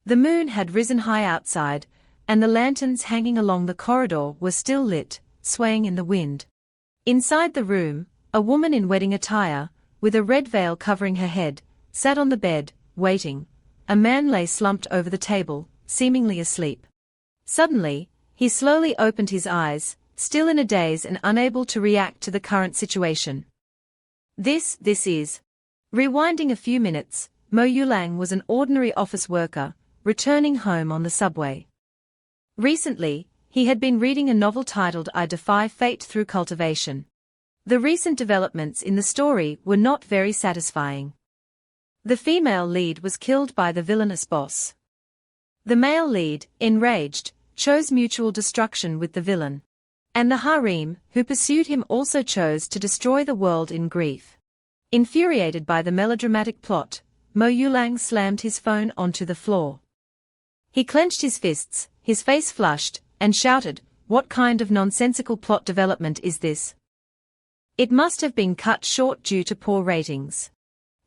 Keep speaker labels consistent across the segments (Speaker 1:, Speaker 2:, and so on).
Speaker 1: The moon had risen high outside, and the lanterns hanging along the corridor were still lit, swaying in the wind. Inside the room, a woman in wedding attire, with a red veil covering her head, sat on the bed, waiting. A man lay slumped over the table, seemingly asleep. Suddenly, he slowly opened his eyes, still in a daze and unable to react to the current situation. This is. Rewinding a few minutes, Mo Yulang was an ordinary office worker, returning home on the subway. Recently, he had been reading a novel titled I Defy Fate Through Cultivation. The recent developments in the story were not very satisfying. The female lead was killed by the villainous boss. The male lead, enraged, chose mutual destruction with the villain. And the harem, who pursued him, also chose to destroy the world in grief. Infuriated by the melodramatic plot, Mo Yulang slammed his phone onto the floor. He clenched his fists, his face flushed, and shouted, "What kind of nonsensical plot development is this?" It must have been cut short due to poor ratings.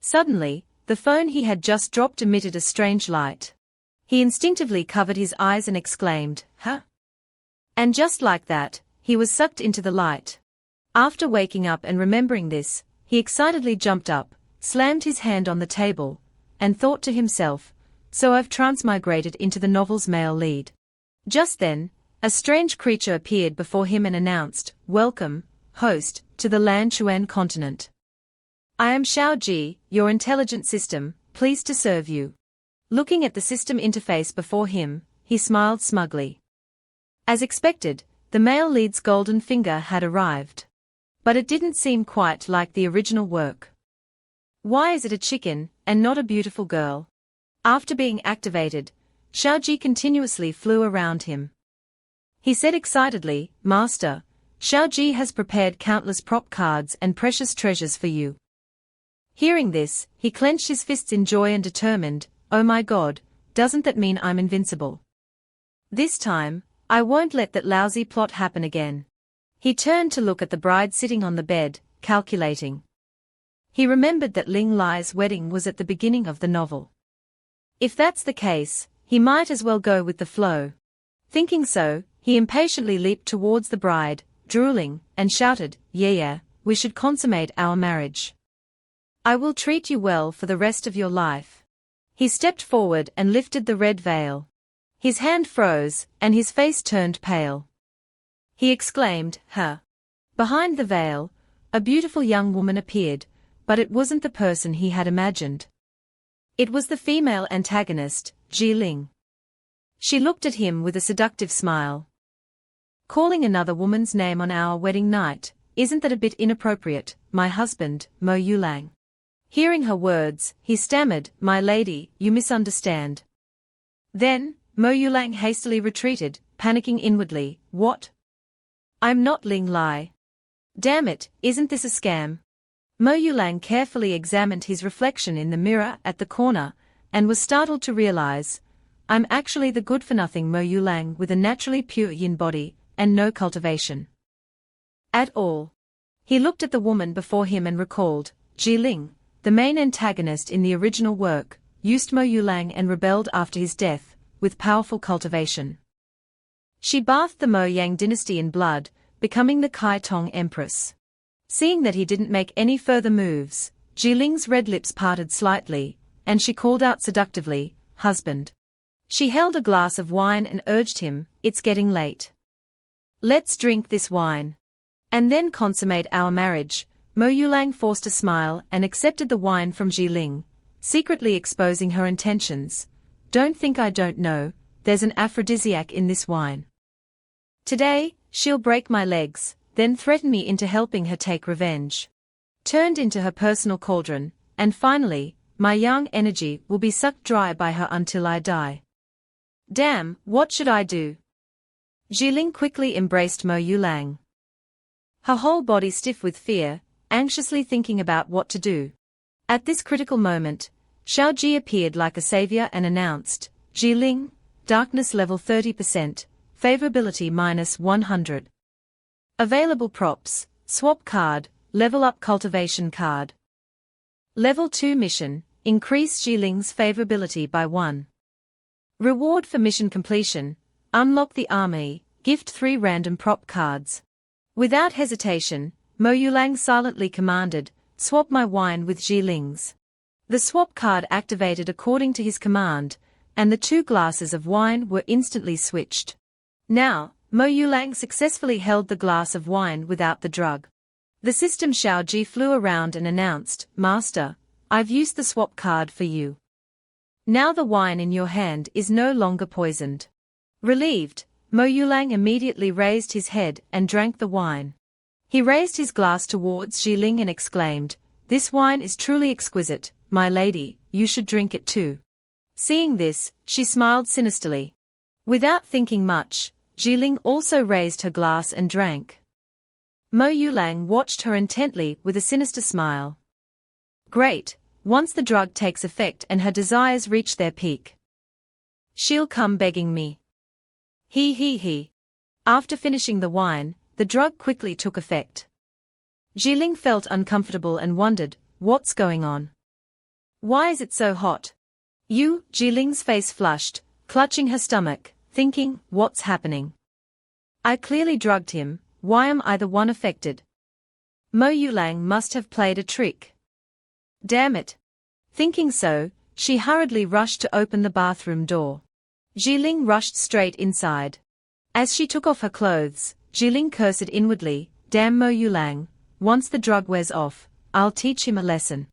Speaker 1: Suddenly, the phone he had just dropped emitted a strange light. He instinctively covered his eyes and exclaimed, "Huh?" And just like that, he was sucked into the light. After waking up and remembering this, he excitedly jumped up, slammed his hand on the table, and thought to himself, "So I've transmigrated into the novel's male lead." Just then, a strange creature appeared before him and announced, "Welcome, host, to the Lanchuan continent. I am Xiaoji, your intelligent system, pleased to serve you." Looking at the system interface before him, he smiled smugly. As expected, the male lead's golden finger had arrived. But it didn't seem quite like the original work. Why is it a chicken, and not a beautiful girl? After being activated, Xiaoji continuously flew around him. He said excitedly, "Master, Xiaoji has prepared countless prop cards and precious treasures for you." Hearing this, he clenched his fists in joy and determined, "Oh my God, doesn't that mean I'm invincible? This time, I won't let that lousy plot happen again." He turned to look at the bride sitting on the bed, calculating. He remembered that Ling Lai's wedding was at the beginning of the novel. If that's the case, he might as well go with the flow. Thinking so, he impatiently leaped towards the bride, drooling, and shouted, Yeah, we should consummate our marriage. I will treat you well for the rest of your life." He stepped forward and lifted the red veil. His hand froze, and his face turned pale. He exclaimed, "Huh." Behind the veil, a beautiful young woman appeared, but it wasn't the person he had imagined. It was the female antagonist, Ji Ling. She looked at him with a seductive smile. "Calling another woman's name on our wedding night, isn't that a bit inappropriate, my husband, Mo Yulang?" Hearing her words, he stammered, "My lady, you misunderstand." Then, Mo Yulang hastily retreated, panicking inwardly, "What? I'm not Ling Lai. Damn it, isn't this a scam?" Mo Yulang carefully examined his reflection in the mirror at the corner, and was startled to realize, "I'm actually the good-for-nothing Mo Yulang with a naturally pure yin body, and no cultivation at all." He looked at the woman before him and recalled, Ji Ling, the main antagonist in the original work, used Mo Yulang and rebelled after his death, with powerful cultivation. She bathed the Mo Yang dynasty in blood, becoming the Kai Tong Empress. Seeing that he didn't make any further moves, Ji Ling's red lips parted slightly, and she called out seductively, "Husband." She held a glass of wine and urged him, "It's getting late. Let's drink this wine. And then consummate our marriage." Mo Yulang forced a smile and accepted the wine from Ji Ling, secretly exposing her intentions. "Don't think I don't know, there's an aphrodisiac in this wine. Today, she'll break my legs, then threaten me into helping her take revenge. Turned into her personal cauldron, and finally, my young energy will be sucked dry by her until I die. Damn, what should I do?" Ji Ling quickly embraced Mo Yulang. Her whole body stiff with fear, anxiously thinking about what to do. At this critical moment, Xiaoji appeared like a savior and announced, "Ji Ling, darkness level 30%, favorability -100. Available props, swap card, level up cultivation card. Level 2 mission, increase Ji Ling's favorability by 1. Reward for mission completion, unlock the army, gift 3 random prop cards. Without hesitation, Mo Yulang silently commanded, swap my wine with Jiling's. The swap card activated according to his command, and the 2 glasses of wine were instantly switched. Now, Mo Yulang successfully held the glass of wine without the drug. The system Xiao Ji flew around and announced, Master, I've used the swap card for you. Now the wine in your hand is no longer poisoned. Relieved, Mo Yulang immediately raised his head and drank the wine. He raised his glass towards Jiling and exclaimed, This wine is truly exquisite, my lady, you should drink it too. Seeing this, she smiled sinisterly. Without thinking much, Jiling also raised her glass and drank. Mo Yulang watched her intently with a sinister smile. Great, once the drug takes effect and her desires reach their peak, she'll come begging me. He. After finishing the wine, the drug quickly took effect. Jiling felt uncomfortable and wondered, what's going on? Why is it so hot? Jiling's face flushed, clutching her stomach, thinking, what's happening? I clearly drugged him, why am I the one affected? Mo Yulang must have played a trick. Damn it. Thinking so, she hurriedly rushed to open the bathroom door. Jiling rushed straight inside. As she took off her clothes, Jiling cursed inwardly, damn Mo Yulang, once the drug wears off, I'll teach him a lesson.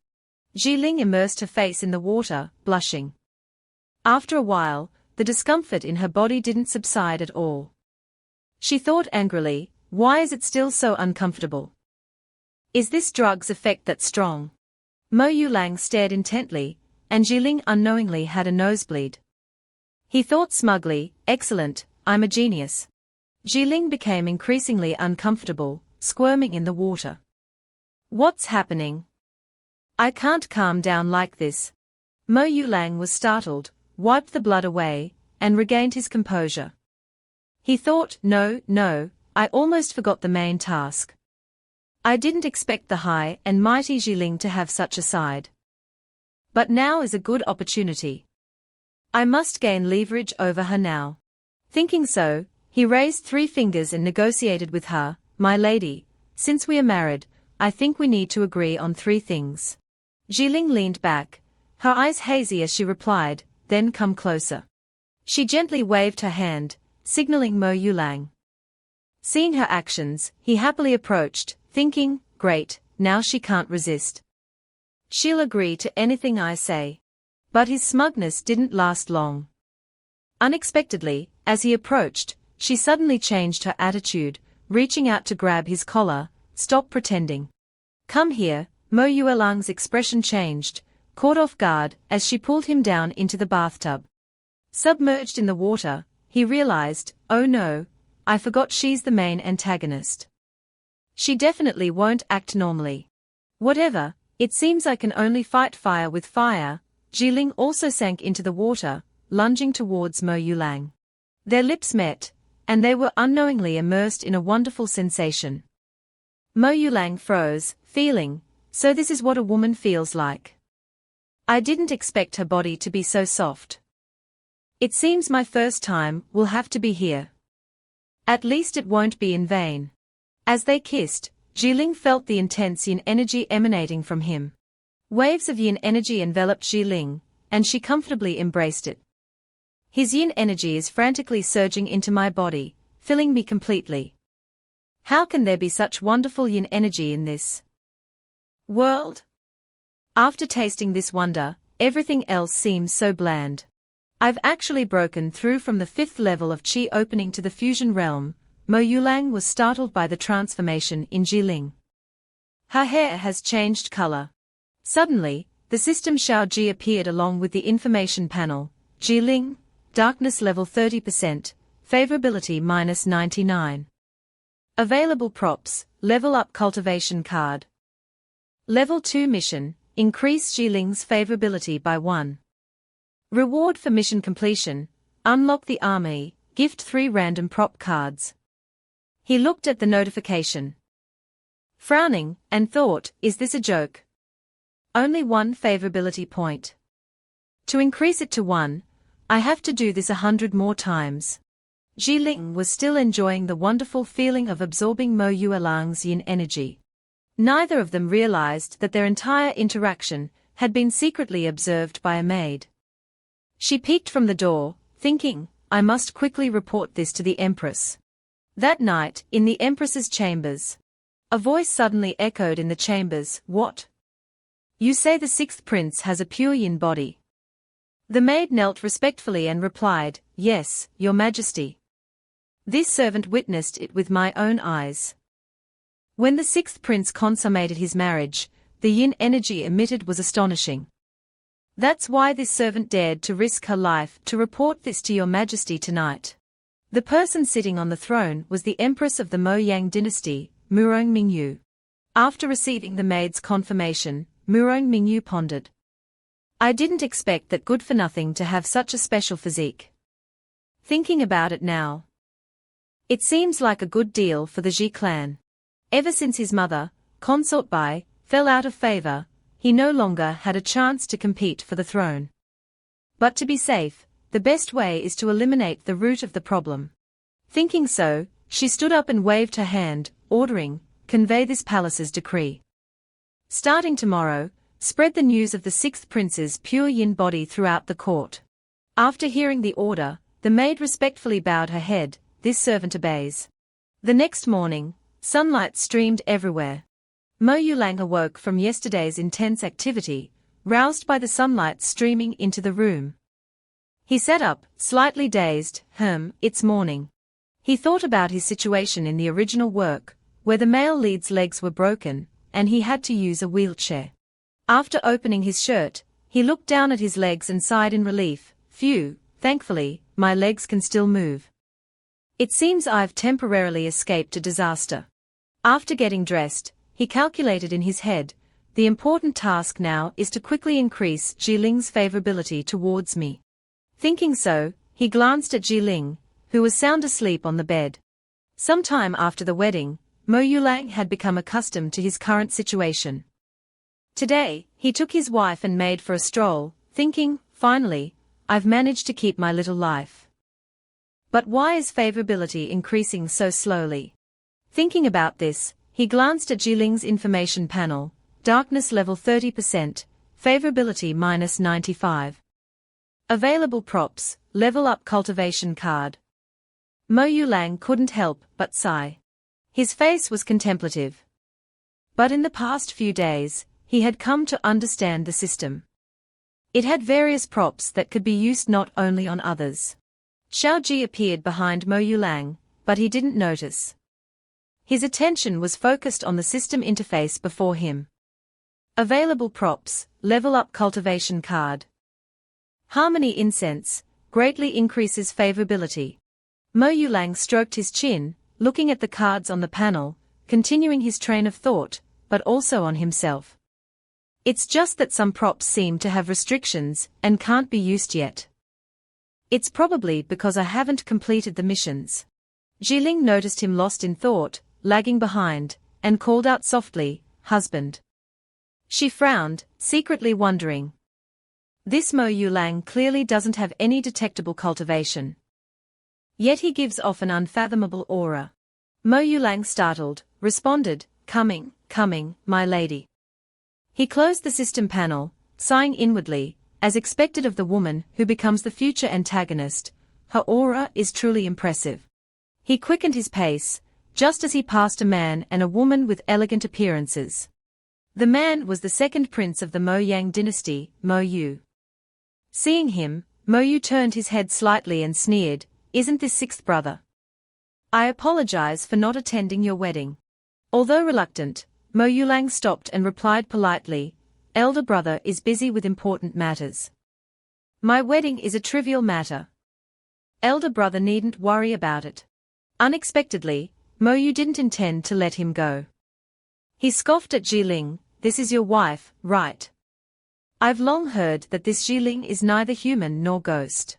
Speaker 1: Jiling immersed her face in the water, blushing. After a while, the discomfort in her body didn't subside at all. She thought angrily, why is it still so uncomfortable? Is this drug's effect that strong? Mo Yulang stared intently, and Jiling unknowingly had a nosebleed. He thought smugly, excellent, I'm a genius. Jiling became increasingly uncomfortable, squirming in the water. What's happening? I can't calm down like this. Mo Yulang was startled, wiped the blood away, and regained his composure. He thought, no, I almost forgot the main task. I didn't expect the high and mighty Jiling to have such a side. But now is a good opportunity. I must gain leverage over her now. Thinking so, he raised 3 fingers and negotiated with her, my lady, since we are married, I think we need to agree on 3 things. Jiling leaned back, her eyes hazy as she replied, then come closer. She gently waved her hand, signaling Mo Yulang. Seeing her actions, he happily approached, thinking, great, now she can't resist. She'll agree to anything I say. But his smugness didn't last long. Unexpectedly, as he approached, she suddenly changed her attitude, reaching out to grab his collar, stop pretending. Come here, Mo Yulang's expression changed, caught off guard as she pulled him down into the bathtub. Submerged in the water, he realized, oh no, I forgot she's the main antagonist. She definitely won't act normally. Whatever, it seems I can only fight fire with fire. Jiling also sank into the water, lunging towards Mo Yulang. Their lips met, and they were unknowingly immersed in a wonderful sensation. Mo Yulang froze, feeling, so this is what a woman feels like. I didn't expect her body to be so soft. It seems my first time will have to be here. At least it won't be in vain. As they kissed, Jiling felt the intense yin energy emanating from him. Waves of yin energy enveloped Jiling, and she comfortably embraced it. His yin energy is frantically surging into my body, filling me completely. How can there be such wonderful yin energy in this world? After tasting this wonder, everything else seems so bland. I've actually broken through from the 5th level of Qi opening to the fusion realm. Mo Yulang was startled by the transformation in Jiling. Her hair has changed color. Suddenly, the system Xiao Ji appeared along with the information panel. Jiling, darkness level 30%, favorability -99. Available props, level up cultivation card. Level 2 mission, increase Jiling's favorability by 1. Reward for mission completion, unlock the army, gift 3 random prop cards. He looked at the notification, frowning, and thought, is this a joke? Only 1 favorability point. To increase it to 1, I have to do this 100 more times. Jiling was still enjoying the wonderful feeling of absorbing Mo Yuelang's yin energy. Neither of them realized that their entire interaction had been secretly observed by a maid. She peeked from the door, thinking, I must quickly report this to the Empress. That night, in the Empress's chambers, a voice suddenly echoed in the chambers, What? You say the sixth prince has a pure yin body? The maid knelt respectfully and replied, Yes, your majesty. This servant witnessed it with my own eyes. When the sixth prince consummated his marriage, the yin energy emitted was astonishing. That's why this servant dared to risk her life to report this to your majesty tonight. The person sitting on the throne was the empress of the Mo Yang dynasty, Murong Mingyu. After receiving the maid's confirmation, Murong Mingyu pondered. I didn't expect that good-for-nothing to have such a special physique. Thinking about it now, it seems like a good deal for the Ji clan. Ever since his mother, Consort Bai, fell out of favor, he no longer had a chance to compete for the throne. But to be safe, the best way is to eliminate the root of the problem. Thinking so, she stood up and waved her hand, ordering, Convey this palace's decree. Starting tomorrow, spread the news of the sixth prince's pure yin body throughout the court. After hearing the order, the maid respectfully bowed her head, this servant obeys. The next morning, sunlight streamed everywhere. Mo Yulang awoke from yesterday's intense activity, roused by the sunlight streaming into the room. He sat up, slightly dazed, it's morning. He thought about his situation in the original work, where the male lead's legs were broken, and he had to use a wheelchair. After opening his shirt, he looked down at his legs and sighed in relief, Phew, thankfully, my legs can still move. It seems I've temporarily escaped a disaster. After getting dressed, he calculated in his head, the important task now is to quickly increase Jiling's favorability towards me. Thinking so, he glanced at Jiling, who was sound asleep on the bed. Sometime after the wedding, Mo Yulang had become accustomed to his current situation. Today, he took his wife and maid for a stroll, thinking, finally, I've managed to keep my little life. But why is favorability increasing so slowly? Thinking about this, he glanced at Jiling's information panel, darkness level 30%, favorability -95. Available props, level up cultivation card. Mo Yulang couldn't help but sigh. His face was contemplative. But in the past few days, he had come to understand the system. It had various props that could be used not only on others. Xiao Ji appeared behind Mo Yulang, but he didn't notice. His attention was focused on the system interface before him. Available props, level up cultivation card. Harmony incense, greatly increases favorability. Mo Yulang stroked his chin, looking at the cards on the panel, continuing his train of thought, but also on himself. It's just that some props seem to have restrictions and can't be used yet. It's probably because I haven't completed the missions. Jiling noticed him lost in thought, lagging behind, and called out softly, Husband. She frowned, secretly wondering. This Mo Yulang clearly doesn't have any detectable cultivation. Yet he gives off an unfathomable aura. Mo Yulang, startled, responded, Coming, my lady. He closed the system panel, sighing inwardly, as expected of the woman who becomes the future antagonist. Her aura is truly impressive. He quickened his pace, just as he passed a man and a woman with elegant appearances. The man was the second prince of the Mo Yang dynasty, Mo Yu. Seeing him, Mo Yu turned his head slightly and sneered, Isn't this sixth brother? I apologize for not attending your wedding. Although reluctant, Mo Yulang stopped and replied politely, Elder brother is busy with important matters. My wedding is a trivial matter. Elder brother needn't worry about it. Unexpectedly, Mo Yu didn't intend to let him go. He scoffed at Jiling, This is your wife, right? I've long heard that this Jiling is neither human nor ghost.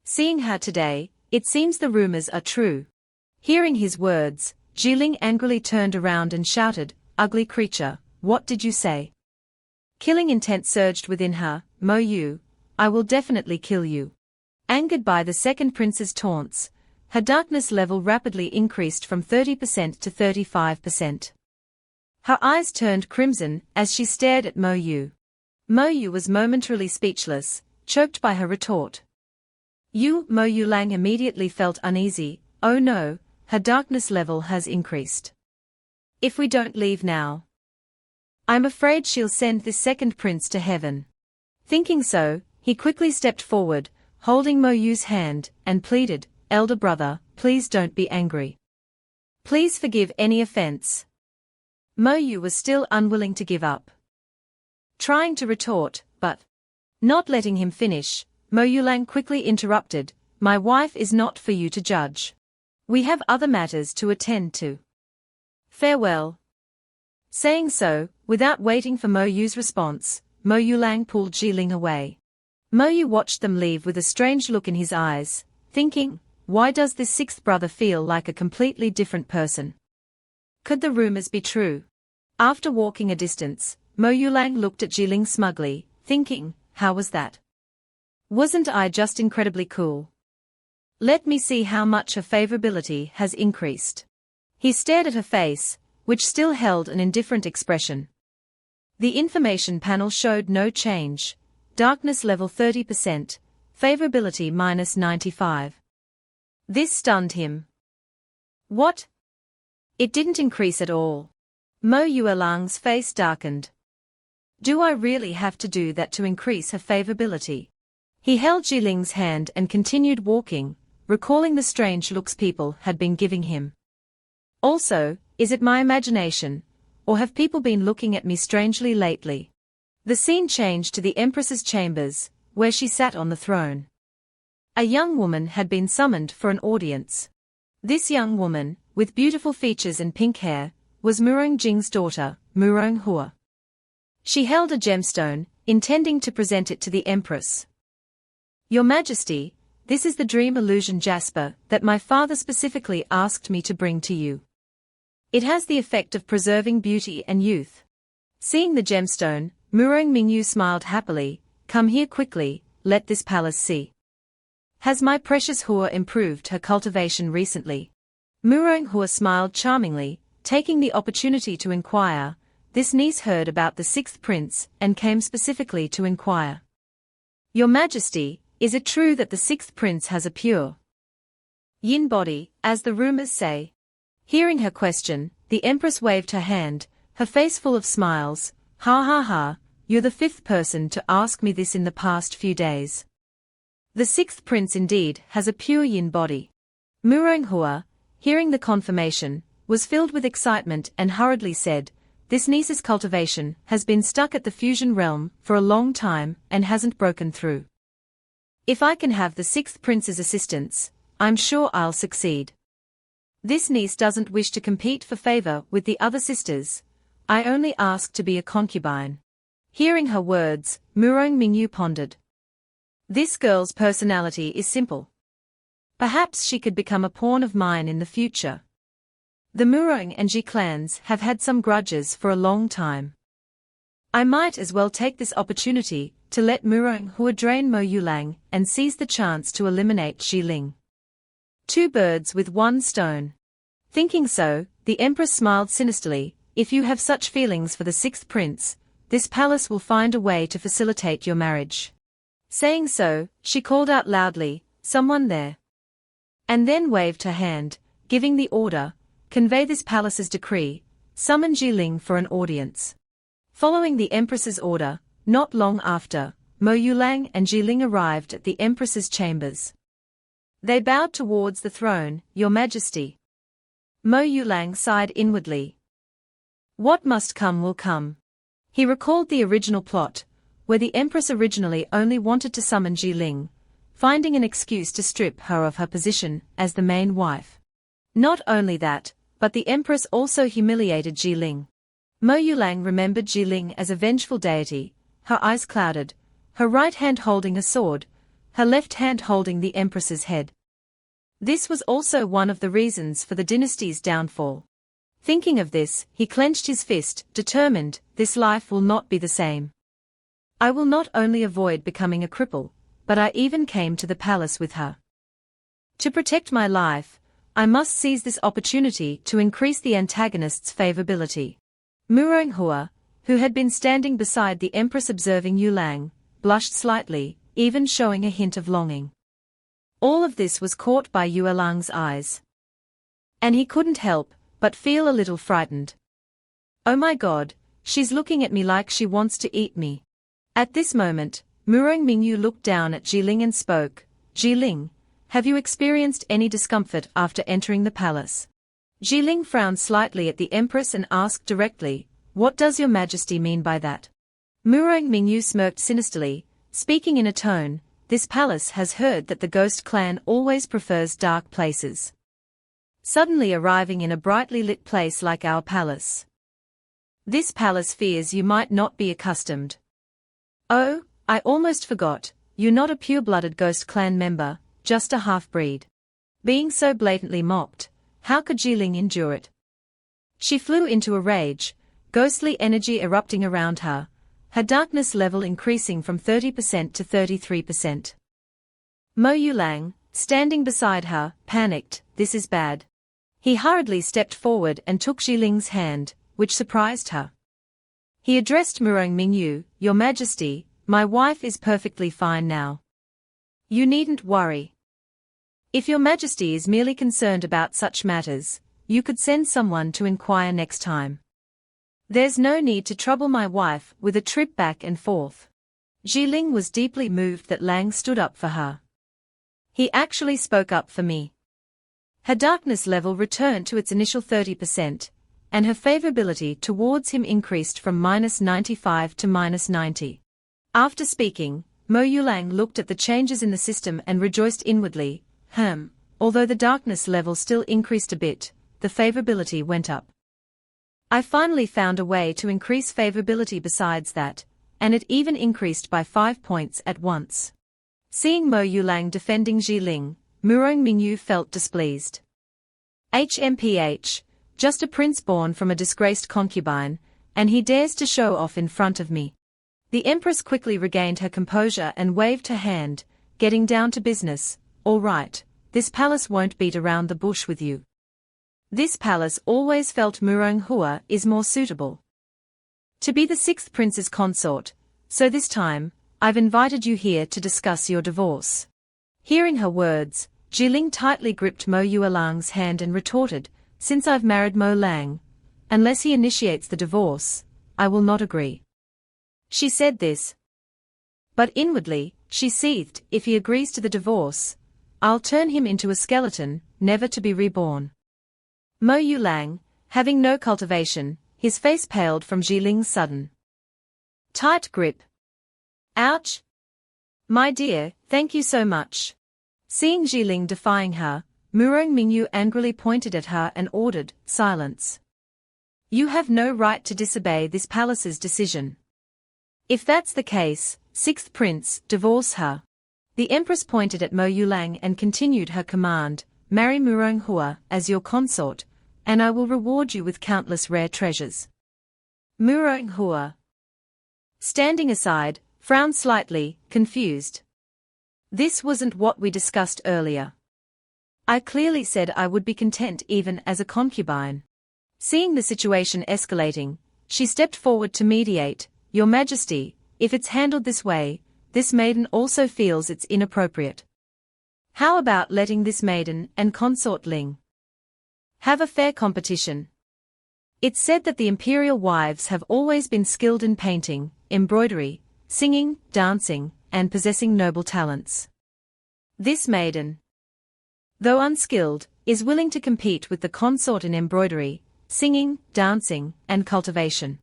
Speaker 1: Seeing her today, it seems the rumors are true. Hearing his words, Jiling angrily turned around and shouted, Ugly creature, what did you say? Killing intent surged within her, Mo Yu, I will definitely kill you. Angered by the second prince's taunts, her darkness level rapidly increased from 30% to 35%. Her eyes turned crimson as she stared at Mo Yu. Mo Yu was momentarily speechless, choked by her retort. Mo Yu Lang immediately felt uneasy. Oh no, her darkness level has increased. If we don't leave now, I'm afraid she'll send this second prince to heaven. Thinking so, he quickly stepped forward, holding Mo Yu's hand, and pleaded, Elder brother, please don't be angry. Please forgive any offense. Mo Yu was still unwilling to give up. Trying to retort, but not letting him finish, Mo Yu Lang quickly interrupted, My wife is not for you to judge. We have other matters to attend to. Farewell. Saying so, without waiting for Mo Yu's response, Mo Yu Lang pulled Jiling away. Mo Yu watched them leave with a strange look in his eyes, thinking, why does this sixth brother feel like a completely different person? Could the rumors be true? After walking a distance, Mo Yu Lang looked at Jiling smugly, thinking, how was that? Wasn't I just incredibly cool? Let me see how much her favorability has increased. He stared at her face, which still held an indifferent expression. The information panel showed no change. Darkness level 30%, favorability -95. This stunned him. What? It didn't increase at all. Mo Yuelang's face darkened. Do I really have to do that to increase her favorability? He held Jiling's hand and continued walking, recalling the strange looks people had been giving him. Also, is it my imagination, or have people been looking at me strangely lately? The scene changed to the Empress's chambers, where she sat on the throne. A young woman had been summoned for an audience. This young woman, with beautiful features and pink hair, was Murong Jing's daughter, Murong Hua. She held a gemstone, intending to present it to the Empress. Your Majesty, this is the dream illusion jasper that my father specifically asked me to bring to you. It has the effect of preserving beauty and youth. Seeing the gemstone, Murong Mingyu smiled happily, come here quickly, let this palace see. Has my precious Hua improved her cultivation recently? Murong Hua smiled charmingly, taking the opportunity to inquire. This niece heard about the sixth prince and came specifically to inquire. Your Majesty, is it true that the sixth prince has a pure yin body, as the rumors say? Hearing her question, the Empress waved her hand, her face full of smiles. Ha ha ha, you're the fifth person to ask me this in the past few days. The sixth prince indeed has a pure yin body. Murong Hua, hearing the confirmation, was filled with excitement and hurriedly said, this niece's cultivation has been stuck at the fusion realm for a long time and hasn't broken through. If I can have the sixth prince's assistance, I'm sure I'll succeed. This niece doesn't wish to compete for favor with the other sisters. I only ask to be a concubine. Hearing her words, Murong Mingyu pondered. This girl's personality is simple. Perhaps she could become a pawn of mine in the future. The Murong and Ji clans have had some grudges for a long time. I might as well take this opportunity to let Murong Hua drain Mo Yu Lang and seize the chance to eliminate Jiling. Two birds with one stone. Thinking so, the Empress smiled sinisterly. If you have such feelings for the sixth prince, this palace will find a way to facilitate your marriage. Saying so, she called out loudly, someone there. And then waved her hand, giving the order, convey this palace's decree, summon Jiling for an audience. Following the Empress's order, not long after, Mo Yu Lang and Jiling arrived at the Empress's chambers. They bowed towards the throne, Your Majesty. Mo Yu Lang sighed inwardly. What must come will come. He recalled the original plot, where the Empress originally only wanted to summon Jiling, finding an excuse to strip her of her position as the main wife. Not only that, but the Empress also humiliated Jiling. Mo Yu Lang remembered Jiling as a vengeful deity, her eyes clouded, her right hand holding a sword, her left hand holding the Empress's head. This was also one of the reasons for the dynasty's downfall. Thinking of this, he clenched his fist, determined, this life will not be the same. I will not only avoid becoming a cripple, but I even came to the palace with her. To protect my life, I must seize this opportunity to increase the antagonist's favorability. Muronghua, who had been standing beside the empress observing Yulang, blushed slightly, even showing a hint of longing. All of this was caught by Yuelang's eyes. And he couldn't help but feel a little frightened. Oh my God, she's looking at me like she wants to eat me. At this moment, Murong Mingyu looked down at Jiling and spoke, Jiling, have you experienced any discomfort after entering the palace? Jiling frowned slightly at the empress and asked directly, what does your majesty mean by that? Murong Mingyu smirked sinisterly, speaking in a tone, this palace has heard that the ghost clan always prefers dark places. Suddenly arriving in a brightly lit place like our palace. This palace fears you might not be accustomed. Oh, I almost forgot, you're not a pure-blooded ghost clan member, just a half-breed. Being so blatantly mocked, how could Jiling endure it? She flew into a rage, ghostly energy erupting around her darkness level increasing from 30% to 33%. Mo Yulang, standing beside her, panicked, this is bad. He hurriedly stepped forward and took Jiling's hand, which surprised her. He addressed Murong Mingyu, Your Majesty, my wife is perfectly fine now. You needn't worry. If Your Majesty is merely concerned about such matters, you could send someone to inquire next time. There's no need to trouble my wife with a trip back and forth. Jiling was deeply moved that Lang stood up for her. He actually spoke up for me. Her darkness level returned to its initial 30%, and her favorability towards him increased from -95 to -90. After speaking, Mo Yulang looked at the changes in the system and rejoiced inwardly, although the darkness level still increased a bit, the favorability went up. I finally found a way to increase favorability besides that, and it even increased by 5 points at once. Seeing Mo Yulang defending Jiling, Murong Mingyu felt displeased. HMPH, just a prince born from a disgraced concubine, and he dares to show off in front of me. The empress quickly regained her composure and waved her hand, getting down to business, all right, this palace won't beat around the bush with you. This palace always felt Muronghua is more suitable to be the sixth prince's consort, so this time, I've invited you here to discuss your divorce. Hearing her words, Jiling tightly gripped Mo Yuelang's hand and retorted, since I've married Mo Lang, unless he initiates the divorce, I will not agree. She said this. But inwardly, she seethed, if he agrees to the divorce, I'll turn him into a skeleton, never to be reborn. Mo Yulang, having no cultivation, his face paled from Jiling's sudden tight grip. Ouch! My dear, thank you so much. Seeing Jiling defying her, Murong Mingyu angrily pointed at her and ordered, silence. You have no right to disobey this palace's decision. If that's the case, sixth prince, divorce her. The empress pointed at Mo Yulang and continued her command, marry Muronghua as your consort, and I will reward you with countless rare treasures. Muronghua, standing aside, frowned slightly, confused. This wasn't what we discussed earlier. I clearly said I would be content even as a concubine. Seeing the situation escalating, she stepped forward to mediate, Your Majesty, if it's handled this way, this maiden also feels it's inappropriate. How about letting this maiden and consort Ling have a fair competition? It's said that the imperial wives have always been skilled in painting, embroidery, singing, dancing, and possessing noble talents. This maiden, though unskilled, is willing to compete with the consort in embroidery, singing, dancing, and cultivation.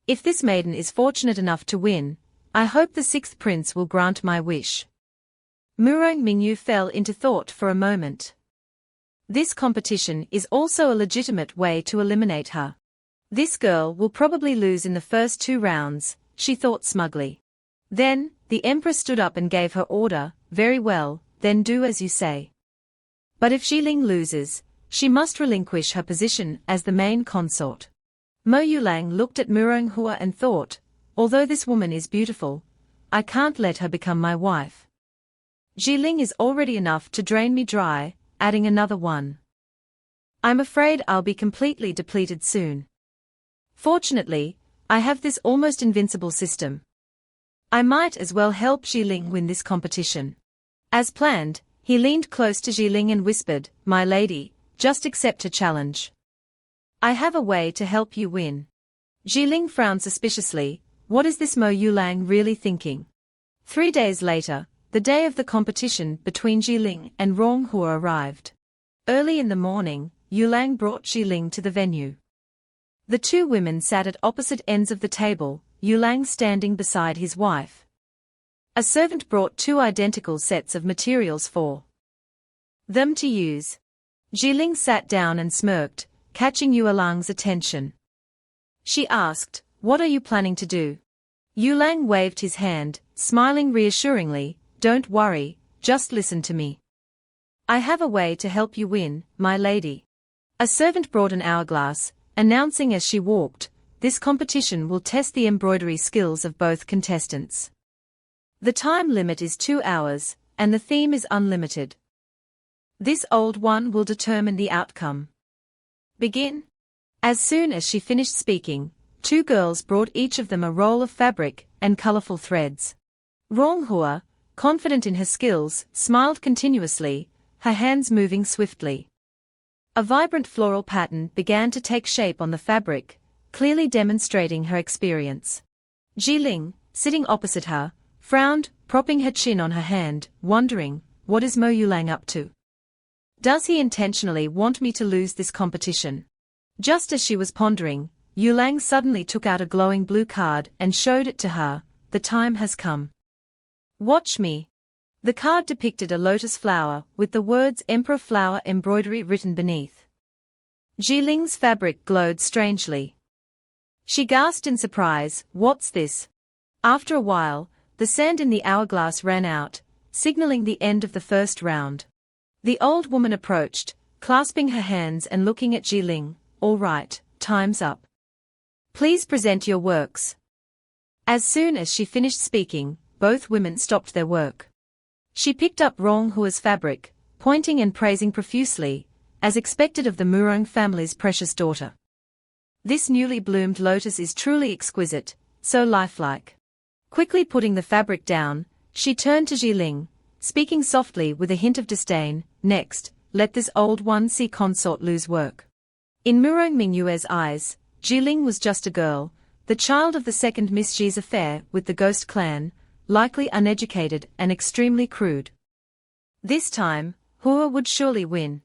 Speaker 1: If this maiden is fortunate enough to win, I hope the sixth prince will grant my wish. Murong Mingyu fell into thought for a moment. This competition is also a legitimate way to eliminate her. This girl will probably lose in the first 2 rounds, she thought smugly. Then, the empress stood up and gave her order, very well, then do as you say. But if Jiling loses, she must relinquish her position as the main consort. Mo Yulang looked at Muronghua and thought, although this woman is beautiful, I can't let her become my wife. Jiling is already enough to drain me dry, adding another one. I'm afraid I'll be completely depleted soon. Fortunately, I have this almost invincible system. I might as well help Jiling win this competition. As planned, he leaned close to Jiling and whispered, "My lady, just accept a challenge. I have a way to help you win." Jiling frowned suspiciously. What is this Mo Yulang really thinking? 3 days later, the day of the competition between Jiling and Ronghua arrived. Early in the morning, Yulang brought Jiling to the venue. The two women sat at opposite ends of the table, Yulang standing beside his wife. A servant brought 2 identical sets of materials for them to use. Jiling sat down and smirked, catching Yulang's attention. She asked, "What are you planning to do?" Yulang waved his hand, smiling reassuringly, "Don't worry, just listen to me. I have a way to help you win, my lady." A servant brought an hourglass, announcing as she walked, "This competition will test the embroidery skills of both contestants. The time limit is 2 hours, and the theme is unlimited. This old one will determine the outcome. Begin." As soon as she finished speaking, 2 girls brought each of them a roll of fabric and colorful threads. Ronghua, confident in her skills, smiled continuously, her hands moving swiftly. A vibrant floral pattern began to take shape on the fabric, clearly demonstrating her experience. Jiling, sitting opposite her, frowned, propping her chin on her hand, wondering, what is Mo Yulang up to? Does he intentionally want me to lose this competition? Just as she was pondering, Yulang suddenly took out a glowing blue card and showed it to her. "The time has come. Watch me." The card depicted a lotus flower with the words Emperor Flower embroidery written beneath. Jiling's fabric glowed strangely. She gasped in surprise, "What's this?" After a while, the sand in the hourglass ran out, signaling the end of the first round. The old woman approached, clasping her hands and looking at Jiling. "All right, time's up. Please present your works." As soon as she finished speaking, both women stopped their work. She picked up Ronghua's fabric, pointing and praising profusely, as expected of the Murong family's precious daughter. "This newly bloomed lotus is truly exquisite, so lifelike." Quickly putting the fabric down, she turned to Jiling, speaking softly with a hint of disdain, "Next, let this old one see Consort Lu's work." In Murong Mingyue's eyes, Jiling was just a girl, the child of the second Miss Ji's affair with the Ghost clan, likely uneducated and extremely crude. This time, Hua would surely win.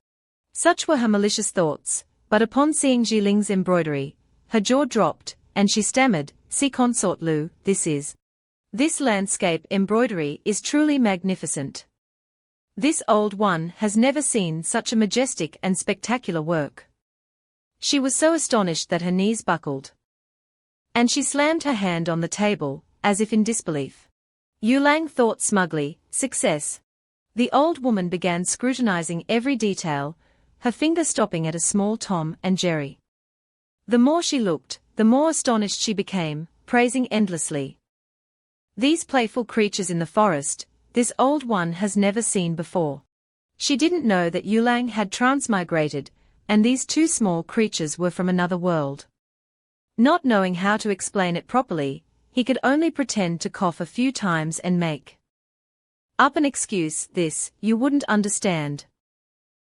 Speaker 1: Such were her malicious thoughts, but upon seeing Jiling's embroidery, her jaw dropped, and she stammered, "See Consort Lu, this landscape embroidery is truly magnificent. This old one has never seen such a majestic and spectacular work." She was so astonished that her knees buckled. And she slammed her hand on the table, as if in disbelief. Yulang thought smugly, "Success." The old woman began scrutinizing every detail, her finger stopping at a small Tom and Jerry. The more she looked, the more astonished she became, praising endlessly. "These playful creatures in the forest, this old one has never seen before." She didn't know that Yulang had transmigrated, and these 2 small creatures were from another world. Not knowing how to explain it properly, he could only pretend to cough a few times and make up an excuse. "This, you wouldn't understand.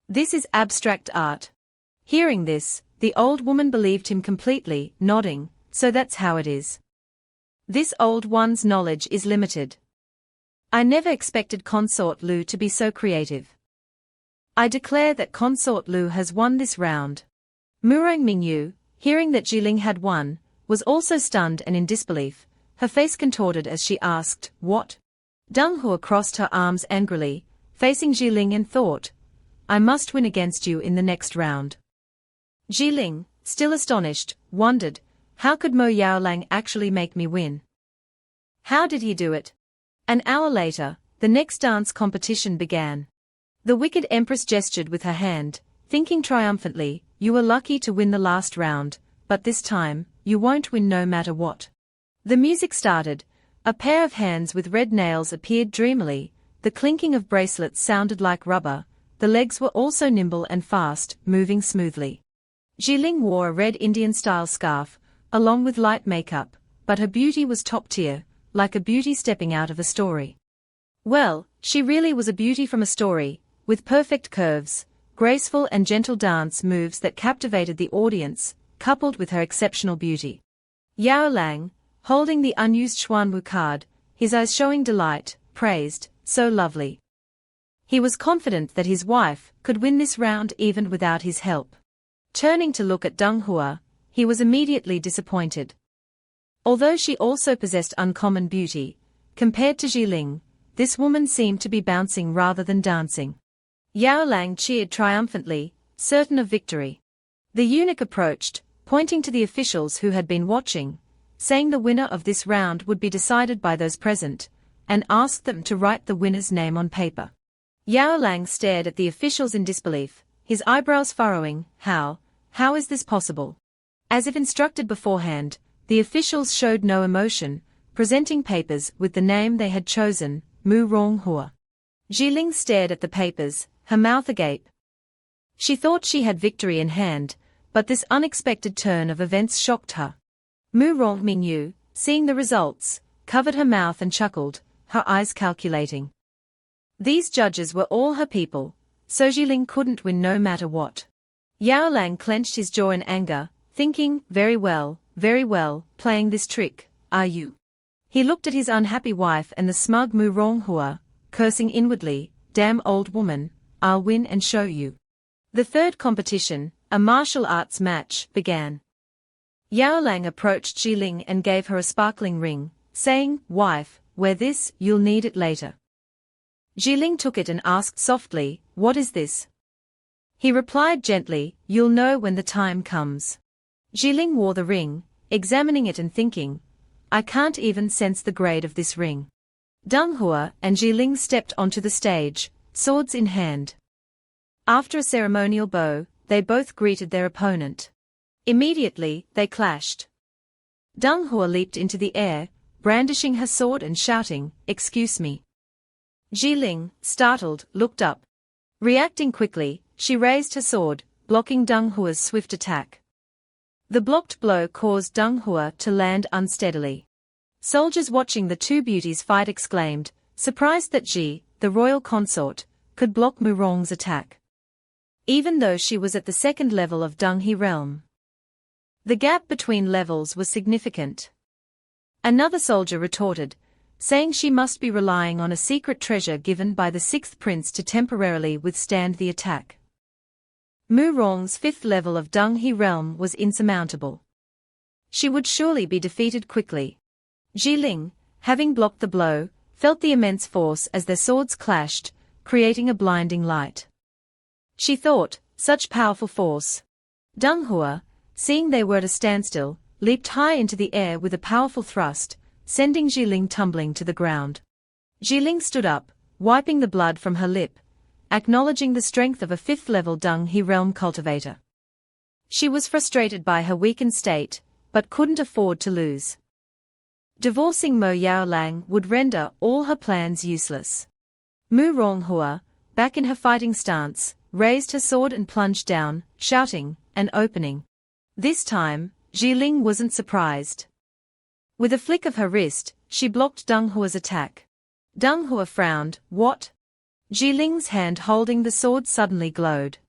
Speaker 1: This is abstract art." Hearing this, the old woman believed him completely, nodding, "So that's how it is. This old one's knowledge is limited. I never expected Consort Lu to be so creative. I declare that Consort Lu has won this round." Murong Mingyu, hearing that Jiling had won, was also stunned and in disbelief, her face contorted as she asked, "What?" Deng Hua crossed her arms angrily, facing Jiling and thought, "I must win against you in the next round." Jiling, still astonished, wondered, how could Mo Yaolang actually make me win? How did he do it? An hour later, the next dance competition began. The wicked empress gestured with her hand, thinking triumphantly, "You were lucky to win the last round, but this time, you won't win no matter what." The music started, a pair of hands with red nails appeared dreamily, the clinking of bracelets sounded like rubber, the legs were also nimble and fast, moving smoothly. Jiling wore a red Indian-style scarf, along with light makeup, but her beauty was top-tier, like a beauty stepping out of a story. Well, she really was a beauty from a story, with perfect curves, graceful and gentle dance moves that captivated the audience, coupled with her exceptional beauty. Yao Lang, holding the unused Xuanwu card, his eyes showing delight, praised, "So lovely." He was confident that his wife could win this round even without his help. Turning to look at Deng Hua, he was immediately disappointed. Although she also possessed uncommon beauty, compared to Jiling, this woman seemed to be bouncing rather than dancing. Yao Lang cheered triumphantly, certain of victory. The eunuch approached, pointing to the officials who had been watching, saying the winner of this round would be decided by those present, and asked them to write the winner's name on paper. Yao Lang stared at the officials in disbelief, his eyebrows furrowing. How is this possible? As if instructed beforehand, the officials showed no emotion, presenting papers with the name they had chosen, Mu Ronghua. Jiling stared at the papers, her mouth agape. She thought she had victory in hand, but this unexpected turn of events shocked her. Mu Rongmingyu, seeing the results, covered her mouth and chuckled, her eyes calculating. These judges were all her people, so Jiling couldn't win no matter what. Yao Lang clenched his jaw in anger, thinking, very well, playing this trick, are you? He looked at his unhappy wife and the smug Mu Ronghua, cursing inwardly, damn old woman, I'll win and show you. The third competition, a martial arts match, began. Yao Lang approached Jiling and gave her a sparkling ring, saying, wife, wear this, you'll need it later. Jiling took it and asked softly, what is this? He replied gently, you'll know when the time comes. Jiling wore the ring, examining it and thinking, I can't even sense the grade of this ring. Deng Hua and Jiling stepped onto the stage, swords in hand. After a ceremonial bow, they both greeted their opponent. Immediately, they clashed. Deng Hua leaped into the air, brandishing her sword and shouting, excuse me. Jiling, startled, looked up. Reacting quickly, she raised her sword, blocking Deng Hua's swift attack. The blocked blow caused Deng Hua to land unsteadily. Soldiers watching the two beauties fight exclaimed, surprised that Ji, the royal consort, could block Mu Rong's attack. Even though she was at the second level of Deng He realm. The gap between levels was significant. Another soldier retorted, saying she must be relying on a secret treasure given by the sixth prince to temporarily withstand the attack. Mu Rong's fifth level of Deng He realm was insurmountable. She would surely be defeated quickly. Jiling, having blocked the blow, felt the immense force as their swords clashed, creating a blinding light. She thought, such powerful force. Deng Hua, seeing they were at a standstill, leaped high into the air with a powerful thrust, sending Jiling tumbling to the ground. Jiling stood up, wiping the blood from her lip, acknowledging the strength of a fifth-level Deng He realm cultivator. She was frustrated by her weakened state, but couldn't afford to lose. Divorcing Mo Yao Lang would render all her plans useless. Mu Ronghua, back in her fighting stance, raised her sword and plunged down, shouting, an opening. This time, Jiling wasn't surprised. With a flick of her wrist, she blocked Deng Hua's attack. Deng Hua frowned, what? Jiling's hand holding the sword suddenly glowed.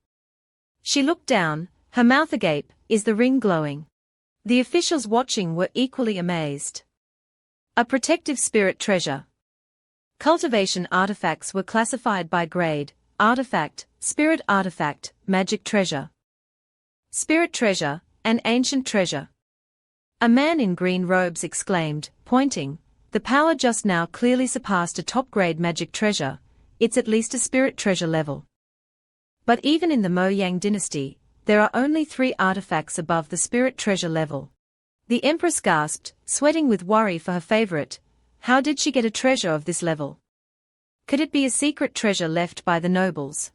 Speaker 1: She looked down, her mouth agape, is the ring glowing? The officials watching were equally amazed. A protective spirit treasure. Cultivation artifacts were classified by grade, artifact, spirit artifact, magic treasure. Spirit treasure, an ancient treasure. A man in green robes exclaimed, pointing, the power just now clearly surpassed a top-grade magic treasure, it's at least a spirit treasure level. But even in the Moyang dynasty, there are only 3 artifacts above the spirit treasure level. The empress gasped, sweating with worry for her favorite, how did she get a treasure of this level? Could it be a secret treasure left by the nobles?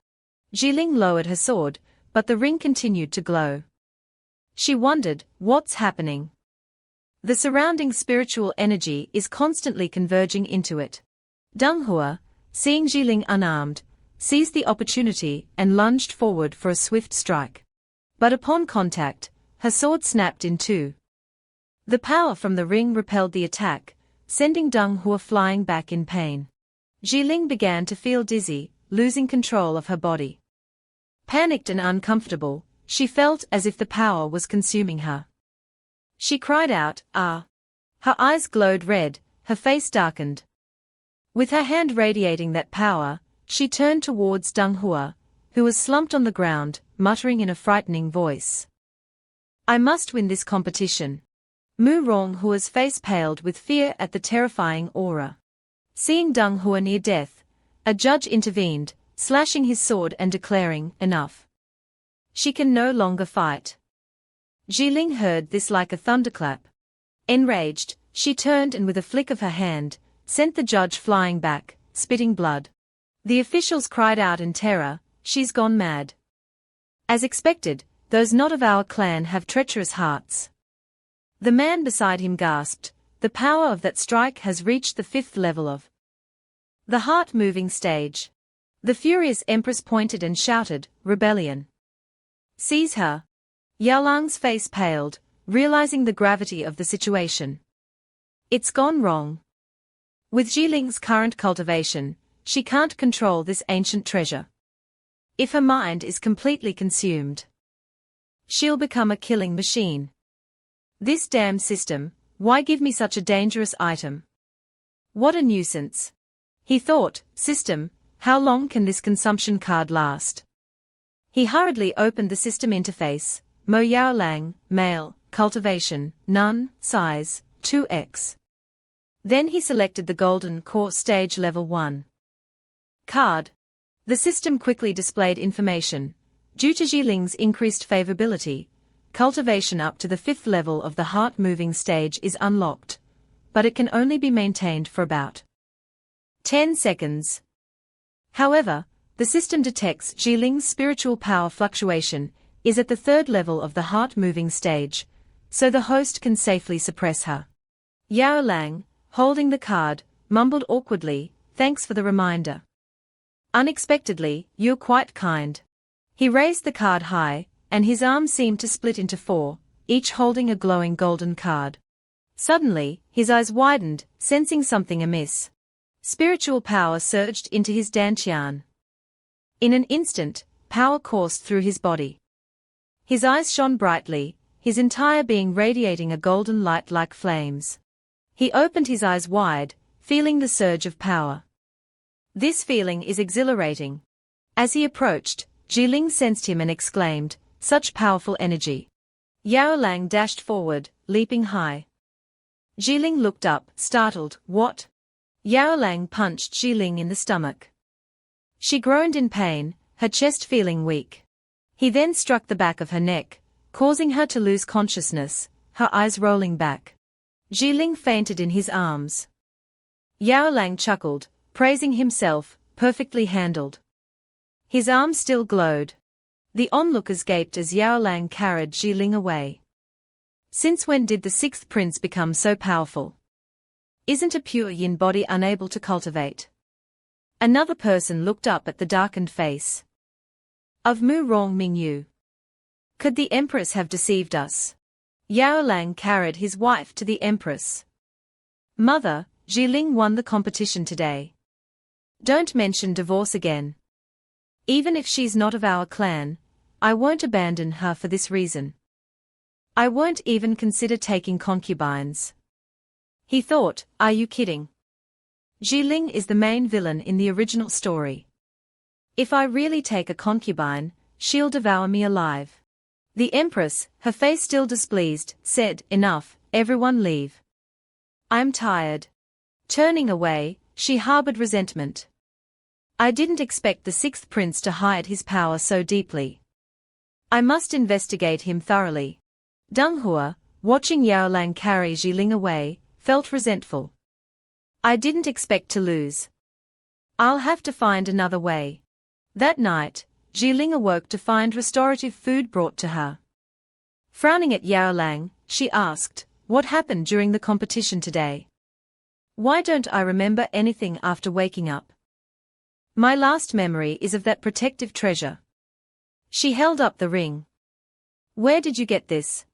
Speaker 1: Jiling lowered her sword, but the ring continued to glow. She wondered, what's happening? The surrounding spiritual energy is constantly converging into it. Deng Hua, seeing Jiling unarmed, seized the opportunity and lunged forward for a swift strike. But upon contact, her sword snapped in two. The power from the ring repelled the attack, sending Deng Hua flying back in pain. Jiling began to feel dizzy, losing control of her body. Panicked and uncomfortable, she felt as if the power was consuming her. She cried out, "Ah!" Her eyes glowed red, her face darkened. With her hand radiating that power, she turned towards Deng Hua, who was slumped on the ground, muttering in a frightening voice. "I must win this competition." Mu Ronghua's face paled with fear at the terrifying aura. Seeing Deng Hua near death, a judge intervened, slashing his sword and declaring, "Enough. She can no longer fight." Jiling heard this like a thunderclap. Enraged, she turned and with a flick of her hand, sent the judge flying back, spitting blood. The officials cried out in terror, "She's gone mad." As expected, those not of our clan have treacherous hearts. The man beside him gasped, "The power of that strike has reached the 5th level of the heart-moving stage." The furious empress pointed and shouted, "Rebellion! Seize her!" Yaolang's face paled, realizing the gravity of the situation. It's gone wrong. With Jiling's current cultivation, she can't control this ancient treasure. If her mind is completely consumed, she'll become a killing machine. This damn system, why give me such a dangerous item? What a nuisance. He thought, system, how long can this consumption card last? He hurriedly opened the system interface, Mo Yaolang, male, cultivation, none, size, 2x. Then he selected the golden core stage level 1 card. The system quickly displayed information. Due to Jiling's increased favorability, cultivation up to the 5th level of the heart-moving stage is unlocked, but it can only be maintained for about 10 seconds. However, the system detects Jiling's spiritual power fluctuation is at the 3rd level of the heart-moving stage, so the host can safely suppress her. Yao Lang, holding the card, mumbled awkwardly, "Thanks for the reminder. Unexpectedly, you're quite kind." He raised the card high, and his arms seemed to split into 4, each holding a glowing golden card. Suddenly, his eyes widened, sensing something amiss. Spiritual power surged into his dantian. In an instant, power coursed through his body. His eyes shone brightly, his entire being radiating a golden light like flames. He opened his eyes wide, feeling the surge of power. This feeling is exhilarating. As he approached, Jiling sensed him and exclaimed, "Such powerful energy." Yao Lang dashed forward, leaping high. Jiling looked up, startled, "What?" Yao Lang punched Jiling in the stomach. She groaned in pain, her chest feeling weak. He then struck the back of her neck, causing her to lose consciousness, her eyes rolling back. Jiling fainted in his arms. Yao Lang chuckled, praising himself, perfectly handled. His arms still glowed. The onlookers gaped as Yao Lang carried Jiling away. Since when did the 6th prince become so powerful? Isn't a pure yin body unable to cultivate? Another person looked up at the darkened face of Mu Rong Mingyu. Could the empress have deceived us? Yao Lang carried his wife to the empress. "Mother, Jiling won the competition today. Don't mention divorce again. Even if she's not of our clan, I won't abandon her for this reason. I won't even consider taking concubines." He thought, are you kidding? Jiling is the main villain in the original story. If I really take a concubine, she'll devour me alive. The empress, her face still displeased, said, "Enough, everyone leave. I'm tired." Turning away, she harbored resentment. I didn't expect the 6th prince to hide his power so deeply. I must investigate him thoroughly. Deng Hua, watching Yao Lang carry Jiling away, felt resentful. I didn't expect to lose. I'll have to find another way. That night, Jiling awoke to find restorative food brought to her. Frowning at Yao Lang, she asked, "What happened during the competition today? Why don't I remember anything after waking up?" My last memory is of that protective treasure. She held up the ring. Where did you get this?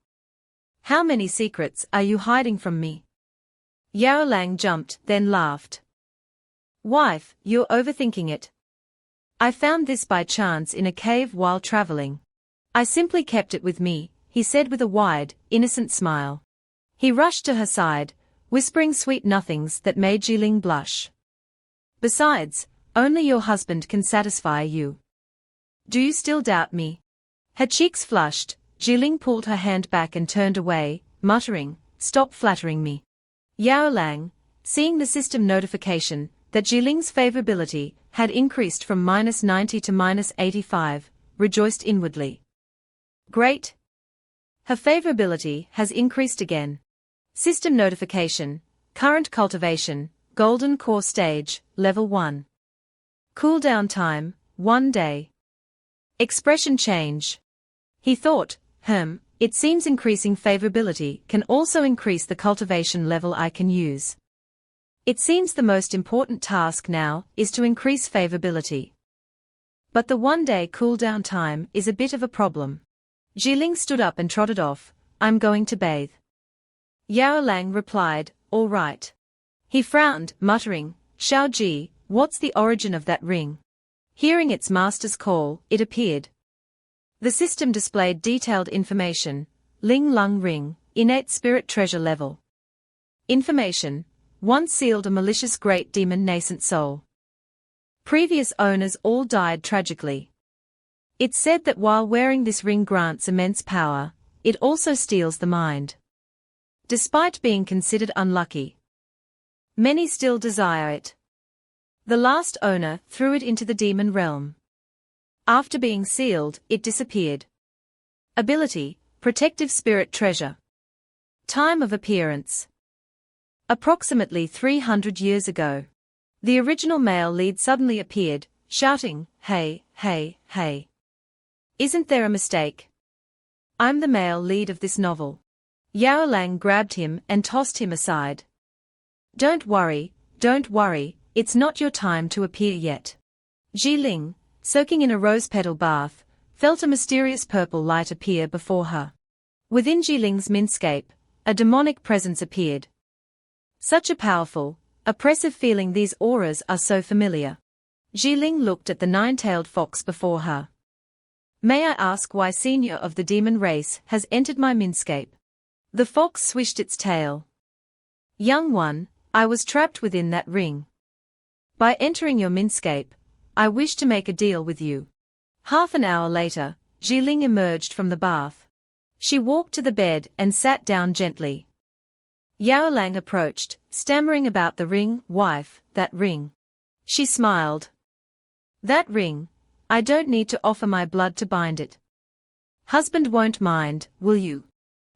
Speaker 1: How many secrets are you hiding from me? Yao Lang jumped, then laughed. Wife, you're overthinking it. I found this by chance in a cave while traveling. I simply kept it with me, he said with a wide, innocent smile. He rushed to her side, whispering sweet nothings that made Jiling blush. Besides, only your husband can satisfy you. Do you still doubt me? Her cheeks flushed, Jiling pulled her hand back and turned away, muttering, Stop flattering me. Yao Lang, seeing the system notification that Jiling's favorability had increased from -90 to -85, rejoiced inwardly. Great! Her favorability has increased again. System notification, current cultivation, golden core stage, level 1. Cooldown time, 1 day. Expression change. He thought, it seems increasing favorability can also increase the cultivation level I can use. It seems the most important task now is to increase favorability. But the 1-day cooldown time is a bit of a problem. Jiling stood up and trotted off, I'm going to bathe. Yao Lang replied, all right. He frowned, muttering, Xiao Ji, what's the origin of that ring? Hearing its master's call, it appeared. The system displayed detailed information, Ling Lung Ring, innate spirit treasure level. Information, once sealed a malicious great demon nascent soul. Previous owners all died tragically. It said that while wearing this ring grants immense power, it also steals the mind. Despite being considered unlucky, many still desire it. The last owner threw it into the demon realm. After being sealed, it disappeared. Ability, Protective Spirit Treasure. Time of appearance. Approximately 300 years ago. The original male lead suddenly appeared, shouting, Hey, hey, hey. Isn't there a mistake? I'm the male lead of this novel. Yao Lang grabbed him and tossed him aside. Don't worry, it's not your time to appear yet. Jiling, soaking in a rose petal bath, felt a mysterious purple light appear before her. Within Jiling's mindscape, a demonic presence appeared. Such a powerful, oppressive feeling, these auras are so familiar. Jiling looked at the nine-tailed fox before her. May I ask why senior of the demon race has entered my mindscape? The fox swished its tail. Young one, I was trapped within that ring. By entering your mindscape, I wish to make a deal with you. Half an hour later, Jiling emerged from the bath. She walked to the bed and sat down gently. Yao Lang approached, stammering about the ring. Wife, that ring. She smiled. That ring, I don't need to offer my blood to bind it. Husband won't mind, will you?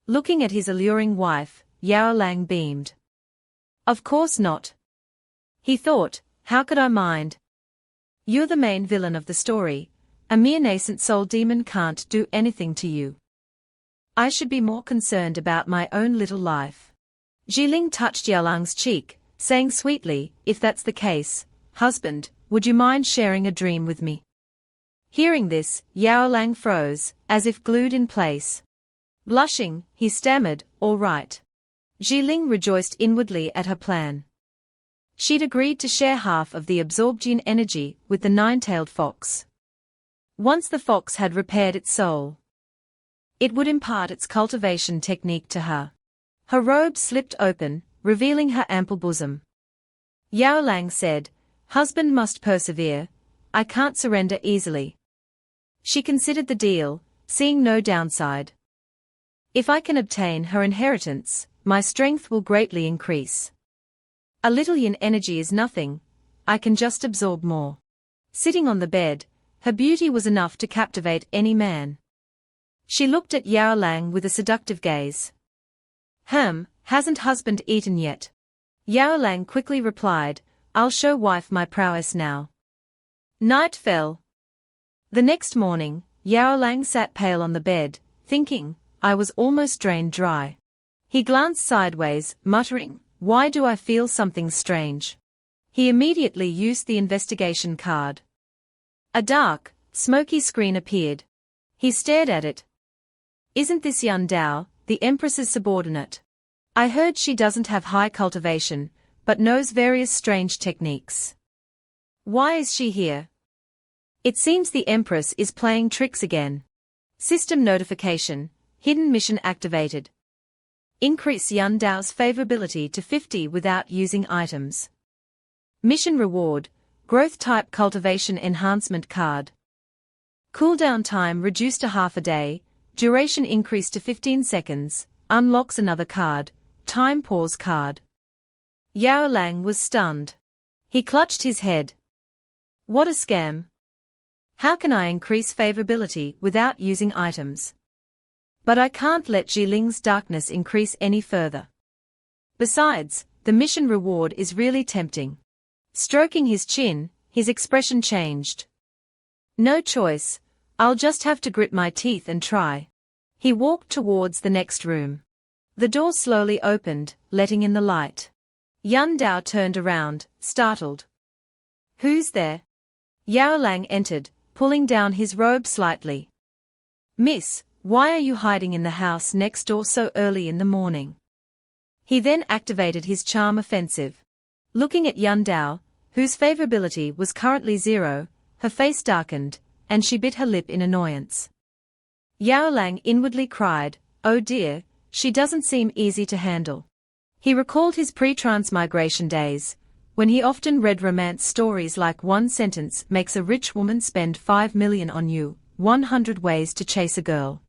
Speaker 1: Looking at his alluring wife, Yao Lang beamed. Of course not. He thought, how could I mind? You're the main villain of the story. A mere nascent soul demon can't do anything to you. I should be more concerned about my own little life. Jiling touched Yao Lang's cheek, saying sweetly, if that's the case, husband, would you mind sharing a dream with me? Hearing this, Yao Lang froze, as if glued in place. Blushing, he stammered, all right. Jiling rejoiced inwardly at her plan. She'd agreed to share half of the absorbed gene energy with the nine-tailed fox. Once the fox had repaired its soul, it would impart its cultivation technique to her. Her robe slipped open, revealing her ample bosom. Yao Lang said, husband must persevere, I can't surrender easily. She considered the deal, seeing no downside. If I can obtain her inheritance, my strength will greatly increase. A little yin energy is nothing, I can just absorb more. Sitting on the bed, her beauty was enough to captivate any man. She looked at Yao Lang with a seductive gaze. Hasn't husband eaten yet? Yao Lang quickly replied, I'll show wife my prowess now. Night fell. The next morning, Yao Lang sat pale on the bed, thinking, I was almost drained dry. He glanced sideways, muttering, why do I feel something strange? He immediately used the investigation card. A dark, smoky screen appeared. He stared at it. Isn't this Yan Dao, the Empress's subordinate? I heard she doesn't have high cultivation, but knows various strange techniques. Why is she here? It seems the Empress is playing tricks again. System notification, hidden mission activated. Increase Yan Dao's favorability to 50 without using items. Mission reward, growth type cultivation enhancement card. Cooldown time reduced to half a day, duration increased to 15 seconds, unlocks another card, time pause card. Yao Lang was stunned. He clutched his head. What a scam. How can I increase favorability without using items? But I can't let Jiling's darkness increase any further. Besides, the mission reward is really tempting. Stroking his chin, his expression changed. No choice, I'll just have to grit my teeth and try. He walked towards the next room. The door slowly opened, letting in the light. Yan Dao turned around, startled. Who's there? Yao Lang entered, pulling down his robe slightly. Miss, why are you hiding in the house next door so early in the morning? He then activated his charm offensive. Looking at Yan Dao, whose favorability was currently 0, her face darkened, and she bit her lip in annoyance. Yao Lang inwardly cried, oh dear, she doesn't seem easy to handle. He recalled his pre-transmigration days, when he often read romance stories like one sentence makes a rich woman spend 5 million on you, 100 ways to chase a girl.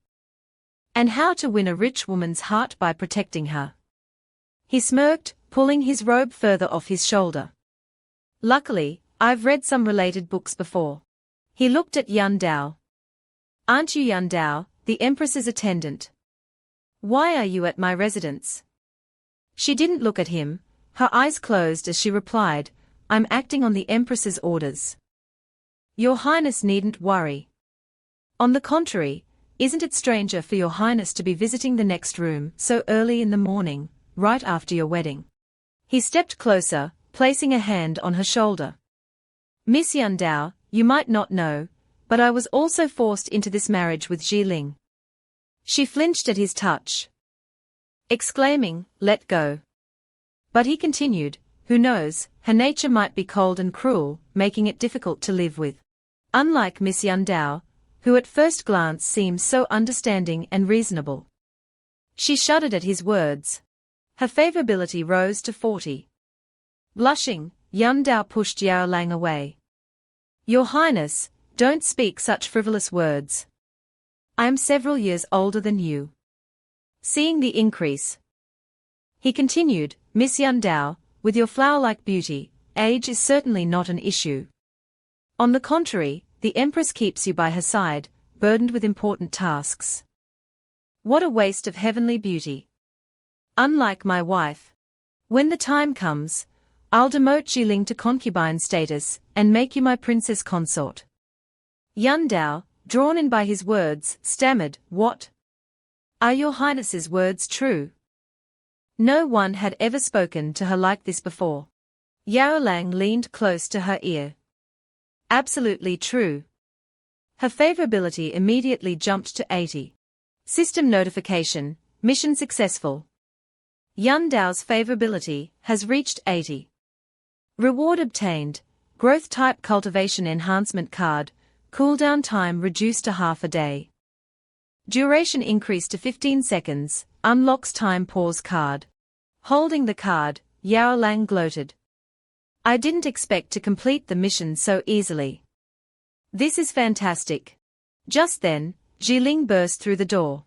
Speaker 1: And how to win a rich woman's heart by protecting her. He smirked, pulling his robe further off his shoulder. Luckily, I've read some related books before. He looked at Yan Dao. Aren't you Yan Dao, the Empress's attendant? Why are you at my residence? She didn't look at him, her eyes closed as she replied, I'm acting on the Empress's orders. Your Highness needn't worry. On the contrary, isn't it stranger for your Highness to be visiting the next room so early in the morning, right after your wedding? He stepped closer, placing a hand on her shoulder. Miss Yan Dao, you might not know, but I was also forced into this marriage with Jiling. She flinched at his touch, exclaiming, let go. But he continued, who knows, her nature might be cold and cruel, making it difficult to live with. Unlike Miss Yan Dao, who at first glance seems so understanding and reasonable. She shuddered at his words. Her favorability rose to 40. Blushing, Yan Dao pushed Yao Lang away. Your Highness, don't speak such frivolous words. I am several years older than you. Seeing the increase, he continued, Miss Yan Dao, with your flower-like beauty, age is certainly not an issue. On the contrary, the Empress keeps you by her side, burdened with important tasks. What a waste of heavenly beauty. Unlike my wife. When the time comes, I'll demote Jiling to concubine status and make you my princess consort. Yan Dao, drawn in by his words, stammered, what? Are your Highness's words true? No one had ever spoken to her like this before. Yao Lang leaned close to her ear. Absolutely true. Her favorability immediately jumped to 80. System notification, mission successful. Yan Dao's favorability has reached 80. Reward obtained, growth type cultivation enhancement card, cooldown time reduced to half a day. Duration increased to 15 seconds, unlocks time pause card. Holding the card, Yao Lang gloated. I didn't expect to complete the mission so easily. This is fantastic. Just then, Jiling burst through the door.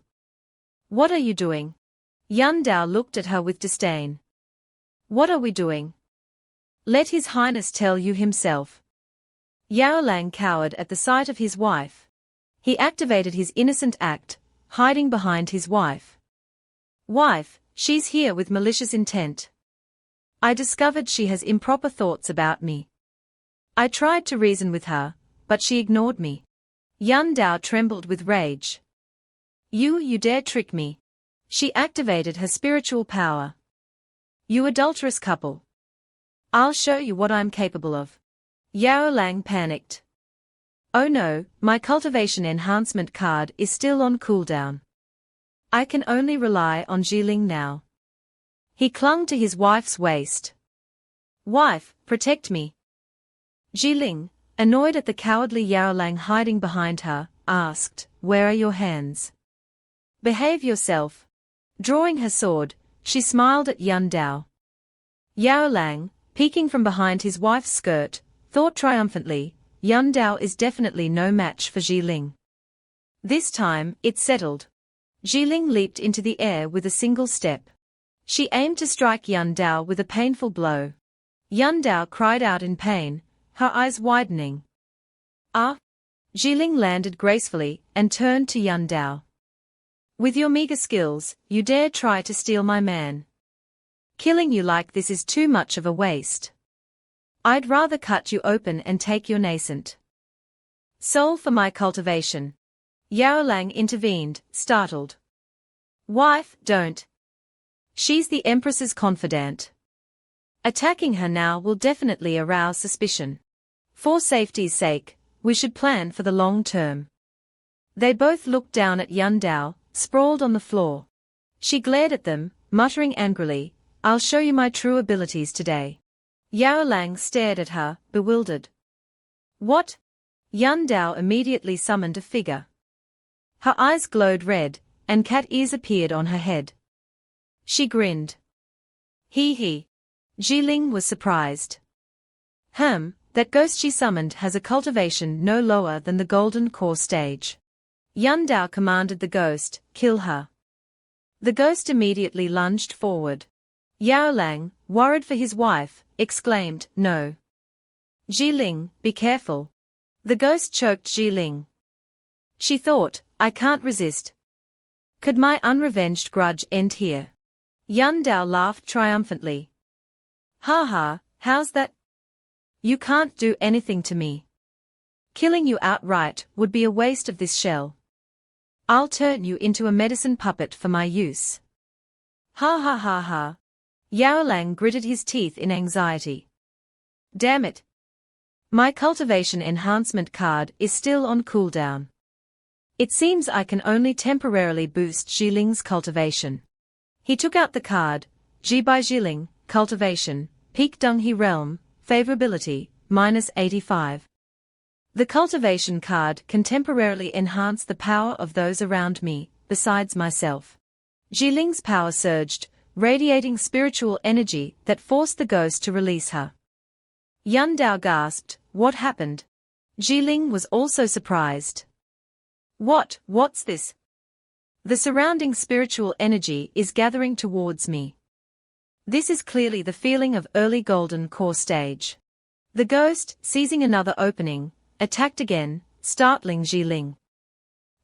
Speaker 1: What are you doing? Yan Dao looked at her with disdain. What are we doing? Let His Highness tell you himself. Yao Lang cowered at the sight of his wife. He activated his innocent act, hiding behind his wife. Wife, she's here with malicious intent. I discovered she has improper thoughts about me. I tried to reason with her, but she ignored me. Yan Dao trembled with rage. You dare trick me. She activated her spiritual power. You adulterous couple. I'll show you what I'm capable of. Yao Lang panicked. Oh no, my cultivation enhancement card is still on cooldown. I can only rely on Jiling now. He clung to his wife's waist. Wife, protect me. Jiling, annoyed at the cowardly Yao Lang hiding behind her, asked, Where are your hands? Behave yourself. Drawing her sword, she smiled at Yun Dao. Yao Lang, peeking from behind his wife's skirt, thought triumphantly, Yun Dao is definitely no match for Jiling. This time, it settled. Jiling leaped into the air with a single step. She aimed to strike Yun Dao with a painful blow. Yun Dao cried out in pain, her eyes widening. Ah! Jiling landed gracefully and turned to Yun Dao. With your meager skills, you dare try to steal my man. Killing you like this is too much of a waste. I'd rather cut you open and take your nascent soul for my cultivation. Yao Lang intervened, startled. Wife, don't. She's the Empress's confidant. Attacking her now will definitely arouse suspicion. For safety's sake, we should plan for the long term. They both looked down at Yun Dao, sprawled on the floor. She glared at them, muttering angrily, I'll show you my true abilities today. Yao Lang stared at her, bewildered. What? Yun Dao immediately summoned a figure. Her eyes glowed red, and cat ears appeared on her head. She grinned. He. Jiling was surprised. That ghost she summoned has a cultivation no lower than the golden core stage. Yun Dao commanded the ghost, kill her. The ghost immediately lunged forward. Yao Lang, worried for his wife, exclaimed, No. Jiling, be careful. The ghost choked Jiling. She thought, I can't resist. Could my unrevenged grudge end here? Yun Dao laughed triumphantly. Ha ha, how's that? You can't do anything to me. Killing you outright would be a waste of this shell. I'll turn you into a medicine puppet for my use. Ha ha ha ha. Yao Lang gritted his teeth in anxiety. Damn it. My cultivation enhancement card is still on cooldown. It seems I can only temporarily boost Jiling's cultivation. He took out the card, Ji by Jiling, cultivation, Peak Dunghi realm, favorability, -85. The cultivation card can temporarily enhance the power of those around me, besides myself. Jiling's power surged, radiating spiritual energy that forced the ghost to release her. Yun Dao gasped, What happened? Jiling was also surprised. What's this? The surrounding spiritual energy is gathering towards me. This is clearly the feeling of early golden core stage. The ghost, seizing another opening, attacked again, startling Jiling.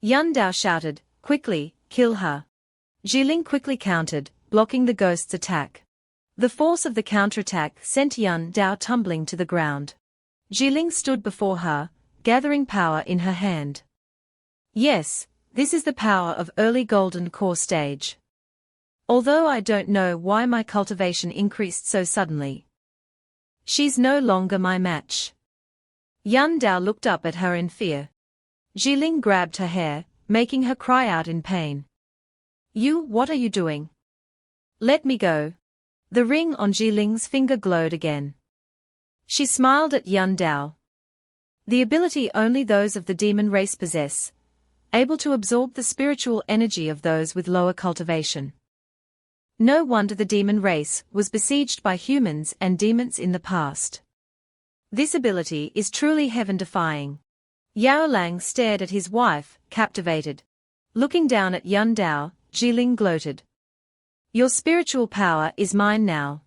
Speaker 1: Yun Dao shouted, Quickly, kill her. Jiling quickly countered, blocking the ghost's attack. The force of the counterattack sent Yun Dao tumbling to the ground. Jiling stood before her, gathering power in her hand. Yes, this is the power of early golden core stage. Although I don't know why my cultivation increased so suddenly. She's no longer my match. Yun Dao looked up at her in fear. Jiling grabbed her hair, making her cry out in pain. What are you doing? Let me go. The ring on Jiling's finger glowed again. She smiled at Yun Dao. The ability only those of the demon race possess, able to absorb the spiritual energy of those with lower cultivation. No wonder the demon race was besieged by humans and demons in the past. This ability is truly heaven-defying. Yao Lang stared at his wife, captivated. Looking down at Yun Dao, Jiling gloated. Your spiritual power is mine now.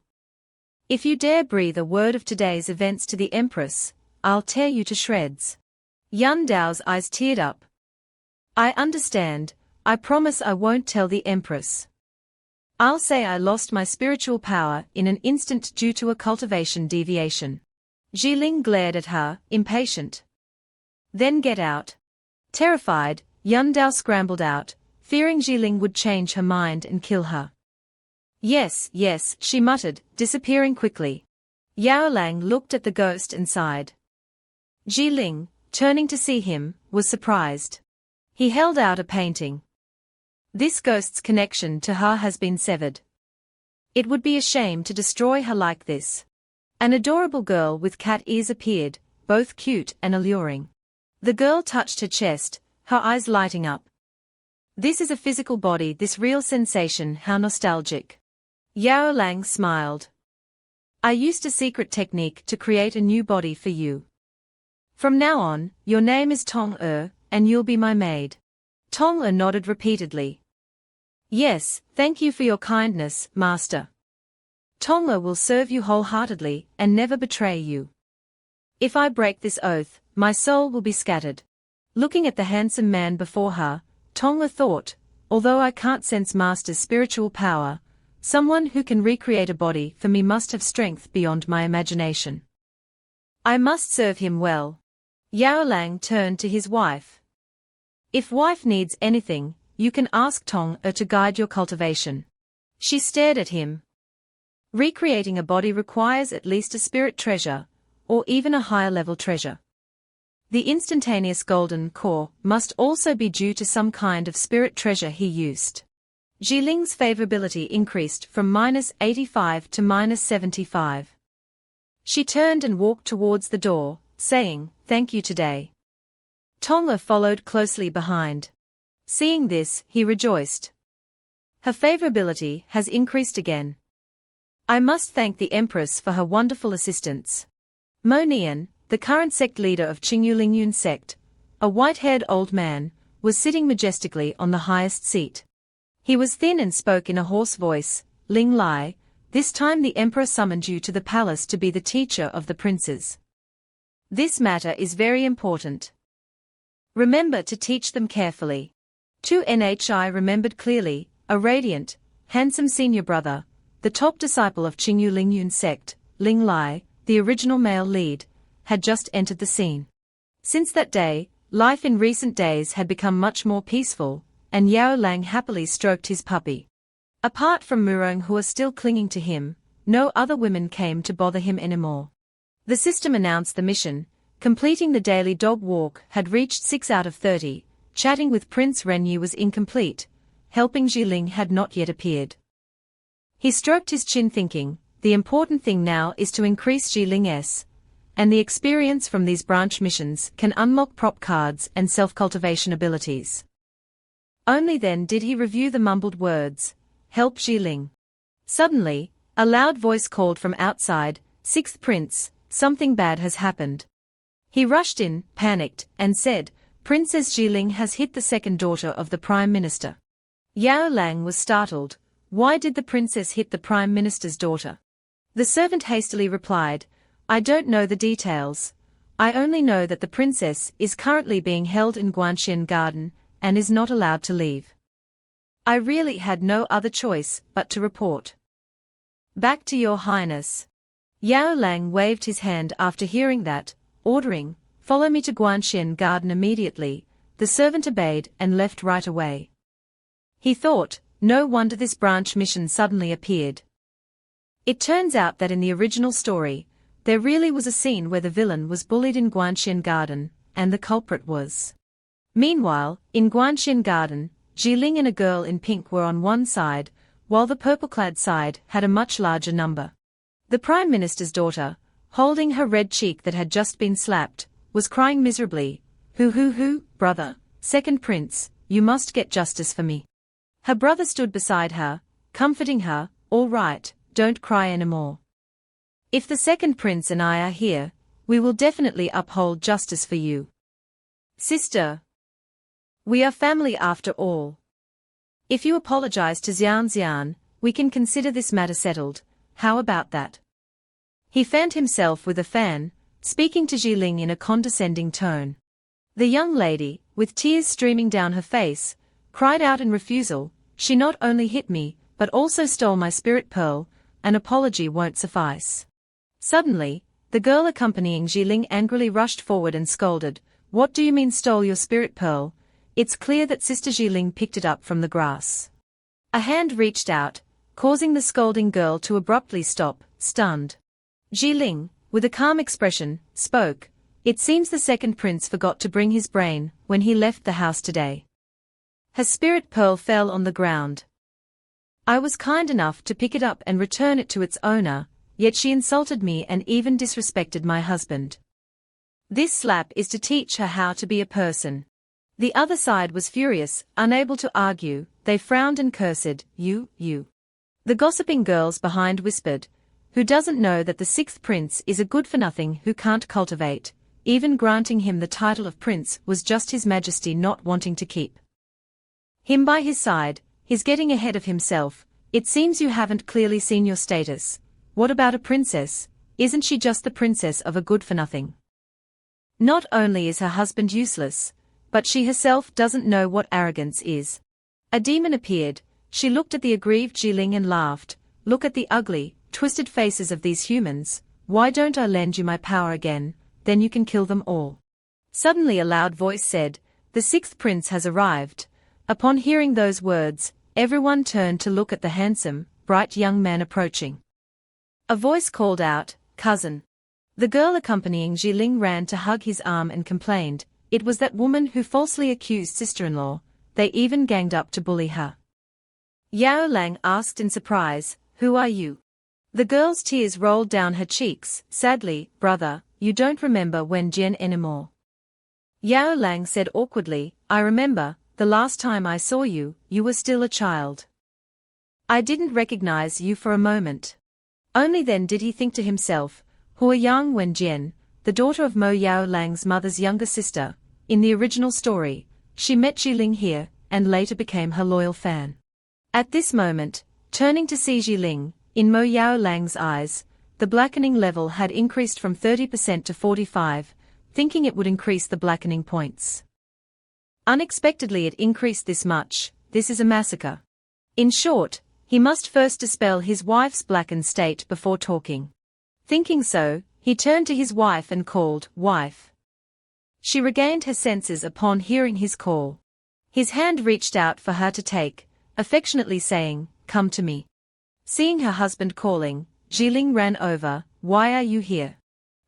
Speaker 1: If you dare breathe a word of today's events to the Empress, I'll tear you to shreds. Yun Dao's eyes teared up. I understand, I promise I won't tell the Empress. I'll say I lost my spiritual power in an instant due to a cultivation deviation. Jiling glared at her, impatient. Then get out. Terrified, Yun Dao scrambled out, fearing Jiling would change her mind and kill her. Yes, she muttered, disappearing quickly. Yao Lang looked at the ghost and sighed. Jiling, turning to see him, was surprised. He held out a painting. This ghost's connection to her has been severed. It would be a shame to destroy her like this. An adorable girl with cat ears appeared, both cute and alluring. The girl touched her chest, her eyes lighting up. This is a physical body, this real sensation, how nostalgic. Yao Lang smiled. I used a secret technique to create a new body for you. From now on, your name is Tong-er, and you'll be my maid. Tong-er nodded repeatedly. Yes, thank you for your kindness, master. Tong-er will serve you wholeheartedly and never betray you. If I break this oath, my soul will be scattered. Looking at the handsome man before her, Tong-er thought, although I can't sense master's spiritual power, someone who can recreate a body for me must have strength beyond my imagination. I must serve him well. Yao Lang turned to his wife. If wife needs anything, you can ask Tong-er to guide your cultivation. She stared at him. Recreating a body requires at least a spirit treasure, or even a higher level treasure. The instantaneous golden core must also be due to some kind of spirit treasure he used. Jiling's favorability increased from -85 to -75. She turned and walked towards the door, saying, "Thank you today." Tong-er followed closely behind. Seeing this, he rejoiced. Her favorability has increased again. I must thank the Empress for her wonderful assistance. Mo Nian, the current sect leader of Qingyu Lingyun sect, a white-haired old man, was sitting majestically on the highest seat. He was thin and spoke in a hoarse voice. Ling Lai, this time the Emperor summoned you to the palace to be the teacher of the princes. This matter is very important. Remember to teach them carefully. 2Nhi remembered clearly, a radiant, handsome senior brother, the top disciple of Qingyu Lingyun sect, Ling Lai, the original male lead, had just entered the scene. Since that day, life in recent days had become much more peaceful, and Yao Lang happily stroked his puppy. Apart from Murong who are still clinging to him, no other women came to bother him anymore. The system announced the mission, completing the daily dog walk had reached 6 out of 30, chatting with Prince Renyu was incomplete, helping Jiling had not yet appeared. He stroked his chin thinking, the important thing now is to increase Jiling and the experience from these branch missions can unlock prop cards and self-cultivation abilities. Only then did he review the mumbled words, help Jiling. Suddenly, a loud voice called from outside, "Sixth Prince, something bad has happened." He rushed in, panicked, and said, Princess Jiling has hit the second daughter of the Prime Minister. Yao Lang was startled. Why did the princess hit the Prime Minister's daughter? The servant hastily replied, I don't know the details. I only know that the princess is currently being held in Guanxian Garden and is not allowed to leave. I really had no other choice but to report. Back to your highness. Yao Lang waved his hand after hearing that, ordering, follow me to Guanxian Garden immediately. The servant obeyed and left right away. He thought, no wonder this branch mission suddenly appeared. It turns out that in the original story, there really was a scene where the villain was bullied in Guanxian Garden, and the culprit was. Meanwhile, in Guanxian Garden, Jiling and a girl in pink were on one side, while the purple-clad side had a much larger number. The Prime Minister's daughter, holding her red cheek that had just been slapped, was crying miserably, Hoo, brother, second prince, you must get justice for me. Her brother stood beside her, comforting her, all right, don't cry anymore. If the second prince and I are here, we will definitely uphold justice for you. Sister. We are family after all. If you apologize to Xian, we can consider this matter settled, how about that? He fanned himself with a fan, speaking to Jiling in a condescending tone. The young lady, with tears streaming down her face, cried out in refusal, she not only hit me, but also stole my spirit pearl, an apology won't suffice. Suddenly, the girl accompanying Jiling angrily rushed forward and scolded, what do you mean stole your spirit pearl? It's clear that Sister Jiling picked it up from the grass. A hand reached out, causing the scolding girl to abruptly stop, stunned. Ling, with a calm expression, spoke. It seems the second prince forgot to bring his brain when he left the house today. Her spirit pearl fell on the ground. I was kind enough to pick it up and return it to its owner, yet she insulted me and even disrespected my husband. This slap is to teach her how to be a person. The other side was furious, unable to argue, they frowned and cursed, you. The gossiping girls behind whispered, who doesn't know that the sixth prince is a good-for-nothing who can't cultivate, even granting him the title of prince was just his majesty not wanting to keep him by his side, he's getting ahead of himself. It seems you haven't clearly seen your status. What about a princess? Isn't she just the princess of a good-for-nothing? Not only is her husband useless, but she herself doesn't know what arrogance is. A demon appeared, she looked at the aggrieved Ling and laughed, look at the ugly, twisted faces of these humans, why don't I lend you my power again, then you can kill them all. Suddenly a loud voice said, the sixth prince has arrived. Upon hearing those words, everyone turned to look at the handsome, bright young man approaching. A voice called out, cousin. The girl accompanying Ling ran to hug his arm and complained, it was that woman who falsely accused sister-in-law, they even ganged up to bully her. Yao Lang asked in surprise, who are you? The girl's tears rolled down her cheeks, sadly, brother, you don't remember when Jian anymore. Yao Lang said awkwardly, I remember, the last time I saw you, you were still a child. I didn't recognize you for a moment. Only then did he think to himself, Hua Yang Wen Jian, the daughter of Mo Yao Lang's mother's younger sister, in the original story, she met Ling here, and later became her loyal fan. At this moment, turning to see Ling, in Mo Yao Lang's eyes, the blackening level had increased from 30% to 45%, thinking it would increase the blackening points. Unexpectedly it increased this much, this is a massacre. In short, he must first dispel his wife's blackened state before talking. Thinking so, he turned to his wife and called, wife. She regained her senses upon hearing his call. His hand reached out for her to take, affectionately saying, come to me. Seeing her husband calling, Ling ran over, why are you here?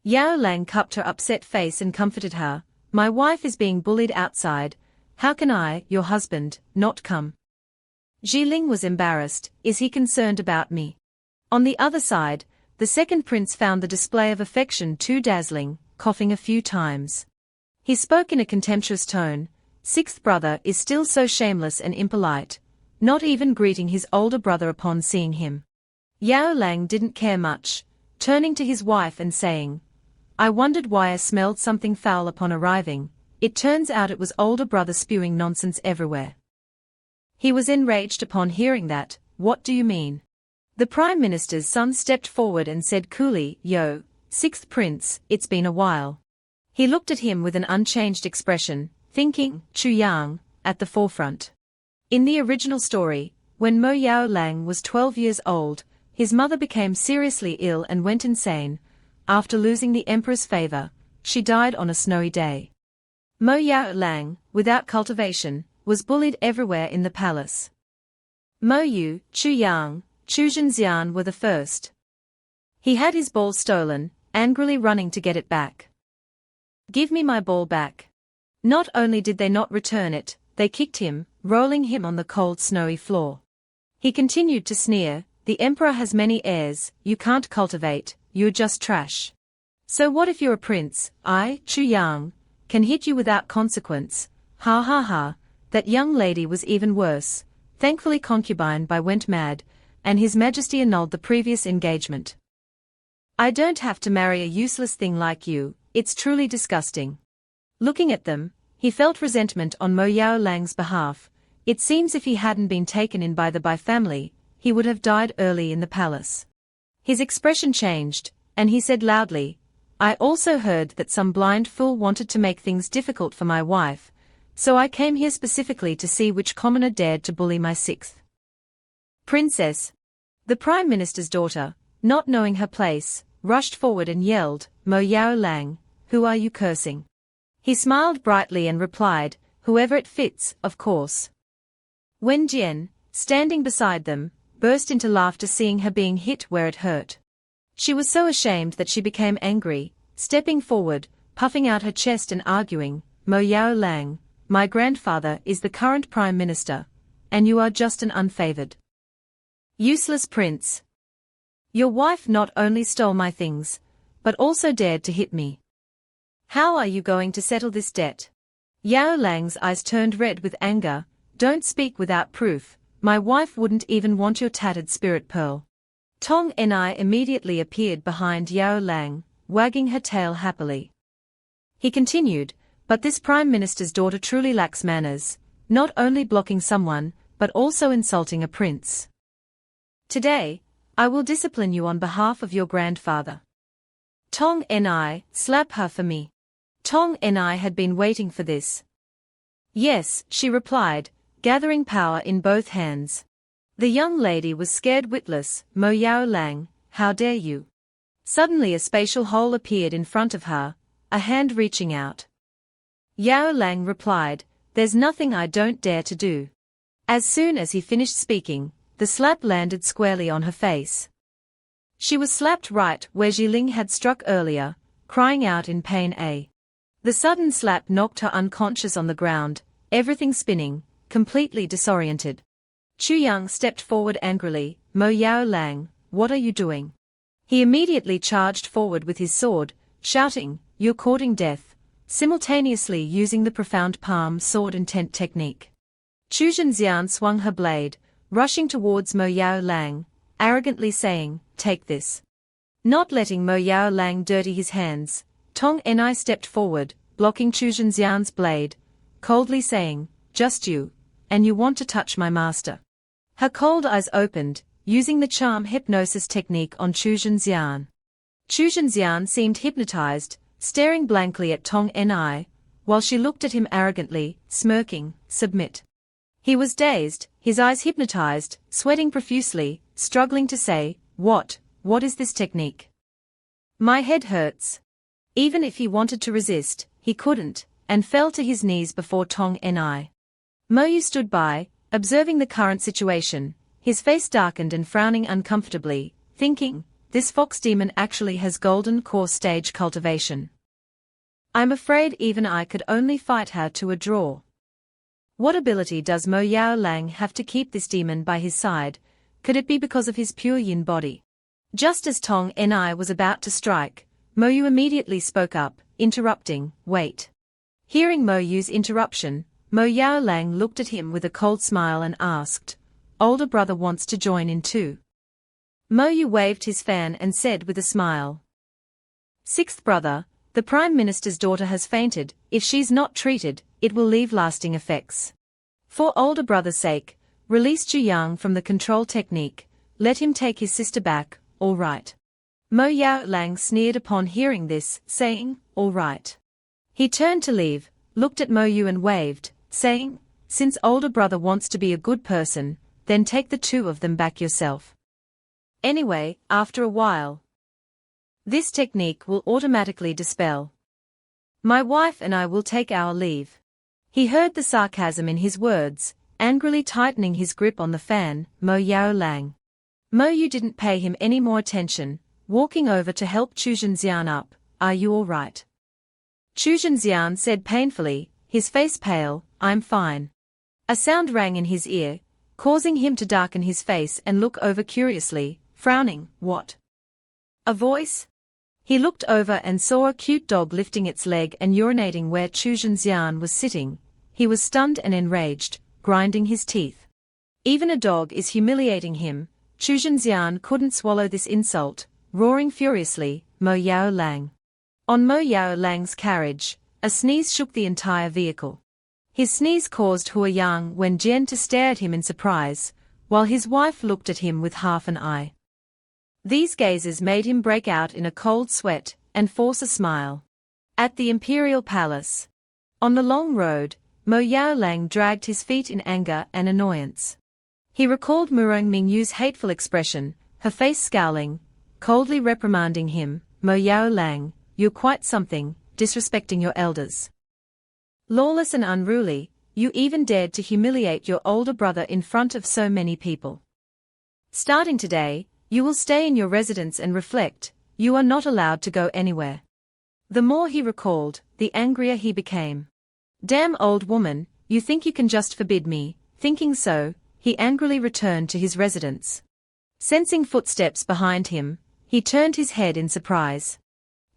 Speaker 1: Yao Lang cupped her upset face and comforted her, my wife is being bullied outside, how can I, your husband, not come? Ling was embarrassed, is he concerned about me? On the other side, the second prince found the display of affection too dazzling, coughing a few times. He spoke in a contemptuous tone, sixth brother is still so shameless and impolite, not even greeting his older brother upon seeing him. Yao Lang didn't care much, turning to his wife and saying, I wondered why I smelled something foul upon arriving, it turns out it was older brother spewing nonsense everywhere. He was enraged upon hearing that, what do you mean? The Prime Minister's son stepped forward and said coolly, yo, sixth prince, it's been a while. He looked at him with an unchanged expression, thinking, Chu Yang, at the forefront. In the original story, when Mo Yao Lang was 12 years old, his mother became seriously ill and went insane. After losing the emperor's favor, she died on a snowy day. Mo Yao Lang, without cultivation, was bullied everywhere in the palace. Mo Yu, Chu Yang, Chu Zhenxian were the first. He had his ball stolen, angrily running to get it back. Give me my ball back. Not only did they not return it, they kicked him, rolling him on the cold snowy floor. He continued to sneer, the emperor has many heirs, you can't cultivate, you're just trash. So what if you're a prince, I, Chu Yang, can hit you without consequence, ha ha ha, that young lady was even worse, thankfully concubine Bai went mad, and his majesty annulled the previous engagement. I don't have to marry a useless thing like you, it's truly disgusting. Looking at them, he felt resentment on Mo Yao Lang's behalf, it seems if he hadn't been taken in by the Bai family, he would have died early in the palace. His expression changed, and he said loudly, I also heard that some blind fool wanted to make things difficult for my wife, so I came here specifically to see which commoner dared to bully my sixth princess. The Prime Minister's daughter, not knowing her place, rushed forward and yelled, Mo Yao Lang, who are you cursing? He smiled brightly and replied, whoever it fits, of course. Wen Jian, standing beside them, burst into laughter seeing her being hit where it hurt. She was so ashamed that she became angry, stepping forward, puffing out her chest and arguing, Mo Yao Lang, my grandfather is the current prime minister, and you are just an unfavored, useless prince. Your wife not only stole my things, but also dared to hit me. How are you going to settle this debt? Yao Lang's eyes turned red with anger. Don't speak without proof, my wife wouldn't even want your tattered spirit pearl. Tong Ni immediately appeared behind Yao Lang, wagging her tail happily. He continued, but this prime minister's daughter truly lacks manners, not only blocking someone, but also insulting a prince. Today, I will discipline you on behalf of your grandfather. Tong Ni, slap her for me. Tong Ni had been waiting for this. Yes, she replied, gathering power in both hands. The young lady was scared witless. Mo Yao Lang, how dare you? Suddenly a spatial hole appeared in front of her, a hand reaching out. Yao Lang replied, there's nothing I don't dare to do. As soon as he finished speaking, the slap landed squarely on her face. She was slapped right where Jiling had struck earlier, crying out in pain. The sudden slap knocked her unconscious on the ground, everything spinning, completely disoriented. Chu Yang stepped forward angrily. Mo Yao Lang, what are you doing? He immediately charged forward with his sword, shouting, you're courting death, simultaneously using the profound palm sword intent technique. Chu Zhenxian swung her blade, rushing towards Mo Yao Lang, arrogantly saying, take this. Not letting Mo Yao Lang dirty his hands, Tong Ni stepped forward, blocking Chu Zhenxian's blade, coldly saying, just you, and you want to touch my master. Her cold eyes opened, using the charm hypnosis technique on Chu Zhenxian. Chu Zhenxian seemed hypnotized, staring blankly at Tong Ni, while she looked at him arrogantly, smirking, submit. He was dazed, his eyes hypnotized, sweating profusely, struggling to say, what is this technique? My head hurts. Even if he wanted to resist, he couldn't, and fell to his knees before Tong Ni. Mo Yu stood by, observing the current situation, his face darkened and frowning uncomfortably, thinking, this fox demon actually has golden core stage cultivation. I'm afraid even I could only fight her to a draw. What ability does Mo Yao Lang have to keep this demon by his side? Could it be because of his pure yin body? Just as Tong Ni was about to strike, Mo Yu immediately spoke up, interrupting, wait. Hearing Mo Yu's interruption, Mo Yao Lang looked at him with a cold smile and asked, older brother wants to join in too. Mo Yu waved his fan and said with a smile, sixth brother, the Prime Minister's daughter has fainted, if she's not treated, it will leave lasting effects. For older brother's sake, release Chu Yang from the control technique, let him take his sister back, all right. Mo Yao Lang sneered upon hearing this, saying, all right. He turned to leave, looked at Mo Yu and waved, saying, since older brother wants to be a good person, then take the two of them back yourself. Anyway, after a while, this technique will automatically dispel. My wife and I will take our leave. He heard the sarcasm in his words, angrily tightening his grip on the fan. Mo Yao Lang. Mo Yu didn't pay him any more attention, walking over to help Chu Zhenxian up. Are you all right? Chu Zhenxian said painfully, his face pale, I'm fine. A sound rang in his ear, causing him to darken his face and look over curiously, frowning, what? A voice? He looked over and saw a cute dog lifting its leg and urinating where Chu Zhenxian was sitting. He was stunned and enraged, grinding his teeth. Even a dog is humiliating him. Chu Zhenxian couldn't swallow this insult, roaring furiously, Mo Yao Lang. On Mo Yao Lang's carriage, a sneeze shook the entire vehicle. His sneeze caused Hua Yang Wen Jian to stare at him in surprise, while his wife looked at him with half an eye. These gazes made him break out in a cold sweat, and force a smile. At the Imperial Palace. On the long road, Mo Yao Lang dragged his feet in anger and annoyance. He recalled Murong Mingyu's hateful expression, her face scowling, coldly reprimanding him, Mo Yao Lang, you're quite something, disrespecting your elders. Lawless and unruly, you even dared to humiliate your older brother in front of so many people. Starting today, you will stay in your residence and reflect, You are not allowed to go anywhere. The more he recalled, the angrier he became. Damn old woman, you think you can just forbid me? Thinking so, he angrily returned to his residence. Sensing footsteps behind him, he turned his head in surprise.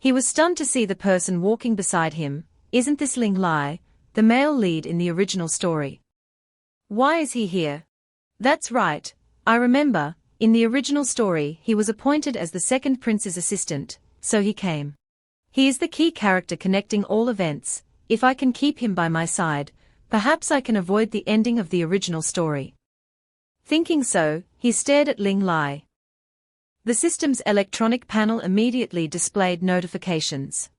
Speaker 1: He was stunned to see the person walking beside him. Isn't this Ling Lai, the male lead in the original story? Why is he here? That's right, I remember, in the original story he was appointed as the second prince's assistant, so he came. He is the key character connecting all events. If I can keep him by my side, perhaps I can avoid the ending of the original story. Thinking so, he stared at Ling Lai. The system's electronic panel immediately displayed notifications.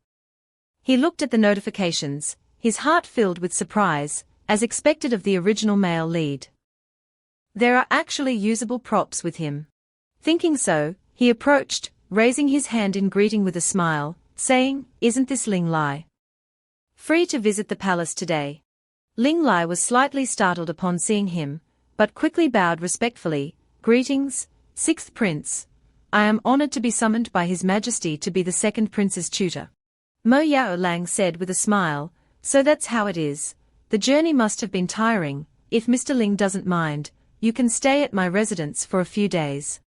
Speaker 1: He looked at the notifications, his heart filled with surprise, as expected of the original male lead. There are actually usable props with him. Thinking so, he approached, raising his hand in greeting with a smile, saying, "Isn't this Ling Lai? Free to visit the palace today?" Ling Lai was slightly startled upon seeing him, but quickly bowed respectfully. "Greetings, sixth prince. I am honored to be summoned by His Majesty to be the second prince's tutor." Mo Yao Lang said with a smile, "So that's how it is. The journey must have been tiring. If Mr. Ling doesn't mind, you can stay at my residence for a few days."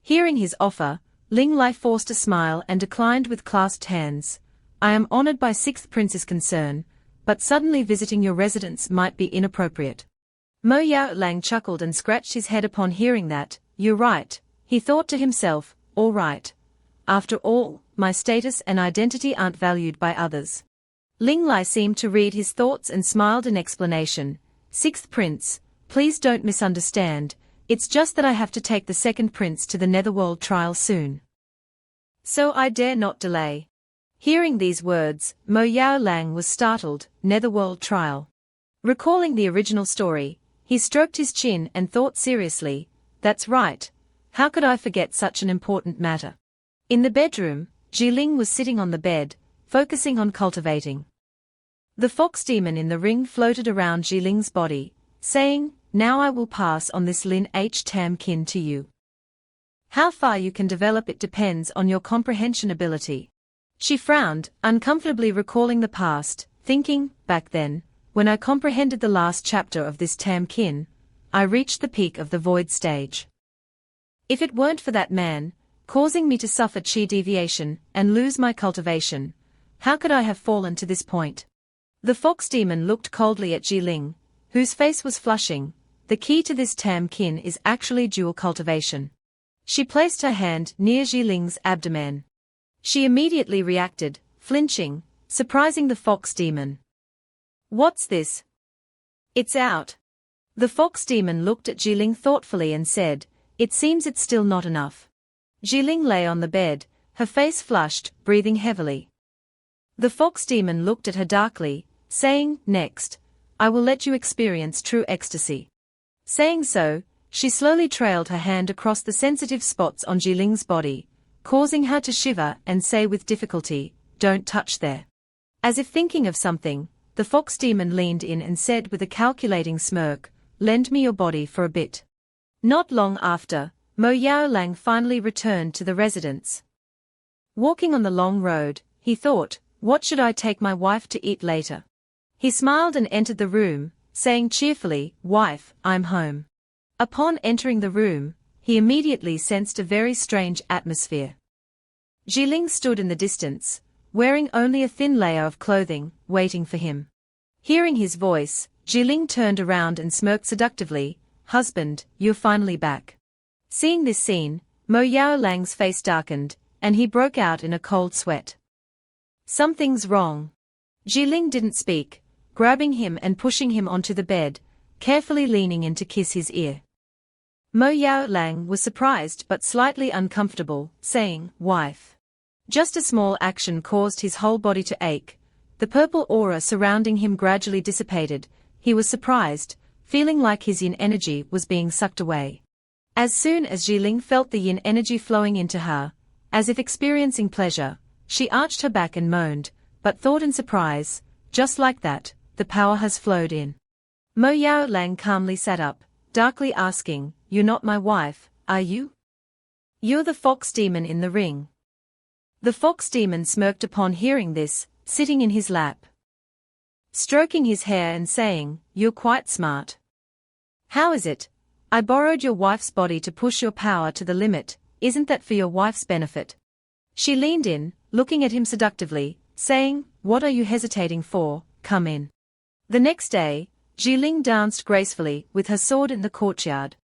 Speaker 1: Hearing his offer, Ling Lai forced a smile and declined with clasped hands. "I am honored by sixth prince's concern, but suddenly visiting your residence might be inappropriate." Mo Yao Lang chuckled and scratched his head upon hearing that. "You're right," he thought to himself, "all right. After all, my status and identity aren't valued by others." Ling Lai seemed to read his thoughts and smiled in explanation. "Sixth prince, please don't misunderstand, it's just that I have to take the second prince to the Netherworld trial soon. So I dare not delay." Hearing these words, Mo Yao Lang was startled. Netherworld trial. Recalling the original story, he stroked his chin and thought seriously, "That's right. How could I forget such an important matter?" In the bedroom, Jiling was sitting on the bed, focusing on cultivating. The fox demon in the ring floated around Jiling's body, saying, "Now I will pass on this Lin H Tam Kin to you. How far you can develop it depends on your comprehension ability." She frowned, uncomfortably recalling the past, thinking, "Back then, when I comprehended the last chapter of this Tam Kin, I reached the peak of the void stage. If it weren't for that man, causing me to suffer chi deviation and lose my cultivation, how could I have fallen to this point?" The fox demon looked coldly at Jiling, whose face was flushing. "The key to this Tam Kin is actually dual cultivation." She placed her hand near Jiling's abdomen. She immediately reacted, flinching, surprising the fox demon. "What's this?" "It's out." The fox demon looked at Jiling thoughtfully and said, "It seems it's still not enough." Jiling lay on the bed, her face flushed, breathing heavily. The fox demon looked at her darkly, saying, "Next, I will let you experience true ecstasy." Saying so, she slowly trailed her hand across the sensitive spots on Jiling's body, causing her to shiver and say with difficulty, "Don't touch there." As if thinking of something, the fox demon leaned in and said with a calculating smirk, "Lend me your body for a bit." Not long after, Mo Yao Lang finally returned to the residence. Walking on the long road, he thought, "What should I take my wife to eat later?" He smiled and entered the room, saying cheerfully, "Wife, I'm home." Upon entering the room, he immediately sensed a very strange atmosphere. Jiling stood in the distance, wearing only a thin layer of clothing, waiting for him. Hearing his voice, Jiling turned around and smirked seductively, "Husband, you're finally back." Seeing this scene, Mo Yao Lang's face darkened, and he broke out in a cold sweat. "Something's wrong." Jiling didn't speak, grabbing him and pushing him onto the bed, carefully leaning in to kiss his ear. Mo Yao Lang was surprised but slightly uncomfortable, saying, "Wife." Just a small action caused his whole body to ache. The purple aura surrounding him gradually dissipated. He was surprised, feeling like his yin energy was being sucked away. As soon as Jiling felt the yin energy flowing into her, as if experiencing pleasure, she arched her back and moaned, but thought in surprise, "Just like that, the power has flowed in." Mo Yao Lang calmly sat up, darkly asking, "You're not my wife, are you? You're the fox demon in the ring." The fox demon smirked upon hearing this, sitting in his lap, stroking his hair and saying, "You're quite smart. How is it? I borrowed your wife's body to push your power to the limit, isn't that for your wife's benefit?" She leaned in, looking at him seductively, saying, "What are you hesitating for? Come in." The next day, Jiling danced gracefully with her sword in the courtyard.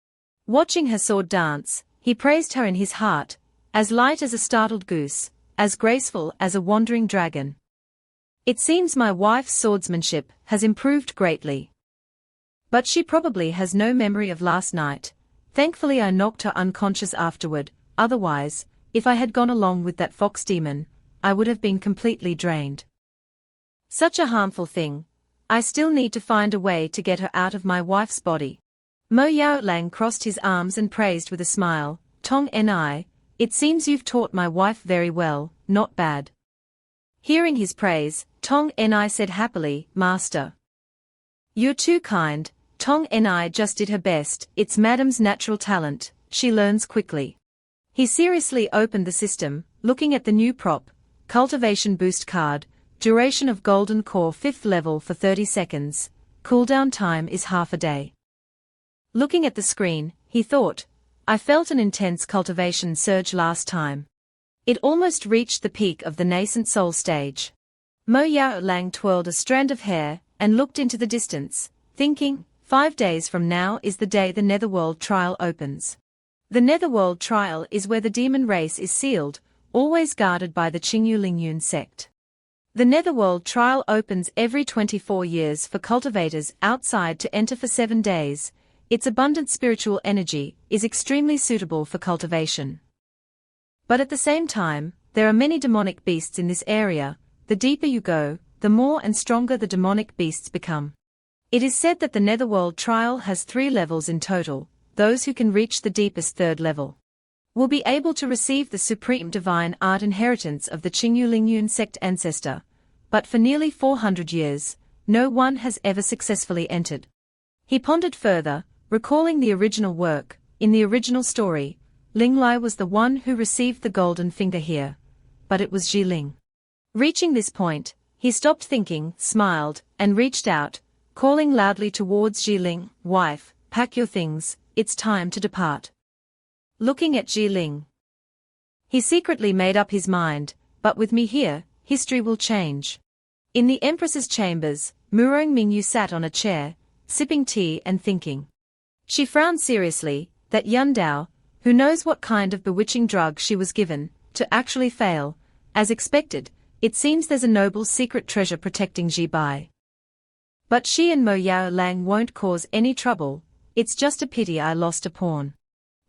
Speaker 1: Watching her sword dance, he praised her in his heart, as light as a startled goose, as graceful as a wandering dragon. "It seems my wife's swordsmanship has improved greatly. But she probably has no memory of last night. Thankfully I knocked her unconscious afterward, otherwise, if I had gone along with that fox demon, I would have been completely drained. Such a harmful thing. I still need to find a way to get her out of my wife's body." Mo Yaolang crossed his arms and praised with a smile, "Tong Ni, it seems you've taught my wife very well, not bad." Hearing his praise, Tong Ni said happily, "Master, you're too kind." Tong Ni just did her best, it's Madam's natural talent, she learns quickly. He seriously opened the system, looking at the new prop, Cultivation Boost card, duration of Golden Core 5th level for 30 seconds, cooldown time is half a day. Looking at the screen, he thought, I felt an intense cultivation surge last time. It almost reached the peak of the nascent soul stage. Mo Yaolang twirled a strand of hair, and looked into the distance, thinking, 5 days from now is the day the Netherworld trial opens. The Netherworld trial is where the demon race is sealed, always guarded by the Qingyu Lingyun sect. The Netherworld trial opens every 24 years for cultivators outside to enter for 7 days. Its abundant spiritual energy is extremely suitable for cultivation. But at the same time, there are many demonic beasts in this area. The deeper you go, the more and stronger the demonic beasts become. It is said that the Netherworld trial has 3 levels in total. Those who can reach the deepest 3rd level will be able to receive the supreme divine art inheritance of the Qingyu Lingyun sect ancestor, but for nearly 400 years, no one has ever successfully entered. He pondered further, recalling the original work. In the original story, Ling Lai was the one who received the golden finger here, but it was Ji Ling. Reaching this point, he stopped thinking, smiled, and reached out, calling loudly towards Ji Ling, "Wife, pack your things, it's time to depart." Looking at Ji Ling, he secretly made up his mind, but with me here, history will change. In the Empress's chambers, Murong Mingyu sat on a chair, sipping tea and thinking. She frowned seriously, that Yun Dao, who knows what kind of bewitching drug she was given, to actually fail. As expected, it seems there's a noble secret treasure protecting Ji Bai. But she and Mo Yaolang won't cause any trouble, it's just a pity I lost a pawn.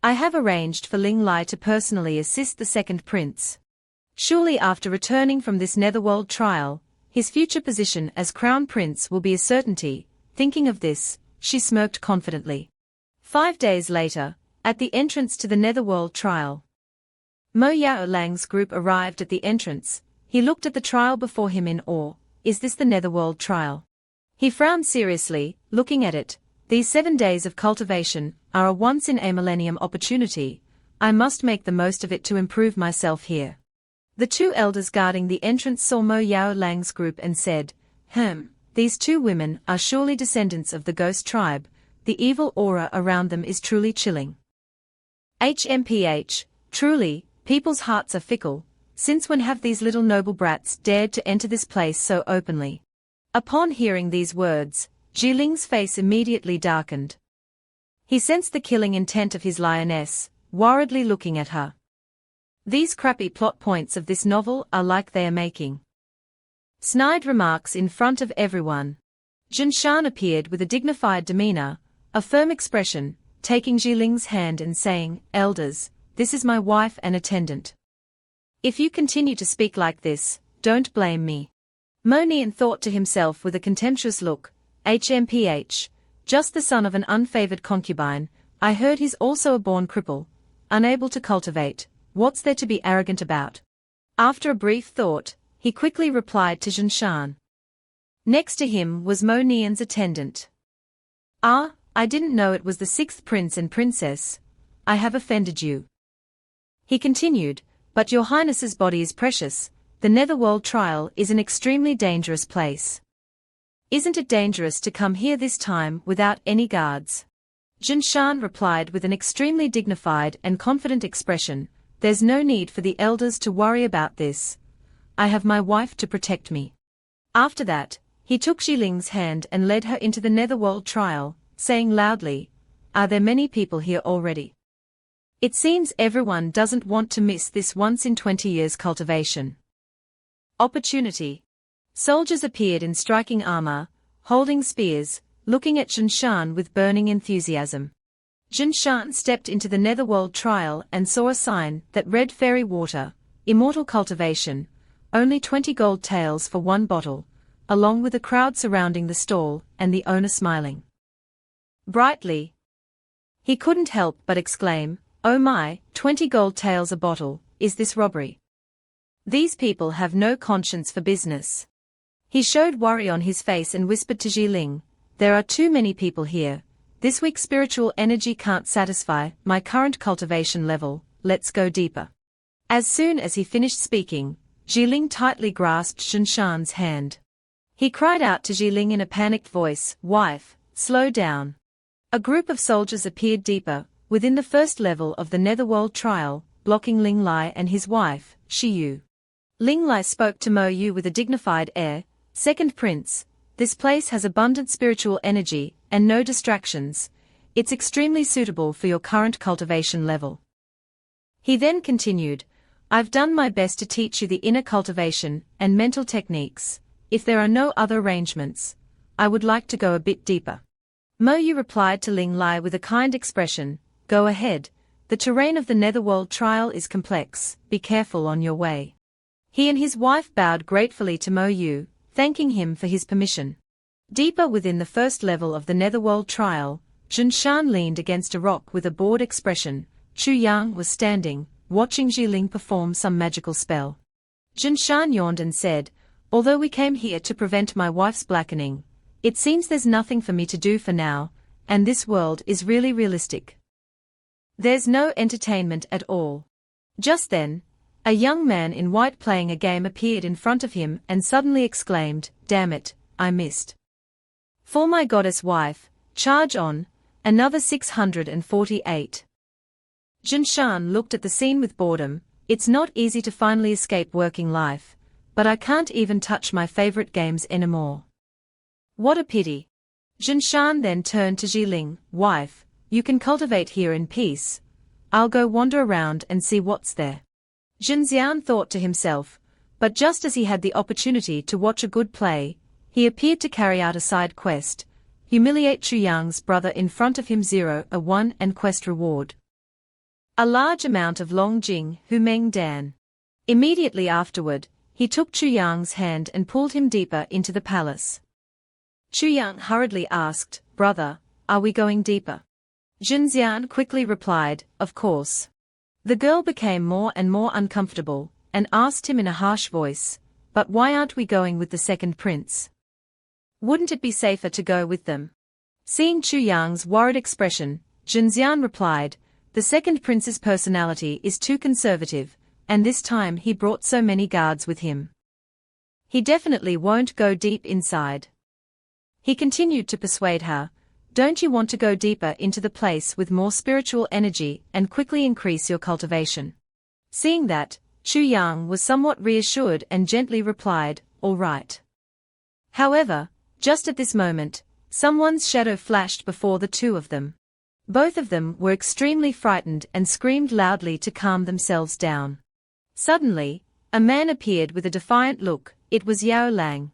Speaker 1: I have arranged for Ling Lai to personally assist the second prince. Surely after returning from this Netherworld trial, his future position as crown prince will be a certainty. Thinking of this, she smirked confidently. 5 days later, at the entrance to the Netherworld trial, Mo Yaolang's group arrived at the entrance. He looked at the trial before him in awe. Is this the Netherworld trial? He frowned seriously, looking at it. These 7 days of cultivation are a once-in-a-millennium opportunity. I must make the most of it to improve myself here. The 2 elders guarding the entrance saw Mo Yaolang's group and said, these 2 women are surely descendants of the ghost tribe. The evil aura around them is truly chilling. HMPH, truly, people's hearts are fickle. Since when have these little noble brats dared to enter this place so openly? Upon hearing these words, Ji Ling's face immediately darkened. He sensed the killing intent of his lioness, worriedly looking at her. These crappy plot points of this novel are like they are making snide remarks in front of everyone. Jinshan appeared with a dignified demeanor, a firm expression, taking Ji Ling's hand and saying, "Elders, this is my wife and attendant. If you continue to speak like this, don't blame me." Mo Nian thought to himself with a contemptuous look, HMPH, just the son of an unfavored concubine. I heard he's also a born cripple, unable to cultivate. What's there to be arrogant about? After a brief thought, he quickly replied to Jinshan. Next to him was Mo Nian's attendant. "Ah, I didn't know it was the 6th prince and princess. I have offended you." He continued, But your highness's body is precious. The netherworld trial is an extremely dangerous place. Isn't it dangerous to come here this time without any guards? Jinshan replied with an extremely dignified and confident expression, there's no need for the elders to worry about this. I have my wife to protect me. After that, he took Xiling's hand and led her into the netherworld trial, saying loudly, are there many people here already? It seems everyone doesn't want to miss this once in 20 years cultivation opportunity. Soldiers appeared in striking armor, holding spears, looking at Jinshan with burning enthusiasm. Jinshan stepped into the netherworld trial and saw a sign that read fairy water, immortal cultivation, only 20 gold taels for one bottle, along with a crowd surrounding the stall and the owner smiling brightly. He couldn't help but exclaim, oh my, 20 gold taels a bottle, is this robbery? These people have no conscience for business. He showed worry on his face and whispered to Xiling, there are too many people here. This week's spiritual energy can't satisfy my current cultivation level, let's go deeper. As soon as he finished speaking, Xiling tightly grasped Jinshan's hand. He cried out to Xiling in a panicked voice, wife, slow down. A group of soldiers appeared deeper, within the first level of the netherworld trial, blocking Ling Lai and his wife, Shi Yu. Ling Lai spoke to Mo Yu with a dignified air, second prince, this place has abundant spiritual energy, and no distractions. It's extremely suitable for your current cultivation level. He then continued, I've done my best to teach you the inner cultivation and mental techniques. If there are no other arrangements, I would like to go a bit deeper. Mo Yu replied to Ling Lai with a kind expression, go ahead, the terrain of the netherworld trial is complex, be careful on your way. He and his wife bowed gratefully to Mo Yu, thanking him for his permission. Deeper within the first level of the netherworld trial, Jinshan leaned against a rock with a bored expression. Chu Yang was standing, watching Xiling perform some magical spell. Jinshan yawned and said, although we came here to prevent my wife's blackening, it seems there's nothing for me to do for now, and this world is really realistic. There's no entertainment at all. Just then, a young man in white playing a game appeared in front of him and suddenly exclaimed, damn it, I missed. For my goddess wife, charge on, another 648. Jinshan looked at the scene with boredom, it's not easy to finally escape working life, but I can't even touch my favorite games anymore. What a pity. Jinshan then turned to Xiling, wife, you can cultivate here in peace. I'll go wander around and see what's there. Jinxian thought to himself, but just as he had the opportunity to watch a good play, he appeared to carry out a side quest, humiliate Chu Yang's brother in front of him. 0-1 and quest reward. A large amount of Long Jing Hu Meng Dan. Immediately afterward, he took Chu Yang's hand and pulled him deeper into the palace. Chu Yang hurriedly asked, brother, are we going deeper? Jinxian quickly replied, of course. The girl became more and more uncomfortable, and asked him in a harsh voice, but why aren't we going with the second prince? Wouldn't it be safer to go with them? Seeing Chu Yang's worried expression, Jinxian replied, the second prince's personality is too conservative, and this time he brought so many guards with him. He definitely won't go deep inside. He continued to persuade her, don't you want to go deeper into the place with more spiritual energy and quickly increase your cultivation? Seeing that, Chu Yang was somewhat reassured and gently replied, all right. However, just at this moment, someone's shadow flashed before the two of them. Both of them were extremely frightened and screamed loudly to calm themselves down. Suddenly, a man appeared with a defiant look. It was Yao Lang.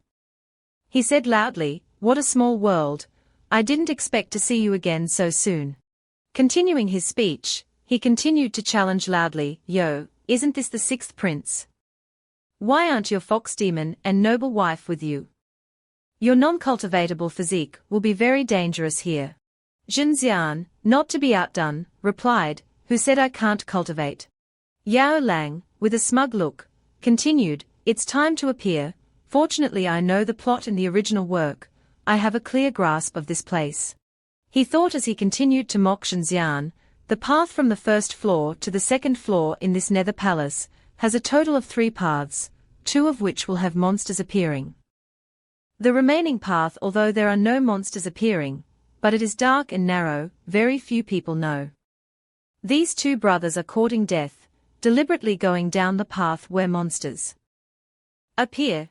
Speaker 1: He said loudly, what a small world. I didn't expect to see you again so soon. Continuing his speech, he continued to challenge loudly, yo, isn't this the sixth prince? Why aren't your fox demon and noble wife with you? Your non-cultivatable physique will be very dangerous here. Jinxian, not to be outdone, replied, who said I can't cultivate? Yao Lang, with a smug look, continued, it's time to appear. Fortunately I know the plot in the original work. I have a clear grasp of this place. He thought as he continued to mock Jinxian, the path from the first floor to the second floor in this nether palace has a total of 3 paths, 2 of which will have monsters appearing. The remaining path, although there are no monsters appearing, but it is dark and narrow, very few people know. These 2 brothers are courting death, deliberately going down the path where monsters appear.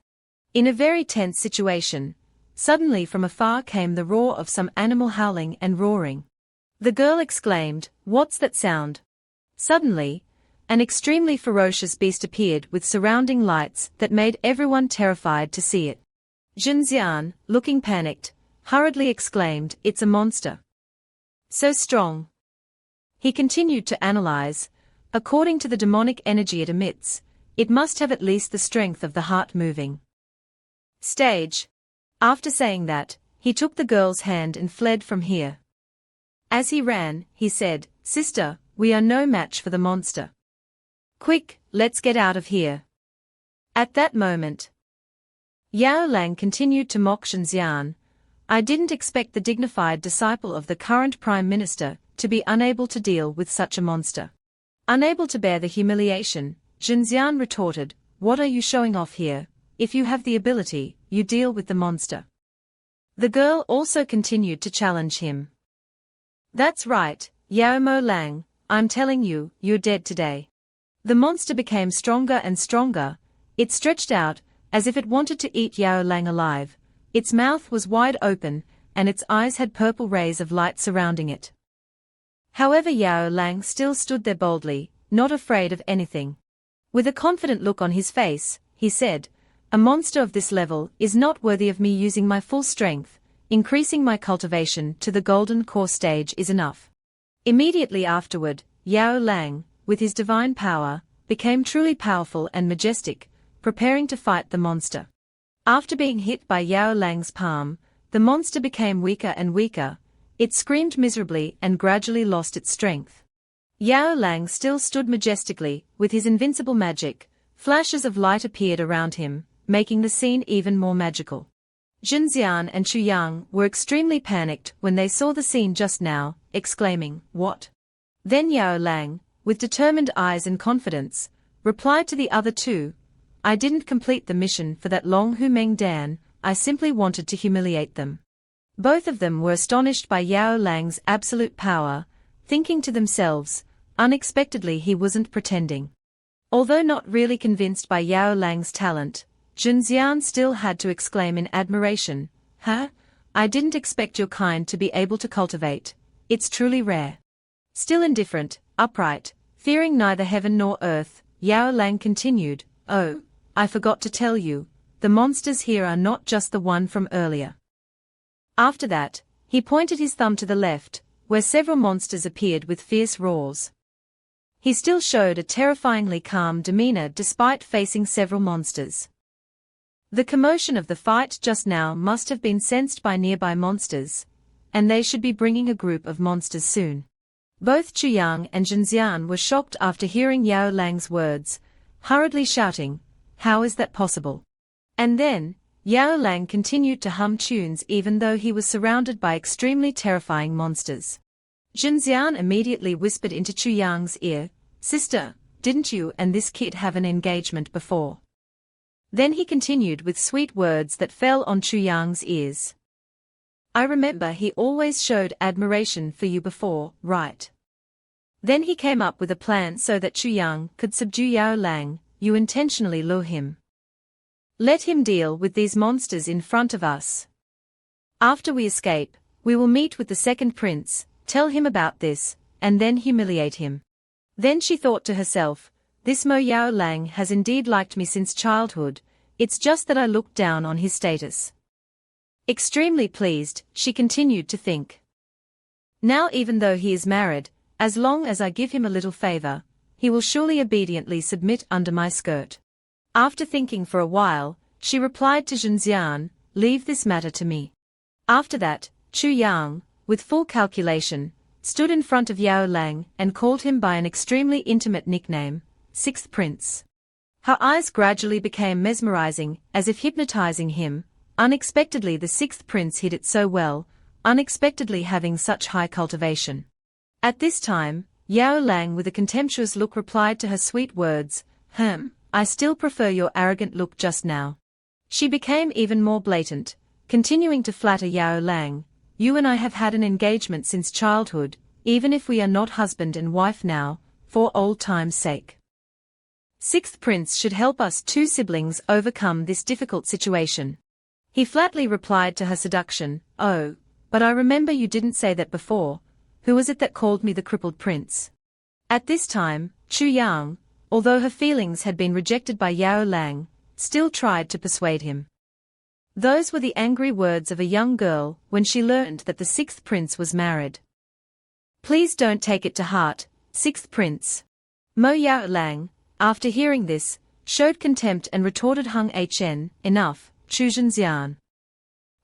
Speaker 1: In a very tense situation, suddenly from afar came the roar of some animal howling and roaring. The girl exclaimed, "What's that sound?" Suddenly, an extremely ferocious beast appeared with surrounding lights that made everyone terrified to see it. Junxian, looking panicked, hurriedly exclaimed, "It's a monster. So strong." He continued to analyze. According to the demonic energy it emits, it must have at least the strength of the heart-moving stage. After saying that, he took the girl's hand and fled from here. As he ran, he said, "Sister, we are no match for the monster. Quick, let's get out of here." At that moment, Yao Lang continued to mock Junxian. "I didn't expect the dignified disciple of the current Prime Minister to be unable to deal with such a monster." Unable to bear the humiliation, Junxian retorted, "What are you showing off here? If you have the ability, you deal with the monster." The girl also continued to challenge him. "That's right, Yao Mo Lang, I'm telling you, you're dead today." The monster became stronger and stronger. It stretched out, as if it wanted to eat Yao Lang alive. Its mouth was wide open, and its eyes had purple rays of light surrounding it. However, Yao Lang still stood there boldly, not afraid of anything. With a confident look on his face, he said, "A monster of this level is not worthy of me using my full strength. Increasing my cultivation to the golden core stage is enough." Immediately afterward, Yao Lang, with his divine power, became truly powerful and majestic, preparing to fight the monster. After being hit by Yao Lang's palm, the monster became weaker and weaker. It screamed miserably and gradually lost its strength. Yao Lang still stood majestically, with his invincible magic. Flashes of light appeared around him, making the scene even more magical. Junxian and Chu Yang were extremely panicked when they saw the scene just now, exclaiming, "What?" Then Yao Lang, with determined eyes and confidence, replied to the other 2, "I didn't complete the mission for that Long Hu Meng Dan, I simply wanted to humiliate them." Both of them were astonished by Yao Lang's absolute power, thinking to themselves, unexpectedly he wasn't pretending. Although not really convinced by Yao Lang's talent, Junxian still had to exclaim in admiration, "Huh? I didn't expect your kind to be able to cultivate. It's truly rare." Still indifferent, upright, fearing neither heaven nor earth, Yao Lang continued, "Oh, I forgot to tell you, the monsters here are not just the one from earlier." After that, he pointed his thumb to the left, where several monsters appeared with fierce roars. He still showed a terrifyingly calm demeanor despite facing several monsters. The commotion of the fight just now must have been sensed by nearby monsters, and they should be bringing a group of monsters soon. Both Chu Yang and Junxian were shocked after hearing Yao Lang's words, hurriedly shouting, "How is that possible?" And then, Yao Lang continued to hum tunes even though he was surrounded by extremely terrifying monsters. Junxian immediately whispered into Chu Yang's ear, "Sister, didn't you and this kid have an engagement before?" Then he continued with sweet words that fell on Chu Yang's ears. "I remember he always showed admiration for you before, right?" Then he came up with a plan so that Chu Yang could subdue Yao Lang. "You intentionally lure him. Let him deal with these monsters in front of us. After we escape, we will meet with the second prince, tell him about this, and then humiliate him." Then she thought to herself, "This Mo Yao Lang has indeed liked me since childhood, it's just that I looked down on his status." Extremely pleased, she continued to think. "Now even though he is married, as long as I give him a little favor, he will surely obediently submit under my skirt." After thinking for a while, she replied to Junxian, "Leave this matter to me." After that, Chu Yang, with full calculation, stood in front of Yao Lang and called him by an extremely intimate nickname, Sixth Prince. Her eyes gradually became mesmerizing, as if hypnotizing him. Unexpectedly the Sixth Prince hid it so well, unexpectedly having such high cultivation. At this time, Yao Lang with a contemptuous look replied to her sweet words, I still prefer your arrogant look just now. She became even more blatant, continuing to flatter Yao Lang. You and I have had an engagement since childhood, even if we are not husband and wife now, for old time's sake. Sixth prince should help us two siblings overcome this difficult situation. He flatly replied to her seduction, oh, but I remember you didn't say that before. Who was it that called me the crippled prince? At this time, Chu Yang, although her feelings had been rejected by Yao Lang, still tried to persuade him. Those were the angry words of a young girl when she learned that the sixth prince was married. Please don't take it to heart, sixth prince. Mo Yao Lang, after hearing this, showed contempt and retorted Heng enough, Chu Zhenxian.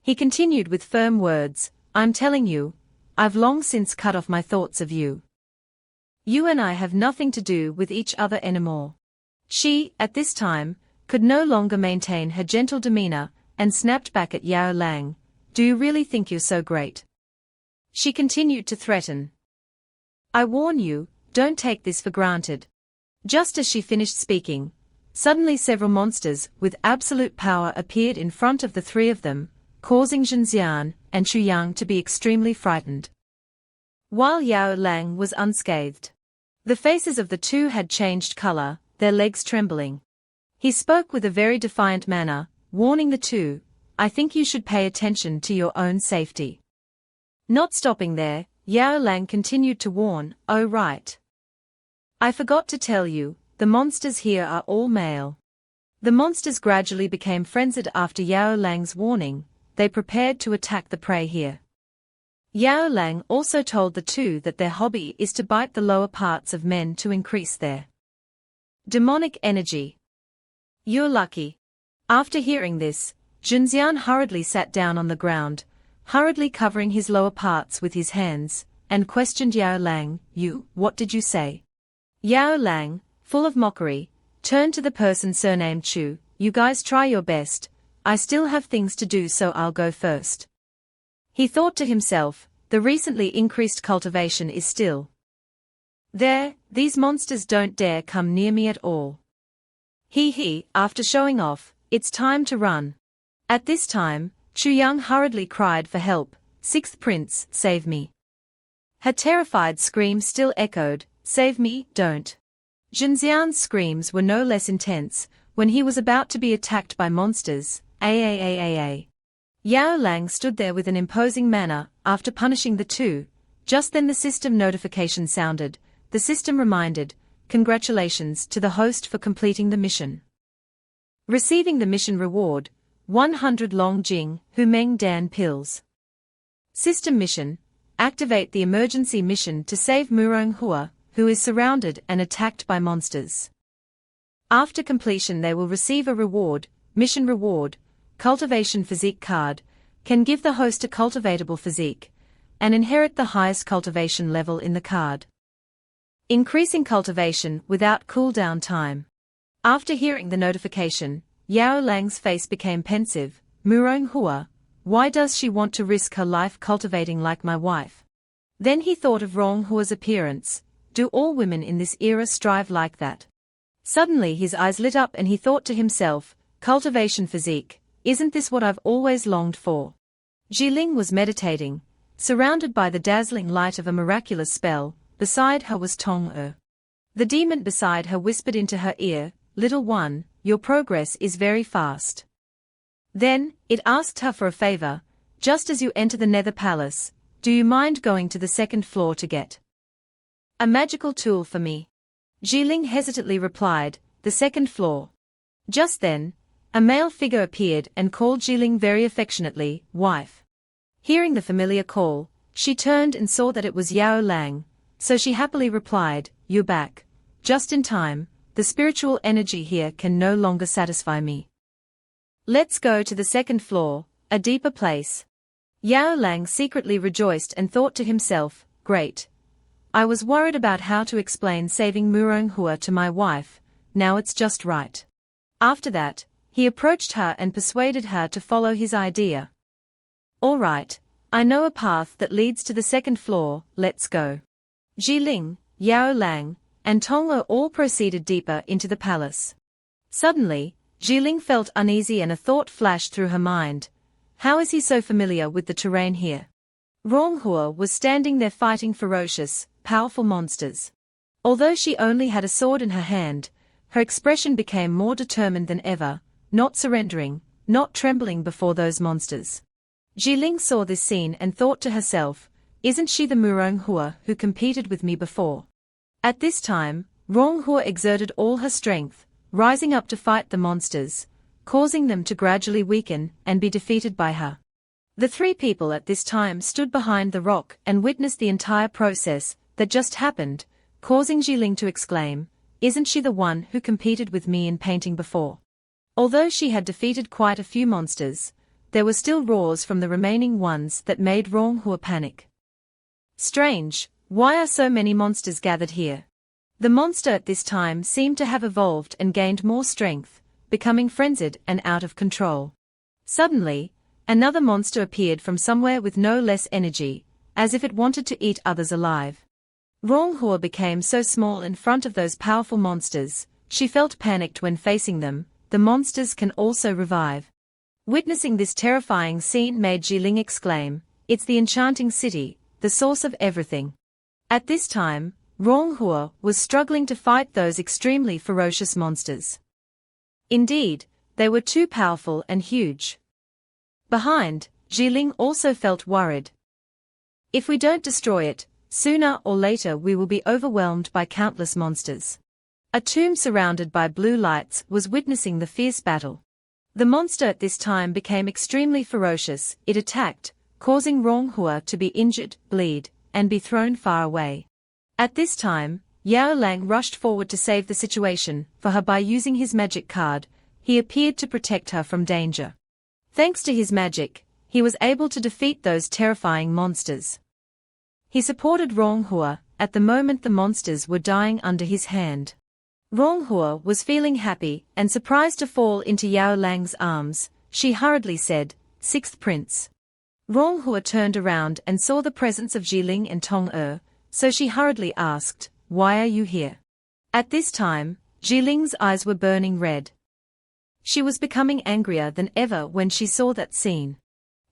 Speaker 1: He continued with firm words, I'm telling you, I've long since cut off my thoughts of you. You and I have nothing to do with each other anymore. She, at this time, could no longer maintain her gentle demeanor, and snapped back at Yao Lang, do you really think you're so great? She continued to threaten. I warn you, don't take this for granted. Just as she finished speaking, suddenly several monsters with absolute power appeared in front of the three of them, causing Zhenxian and Chu Yang to be extremely frightened. While Yao Lang was unscathed. The faces of the two had changed color, their legs trembling. He spoke with a very defiant manner, warning the two, I think you should pay attention to your own safety. Not stopping there, Yao Lang continued to warn, oh right. I forgot to tell you, the monsters here are all male. The monsters gradually became frenzied after Yao Lang's warning, they prepared to attack the prey here. Yao Lang also told the two that their hobby is to bite the lower parts of men to increase their demonic energy. You're lucky. After hearing this, Zhenxian hurriedly sat down on the ground, hurriedly covering his lower parts with his hands, and questioned Yao Lang, what did you say? Yao Lang, full of mockery, turned to the person surnamed Chu, you guys try your best, I still have things to do so I'll go first. He thought to himself, the recently increased cultivation is still there, these monsters don't dare come near me at all. After showing off, it's time to run. At this time, Chu Yang hurriedly cried for help, sixth prince, save me. Her terrified scream still echoed, save me, don't. Zhenxian's screams were no less intense, when he was about to be attacked by monsters, Yao Lang stood there with an imposing manner, after punishing the two. Just then the system notification sounded. The system reminded, congratulations to the host for completing the mission. Receiving the mission reward, 100 Long Jing Hu Meng Dan pills. System mission, activate the emergency mission to save Murong Hua, who is surrounded and attacked by monsters. After completion they will receive a reward, mission reward, cultivation physique card, can give the host a cultivatable physique, and inherit the highest cultivation level in the card. Increasing cultivation without cooldown time. After hearing the notification, Yao Lang's face became pensive, Murong Hua, why does she want to risk her life cultivating like my wife? Then he thought of Rong Hua's appearance, do all women in this era strive like that? Suddenly his eyes lit up and he thought to himself, cultivation physique, isn't this what I've always longed for? Jiling was meditating, surrounded by the dazzling light of a miraculous spell, beside her was Tong-er. The demon beside her whispered into her ear, little one, your progress is very fast. Then, it asked her for a favor, just as you enter the Nether Palace, do you mind going to the second floor to get a magical tool for me? Jiling hesitantly replied, the second floor. Just then, a male figure appeared and called Jiling very affectionately, wife. Hearing the familiar call, she turned and saw that it was Yao Lang, so she happily replied, you're back. Just in time, the spiritual energy here can no longer satisfy me. Let's go to the second floor, a deeper place. Yao Lang secretly rejoiced and thought to himself, great. I was worried about how to explain saving Murong Hua to my wife, now it's just right. After that, he approached her and persuaded her to follow his idea. All right, I know a path that leads to the second floor, let's go. Jiling, Yao Lang, and Tong-er all proceeded deeper into the palace. Suddenly, Jiling felt uneasy and a thought flashed through her mind. How is he so familiar with the terrain here? Ronghua was standing there fighting ferocious, powerful monsters. Although she only had a sword in her hand, her expression became more determined than ever, not surrendering, not trembling before those monsters. Jiling saw this scene and thought to herself, isn't she the Muronghua who competed with me before? At this time, Ronghua exerted all her strength, rising up to fight the monsters, causing them to gradually weaken and be defeated by her. The three people at this time stood behind the rock and witnessed the entire process that just happened, causing Jiling to exclaim, isn't she the one who competed with me in painting before? Although she had defeated quite a few monsters, there were still roars from the remaining ones that made Ronghua panic. Strange, why are so many monsters gathered here? The monster at this time seemed to have evolved and gained more strength, becoming frenzied and out of control. Suddenly, another monster appeared from somewhere with no less energy, as if it wanted to eat others alive. Ronghua became so small in front of those powerful monsters, she felt panicked when facing them. The monsters can also revive. Witnessing this terrifying scene made Jiling exclaim, it's the enchanting city, the source of everything. At this time, Ronghua was struggling to fight those extremely ferocious monsters. Indeed, they were too powerful and huge. Behind, Jiling also felt worried. If we don't destroy it, sooner or later we will be overwhelmed by countless monsters. A tomb surrounded by blue lights was witnessing the fierce battle. The monster at this time became extremely ferocious. It attacked, causing Ronghua to be injured, bleed, and be thrown far away. At this time, Yao Lang rushed forward to save the situation for her by using his magic card. He appeared to protect her from danger. Thanks to his magic, he was able to defeat those terrifying monsters. He supported Ronghua. At the moment the monsters were dying under his hand. Ronghua was feeling happy and surprised to fall into Yao Lang's arms. She hurriedly said, "Sixth Prince." Ronghua turned around and saw the presence of Jiling and Tong-er, so she hurriedly asked, "Why are you here?" At this time, Jiling's eyes were burning red. She was becoming angrier than ever when she saw that scene.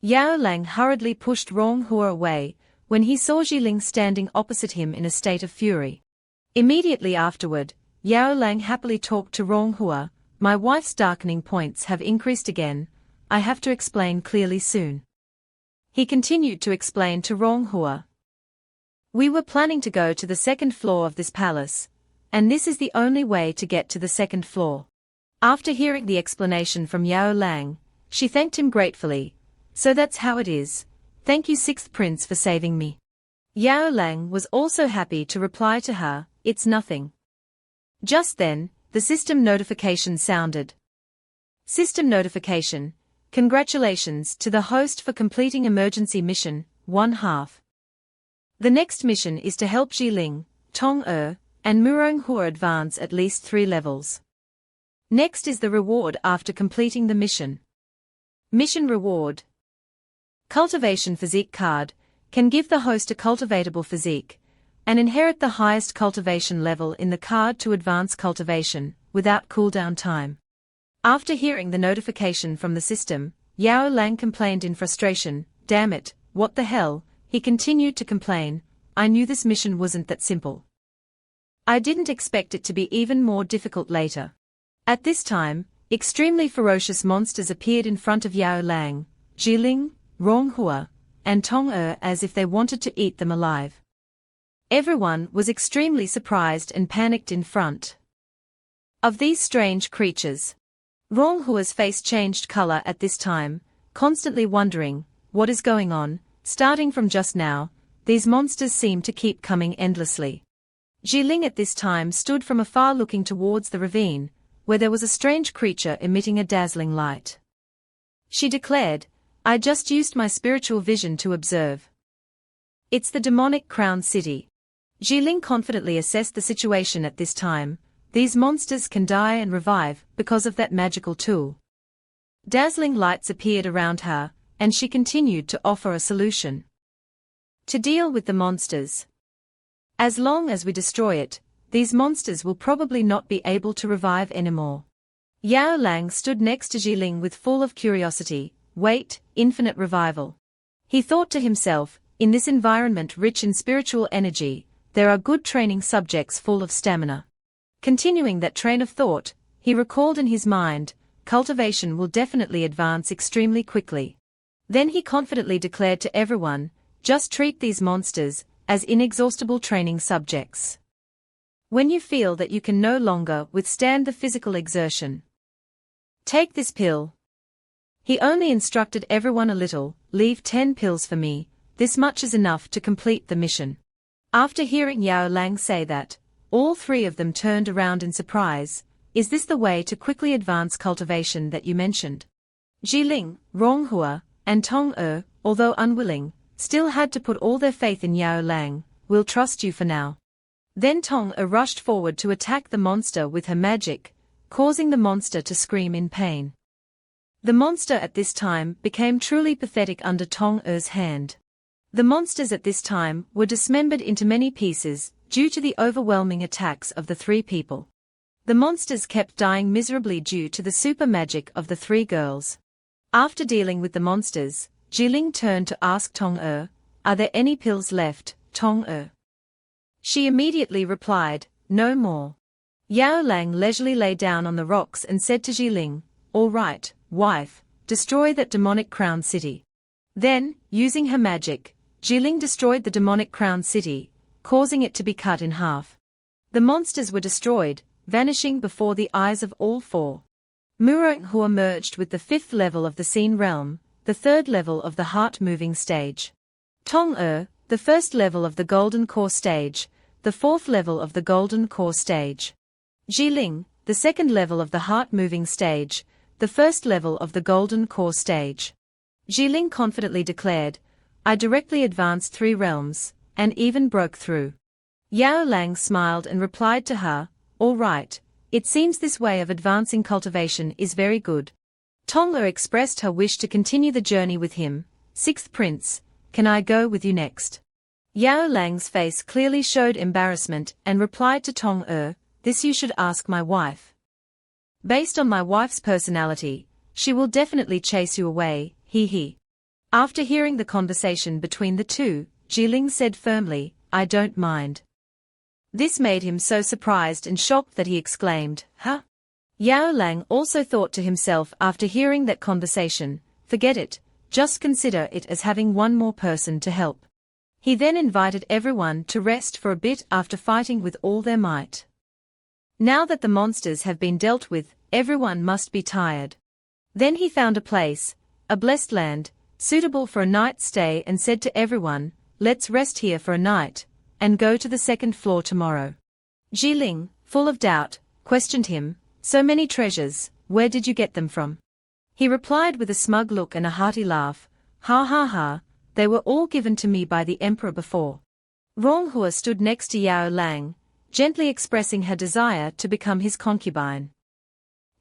Speaker 1: Yao Lang hurriedly pushed Ronghua away when he saw Jiling standing opposite him in a state of fury. Immediately afterward, Yao Lang happily talked to Ronghua, "My wife's darkening points have increased again, I have to explain clearly soon." He continued to explain to Ronghua, "We were planning to go to the second floor of this palace, and this is the only way to get to the second floor." After hearing the explanation from Yao Lang, she thanked him gratefully, "So that's how it is. Thank you, Sixth Prince, for saving me." Yao Lang was also happy to reply to her, "It's nothing." Just then, the system notification sounded. System notification: congratulations to the host for completing emergency mission 1/2. The next mission is to help Jiling, Tong-er, and Muronghua advance at least 3 levels. Next is the reward after completing the mission. Mission reward: Cultivation Physique card, can give the host a cultivatable physique, and inherit the highest cultivation level in the card to advance cultivation, without cooldown time. After hearing the notification from the system, Yao Lang complained in frustration, "Damn it, what the hell?" He continued to complain, "I knew this mission wasn't that simple. I didn't expect it to be even more difficult later." At this time, extremely ferocious monsters appeared in front of Yao Lang, Jiling, Ronghua, and Tong-er as if they wanted to eat them alive. Everyone was extremely surprised and panicked in front of these strange creatures. Ronghua's face changed color at this time, constantly wondering, what is going on? Starting from just now, these monsters seem to keep coming endlessly. Jiling at this time stood from afar looking towards the ravine, where there was a strange creature emitting a dazzling light. She declared, "I just used my spiritual vision to observe. It's the demonic crown city." Jiling confidently assessed the situation at this time. These monsters can die and revive because of that magical tool. Dazzling lights appeared around her, and she continued to offer a solution to deal with the monsters. As long as we destroy it, these monsters will probably not be able to revive anymore. Yao Lang stood next to Jiling with full of curiosity. Wait, infinite revival. He thought to himself, in this environment rich in spiritual energy, there are good training subjects full of stamina. Continuing that train of thought, he recalled in his mind, cultivation will definitely advance extremely quickly. Then he confidently declared to everyone, just treat these monsters as inexhaustible training subjects. When you feel that you can no longer withstand the physical exertion, take this pill. He only instructed everyone a little, leave 10 pills for me, this much is enough to complete the mission. After hearing Yao Lang say that, all three of them turned around in surprise. Is this the way to quickly advance cultivation that you mentioned? Jiling, Ronghua, and Tong-er, although unwilling, still had to put all their faith in Yao Lang. We'll trust you for now. Then Tong-er rushed forward to attack the monster with her magic, causing the monster to scream in pain. The monster at this time became truly pathetic under Tong-er's hand. The monsters at this time were dismembered into many pieces, due to the overwhelming attacks of the three people. The monsters kept dying miserably due to the super magic of the three girls. After dealing with the monsters, Jiling turned to ask Tong-er, are there any pills left, Tong-er? She immediately replied, no more. Yao Lang leisurely lay down on the rocks and said to Jiling, all right, wife, destroy that demonic crown city. Then, using her magic, Jiling destroyed the demonic crown city, causing it to be cut in half. The monsters were destroyed, vanishing before the eyes of all four. Muronghua merged with the 5th level of the scene realm, the 3rd level of the heart-moving stage. Tong-er, the 1st level of the golden core stage, the 4th level of the golden core stage. Jiling, the 2nd level of the heart-moving stage, the 1st level of the golden core stage. Jiling confidently declared, I directly advanced 3 realms, and even broke through. Yao Lang smiled and replied to her, all right, it seems this way of advancing cultivation is very good. Tong-er expressed her wish to continue the journey with him. 6th Prince, can I go with you next? Yao Lang's face clearly showed embarrassment and replied to Tong-er, this you should ask my wife. Based on my wife's personality, she will definitely chase you away, he. After hearing the conversation between the two, Jiling said firmly, I don't mind. This made him so surprised and shocked that he exclaimed, huh? Yao Lang also thought to himself after hearing that conversation, forget it, just consider it as having one more person to help. He then invited everyone to rest for a bit after fighting with all their might. Now that the monsters have been dealt with, everyone must be tired. Then he found a place, a blessed land, suitable for a night's stay and said to everyone, let's rest here for a night, and go to the 2nd floor tomorrow. Jiling, full of doubt, questioned him, so many treasures, where did you get them from? He replied with a smug look and a hearty laugh, ha ha ha, they were all given to me by the emperor before. Ronghua stood next to Yao Lang, gently expressing her desire to become his concubine.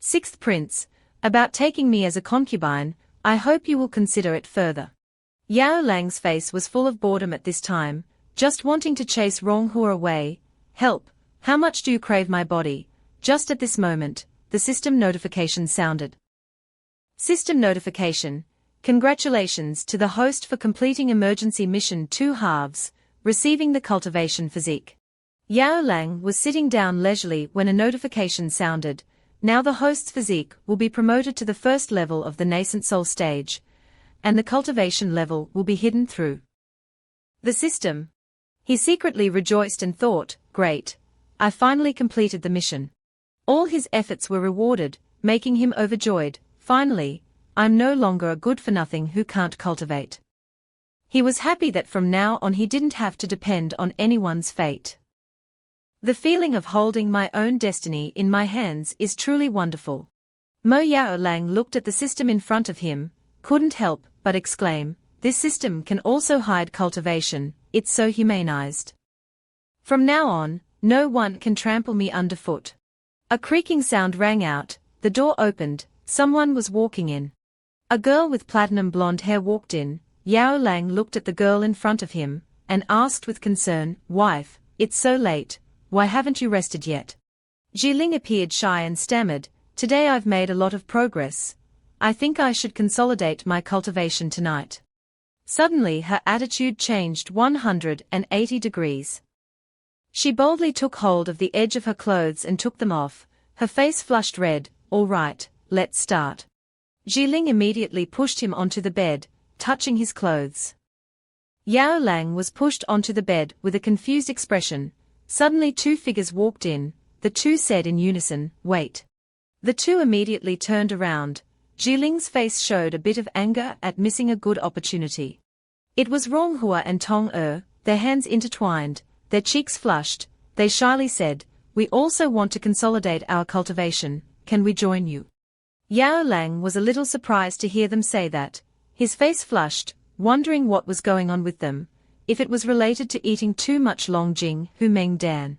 Speaker 1: 6th Prince, about taking me as a concubine, I hope you will consider it further. Yao Lang's face was full of boredom at this time, just wanting to chase Ronghua away. Help, how much do you crave my body? Just at this moment, the system notification sounded. System notification, congratulations to the host for completing emergency mission 2 halves, receiving the cultivation physique. Yao Lang was sitting down leisurely when a notification sounded. Now the host's physique will be promoted to the 1st level of the nascent soul stage, and the cultivation level will be hidden through the system. He secretly rejoiced and thought, great, I finally completed the mission. All his efforts were rewarded, making him overjoyed. Finally, I'm no longer a good-for-nothing who can't cultivate. He was happy that from now on he didn't have to depend on anyone's fate. The feeling of holding my own destiny in my hands is truly wonderful. Mo Yao Lang looked at the system in front of him, couldn't help but exclaim, this system can also hide cultivation, it's so humanized. From now on, no one can trample me underfoot. A creaking sound rang out, the door opened, someone was walking in. A girl with platinum blonde hair walked in. Yao Lang looked at the girl in front of him, and asked with concern, wife, it's so late, why haven't you rested yet? Jiling appeared shy and stammered, today I've made a lot of progress. I think I should consolidate my cultivation tonight. Suddenly her attitude changed 180 degrees. She boldly took hold of the edge of her clothes and took them off, her face flushed red. All right, let's start. Jiling immediately pushed him onto the bed, touching his clothes. Yao Lang was pushed onto the bed with a confused expression. Suddenly two figures walked in, the two said in unison, wait. The two immediately turned around. Jiling's face showed a bit of anger at missing a good opportunity. It was Ronghua and Tong-er, their hands intertwined, their cheeks flushed. They shyly said, we also want to consolidate our cultivation, can we join you? Yao Lang was a little surprised to hear them say that. His face flushed, wondering what was going on with them, if it was related to eating too much Longjing Hu Meng Dan.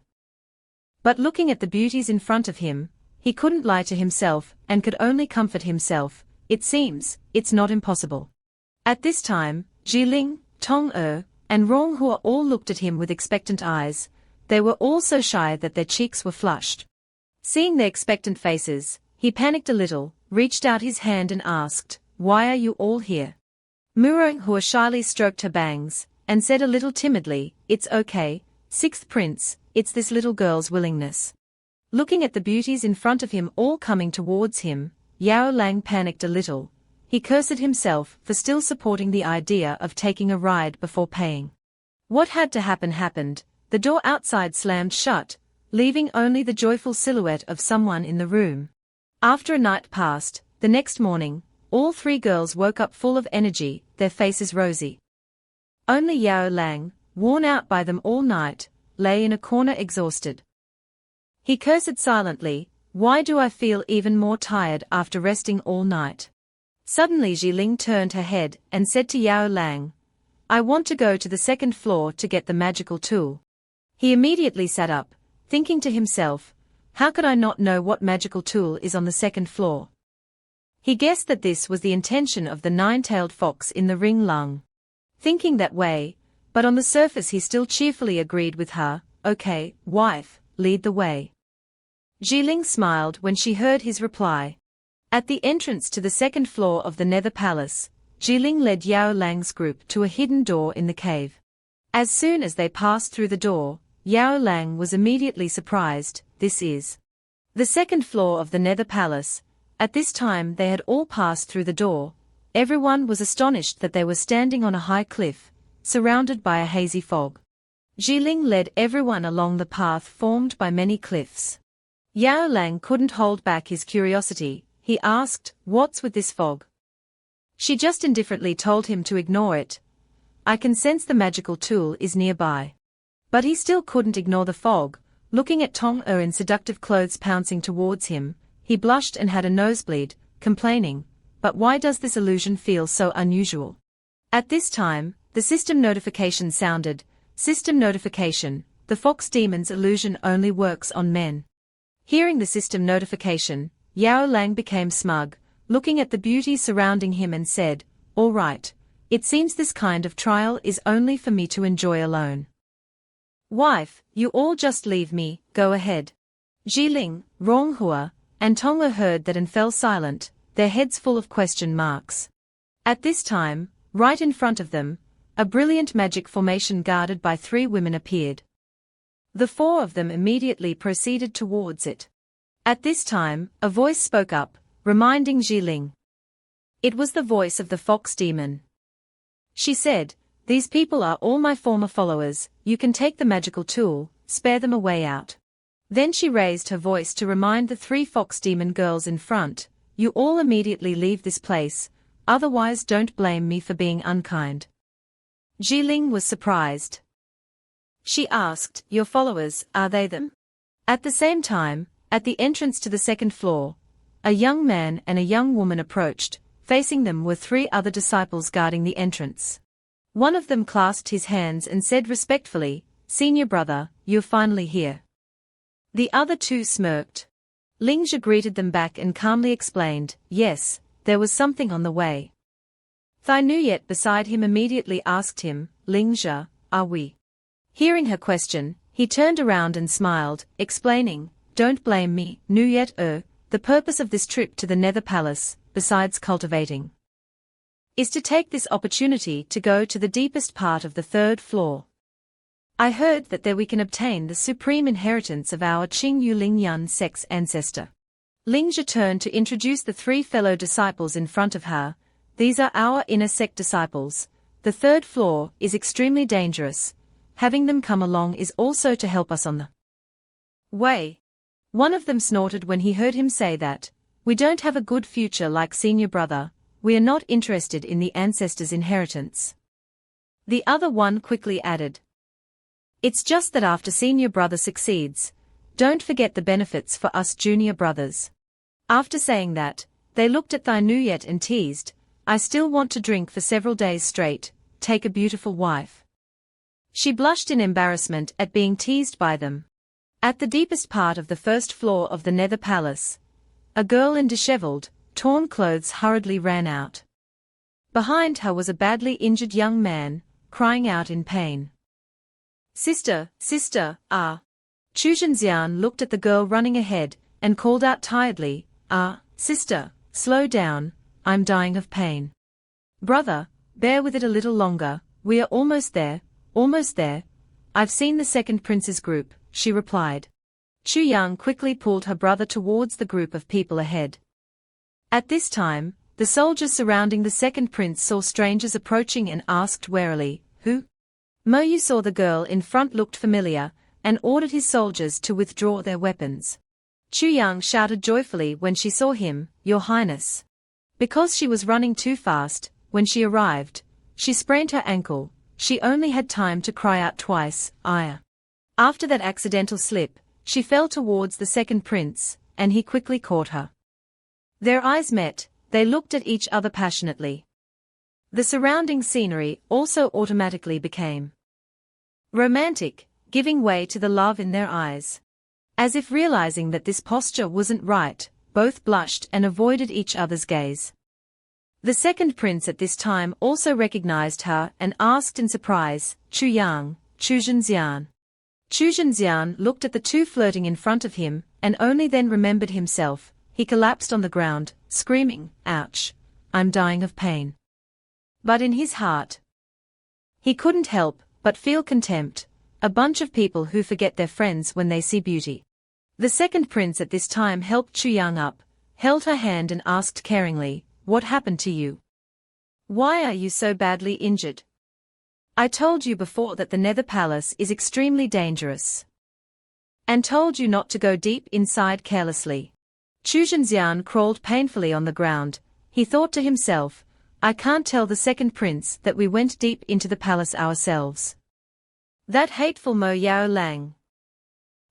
Speaker 1: But looking at the beauties in front of him, he couldn't lie to himself and could only comfort himself. It seems, it's not impossible. At this time, Jiling, Tong-er, and Ronghua all looked at him with expectant eyes. They were all so shy that their cheeks were flushed. Seeing their expectant faces, he panicked a little, reached out his hand and asked, why are you all here? Ronghua shyly stroked her bangs, and said a little timidly, it's okay, sixth prince, it's this little girl's willingness. Looking at the beauties in front of him all coming towards him, Yao Lang panicked a little. He cursed himself for still supporting the idea of taking a ride before paying. What had to happen happened. The door outside slammed shut, leaving only the joyful silhouette of someone in the room. After a night passed, the next morning, all three girls woke up full of energy, their faces rosy. Only Yao Lang, worn out by them all night, lay in a corner exhausted. He cursed silently, why do I feel even more tired after resting all night? Suddenly Jiling turned her head and said to Yao Lang, I want to go to the second floor to get the magical tool. He immediately sat up, thinking to himself, how could I not know what magical tool is on the second floor? He guessed that this was the intention of the nine-tailed fox in the ring lung. Thinking that way, but on the surface he still cheerfully agreed with her, okay, wife, lead the way. Jiling smiled when she heard his reply. At the entrance to the second floor of the Nether Palace, Jiling led Yao Lang's group to a hidden door in the cave. As soon as they passed through the door, Yao Lang was immediately surprised. This is the second floor of the Nether Palace. At this time they had all passed through the door. Everyone was astonished that they were standing on a high cliff, surrounded by a hazy fog. Jiling led everyone along the path formed by many cliffs. Yao Lang couldn't hold back his curiosity. He asked, what's with this fog? She just indifferently told him to ignore it. I can sense the magical tool is nearby. But he still couldn't ignore the fog. Looking at Tong-er in seductive clothes pouncing towards him, he blushed and had a nosebleed, complaining, but why does this illusion feel so unusual? At this time, the system notification sounded. System notification, the fox demon's illusion only works on men. Hearing the system notification, Yao Lang became smug, looking at the beauty surrounding him and said, all right, it seems this kind of trial is only for me to enjoy alone. Wife, you all just leave me, go ahead. Jiling, Ronghua, and Tong-er heard that and fell silent, their heads full of question marks. At this time, right in front of them, a brilliant magic formation guarded by three women appeared. The four of them immediately proceeded towards it. At this time, a voice spoke up, reminding Jiling. It was the voice of the fox demon. She said, these people are all my former followers, you can take the magical tool, spare them a way out. Then she raised her voice to remind the three fox demon girls in front, you all immediately leave this place, otherwise don't blame me for being unkind. Jiling was surprised. She asked, your followers, are they them? At the same time, at the entrance to the second floor, a young man and a young woman approached. Facing them were three other disciples guarding the entrance. One of them clasped his hands and said respectfully, Senior brother, you're finally here. The other two smirked. Lingzhe greeted them back and calmly explained, yes, there was something on the way. Thai Nuyet beside him immediately asked him, Lingzhe, are we? Hearing her question, He turned around and smiled, explaining, "Don't blame me, Nuyet the purpose of this trip to the Nether Palace, besides cultivating, is to take this opportunity to go to the deepest part of the third floor. I heard that there we can obtain the supreme inheritance of our Qing Yu Lingyun sect's ancestor." Lingzhi turned to introduce the three fellow disciples in front of her. "These are our inner sect disciples. The third floor is extremely dangerous. Having them come along is also to help us on the way." One of them snorted when he heard him say that. "We don't have a good future like senior brother, we are not interested in the ancestors' inheritance." The other one quickly added, "It's just that after senior brother succeeds, don't forget the benefits for us junior brothers." After saying that, they looked at Thai Nuyet and teased, "I still want to drink for several days straight, take a beautiful wife." She blushed in embarrassment at being teased by them. At the deepest part of the first floor of the Nether Palace, a girl in disheveled, torn clothes hurriedly ran out. Behind her was a badly injured young man, crying out in pain. "Sister, sister, ah!" Chu Zhenxian looked at the girl running ahead, and called out tiredly, Sister, slow down, I'm dying of pain." "Brother, bear with it a little longer, we are almost there, almost there. I've seen the second prince's group," she replied. Chu Yang quickly pulled her brother towards the group of people ahead. At this time, the soldiers surrounding the second prince saw strangers approaching and asked warily, "Who?" Mo Yu saw the girl in front looked familiar, and ordered his soldiers to withdraw their weapons. Chu Yang shouted joyfully when she saw him, "Your Highness." Because she was running too fast, when she arrived, she sprained her ankle. She only had time to cry out twice, "Aya." After that accidental slip, she fell towards the second prince, and he quickly caught her. Their eyes met, they looked at each other passionately. The surrounding scenery also automatically became romantic, giving way to the love in their eyes. As if realizing that this posture wasn't right, both blushed and avoided each other's gaze. The second prince at this time also recognized her and asked in surprise, "Chu Yang, Chu Zhenxian." Chu Zhenxian looked at the two flirting in front of him, and only then remembered himself. He collapsed on the ground, screaming, "Ouch! I'm dying of pain." But in his heart, he couldn't help but feel contempt, a bunch of people who forget their friends when they see beauty. The second prince at this time helped Chu Yang up, held her hand and asked caringly, "What happened to you? Why are you so badly injured? I told you before that the Nether Palace is extremely dangerous. And told you not to go deep inside carelessly." Chu Zhenxian crawled painfully on the ground. He thought to himself, "I can't tell the second prince that we went deep into the palace ourselves. That hateful Mo Yao Lang.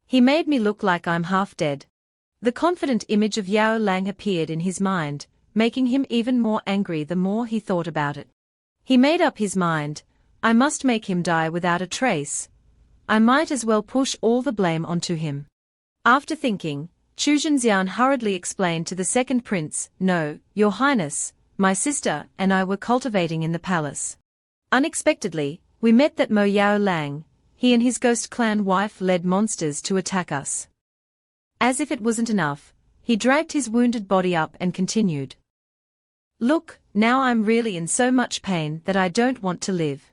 Speaker 1: He made me look like I'm half dead." The confident image of Yao Lang appeared in his mind, making him even more angry the more he thought about it. He made up his mind, "I must make him die without a trace. I might as well push all the blame onto him." After thinking, Chu Zhenxian hurriedly explained to the second prince, "No, Your Highness, my sister and I were cultivating in the palace. Unexpectedly, we met that Mo Yao Lang. He and his ghost clan wife led monsters to attack us." As if it wasn't enough, he dragged his wounded body up and continued, "Look, now I'm really in so much pain that I don't want to live."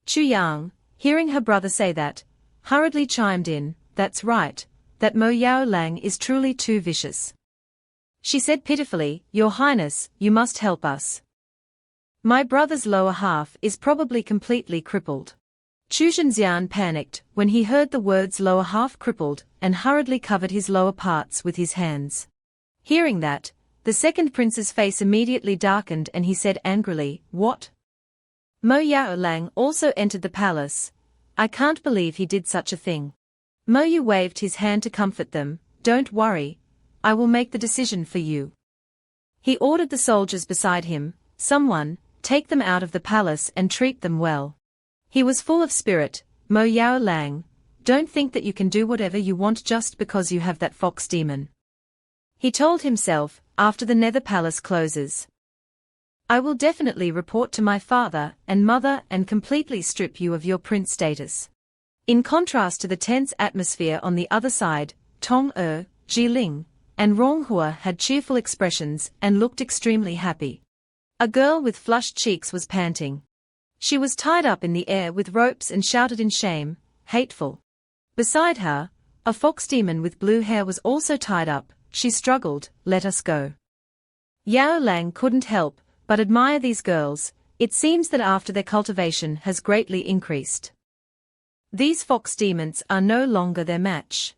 Speaker 1: Chu Yang, hearing her brother say that, hurriedly chimed in, "That's right, that Mo Yao Lang is truly too vicious." She said pitifully, "Your Highness, you must help us. My brother's lower half is probably completely crippled." Chu Zhenxian panicked when he heard the words lower half crippled and hurriedly covered his lower parts with his hands. Hearing that, the second prince's face immediately darkened and he said angrily, "What? Mo Yao Lang also entered the palace? I can't believe he did such a thing." Mo Yu waved his hand to comfort them, "Don't worry, I will make the decision for you." He ordered the soldiers beside him, "Someone, take them out of the palace and treat them well." He was full of spirit. "Mo Yao Lang, don't think that you can do whatever you want just because you have that fox demon," he told himself. "After the Nether Palace closes, I will definitely report to my father and mother and completely strip you of your prince status." In contrast to the tense atmosphere on the other side, Tong Jiling, and Ronghua had cheerful expressions and looked extremely happy. A girl with flushed cheeks was panting. She was tied up in the air with ropes and shouted in shame, hateful. Beside her, a fox demon with blue hair was also tied up. She struggled, let us go. Yao Lang couldn't help but admire these girls. It seems that after their cultivation has greatly increased, these fox demons are no longer their match.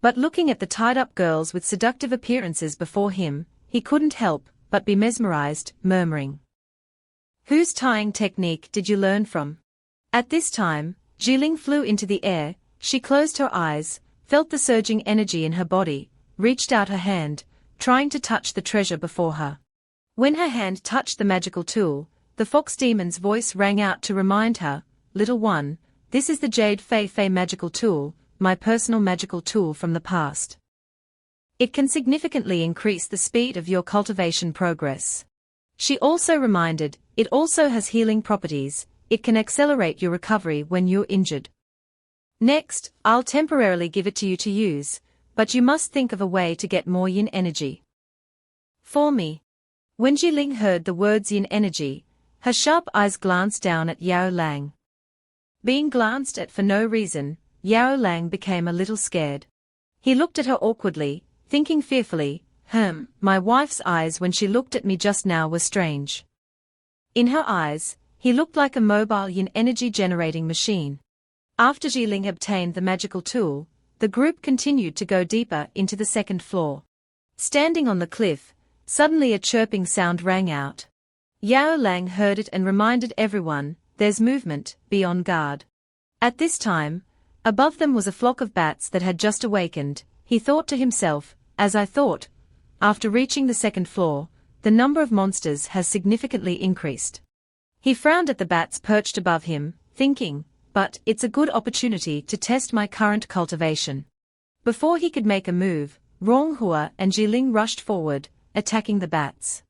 Speaker 1: But looking at the tied-up girls with seductive appearances before him, he couldn't help but be mesmerized, murmuring, "Whose tying technique did you learn from?" At this time, Jiling flew into the air. She closed her eyes, felt the surging energy in her body, reached out her hand, trying to touch the treasure before her. When her hand touched the magical tool, the fox demon's voice rang out to remind her, "Little one, this is the Jade Fei magical tool, my personal magical tool from the past. It can significantly increase the speed of your cultivation progress." She also reminded, it also has healing properties. It can accelerate your recovery when you're injured. Next, I'll temporarily give it to you to use, but you must think of a way to get more yin energy for me. When Jiling heard the words yin energy, her sharp eyes glanced down at Yao Lang. Being glanced at for no reason, Yao Lang became a little scared. He looked at her awkwardly, thinking fearfully, my wife's eyes when she looked at me just now were strange. In her eyes, he looked like a mobile yin energy generating machine. After Jiling obtained the magical tool, the group continued to go deeper into the second floor. Standing on the cliff, suddenly a chirping sound rang out. Yao Lang heard it and reminded everyone, "There's movement, be on guard." At this time, above them was a flock of bats that had just awakened. He thought to himself, as I thought, after reaching the second floor, the number of monsters has significantly increased. He frowned at the bats perched above him, thinking, but it's a good opportunity to test my current cultivation. Before he could make a move, Ronghua and Jiling rushed forward, attacking the bats.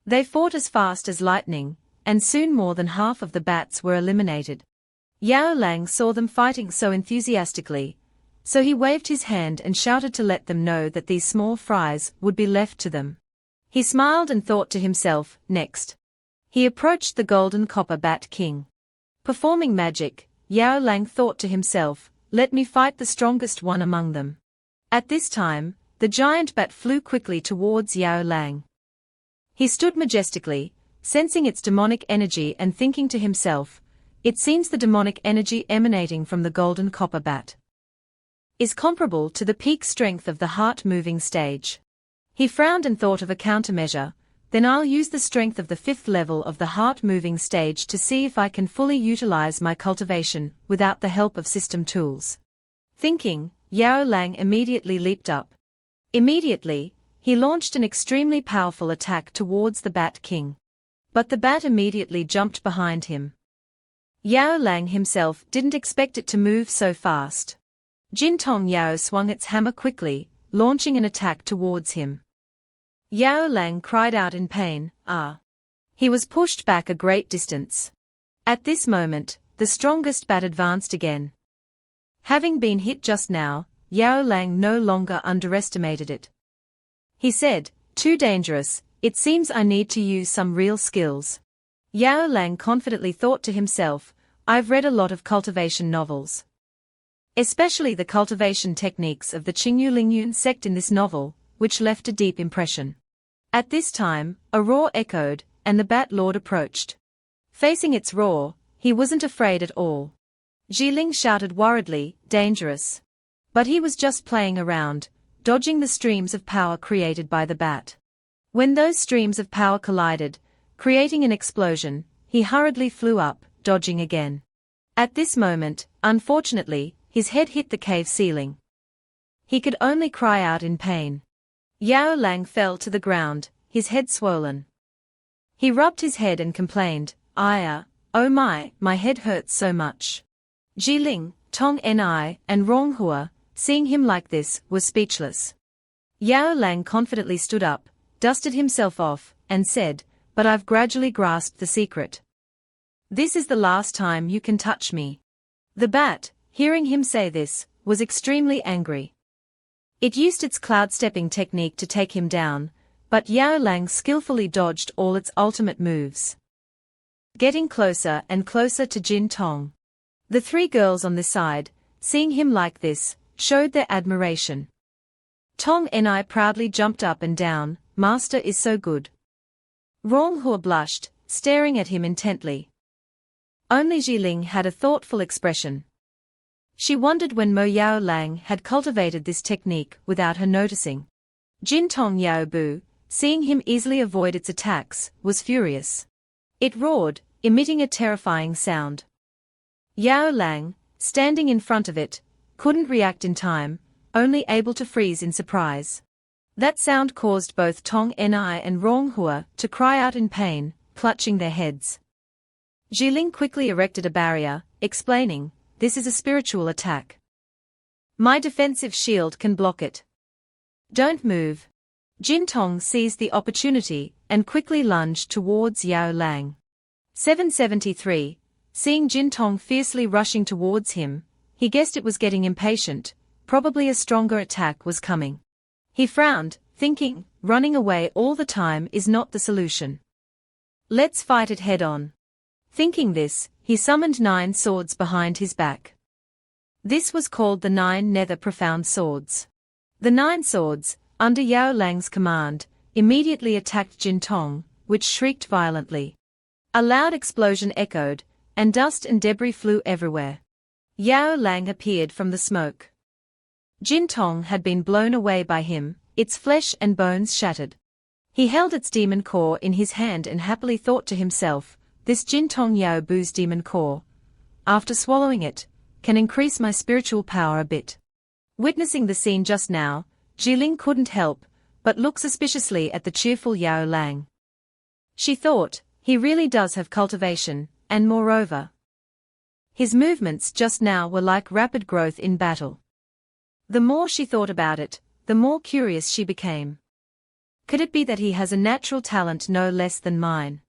Speaker 1: They fought as fast as lightning, and soon more than half of the bats were eliminated. Yao Lang saw them fighting so enthusiastically, so he waved his hand and shouted to let them know that these small fries would be left to them. He smiled and thought to himself, next. He approached the golden copper bat king. Performing magic, Yao Lang thought to himself, let me fight the strongest one among them. At this time, the giant bat flew quickly towards Yao Lang. He stood majestically, sensing its demonic energy and thinking to himself, it seems the demonic energy emanating from the golden copper bat is comparable to the peak strength of the heart-moving stage. He frowned and thought of a countermeasure. Then I'll use the strength of the 5th level of the heart-moving stage to see if I can fully utilize my cultivation without the help of system tools. Thinking, Yao Lang immediately leaped up. Immediately, he launched an extremely powerful attack towards the Bat King. But the bat immediately jumped behind him. Yao Lang himself didn't expect it to move so fast. Jin Tong Yao swung its hammer quickly, launching an attack towards him. Yao Lang cried out in pain, ah! He was pushed back a great distance. At this moment, the strongest bat advanced again. Having been hit just now, Yao Lang no longer underestimated it. He said, too dangerous, it seems I need to use some real skills. Yao Lang confidently thought to himself, I've read a lot of cultivation novels. Especially the cultivation techniques of the Qingyu Lingyun sect in this novel, which left a deep impression. At this time, a roar echoed, and the Bat Lord approached. Facing its roar, he wasn't afraid at all. Jiling shouted worriedly, dangerous. But he was just playing around, dodging the streams of power created by the bat. When those streams of power collided, creating an explosion, he hurriedly flew up, dodging again. At this moment, unfortunately, his head hit the cave ceiling. He could only cry out in pain. Yao Lang fell to the ground, his head swollen. He rubbed his head and complained, oh my head hurts so much. Jiling, Tong Ni, and Ronghua, seeing him like this, were speechless. Yao Lang confidently stood up, dusted himself off, and said, but I've gradually grasped the secret. This is the last time you can touch me. The bat, hearing him say this, was extremely angry. It used its cloud-stepping technique to take him down, but Yao Lang skillfully dodged all its ultimate moves. Getting closer and closer to Jin Tong. The three girls on this side, seeing him like this, showed their admiration. Tong Ni proudly jumped up and down, "Master is so good." Ronghua blushed, staring at him intently. Only Jiling had a thoughtful expression. She wondered when Mo Yao Lang had cultivated this technique without her noticing. Jin Tong Yao Bu, seeing him easily avoid its attacks, was furious. It roared, emitting a terrifying sound. Yao Lang, standing in front of it, couldn't react in time, only able to freeze in surprise. That sound caused both Tong Ni and Ronghua to cry out in pain, clutching their heads. Jiling quickly erected a barrier, explaining, "This is a spiritual attack. My defensive shield can block it. Don't move." Jin Tong seized the opportunity and quickly lunged towards Yao Lang. 773, seeing Jin Tong fiercely rushing towards him, he guessed it was getting impatient, probably a stronger attack was coming. He frowned, thinking, running away all the time is not the solution. Let's fight it head-on. Thinking this, he summoned 9 swords behind his back. This was called the 9 Nether Profound Swords. The 9 swords, under Yao Lang's command, immediately attacked Jin Tong, which shrieked violently. A loud explosion echoed, and dust and debris flew everywhere. Yao Lang appeared from the smoke. Jin Tong had been blown away by him, its flesh and bones shattered. He held its demon core in his hand and happily thought to himself, "This Jin Tong Yao Bu's demon core, after swallowing it, can increase my spiritual power a bit." Witnessing the scene just now, Jiling couldn't help but look suspiciously at the cheerful Yao Lang. She thought, he really does have cultivation, and moreover, his movements just now were like rapid growth in battle. The more she thought about it, the more curious she became. Could it be that he has a natural talent no less than mine?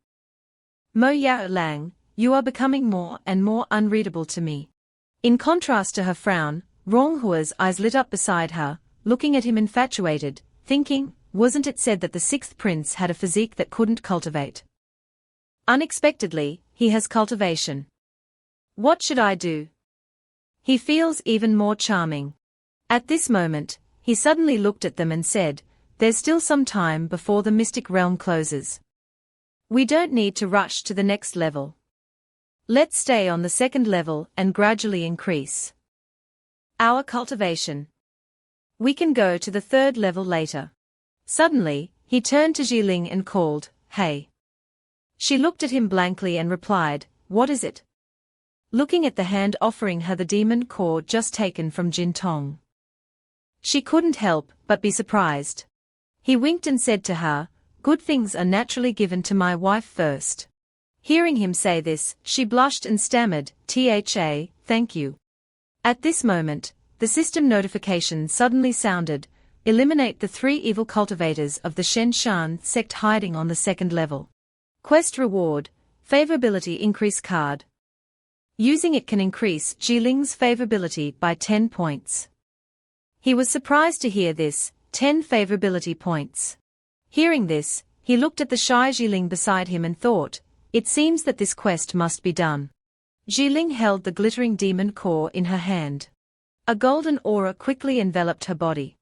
Speaker 1: Mo Yao Lang, you are becoming more and more unreadable to me. In contrast to her frown, Ronghua's eyes lit up beside her, looking at him infatuated, thinking, wasn't it said that the 6th prince had a physique that couldn't cultivate? Unexpectedly, he has cultivation. What should I do? He feels even more charming. At this moment, he suddenly looked at them and said, "There's still some time before the mystic realm closes. We don't need to rush to the next level. Let's stay on the 2nd level and gradually increase our cultivation. We can go to the 3rd level later." Suddenly, he turned to Jiling and called, "Hey." She looked at him blankly and replied, "What is it?" Looking at the hand offering her the demon core just taken from Jin Tong. She couldn't help but be surprised. He winked and said to her, "Good things are naturally given to my wife first." Hearing him say this, she blushed and stammered, "Thank you." At this moment, the system notification suddenly sounded, "Eliminate the 3 evil cultivators of the Shenshan sect hiding on the 2nd level. Quest reward, favorability increase card. Using it can increase Jiling's favorability by 10 points." He was surprised to hear this, 10 favorability points. Hearing this, he looked at the shy Jiling beside him and thought, it seems that this quest must be done. Jiling held the glittering demon core in her hand. A golden aura quickly enveloped her body.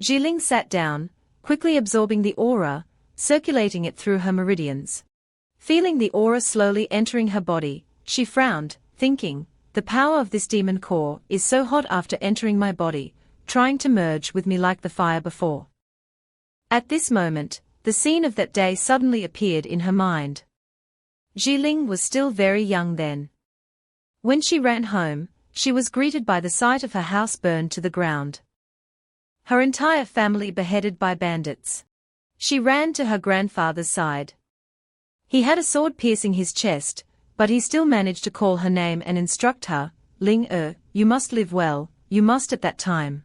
Speaker 1: Jiling sat down, quickly absorbing the aura, circulating it through her meridians. Feeling the aura slowly entering her body, she frowned, thinking, the power of this demon core is so hot after entering my body, trying to merge with me like the fire before. At this moment, the scene of that day suddenly appeared in her mind. Jiling was still very young then. When she ran home, she was greeted by the sight of her house burned to the ground. Her entire family beheaded by bandits. She ran to her grandfather's side. He had a sword piercing his chest, but he still managed to call her name and instruct her, "Ling you must live well, you must." At that time,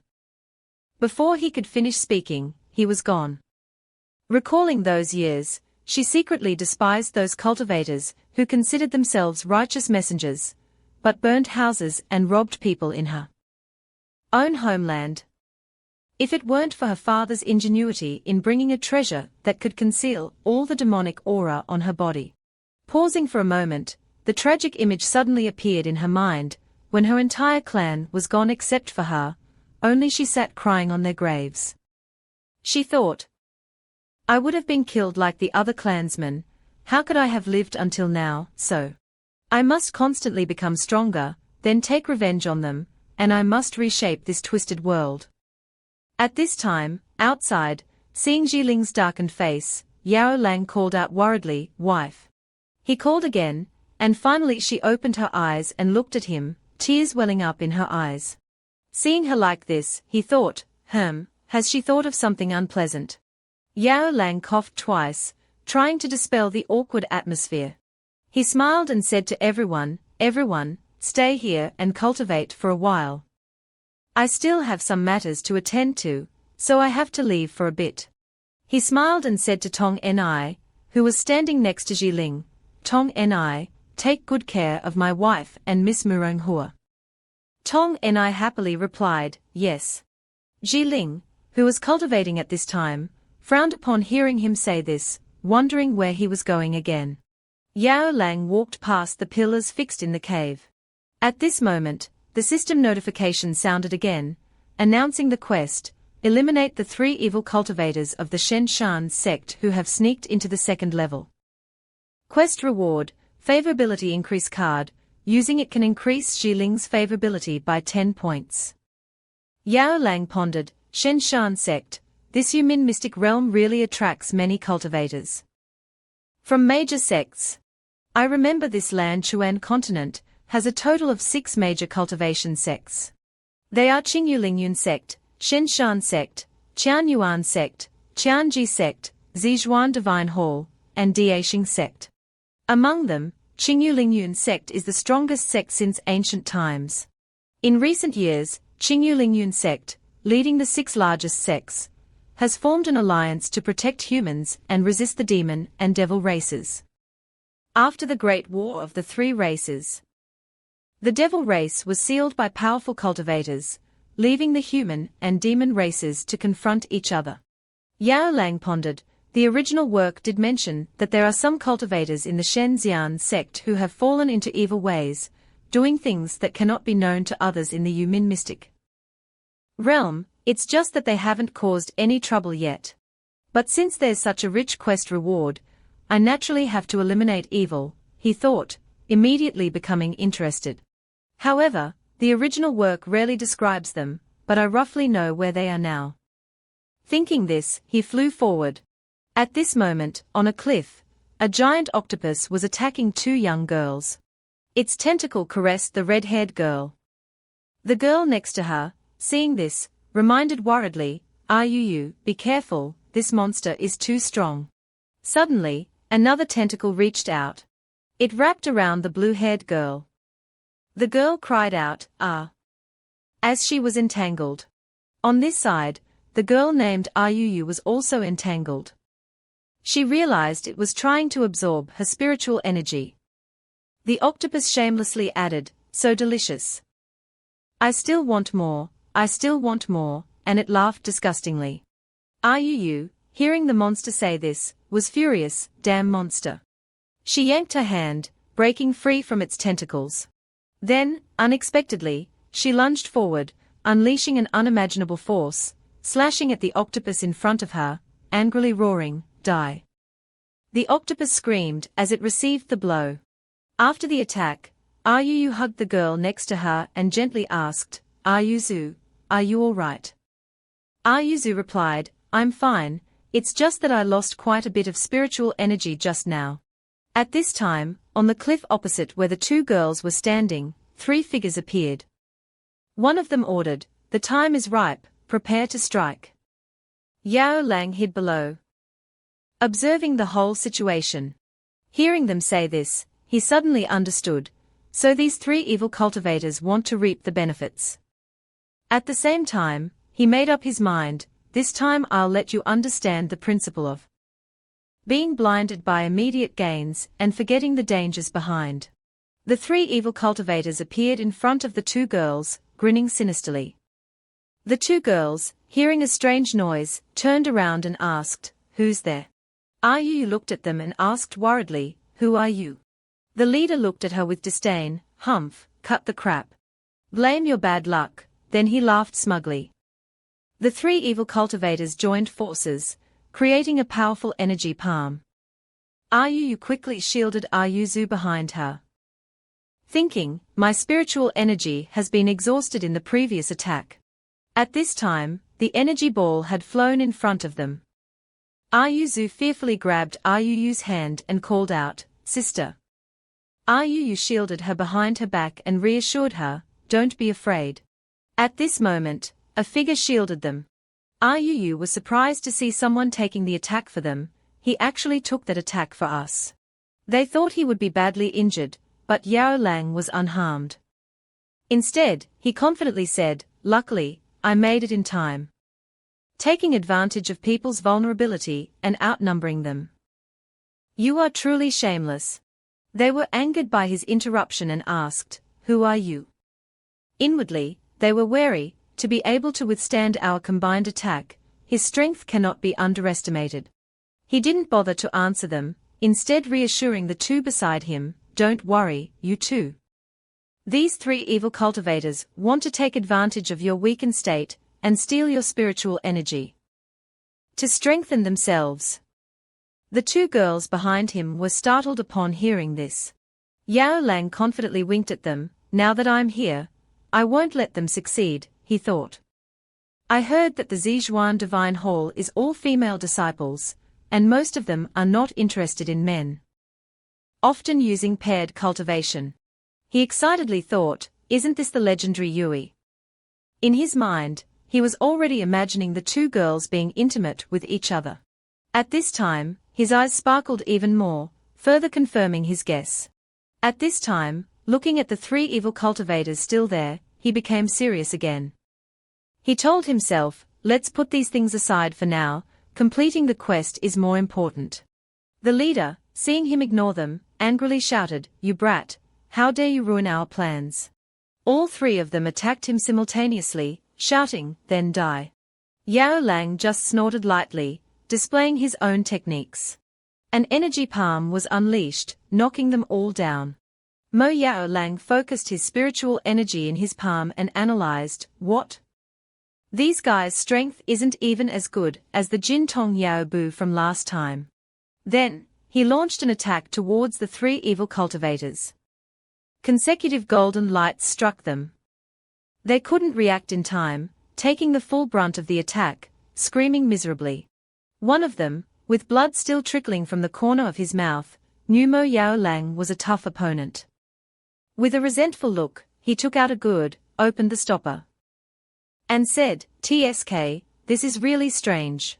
Speaker 1: before he could finish speaking, he was gone. Recalling those years, she secretly despised those cultivators who considered themselves righteous messengers, but burned houses and robbed people in her own homeland. If it weren't for her father's ingenuity in bringing a treasure that could conceal all the demonic aura on her body. Pausing for a moment, the tragic image suddenly appeared in her mind, when her entire clan was gone except for her, only she sat crying on their graves. She thought, I would have been killed like the other clansmen, how could I have lived until now? So I must constantly become stronger, then take revenge on them, and I must reshape this twisted world. At this time, outside, seeing Jiling's darkened face, Yao Lang called out worriedly, wife. He called again, and finally she opened her eyes and looked at him, tears welling up in her eyes. Seeing her like this, he thought, has she thought of something unpleasant? Yao Lang coughed twice, trying to dispel the awkward atmosphere. He smiled and said to everyone, stay here and cultivate for a while. I still have some matters to attend to, so I have to leave for a bit. He smiled and said to Tong Ni, who was standing next to Jiling, Tong Ni, take good care of my wife and Miss Muronghua. Tong Ni happily replied, yes. Jiling, who was cultivating at this time, frowned upon hearing him say this, wondering where he was going again. Yao Lang walked past the pillars fixed in the cave. At this moment, the system notification sounded again, announcing the quest, eliminate the 3 evil cultivators of the Shenshan sect who have sneaked into the 2nd level. Quest reward, favorability increase card, using it can increase Jiling's favorability by 10 points. Yao Lang pondered, Shenshan sect, this Yumin mystic realm really attracts many cultivators from major sects. I remember this Lanchuan continent has a total of 6 major cultivation sects. They are Qingyulingyun sect, Shenshan sect, Qianyuan sect, Qianji sect, Zizhuan Divine Hall, and Diaxing sect. Among them, Qingyulingyun sect is the strongest sect since ancient times. In recent years, Qingyulingyun sect, leading the 6 largest sects, has formed an alliance to protect humans and resist the demon and devil races. After the Great War of the 3 races, the devil race was sealed by powerful cultivators, leaving the human and demon races to confront each other. Yao Lang pondered, the original work did mention that there are some cultivators in the Shenxian sect who have fallen into evil ways, doing things that cannot be known to others in the Yumin mystic realm, it's just that they haven't caused any trouble yet. But since there's such a rich quest reward, I naturally have to eliminate evil, he thought, immediately becoming interested. However, the original work rarely describes them, but I roughly know where they are now. Thinking this, he flew forward. At this moment, on a cliff, a giant octopus was attacking 2 young girls. Its tentacle caressed the red-haired girl. The girl next to her, seeing this, reminded worriedly, "Ayuyu, be careful, this monster is too strong." Suddenly, another tentacle reached out. It wrapped around the blue-haired girl. The girl cried out, "Ah!" as she was entangled. On this side, the girl named Ayuyu was also entangled. She realized it was trying to absorb her spiritual energy. The octopus shamelessly added, "So delicious. I still want more, and it laughed disgustingly. Ayuyu, hearing the monster say this, was furious, "Damn monster." She yanked her hand, breaking free from its tentacles. Then, unexpectedly, she lunged forward, unleashing an unimaginable force, slashing at the octopus in front of her, angrily roaring, "Die!" The octopus screamed as it received the blow. After the attack, Ayuyu hugged the girl next to her and gently asked, "Ayuzu, are you all right?" Ayuzu replied, "I'm fine, it's just that I lost quite a bit of spiritual energy just now." At this time, on the cliff opposite where the 2 girls were standing, 3 figures appeared. One of them ordered, "The time is ripe, prepare to strike." Yao Lang hid below, observing the whole situation. Hearing them say this, he suddenly understood, so these 3 evil cultivators want to reap the benefits. At the same time, he made up his mind, this time I'll let you understand the principle of being blinded by immediate gains and forgetting the dangers behind. The three evil cultivators appeared in front of the two girls, grinning sinisterly. The two girls, hearing a strange noise, turned around and asked, "Who's there?" Yu looked at them and asked worriedly, "Who are you?" The leader looked at her with disdain. "Humph, cut the crap. Blame your bad luck." Then he laughed smugly. The three evil cultivators joined forces, creating a powerful energy palm. Yu quickly shielded Ayuzu behind her. Thinking, my spiritual energy has been exhausted in the previous attack. At this time, the energy ball had flown in front of them. Ayuzu fearfully grabbed Ayuyu's hand and called out, "Sister." Ayuyu shielded her behind her back and reassured her, "Don't be afraid." At this moment, a figure shielded them. Ayuyu was surprised to see someone taking the attack for them. "He actually took that attack for us." They thought he would be badly injured, but Yao Lang was unharmed. Instead, he confidently said, "Luckily, I made it in time." Taking advantage of people's vulnerability and outnumbering them. "You are truly shameless." They were angered by his interruption and asked, "Who are you?" Inwardly, they were wary. "To be able to withstand our combined attack, his strength cannot be underestimated." He didn't bother to answer them, instead reassuring the two beside him, "Don't worry, you two. These three evil cultivators want to take advantage of your weakened state and steal your spiritual energy to strengthen themselves." The two girls behind him were startled upon hearing this. Yao Lang confidently winked at them. "Now that I'm here, I won't let them succeed," he thought. "I heard that the Zizhuan Divine Hall is all female disciples, and most of them are not interested in men. Often using paired cultivation." He excitedly thought, "Isn't this the legendary Yui?" In his mind, he was already imagining the two girls being intimate with each other. At this time, his eyes sparkled even more, further confirming his guess. At this time, looking at the three evil cultivators still there, he became serious again. He told himself, "Let's put these things aside for now, completing the quest is more important." The leader, seeing him ignore them, angrily shouted, "You brat, how dare you ruin our plans?" All three of them attacked him simultaneously, shouting, "Then die." Yao Lang just snorted lightly, displaying his own techniques. An energy palm was unleashed, knocking them all down. Mo Yao Lang focused his spiritual energy in his palm and analyzed, "What? These guys' strength isn't even as good as the Jin Tong Yao Bu from last time." Then, he launched an attack towards the three evil cultivators. Consecutive golden lights struck them. They couldn't react in time, taking the full brunt of the attack, screaming miserably. One of them, with blood still trickling from the corner of his mouth, knew Mo Yao Lang was a tough opponent. With a resentful look, he took out a gourd, opened the stopper, and said, "TSK, this is really strange.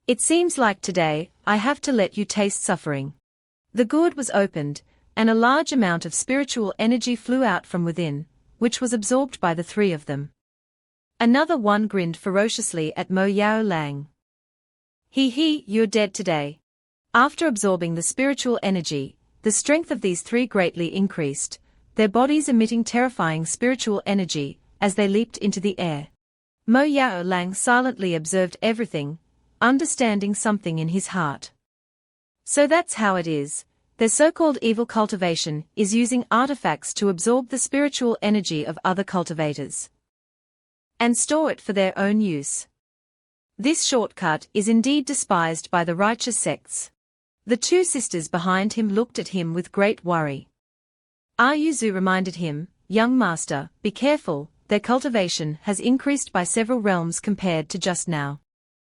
Speaker 1: It seems like today, I have to let you taste suffering." The gourd was opened, and a large amount of spiritual energy flew out from within, which was absorbed by the three of them. Another one grinned ferociously at Mo Yao Lang. He, "You're dead today." After absorbing the spiritual energy, the strength of these three greatly increased, their bodies emitting terrifying spiritual energy, as they leaped into the air. Mo Yao Lang silently observed everything, understanding something in his heart. So that's how it is. Their so-called evil cultivation is using artifacts to absorb the spiritual energy of other cultivators and store it for their own use. This shortcut is indeed despised by the righteous sects. The two sisters behind him looked at him with great worry. Ayuzu reminded him, "Young master, be careful, their cultivation has increased by several realms compared to just now."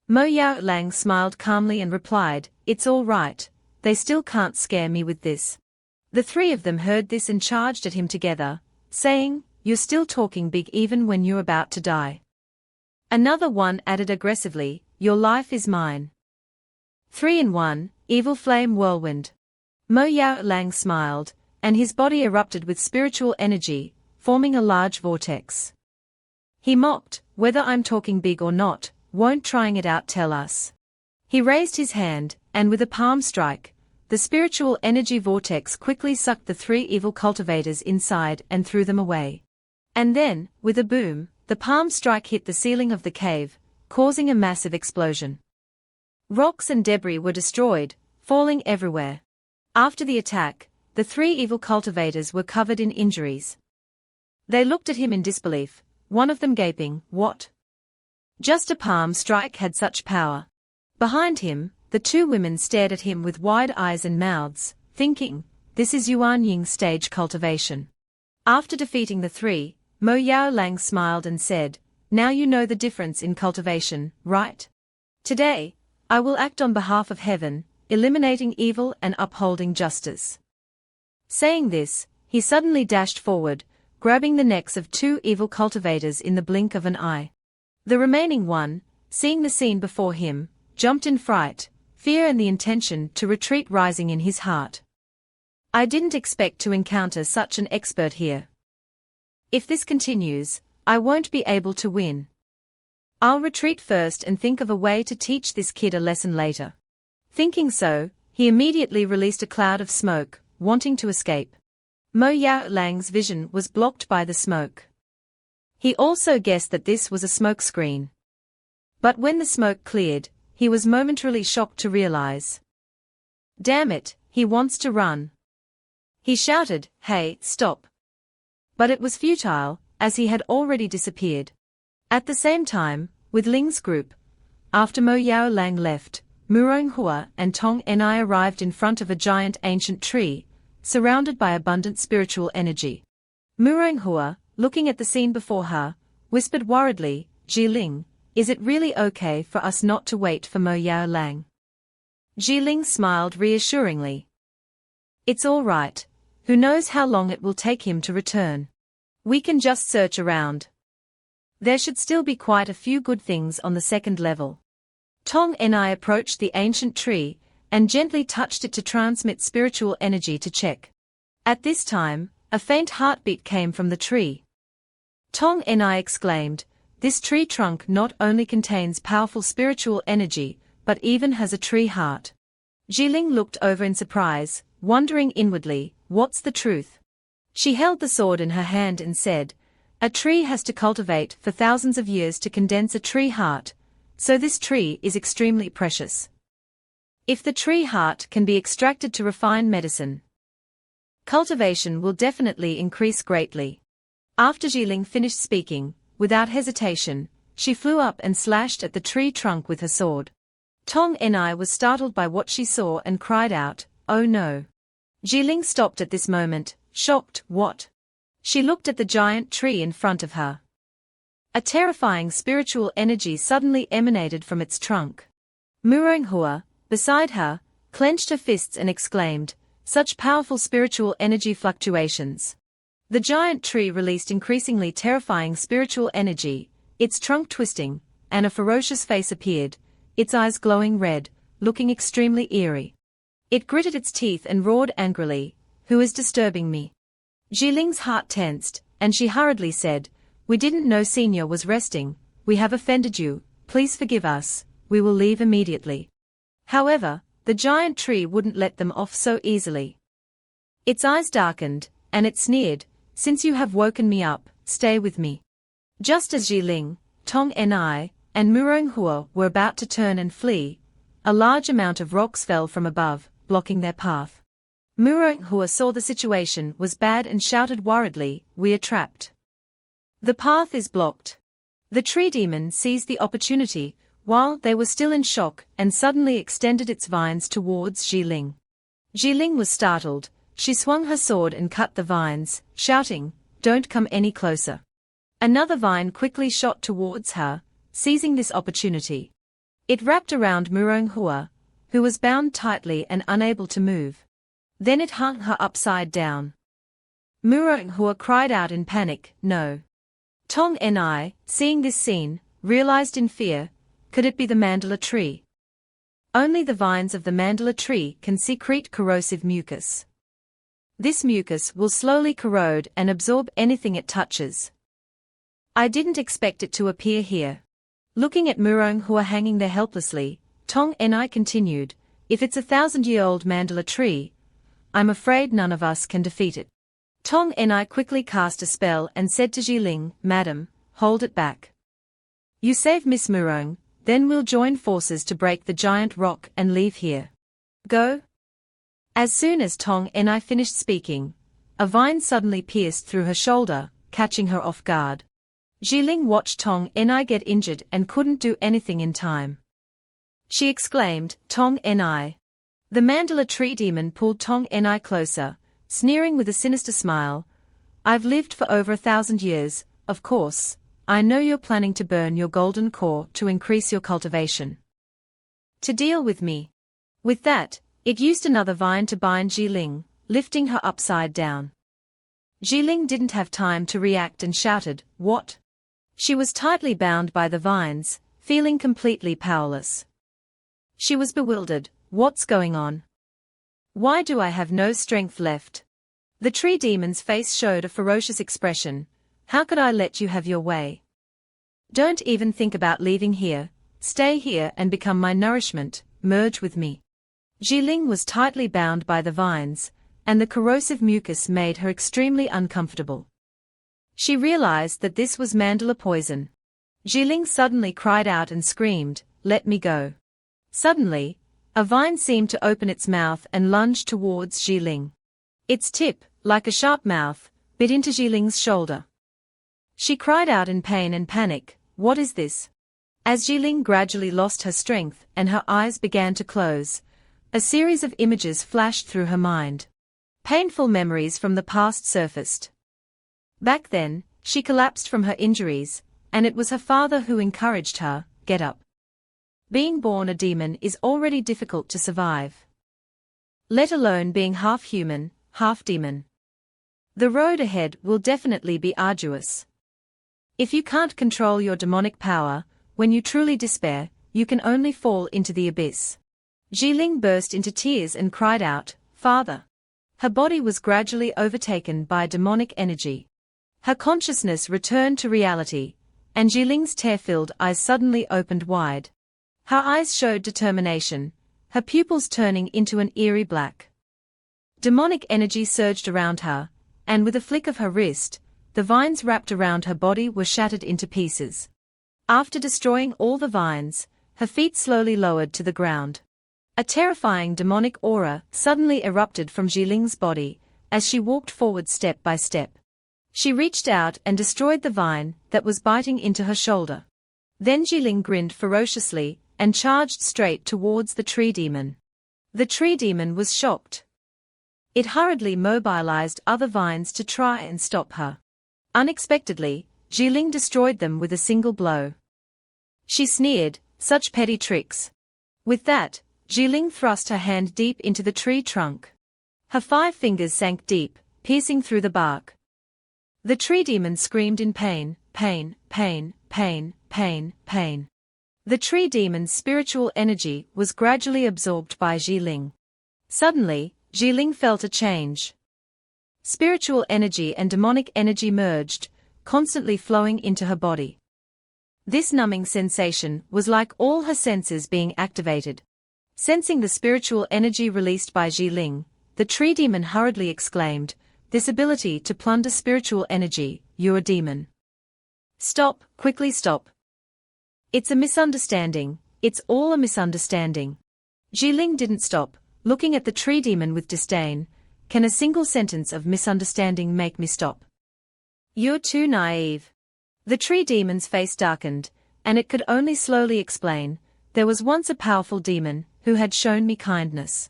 Speaker 1: Mo Yao Lang smiled calmly and replied, "It's all right, they still can't scare me with this." The three of them heard this and charged at him together, saying, "You're still talking big even when you're about to die." Another one added aggressively, "Your life is mine." 3-in-1, Evil Flame Whirlwind. Mo Yao Lang smiled, and his body erupted with spiritual energy, forming a large vortex. He mocked, "Whether I'm talking big or not, won't trying it out tell us?" He raised his hand, and with a palm strike, the spiritual energy vortex quickly sucked the three evil cultivators inside and threw them away. And then, with a boom, the palm strike hit the ceiling of the cave, causing a massive explosion. Rocks and debris were destroyed, falling everywhere. After the attack, the three evil cultivators were covered in injuries. They looked at him in disbelief, one of them gaping, "What? Just a palm strike had such power." Behind him, the two women stared at him with wide eyes and mouths, thinking, this is Yuan Ying's stage cultivation. After defeating the three, Mo Yao Lang smiled and said, "Now you know the difference in cultivation, right? Today, I will act on behalf of heaven, eliminating evil and upholding justice." Saying this, he suddenly dashed forward, grabbing the necks of two evil cultivators in the blink of an eye. The remaining one, seeing the scene before him, jumped in fright, fear and the intention to retreat rising in his heart. "I didn't expect to encounter such an expert here. If this continues, I won't be able to win. I'll retreat first and think of a way to teach this kid a lesson later." Thinking so, he immediately released a cloud of smoke, wanting to escape. Mo Yao Lang's vision was blocked by the smoke. He also guessed that this was a smoke screen. But when the smoke cleared, he was momentarily shocked to realize. Damn it, he wants to run. He shouted, "Hey, stop." But it was futile, as he had already disappeared. At the same time, with Ling's group, after Mo Yao Lang left, Muronghua and Tong Ni arrived in front of a giant ancient tree, surrounded by abundant spiritual energy. Muronghua, looking at the scene before her, whispered worriedly, "Jiling, is it really okay for us not to wait for Mo Yao Lang?" Jiling smiled reassuringly. "It's all right. Who knows how long it will take him to return? We can just search around. There should still be quite a few good things on the second level." Tong Ni approached the ancient tree, and gently touched it to transmit spiritual energy to check. At this time, a faint heartbeat came from the tree. Tong Ni exclaimed, "This tree trunk not only contains powerful spiritual energy, but even has a tree heart." Jiling looked over in surprise, wondering inwardly, what's the truth? She held the sword in her hand and said, "A tree has to cultivate for thousands of years to condense a tree heart, so this tree is extremely precious. If the tree heart can be extracted to refine medicine, cultivation will definitely increase greatly." After Jiling finished speaking, without hesitation, she flew up and slashed at the tree trunk with her sword. Tong Ni was startled by what she saw and cried out, "Oh no." Jiling stopped at this moment, shocked. What? She looked at the giant tree in front of her. A terrifying spiritual energy suddenly emanated from its trunk. Muronghua, beside her, clenched her fists and exclaimed, "Such powerful spiritual energy fluctuations." The giant tree released increasingly terrifying spiritual energy, its trunk twisting, and a ferocious face appeared, its eyes glowing red, looking extremely eerie. It gritted its teeth and roared angrily, "Who is disturbing me?" Jiling's heart tensed, and she hurriedly said, "We didn't know Senior was resting. We have offended you, please forgive us, we will leave immediately." However, the giant tree wouldn't let them off so easily. Its eyes darkened, and it sneered, "Since you have woken me up, stay with me." Just as Jiling, Tong Ni, and Muronghua were about to turn and flee, a large amount of rocks fell from above, blocking their path. Muronghua saw the situation was bad and shouted worriedly, "We are trapped. The path is blocked." The tree demon seized the opportunity, while they were still in shock, and suddenly extended its vines towards Jiling. Jiling was startled. She swung her sword and cut the vines, shouting, "Don't come any closer." Another vine quickly shot towards her, seizing this opportunity. It wrapped around Muronghua, who was bound tightly and unable to move. Then it hung her upside down. Muronghua cried out in panic, "No." Tong Ni, seeing this scene, realized in fear, could it be the mandala tree? Only the vines of the mandala tree can secrete corrosive mucus. This mucus will slowly corrode and absorb anything it touches. I didn't expect it to appear here. Looking at Muronghua hanging there helplessly, Tong Ni continued, If it's a 1,000-year-old mandala tree, I'm afraid none of us can defeat it. Tong Ni quickly cast a spell and said to Jiling, Madam, hold it back. You save Miss Murong, then we'll join forces to break the giant rock and leave here. Go? As soon as Tong Ni finished speaking, a vine suddenly pierced through her shoulder, catching her off guard. Jiling watched Tong Ni get injured and couldn't do anything in time. She exclaimed, Tong Ni. The mandala tree demon pulled Tong Ni closer, sneering with a sinister smile. I've lived for over 1,000 years, of course. I know you're planning to burn your golden core to increase your cultivation. To deal with me. With that, it used another vine to bind Jiling, lifting her upside down. Jiling didn't have time to react and shouted, What? She was tightly bound by the vines, feeling completely powerless. She was bewildered. What's going on? Why do I have no strength left? The tree demon's face showed a ferocious expression. How could I let you have your way? Don't even think about leaving here. Stay here and become my nourishment. Merge with me. Jiling was tightly bound by the vines, and the corrosive mucus made her extremely uncomfortable. She realized that this was mandala poison. Jiling suddenly cried out and screamed, Let me go. Suddenly, a vine seemed to open its mouth and lunge towards Jiling. Its tip, like a sharp mouth, bit into Jiling's shoulder. She cried out in pain and panic, What is this? As Jiling gradually lost her strength and her eyes began to close, a series of images flashed through her mind. Painful memories from the past surfaced. Back then, she collapsed from her injuries, and it was her father who encouraged her, Get up. Being born a demon is already difficult to survive. Let alone being half human, half demon. The road ahead will definitely be arduous. If you can't control your demonic power, when you truly despair, you can only fall into the abyss. Jiling burst into tears and cried out, Father. Her body was gradually overtaken by demonic energy. Her consciousness returned to reality, and Jiling's tear-filled eyes suddenly opened wide. Her eyes showed determination, her pupils turning into an eerie black. Demonic energy surged around her, and with a flick of her wrist, the vines wrapped around her body were shattered into pieces. After destroying all the vines, her feet slowly lowered to the ground. A terrifying demonic aura suddenly erupted from Jiling's body, as she walked forward step by step. She reached out and destroyed the vine that was biting into her shoulder. Then Jiling grinned ferociously and charged straight towards the tree demon. The tree demon was shocked. It hurriedly mobilized other vines to try and stop her. Unexpectedly, Jiling destroyed them with a single blow. She sneered, Such petty tricks. With that, Jiling thrust her hand deep into the tree trunk. Her 5 fingers sank deep, piercing through the bark. The tree demon screamed in pain, pain, pain, pain, pain, pain. The tree demon's spiritual energy was gradually absorbed by Jiling. Suddenly, Jiling felt a change. Spiritual energy and demonic energy merged, constantly flowing into her body. This numbing sensation was like all her senses being activated. Sensing the spiritual energy released by Jiling, the tree demon hurriedly exclaimed, This ability to plunder spiritual energy, you're a demon. Stop, quickly stop. It's a misunderstanding, it's all a misunderstanding. Jiling didn't stop, looking at the tree demon with disdain. Can a single sentence of misunderstanding make me stop? You're too naive. The tree demon's face darkened, and it could only slowly explain, there was once a powerful demon, who had shown me kindness.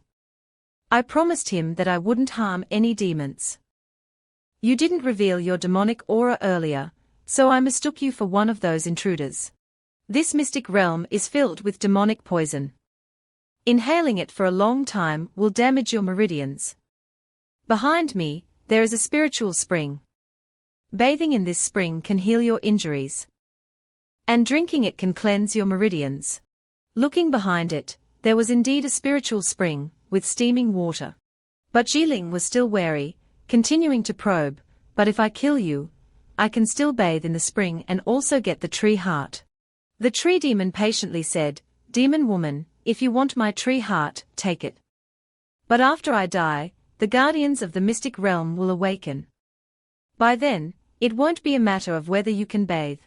Speaker 1: I promised him that I wouldn't harm any demons. You didn't reveal your demonic aura earlier, so I mistook you for one of those intruders. This mystic realm is filled with demonic poison. Inhaling it for a long time will damage your meridians. Behind me, there is a spiritual spring. Bathing in this spring can heal your injuries. And drinking it can cleanse your meridians. Looking behind it, there was indeed a spiritual spring, with steaming water. But Jiling was still wary, continuing to probe, but if I kill you, I can still bathe in the spring and also get the tree heart. The tree demon patiently said, Demon woman, if you want my tree heart, take it. But after I die, the guardians of the mystic realm will awaken. By then, it won't be a matter of whether you can bathe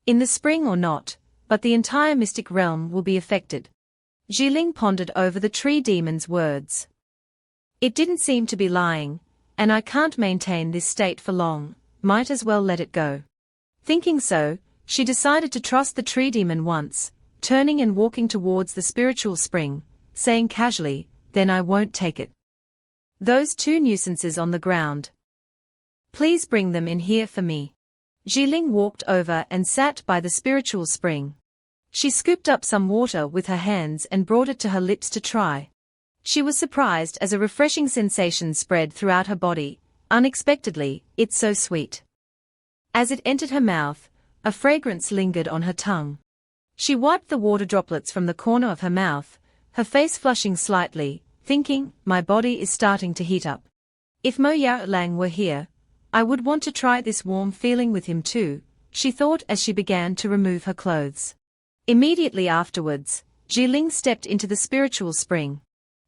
Speaker 1: in the spring or not, but the entire mystic realm will be affected. Jiling pondered over the tree demon's words. It didn't seem to be lying, and I can't maintain this state for long, might as well let it go. Thinking so, she decided to trust the tree demon once, turning and walking towards the spiritual spring, saying casually, then I won't take it. Those two nuisances on the ground. Please bring them in here for me. Jiling walked over and sat by the spiritual spring. She scooped up some water with her hands and brought it to her lips to try. She was surprised as a refreshing sensation spread throughout her body. Unexpectedly, it's so sweet. As it entered her mouth, a fragrance lingered on her tongue. She wiped the water droplets from the corner of her mouth, her face flushing slightly, thinking, my body is starting to heat up. If Mo Yao Lang were here, I would want to try this warm feeling with him too, she thought as she began to remove her clothes. Immediately afterwards, Jiling stepped into the spiritual spring.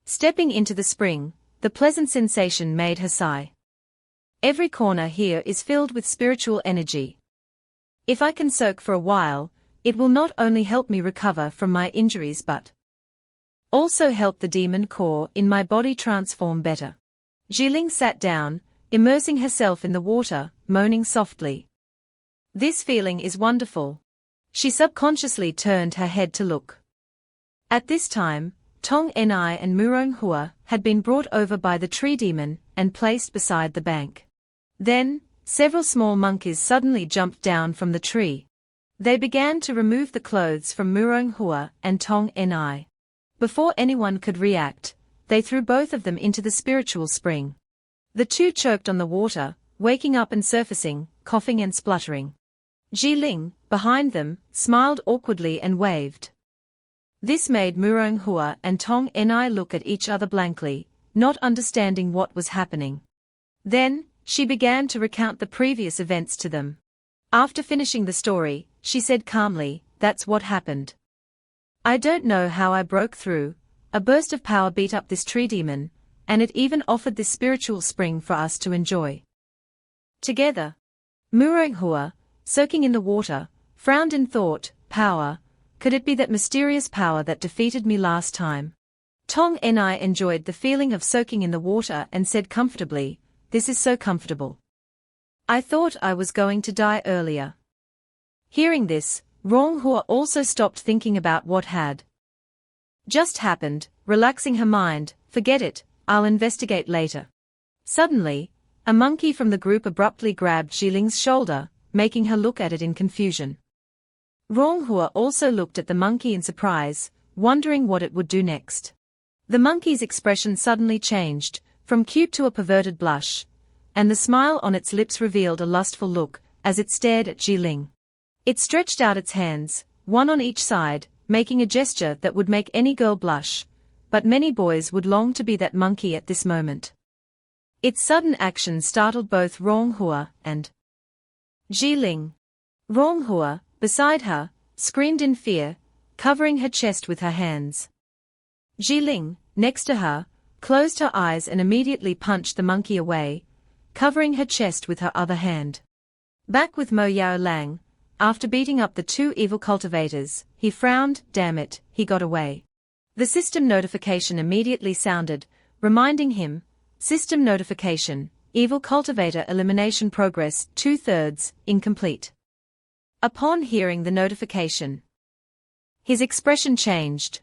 Speaker 1: Stepping into the spring, the pleasant sensation made her sigh. Every corner here is filled with spiritual energy. If I can soak for a while, it will not only help me recover from my injuries but also help the demon core in my body transform better. Jiling sat down, immersing herself in the water, moaning softly. This feeling is wonderful. She subconsciously turned her head to look. At this time, Tong Ni and Murong Hua had been brought over by the tree demon and placed beside the bank. Then, several small monkeys suddenly jumped down from the tree. They began to remove the clothes from Murong Hua and Tong Ni. Before anyone could react, they threw both of them into the spiritual spring. The two choked on the water, waking up and surfacing, coughing and spluttering. Jiling, behind them, smiled awkwardly and waved. This made Murong Hua and Tong Ni look at each other blankly, not understanding what was happening. Then, she began to recount the previous events to them. After finishing the story, she said calmly, that's what happened. I don't know how I broke through, a burst of power beat up this tree demon, and it even offered this spiritual spring for us to enjoy together. Murong Hua, soaking in the water, frowned in thought, power, could it be that mysterious power that defeated me last time? Tong Ni enjoyed the feeling of soaking in the water and said comfortably, this is so comfortable. I thought I was going to die earlier. Hearing this, Rong Hua also stopped thinking about what had just happened, relaxing her mind, forget it, I'll investigate later. Suddenly, a monkey from the group abruptly grabbed Jiling's shoulder, making her look at it in confusion. Rong Hua also looked at the monkey in surprise, wondering what it would do next. The monkey's expression suddenly changed, from cute to a perverted blush, and the smile on its lips revealed a lustful look, as it stared at Jiling. It stretched out its hands, one on each side, making a gesture that would make any girl blush, but many boys would long to be that monkey at this moment. Its sudden action startled both Rong Hua and Jiling. Rong Hua, beside her, screamed in fear, covering her chest with her hands. Jiling, next to her, closed her eyes and immediately punched the monkey away, covering her chest with her other hand. Back with Mo Yao Lang, after beating up the two evil cultivators, he frowned, damn it, he got away. The system notification immediately sounded, reminding him, system notification, evil cultivator elimination progress 2/3, incomplete. Upon hearing the notification, his expression changed.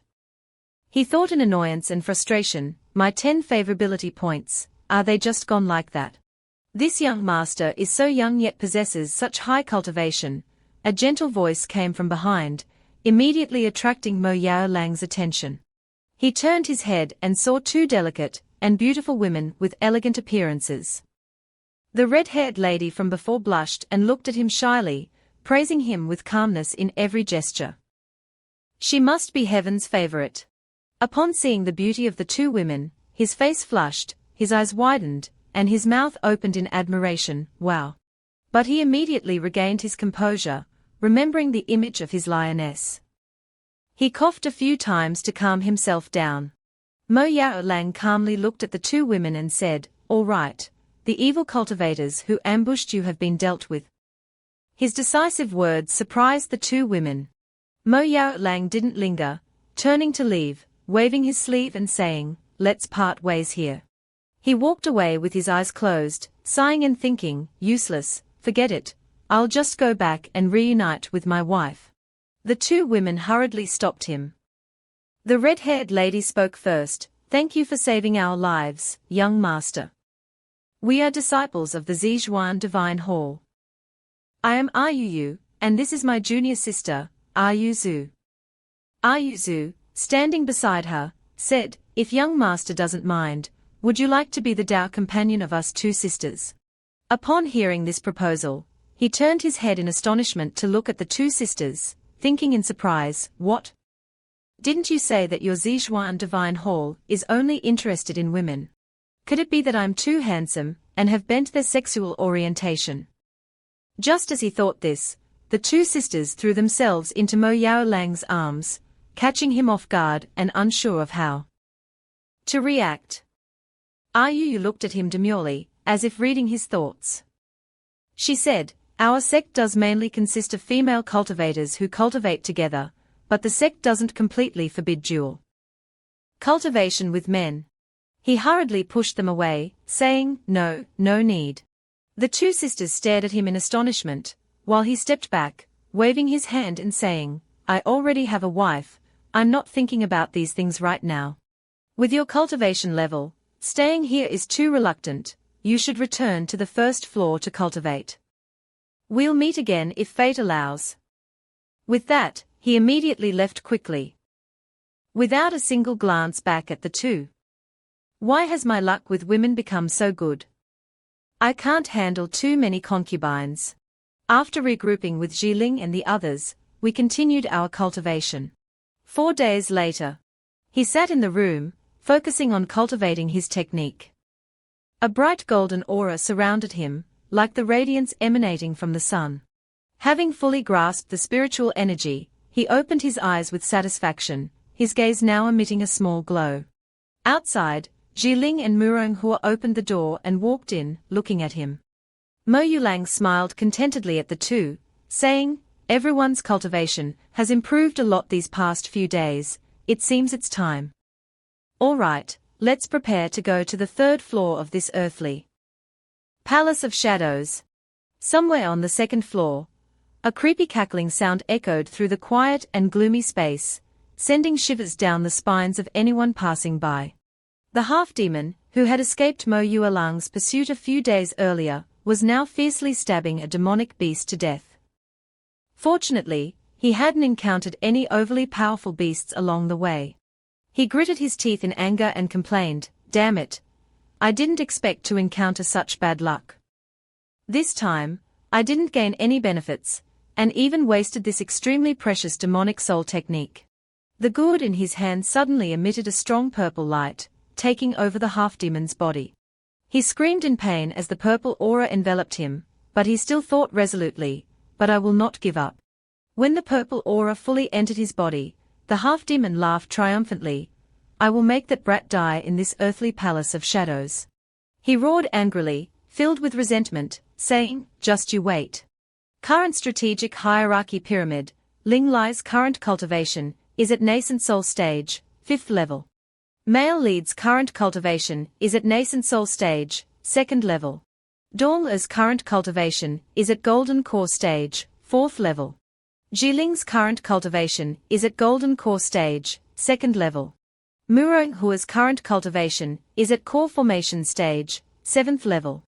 Speaker 1: He thought in annoyance and frustration, my 10 favorability points, are they just gone like that? This young master is so young yet possesses such high cultivation. A gentle voice came from behind, immediately attracting Mo Yao Lang's attention. He turned his head and saw two delicate and beautiful women with elegant appearances. The red-haired lady from before blushed and looked at him shyly, praising him with calmness in every gesture. She must be heaven's favorite. Upon seeing the beauty of the two women, his face flushed, his eyes widened, and his mouth opened in admiration, wow. But he immediately regained his composure, remembering the image of his lioness. He coughed a few times to calm himself down. Mo Yaolang calmly looked at the two women and said, "All right, the evil cultivators who ambushed you have been dealt with." His decisive words surprised the two women. Mo Yaolang didn't linger, turning to leave, waving his sleeve and saying, "Let's part ways here." He walked away with his eyes closed, sighing and thinking, "Useless, forget it, I'll just go back and reunite with my wife." The two women hurriedly stopped him. The red-haired lady spoke first. "Thank you for saving our lives, young master. We are disciples of the Zizhuan Divine Hall. I am Yu, and this is my junior sister, Zhu." Zhu, standing beside her, said, "If young master doesn't mind, would you like to be the Dao companion of us two sisters?" Upon hearing this proposal, he turned his head in astonishment to look at the two sisters, thinking in surprise, "What? Didn't you say that your Zizhuan Divine Hall is only interested in women? Could it be that I'm too handsome, and have bent their sexual orientation?" Just as he thought this, the two sisters threw themselves into Mo Yaolang's arms, catching him off guard and unsure of how to react. Yu looked at him demurely, as if reading his thoughts. She said, "Our sect does mainly consist of female cultivators who cultivate together, but the sect doesn't completely forbid dual cultivation with men." He hurriedly pushed them away, saying, "No, no need." The two sisters stared at him in astonishment, while he stepped back, waving his hand and saying, "I already have a wife, I'm not thinking about these things right now. With your cultivation level, staying here is too reluctant, you should return to the first floor to cultivate. We'll meet again if fate allows." With that, he immediately left quickly, without a single glance back at the two. Why has my luck with women become so good? I can't handle too many concubines. After regrouping with Jiling and the others, we continued our cultivation. 4 days later, he sat in the room, focusing on cultivating his technique. A bright golden aura surrounded him, like the radiance emanating from the sun. Having fully grasped the spiritual energy, he opened his eyes with satisfaction, his gaze now emitting a small glow. Outside, Jiling and Muronghua opened the door and walked in, looking at him. Mo Yulang smiled contentedly at the two, saying, "Everyone's cultivation has improved a lot these past few days, it seems it's time. All right, let's prepare to go to the 3rd floor of this earthly Palace of Shadows." Somewhere on the 2nd floor, a creepy cackling sound echoed through the quiet and gloomy space, sending shivers down the spines of anyone passing by. The half-demon, who had escaped Mo Yuelang's pursuit a few days earlier, was now fiercely stabbing a demonic beast to death. Fortunately, he hadn't encountered any overly powerful beasts along the way. He gritted his teeth in anger and complained, "Damn it! I didn't expect to encounter such bad luck. This time, I didn't gain any benefits, and even wasted this extremely precious demonic soul technique." The gourd in his hand suddenly emitted a strong purple light, taking over the half-demon's body. He screamed in pain as the purple aura enveloped him, but he still thought resolutely, "But I will not give up." When the purple aura fully entered his body, the half-demon laughed triumphantly, "I will make that brat die in this earthly palace of shadows." He roared angrily, filled with resentment, saying, "Just you wait." Current strategic hierarchy pyramid, Ling Lai's current cultivation is at nascent soul stage, 5th level. Male lead's current cultivation is at nascent soul stage, 2nd level. Dongla's current cultivation is at golden core stage, 4th level. Jiling's current cultivation is at golden core stage, 2nd level. Muronghua's current cultivation is at core formation stage, 7th level.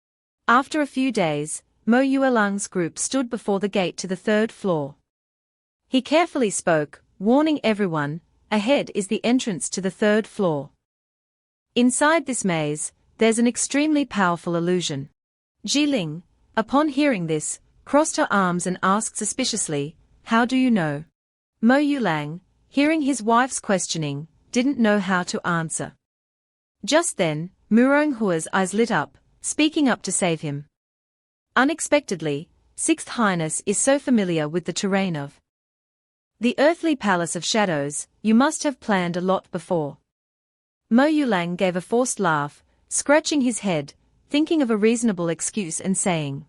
Speaker 1: After a few days, Mo Yuelang's group stood before the gate to the 3rd floor. He carefully spoke, warning everyone, ahead is the entrance to the 3rd floor. Inside this maze, there's an extremely powerful illusion. Jiling, upon hearing this, crossed her arms and asked suspiciously, "How do you know?" Mo Yulang, hearing his wife's questioning, didn't know how to answer. Just then, Muronghua's eyes lit up, speaking up to save him. Unexpectedly, Sixth Highness is so familiar with the terrain of The earthly palace of shadows, you must have planned a lot before. Mo Yulang gave a forced laugh, scratching his head, thinking of a reasonable excuse and saying,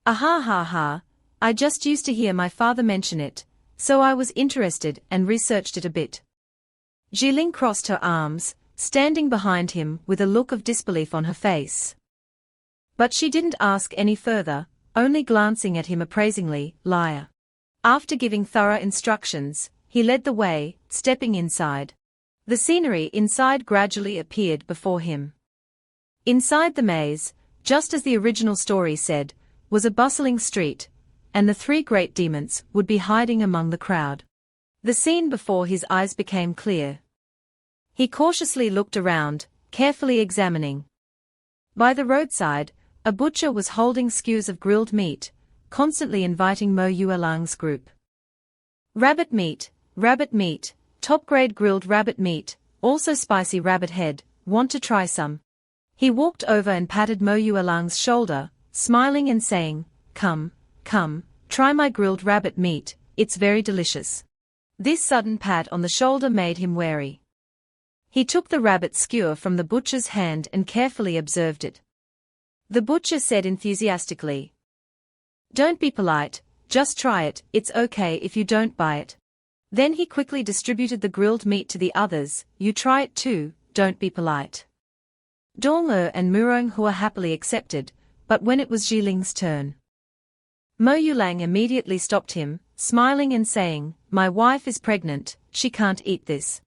Speaker 1: "Ah ha ha, I just used to hear my father mention it, so I was interested and researched it a bit." Jiling crossed her arms, standing behind him with a look of disbelief on her face. But she didn't ask any further, only glancing at him appraisingly, "Liar." After giving thorough instructions, he led the way, stepping inside. The scenery inside gradually appeared before him. Inside the maze, just as the original story said, was a bustling street, and the three great demons would be hiding among the crowd. The scene before his eyes became clear. He cautiously looked around, carefully examining. By the roadside, a butcher was holding skews of grilled meat, constantly inviting Mo Yuelang's group. Rabbit meat, top-grade grilled rabbit meat, also spicy rabbit head, want to try some?" He walked over and patted Mo Yuelang's shoulder, smiling and saying, Come, try my grilled rabbit meat, it's very delicious." This sudden pat on the shoulder made him wary. He took the rabbit skewer from the butcher's hand and carefully observed it. The butcher said enthusiastically, "Don't be polite, just try it, it's okay if you don't buy it." Then he quickly distributed the grilled meat to the others, "You try it too, don't be polite." Dong-er and Murong-hua happily accepted, but when it was Jiling's turn, Mo Yulang immediately stopped him, smiling and saying, "My wife is pregnant, she can't eat this."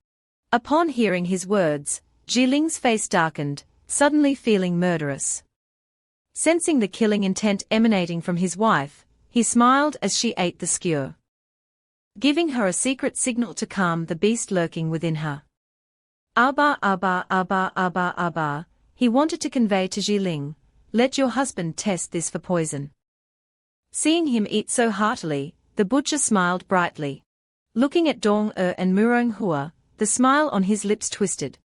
Speaker 1: Upon hearing his words, Jiling's face darkened, suddenly feeling murderous. Sensing the killing intent emanating from his wife, he smiled as she ate the skewer, giving her a secret signal to calm the beast lurking within her. Abba, he wanted to convey to Jiling, "Let your husband test this for poison." Seeing him eat so heartily, the butcher smiled brightly. Looking at Dong-er and Murong-hua, the smile on his lips twisted.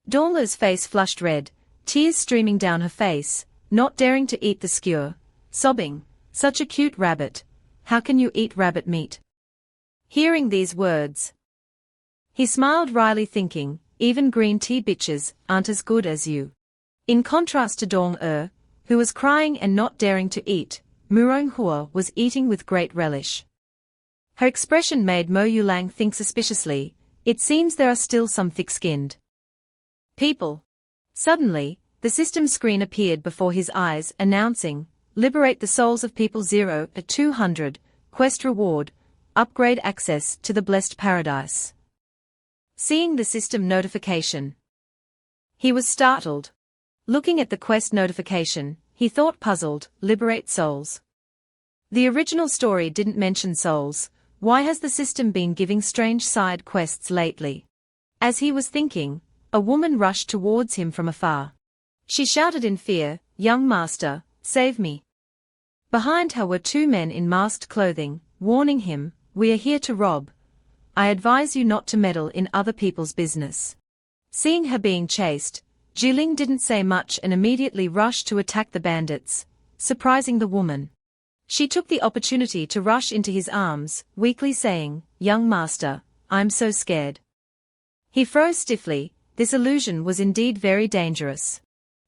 Speaker 1: Dong-er's face flushed red, tears streaming down her face, not daring to eat the skewer, sobbing, "Such a cute rabbit, how can you eat rabbit meat?" Hearing these words, he smiled wryly thinking, "Even green tea bitches aren't as good as you." In contrast to Dong-er, who was crying and not daring to eat, Murong-hua was eating with great relish. Her expression made Mo Yulang think suspiciously, "It seems there are still some thick-skinned people." Suddenly, the system screen appeared before his eyes announcing, "Liberate the souls of people 0 at 200, quest reward, upgrade access to the blessed paradise." Seeing the system notification, he was startled. Looking at the quest notification, he thought puzzled, "Liberate souls? The original story didn't mention souls, why has the system been giving strange side quests lately?" As he was thinking, a woman rushed towards him from afar. She shouted in fear, "Young master, save me." Behind her were two men in masked clothing, warning him, "We are here to rob. I advise you not to meddle in other people's business." Seeing her being chased, Jiling didn't say much and immediately rushed to attack the bandits, surprising the woman. She took the opportunity to rush into his arms, weakly saying, "Young master, I'm so scared." He froze stiffly, this illusion was indeed very dangerous.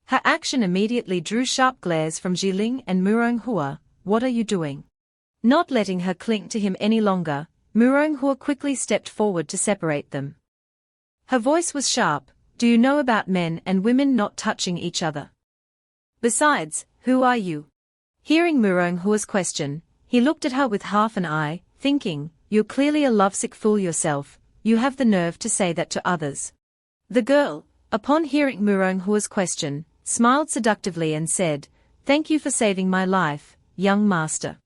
Speaker 1: Her action immediately drew sharp glares from Jiling and Murong-hua, "What are you doing?" Not letting her cling to him any longer, Murong-hua quickly stepped forward to separate them. Her voice was sharp, "Do you know about men and women not touching each other? Besides, who are you?" Hearing Murong-hua's question, he looked at her with half an eye, thinking, "You're clearly a lovesick fool yourself, you have the nerve to say that to others." The girl, upon hearing Murong-hua's question, smiled seductively and said, "Thank you for saving my life, young master.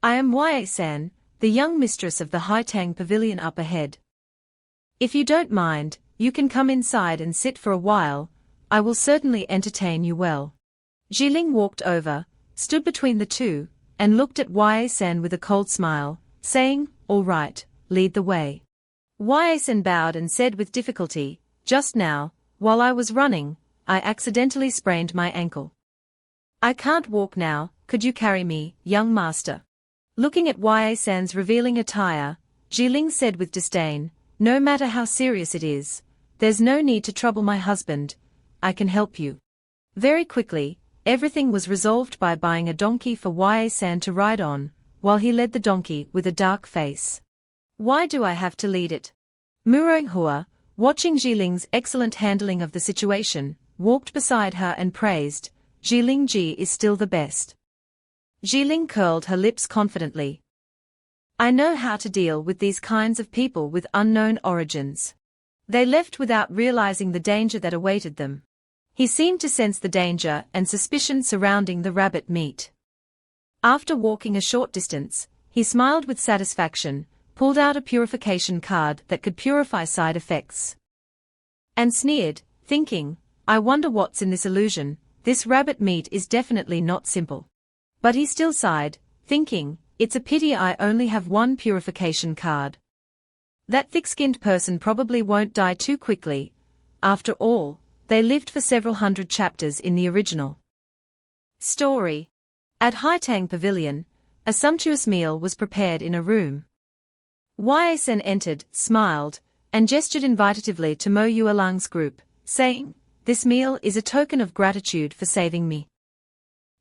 Speaker 1: I am Ye-san, the young mistress of the Haitang Pavilion up ahead. If you don't mind, you can come inside and sit for a while, I will certainly entertain you well." Jiling walked over, stood between the two, and looked at Ye-san with a cold smile, saying, "All right, lead the way." Ye-san bowed and said with difficulty, "Just now, while I was running, I accidentally sprained my ankle. I can't walk now, could you carry me, young master?" Looking at Ye-san's revealing attire, Jiling said with disdain, no matter how serious it is, there's no need to trouble my husband, I can help you. Very quickly, everything was resolved by buying a donkey for Ye-san to ride on, while he led the donkey with a dark face. Why do I have to lead it? Manhwa, watching Jiling's excellent handling of the situation, walked beside her and praised, Jiling Ji is still the best. Jiling curled her lips confidently. I know how to deal with these kinds of people with unknown origins. They left without realizing the danger that awaited them. He seemed to sense the danger and suspicion surrounding the rabbit meat. After walking a short distance, he smiled with satisfaction, pulled out a purification card that could purify side effects, and sneered, thinking, I wonder what's in this illusion, this rabbit meat is definitely not simple. But he still sighed, thinking, it's a pity I only have one purification card. That thick-skinned person probably won't die too quickly. After all, they lived for several hundred chapters in the original story. At Haitang Pavilion, a sumptuous meal was prepared in a room. Ye-san entered, smiled, and gestured invitatively to Mo Yuelang's group, saying, this meal is a token of gratitude for saving me.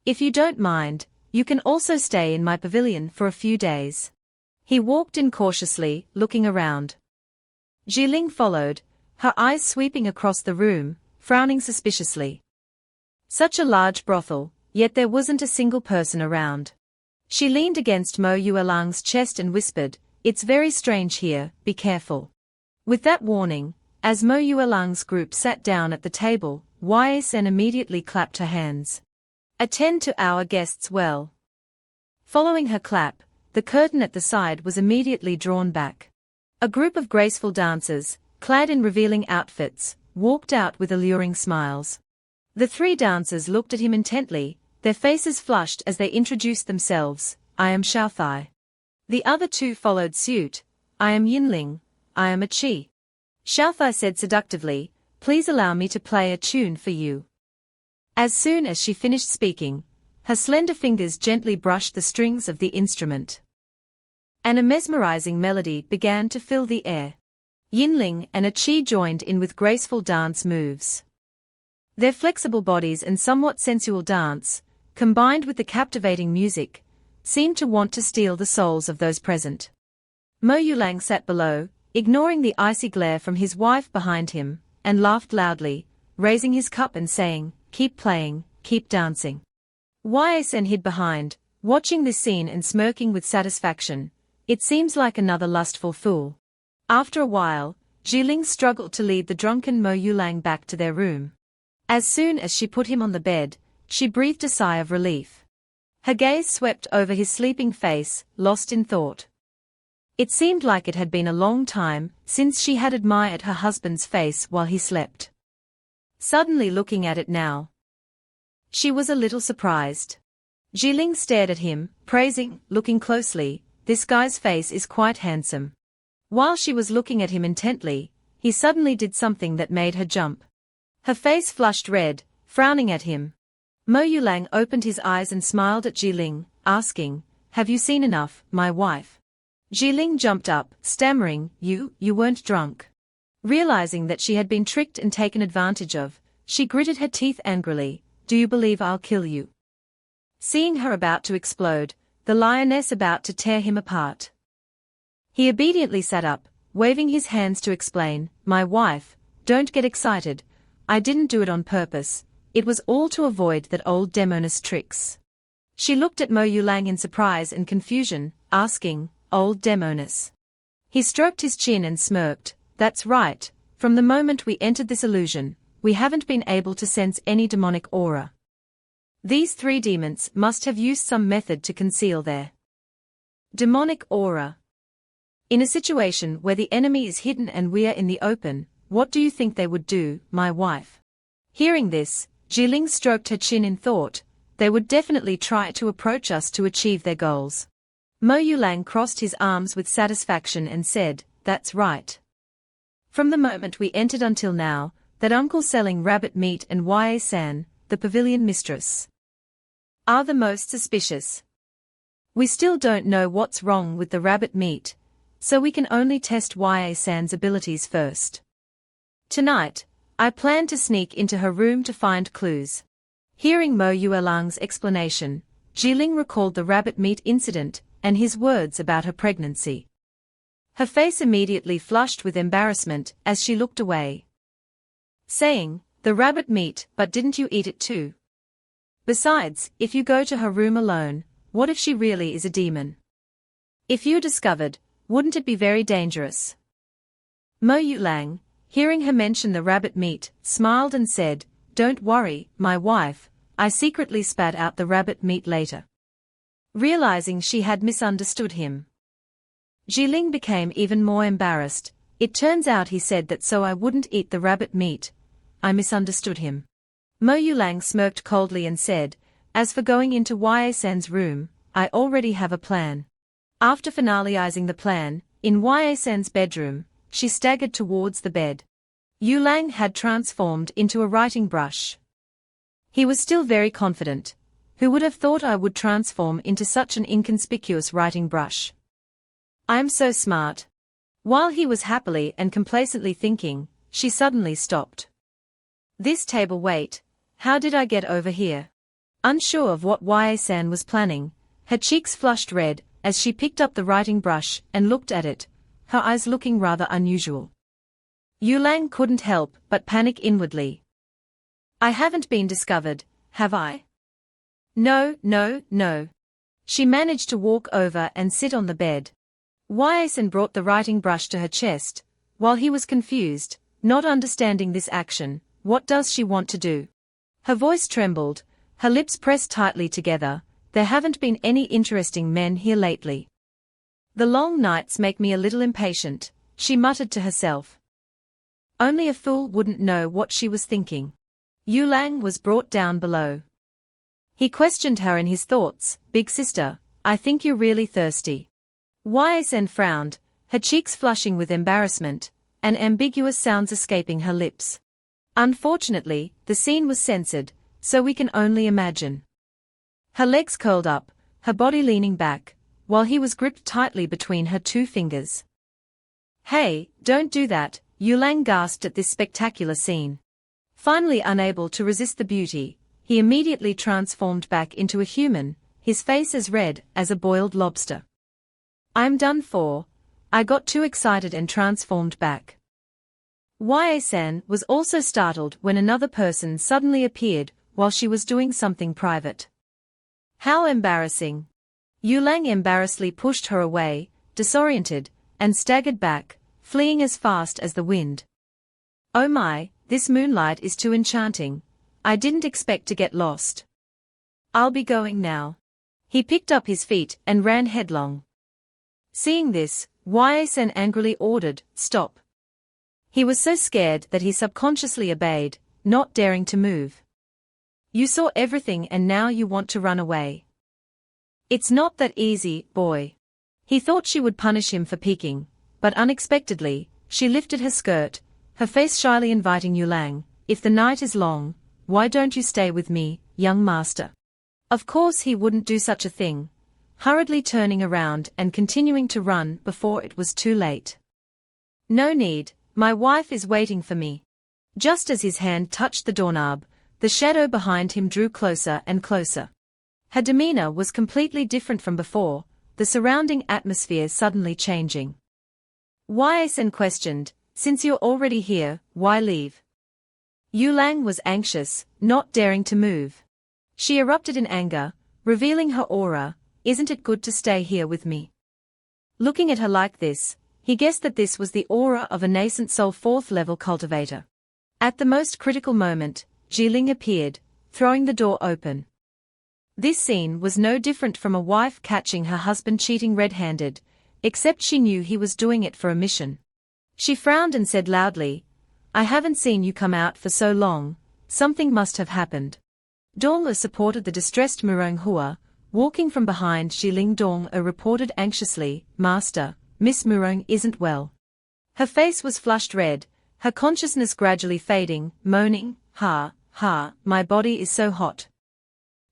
Speaker 1: If you don't mind, you can also stay in my pavilion for a few days. He walked in cautiously, looking around. Jiling followed, her eyes sweeping across the room, frowning suspiciously. Such a large brothel, yet there wasn't a single person around. She leaned against Mo Yuelang's chest and whispered, it's very strange here, be careful. With that warning, as Mo Yuelang's group sat down at the table, Ye-san immediately clapped her hands. Attend to our guests well. Following her clap, the curtain at the side was immediately drawn back. A group of graceful dancers, clad in revealing outfits, walked out with alluring smiles. The three dancers looked at him intently, their faces flushed as they introduced themselves, I am Xiaothai. The other two followed suit, I am Yinling, I am a Qi. Xiaothai said seductively, please allow me to play a tune for you. As soon as she finished speaking, her slender fingers gently brushed the strings of the instrument, and a mesmerizing melody began to fill the air. Yinling and a Qi joined in with graceful dance moves. Their flexible bodies and somewhat sensual dance, combined with the captivating music, seemed to want to steal the souls of those present. Mo Yuelang sat below, ignoring the icy glare from his wife behind him, and laughed loudly, raising his cup and saying, keep playing, keep dancing. Ye-san hid behind, watching this scene and smirking with satisfaction. It seems like another lustful fool. After a while, Jiling struggled to lead the drunken Mo Yuelang back to their room. As soon as she put him on the bed, she breathed a sigh of relief. Her gaze swept over his sleeping face, lost in thought. It seemed like it had been a long time since she had admired her husband's face while he slept. Suddenly looking at it now, she was a little surprised. Jiling stared at him, praising, looking closely, this guy's face is quite handsome. While she was looking at him intently, he suddenly did something that made her jump. Her face flushed red, frowning at him. Mo Yuelang opened his eyes and smiled at Jiling, asking, have you seen enough, my wife? Jiling jumped up, stammering, you weren't drunk. Realizing that she had been tricked and taken advantage of, she gritted her teeth angrily, do you believe I'll kill you? Seeing her about to explode, the lioness about to tear him apart. He obediently sat up, waving his hands to explain, my wife, don't get excited, I didn't do it on purpose, it was all to avoid that old demoness tricks. She looked at Mo Yuelang in surprise and confusion, asking, old demoness. He stroked his chin and smirked, that's right, from the moment we entered this illusion, we haven't been able to sense any demonic aura. These three demons must have used some method to conceal their demonic aura. In a situation where the enemy is hidden and we are in the open, what do you think they would do, my wife? Hearing this, Jiling stroked her chin in thought, they would definitely try to approach us to achieve their goals. Mo Yuelang crossed his arms with satisfaction and said, that's right. From the moment we entered until now, that uncle selling rabbit meat and Ye-san, the pavilion mistress, are the most suspicious. We still don't know what's wrong with the rabbit meat, so we can only test Ya-san's abilities first. Tonight, I plan to sneak into her room to find clues. Hearing Mo Yuelang's explanation, Jiling recalled the rabbit meat incident and his words about her pregnancy. Her face immediately flushed with embarrassment as she looked away, saying, "The rabbit meat, but didn't you eat it too? Besides, if you go to her room alone, what if she really is a demon? If you discovered, wouldn't it be very dangerous?" Mo Yuelang, hearing her mention the rabbit meat, smiled and said, "Don't worry, my wife, I secretly spat out the rabbit meat later." Realizing she had misunderstood him, Jiling became even more embarrassed. "It turns out he said that so I wouldn't eat the rabbit meat. I misunderstood him." Mo Yuelang smirked coldly and said, "As for going into Ya-san's room, I already have a plan." After finalizing the plan, in Ya-san's bedroom, she staggered towards the bed. Yuelang had transformed into a writing brush. He was still very confident. Who would have thought I would transform into such an inconspicuous writing brush? I'm so smart. While he was happily and complacently thinking, she suddenly stopped. This table, wait, how did I get over here? Unsure of what Ya-san was planning, her cheeks flushed red as she picked up the writing brush and looked at it, her eyes looking rather unusual. Yuelang couldn't help but panic inwardly. I haven't been discovered, have I? No, no, no. She managed to walk over and sit on the bed. Ya-san brought the writing brush to her chest, while he was confused, not understanding this action. What does she want to do? Her voice trembled, her lips pressed tightly together. There haven't been any interesting men here lately. The long nights make me a little impatient, she muttered to herself. Only a fool wouldn't know what she was thinking. Yuelang was brought down below. He questioned her in his thoughts. Big sister, I think you're really thirsty. Ya-san frowned, her cheeks flushing with embarrassment, and ambiguous sounds escaping her lips. Unfortunately, the scene was censored, so we can only imagine. Her legs curled up, her body leaning back, while he was gripped tightly between her two fingers. Hey, don't do that, Yuelang gasped at this spectacular scene. Finally unable to resist the beauty, he immediately transformed back into a human, his face as red as a boiled lobster. I'm done for. I got too excited and transformed back. Ya-san was also startled when another person suddenly appeared while she was doing something private. How embarrassing. Yuelang embarrassedly pushed her away, disoriented, and staggered back, fleeing as fast as the wind. Oh my, this moonlight is too enchanting. I didn't expect to get lost. I'll be going now. He picked up his feet and ran headlong. Seeing this, Ya-san angrily ordered, "Stop." He was so scared that he subconsciously obeyed, not daring to move. You saw everything and now you want to run away. It's not that easy, boy. He thought she would punish him for peeking, but unexpectedly, she lifted her skirt, her face shyly inviting Yuelang, "If the night is long, why don't you stay with me, young master?" Of course he wouldn't do such a thing, hurriedly turning around and continuing to run before it was too late. No need, my wife is waiting for me. Just as his hand touched the doorknob, the shadow behind him drew closer and closer. Her demeanor was completely different from before, the surrounding atmosphere suddenly changing. Ya-san questioned, "Since you're already here, why leave?" Yuelang was anxious, not daring to move. She erupted in anger, revealing her aura. "Isn't it good to stay here with me?" Looking at her like this, he guessed that this was the aura of a nascent soul 4th level cultivator. At the most critical moment, Jiling appeared, throwing the door open. This scene was no different from a wife catching her husband cheating red-handed, except she knew he was doing it for a mission. She frowned and said loudly, "I haven't seen you come out for so long, something must have happened." Dong-er supported the distressed Murong-hua. Walking from behind Jiling, Dong-er reported anxiously, "Master, Miss Murong isn't well." Her face was flushed red, her consciousness gradually fading, moaning, "Ha, ha, my body is so hot."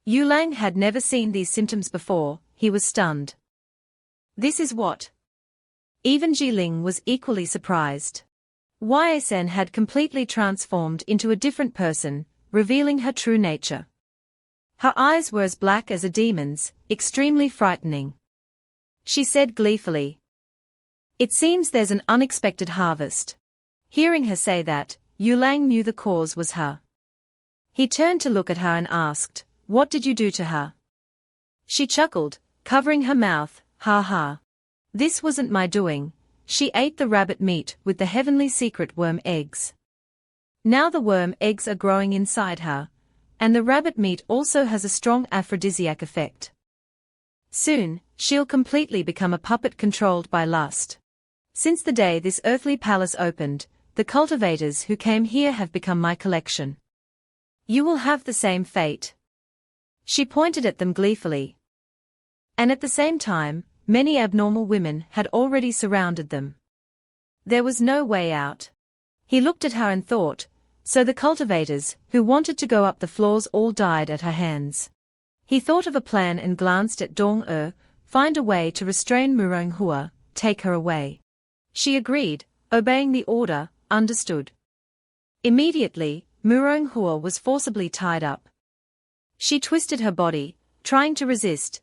Speaker 1: Yuelang had never seen these symptoms before, he was stunned. This is what? Even Jiling was equally surprised. Ysen had completely transformed into a different person, revealing her true nature. Her eyes were as black as a demon's, extremely frightening. She said gleefully, "It seems there's an unexpected harvest." Hearing her say that, Yulang knew the cause was her. He turned to look at her and asked, "What did you do to her?" She chuckled, covering her mouth, "Ha ha. This wasn't my doing. She ate the rabbit meat with the heavenly secret worm eggs. Now the worm eggs are growing inside her, and the rabbit meat also has a strong aphrodisiac effect. Soon, she'll completely become a puppet controlled by lust. Since the day this earthly palace opened, the cultivators who came here have become my collection. You will have the same fate." She pointed at them gleefully. And at the same time, many abnormal women had already surrounded them. There was no way out. He looked at her and thought, so the cultivators, who wanted to go up the floors, all died at her hands. He thought of a plan and glanced at Dong-er, find a way to restrain Murong-hua, take her away. She agreed, obeying the order, understood. Immediately, Murong-hua was forcibly tied up. She twisted her body, trying to resist.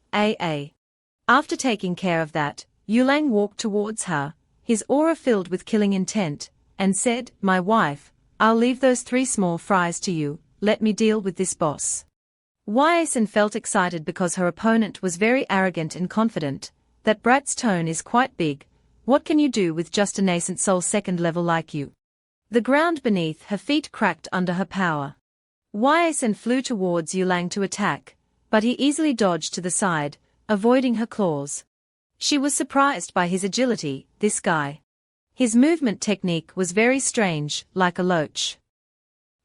Speaker 1: After taking care of that, Yulang walked towards her, his aura filled with killing intent, and said, "My wife, I'll leave those 3 small fries to you, let me deal with this boss." Ysen felt excited because her opponent was very arrogant and confident. "That brat's tone is quite big. What can you do with just a nascent soul 2nd level like you?" The ground beneath her feet cracked under her power. Ysen flew towards Yulang to attack, but he easily dodged to the side, avoiding her claws. She was surprised by his agility, this guy. His movement technique was very strange, like a loach.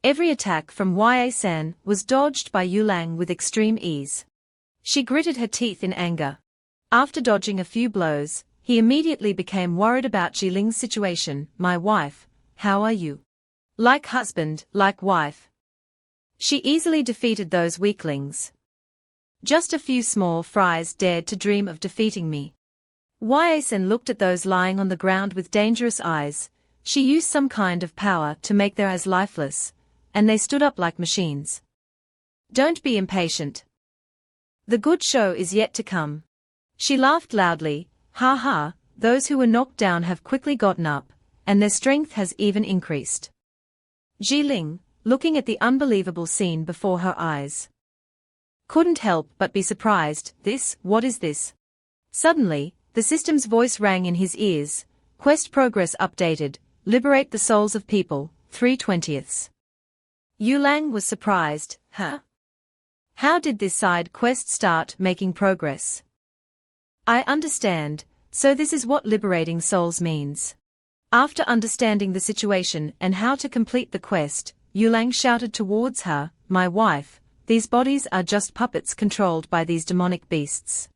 Speaker 1: Every attack from Ysen was dodged by Yulang with extreme ease. She gritted her teeth in anger. After dodging a few blows, he immediately became worried about Jiling's situation. "My wife, how are you? Like husband, like wife." She easily defeated those weaklings. "Just a few small fries dared to dream of defeating me." Ysen looked at those lying on the ground with dangerous eyes. She used some kind of power to make their eyes lifeless, and they stood up like machines. "Don't be impatient. The good show is yet to come." She laughed loudly. "Ha ha, those who were knocked down have quickly gotten up, and their strength has even increased." Jiling, looking at the unbelievable scene before her eyes, couldn't help but be surprised. What is this? Suddenly, the system's voice rang in his ears. "Quest progress updated, liberate the souls of people, 3/20." Yulang was surprised. Huh? How did this side quest start making progress? I understand, so this is what liberating souls means. After understanding the situation and how to complete the quest, Yulang shouted towards her, "My wife, these bodies are just puppets controlled by these demonic beasts.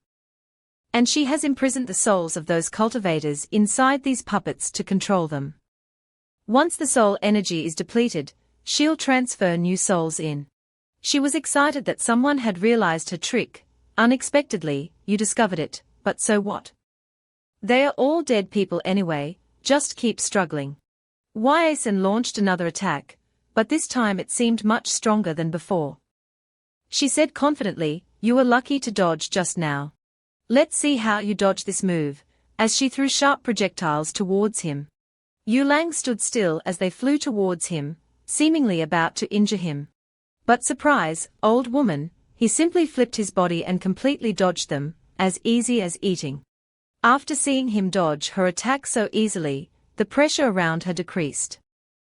Speaker 1: And she has imprisoned the souls of those cultivators inside these puppets to control them. Once the soul energy is depleted, she'll transfer new souls in." She was excited that someone had realized her trick. "Unexpectedly, you discovered it, but so what? They are all dead people anyway, just keep struggling." Ysen launched another attack, but this time it seemed much stronger than before. She said confidently, "You were lucky to dodge just now. Let's see how you dodge this move," as she threw sharp projectiles towards him. Yulang stood still as they flew towards him, seemingly about to injure him. But surprise, old woman, he simply flipped his body and completely dodged them, as easy as eating. After seeing him dodge her attack so easily, the pressure around her decreased.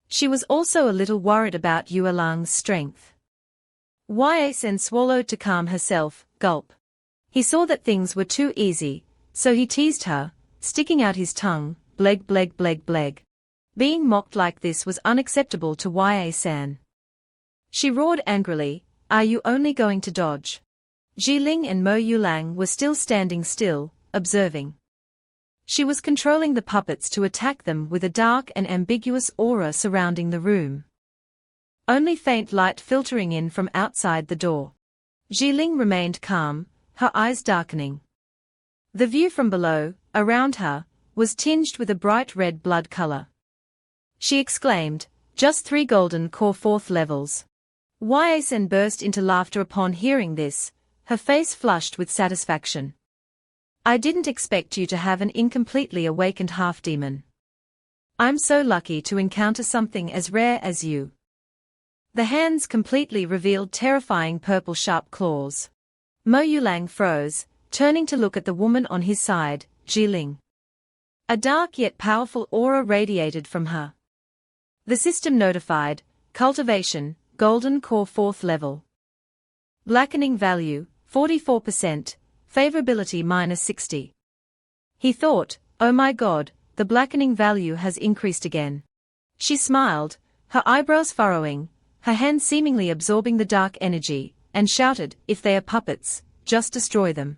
Speaker 1: She was also a little worried about Yulang's strength. Ysen swallowed to calm herself. Gulp. He saw that things were too easy, so he teased her, sticking out his tongue. Bleg bleg bleg bleg. Being mocked like this was unacceptable to Ysen. She roared angrily, "Are you only going to dodge?" Jiling and Mo Yulang were still standing still, observing. She was controlling the puppets to attack them with a dark and ambiguous aura surrounding the room. Only faint light filtering in from outside the door. Jiling remained calm, her eyes darkening. The view from below, around her, was tinged with a bright red blood color. She exclaimed, "Just 3 golden core 4th levels." Yasen burst into laughter upon hearing this, her face flushed with satisfaction. "I didn't expect you to have an incompletely awakened half-demon. I'm so lucky to encounter something as rare as you." The hands completely revealed terrifying purple sharp claws. Mo Yulang froze, turning to look at the woman on his side, Jiling. A dark yet powerful aura radiated from her. The system notified, cultivation, golden core 4th level. Blackening value, 44%, favorability -60. He thought, "Oh my god, the blackening value has increased again." She smiled, her eyebrows furrowing, her hand seemingly absorbing the dark energy, and shouted, "If they are puppets, just destroy them."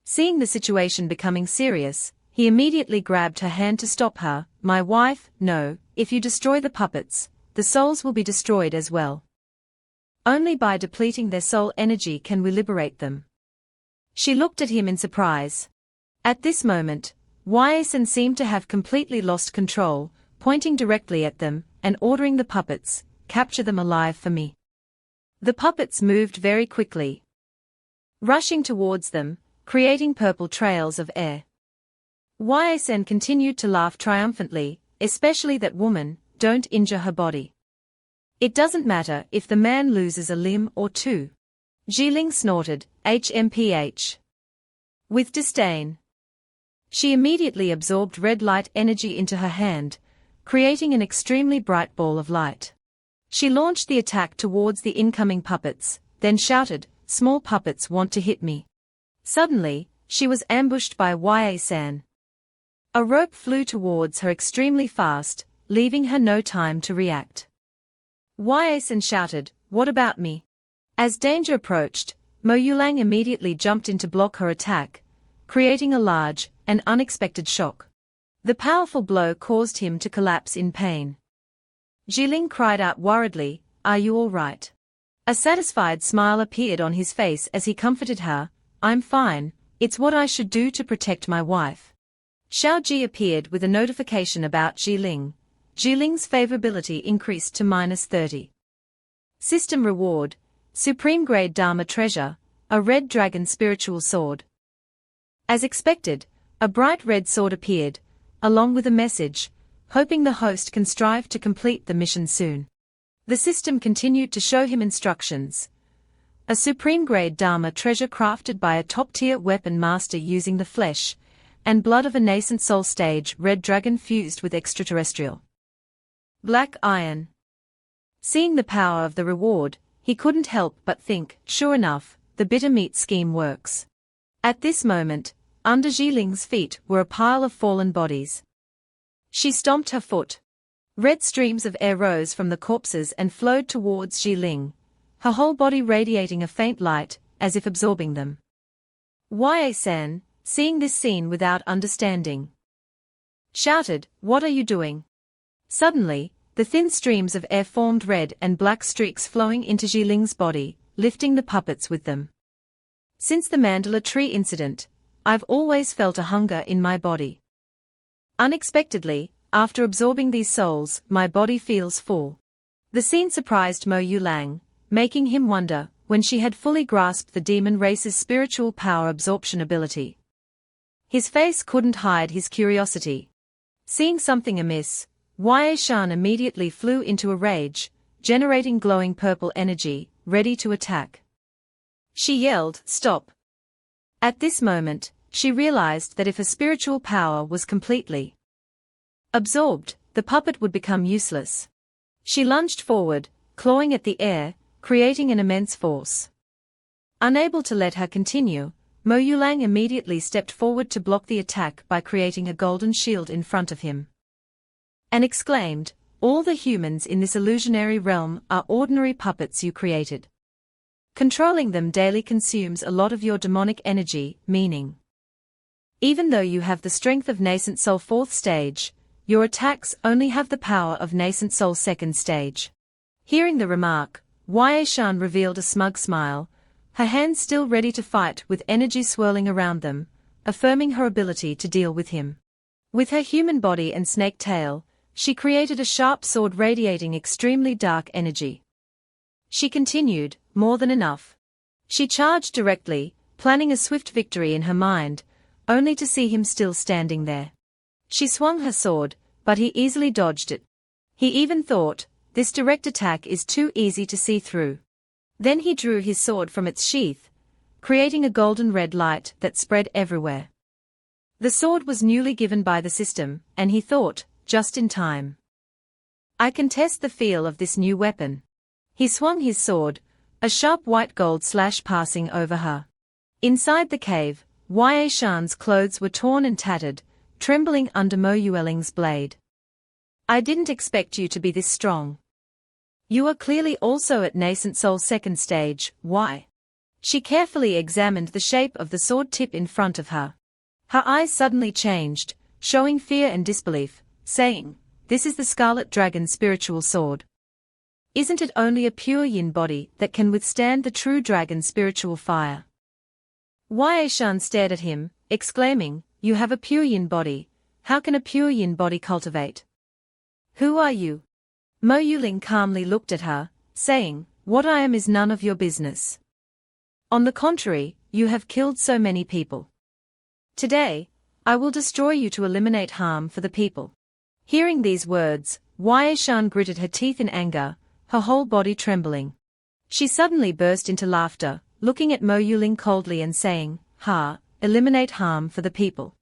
Speaker 1: Seeing the situation becoming serious, he immediately grabbed her hand to stop her. "My wife, no, if you destroy the puppets, the souls will be destroyed as well. Only by depleting their soul energy can we liberate them." She looked at him in surprise. At this moment, Yasen seemed to have completely lost control, pointing directly at them, and ordering the puppets, "Capture them alive for me." The puppets moved very quickly, rushing towards them, creating purple trails of air. Yasen continued to laugh triumphantly, "Especially that woman, don't injure her body. It doesn't matter if the man loses a limb or 2. Jiling snorted, "HMPH." With disdain. She immediately absorbed red light energy into her hand, creating an extremely bright ball of light. She launched the attack towards the incoming puppets, then shouted, "Small puppets want to hit me." Suddenly, she was ambushed by Yasen. A rope flew towards her extremely fast, leaving her no time to react. Yasen shouted, "What about me?" As danger approached, Mo Yulang immediately jumped in to block her attack, creating a large and unexpected shock. The powerful blow caused him to collapse in pain. Jiling cried out worriedly, "Are you all right?" A satisfied smile appeared on his face as he comforted her, "I'm fine, it's what I should do to protect my wife." Xiao Ji appeared with a notification about Jiling. Jiling's favorability increased to -30. System reward, Supreme Grade Dharma Treasure, a red dragon spiritual sword. As expected, a bright red sword appeared, along with a message, hoping the host can strive to complete the mission soon. The system continued to show him instructions. A supreme grade Dharma treasure crafted by a top-tier weapon master using the flesh and blood of a nascent soul stage red dragon fused with extraterrestrial black iron. Seeing the power of the reward, he couldn't help but think, sure enough, the bitter meat scheme works. At this moment, under Jiling's feet were a pile of fallen bodies. She stomped her foot. Red streams of air rose from the corpses and flowed towards Jiling, her whole body radiating a faint light, as if absorbing them. Yasen, seeing this scene without understanding, shouted, "What are you doing?" Suddenly, the thin streams of air formed red and black streaks flowing into Jiling's body, lifting the puppets with them. Since the mandala tree incident, I've always felt a hunger in my body. Unexpectedly, after absorbing these souls, my body feels full. The scene surprised Mo Yulang, making him wonder when she had fully grasped the demon race's spiritual power absorption ability. His face couldn't hide his curiosity. Seeing something amiss, Yasen immediately flew into a rage, generating glowing purple energy, ready to attack. She yelled, "Stop!" At this moment, she realized that if her spiritual power was completely absorbed, the puppet would become useless. She lunged forward, clawing at the air, creating an immense force. Unable to let her continue, Mo Yulang immediately stepped forward to block the attack by creating a golden shield in front of him. And exclaimed, "All the humans in this illusionary realm are ordinary puppets you created. Controlling them daily consumes a lot of your demonic energy, meaning even though you have the strength of nascent soul 4th stage, your attacks only have the power of nascent soul 2nd stage." Hearing the remark, Yasen revealed a smug smile, her hands still ready to fight with energy swirling around them, affirming her ability to deal with him. With her human body and snake tail, she created a sharp sword radiating extremely dark energy. She continued, more than enough. She charged directly, planning a swift victory in her mind, only to see him still standing there. She swung her sword, but he easily dodged it. He even thought, this direct attack is too easy to see through. Then he drew his sword from its sheath, creating a golden red light that spread everywhere. The sword was newly given by the system, and he thought, just in time. I can test the feel of this new weapon. He swung his sword, a sharp white gold slash passing over her. Inside the cave, Ye Shan's clothes were torn and tattered, trembling under Mo Yueling's blade. I didn't expect you to be this strong. You are clearly also at nascent soul second stage. Why? She carefully examined the shape of the sword tip in front of her. Her eyes suddenly changed, showing fear and disbelief, saying, this is the Scarlet Dragon spiritual sword. Isn't it only a pure yin body that can withstand the true dragon spiritual fire? Ye Shan stared at him, exclaiming, you have a pure yin body, how can a pure yin body cultivate? Who are you? Mo Yuling calmly looked at her, saying, what I am is none of your business. On the contrary, you have killed so many people. Today, I will destroy you to eliminate harm for the people. Hearing these words, Ye Shan gritted her teeth in anger, her whole body trembling. She suddenly burst into laughter, looking at Mo Yuling coldly and saying, ha, eliminate harm for the people.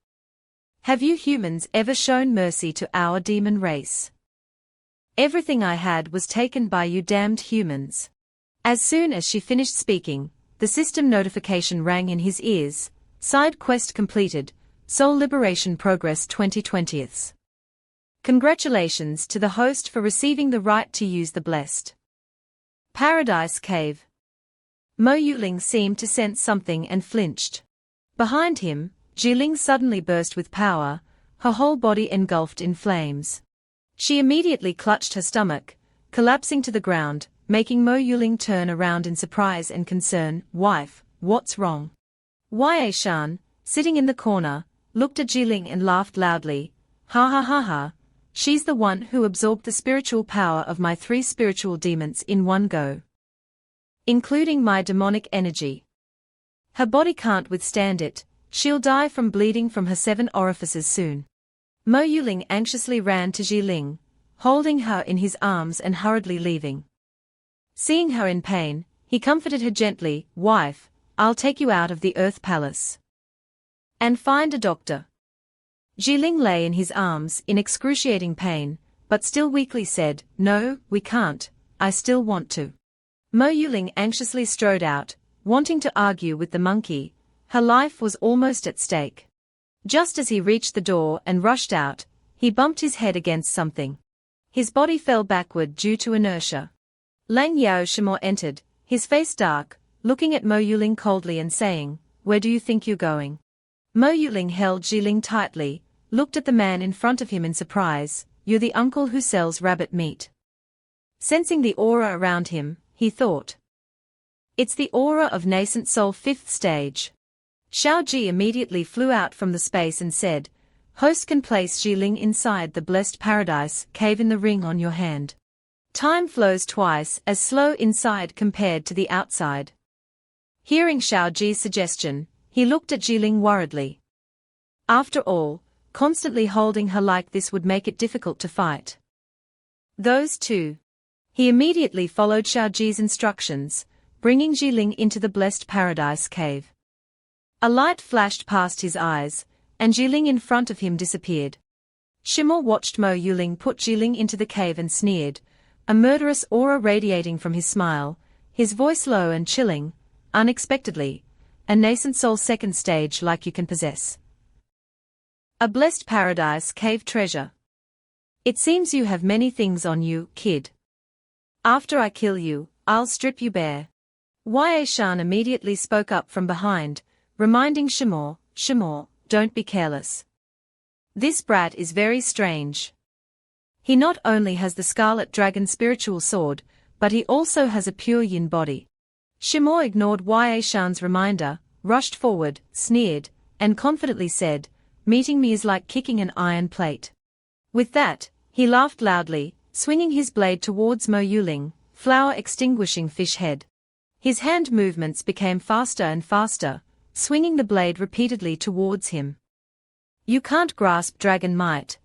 Speaker 1: Have you humans ever shown mercy to our demon race? Everything I had was taken by you damned humans. As soon as she finished speaking, the system notification rang in his ears, side quest completed, Soul Liberation Progress 2020th. Congratulations to the host for receiving the right to use the blessed Paradise Cave. Mo Yuling seemed to sense something and flinched. Behind him, Jiling suddenly burst with power, her whole body engulfed in flames. She immediately clutched her stomach, collapsing to the ground, making Mo Yuling turn around in surprise and concern. Wife, what's wrong? Ye Shan, sitting in the corner, looked at Jiling and laughed loudly. Ha ha ha ha, she's the one who absorbed the spiritual power of my 3 spiritual demons in one go, including my demonic energy. Her body can't withstand it, she'll die from bleeding from her 7 orifices soon. Mo Yuling anxiously ran to Jiling, holding her in his arms and hurriedly leaving. Seeing her in pain, he comforted her gently. Wife, I'll take you out of the Earth Palace and find a doctor. Jiling lay in his arms in excruciating pain, but still weakly said, no, we can't, I still want to. Mo Yuling anxiously strode out, wanting to argue with the monkey. Her life was almost at stake. Just as he reached the door and rushed out, he bumped his head against something. His body fell backward due to inertia. Lang Yao Shimo entered, his face dark, looking at Mo Yuling coldly and saying, where do you think you're going? Mo Yuling held Jiling tightly, looked at the man in front of him in surprise. You're the uncle who sells rabbit meat. Sensing the aura around him, he thought. It's the aura of nascent soul 5th stage. Xiao Ji immediately flew out from the space and said, host can place Jiling inside the blessed paradise cave in the ring on your hand. Time flows twice as slow inside compared to the outside. Hearing Xiao Ji's suggestion, he looked at Jiling worriedly. After all, constantly holding her like this would make it difficult to fight. Those two. He immediately followed Xiao Ji's instructions, bringing Jiling into the blessed paradise cave. A light flashed past his eyes, and Jiling in front of him disappeared. Shimmer watched Mo Yuling put Jiling into the cave and sneered, a murderous aura radiating from his smile, his voice low and chilling. Unexpectedly, a nascent soul 2nd stage like you can possess. A blessed paradise cave treasure. It seems you have many things on you, kid. After I kill you, I'll strip you bare. Ye Shan immediately spoke up from behind, reminding Shimor, don't be careless. This brat is very strange. He not only has the Scarlet Dragon spiritual sword, but he also has a pure yin body. Shimor ignored Ye Shan's reminder, rushed forward, sneered, and confidently said, meeting me is like kicking an iron plate. With that, he laughed loudly, swinging his blade towards Mo Yuling, flower extinguishing fish head. His hand movements became faster and faster, swinging the blade repeatedly towards him. You can't grasp dragon might.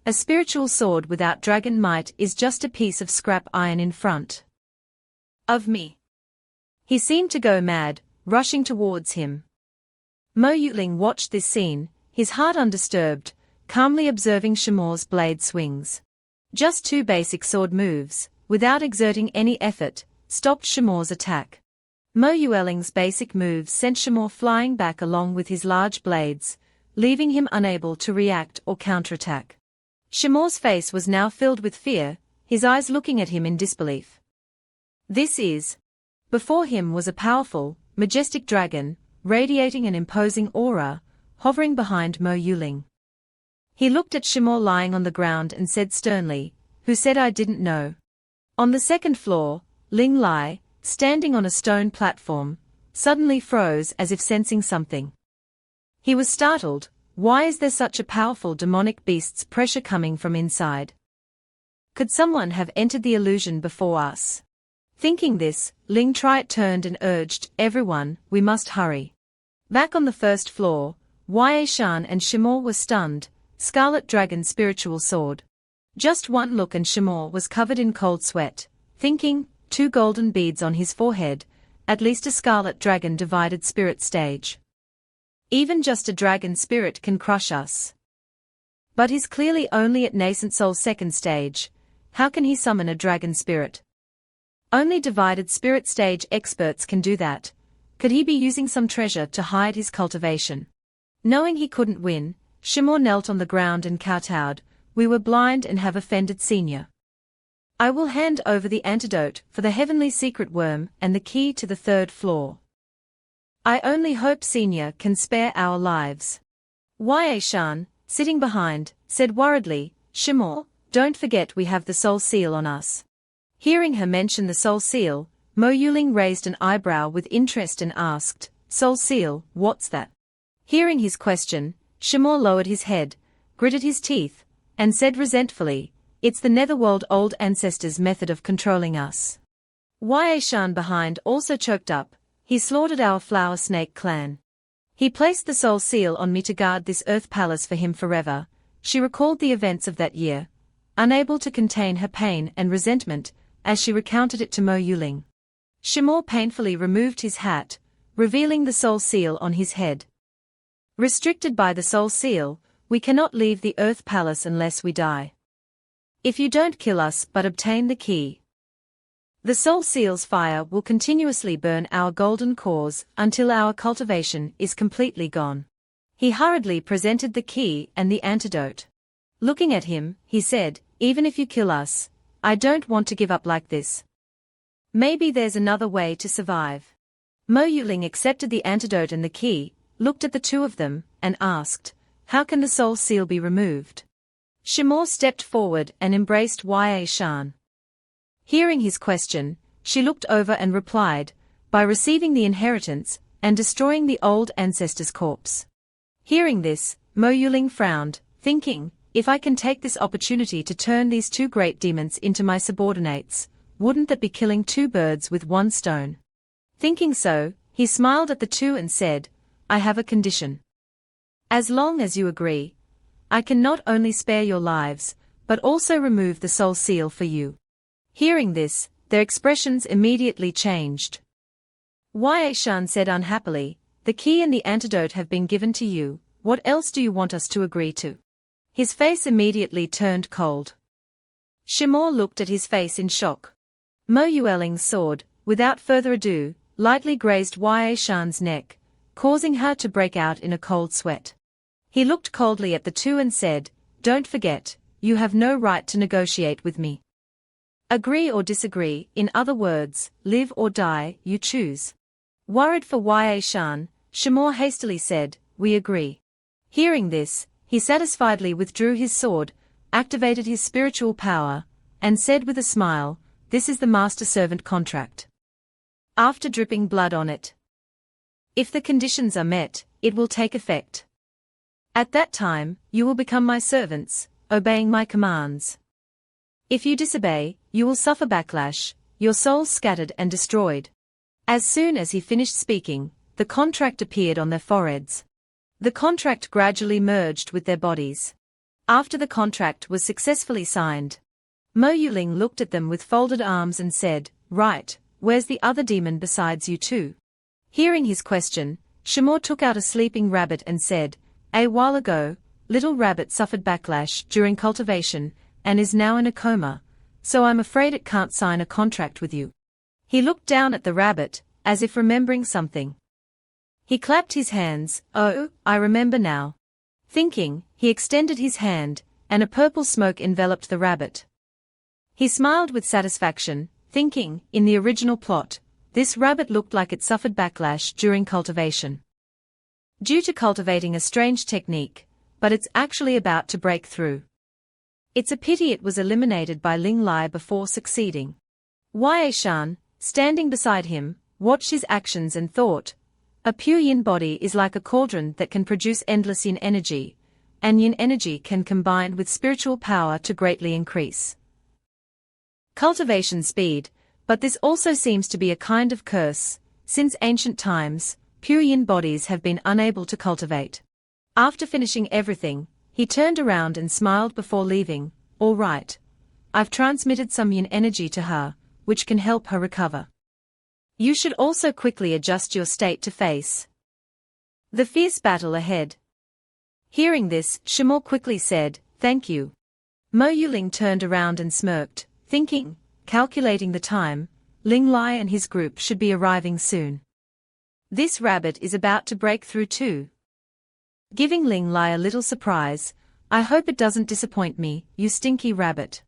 Speaker 1: A spiritual sword without dragon might is just a piece of scrap iron in front of me. He seemed to go mad, rushing towards him. Mo Yuling watched this scene, his heart undisturbed, calmly observing Shimo's blade swings. Just two basic sword moves, without exerting any effort, stopped Shimo's attack. Mo Yuling's basic moves sent Shimo flying back along with his large blades, leaving him unable to react or counterattack. Shimo's face was now filled with fear, his eyes looking at him in disbelief. Before him was a powerful, majestic dragon, radiating an imposing aura, hovering behind Mo Yuling. He looked at Shimo lying on the ground and said sternly, "Who said I didn't know?" On the second floor, Ling Lai, standing on a stone platform, suddenly froze as if sensing something. He was startled. Why is there such a powerful demonic beast's pressure coming from inside? Could someone have entered the illusion before us? Thinking this, Ling Tri turned and urged, "Everyone, we must hurry." Back on the first floor, Ye Shan and Shimo were stunned. Scarlet Dragon spiritual sword. Just one look and Shimo was covered in cold sweat, thinking, 2 golden beads on his forehead, at least a Scarlet Dragon divided spirit stage. Even just a dragon spirit can crush us. But he's clearly only at nascent soul second stage. How can he summon a dragon spirit? Only divided spirit stage experts can do that. Could he be using some treasure to hide his cultivation? Knowing he couldn't win, Shimo knelt on the ground and kowtowed. "We were blind and have offended Senior. I will hand over the antidote for the heavenly secret worm and the key to the 3rd floor. I only hope Senior can spare our lives." Ye Shan, sitting behind, said worriedly, "Shimo, don't forget we have the soul seal on us." Hearing her mention the soul seal, Mo Yuling raised an eyebrow with interest and asked, "Soul seal, what's that?" Hearing his question, Shimo lowered his head, gritted his teeth, and said resentfully, "It's the Netherworld old ancestors' method of controlling us." Ye Shan behind also choked up, "He slaughtered our flower snake clan. He placed the soul seal on me to guard this earth palace for him forever." She recalled the events of that year, unable to contain her pain and resentment, as she recounted it to Mo Yuling. Shimo painfully removed his hat, revealing the soul seal on his head. "Restricted by the soul seal, we cannot leave the Earth Palace unless we die. If you don't kill us but obtain the key, the soul seal's fire will continuously burn our golden cores until our cultivation is completely gone." He hurriedly presented the key and the antidote. Looking at him, he said, "Even if you kill us, I don't want to give up like this. Maybe there's another way to survive." Mo Yuling accepted the antidote and the key, looked at the two of them, and asked, "How can the soul seal be removed?" Shimo stepped forward and embraced Ye Shan. Hearing his question, she looked over and replied, "By receiving the inheritance, and destroying the old ancestor's corpse." Hearing this, Mo Yuling frowned, thinking, "If I can take this opportunity to turn these 2 great demons into my subordinates, wouldn't that be killing 2 birds with 1 stone? Thinking so, he smiled at the two and said, "I have a condition. As long as you agree, I can not only spare your lives, but also remove the soul seal for you." Hearing this, their expressions immediately changed. Ye Shan said unhappily, "The key and the antidote have been given to you, what else do you want us to agree to?" His face immediately turned cold. Shimo looked at his face in shock. Mo Yuling's sword, without further ado, lightly grazed Ye Shan's neck, causing her to break out in a cold sweat. He looked coldly at the two and said, "Don't forget, you have no right to negotiate with me. Agree or disagree, in other words, live or die, you choose." Worried for Ye Shan, Shimo hastily said, "We agree." Hearing this, he satisfiedly withdrew his sword, activated his spiritual power, and said with a smile, "This is the master-servant contract." After dripping blood on it, "If the conditions are met, it will take effect. At that time, you will become my servants, obeying my commands. If you disobey, you will suffer backlash, your souls scattered and destroyed. As soon as he finished speaking, the contract appeared on their foreheads. The contract gradually merged with their bodies. After the contract was successfully signed, Mo Yuling looked at them with folded arms and said, "Right, where's the other demon besides you two?" Hearing his question, Shimor took out a sleeping rabbit and said, "A while ago, little rabbit suffered backlash during cultivation and is now in a coma, so I'm afraid it can't sign a contract with you." He looked down at the rabbit, as if remembering something. He clapped his hands. "Oh, I remember now." Thinking, he extended his hand, and a purple smoke enveloped the rabbit. He smiled with satisfaction, thinking, in the original plot, this rabbit looked like it suffered backlash during cultivation. Due to cultivating a strange technique, but it's actually about to break through. It's a pity it was eliminated by Ling Lai before succeeding. Ye Shan, standing beside him, watched his actions and thought, a pure yin body is like a cauldron that can produce endless yin energy, and yin energy can combine with spiritual power to greatly increase cultivation speed, but this also seems to be a kind of curse. Since ancient times, pure yin bodies have been unable to cultivate. After finishing everything, he turned around and smiled before leaving. "All right. I've transmitted some yin energy to her, which can help her recover. You should also quickly adjust your state to face the fierce battle ahead." Hearing this, Shimor quickly said, "Thank you." Mo Yuling turned around and smirked, thinking, calculating the time, Ling Lai and his group should be arriving soon. This rabbit is about to break through too. Giving Ling Lai a little surprise, "I hope it doesn't disappoint me, you stinky rabbit."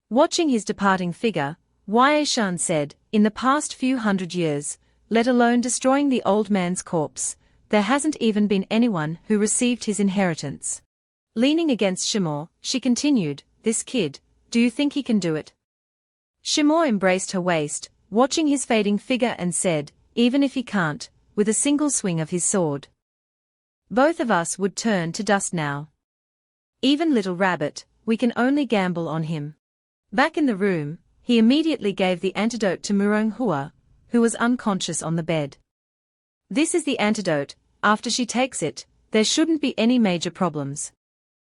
Speaker 1: Watching his departing figure, Ye Shan said, "In the past few hundred years, let alone destroying the old man's corpse, there hasn't even been anyone who received his inheritance." Leaning against Shimor, she continued, "This kid, do you think he can do it?" Shimor embraced her waist, watching his fading figure and said, "Even if he can't, with a single swing of his sword, both of us would turn to dust now. Even little rabbit, we can only gamble on him." Back in the room, he immediately gave the antidote to Muronghua, who was unconscious on the bed. "This is the antidote. After she takes it, there shouldn't be any major problems."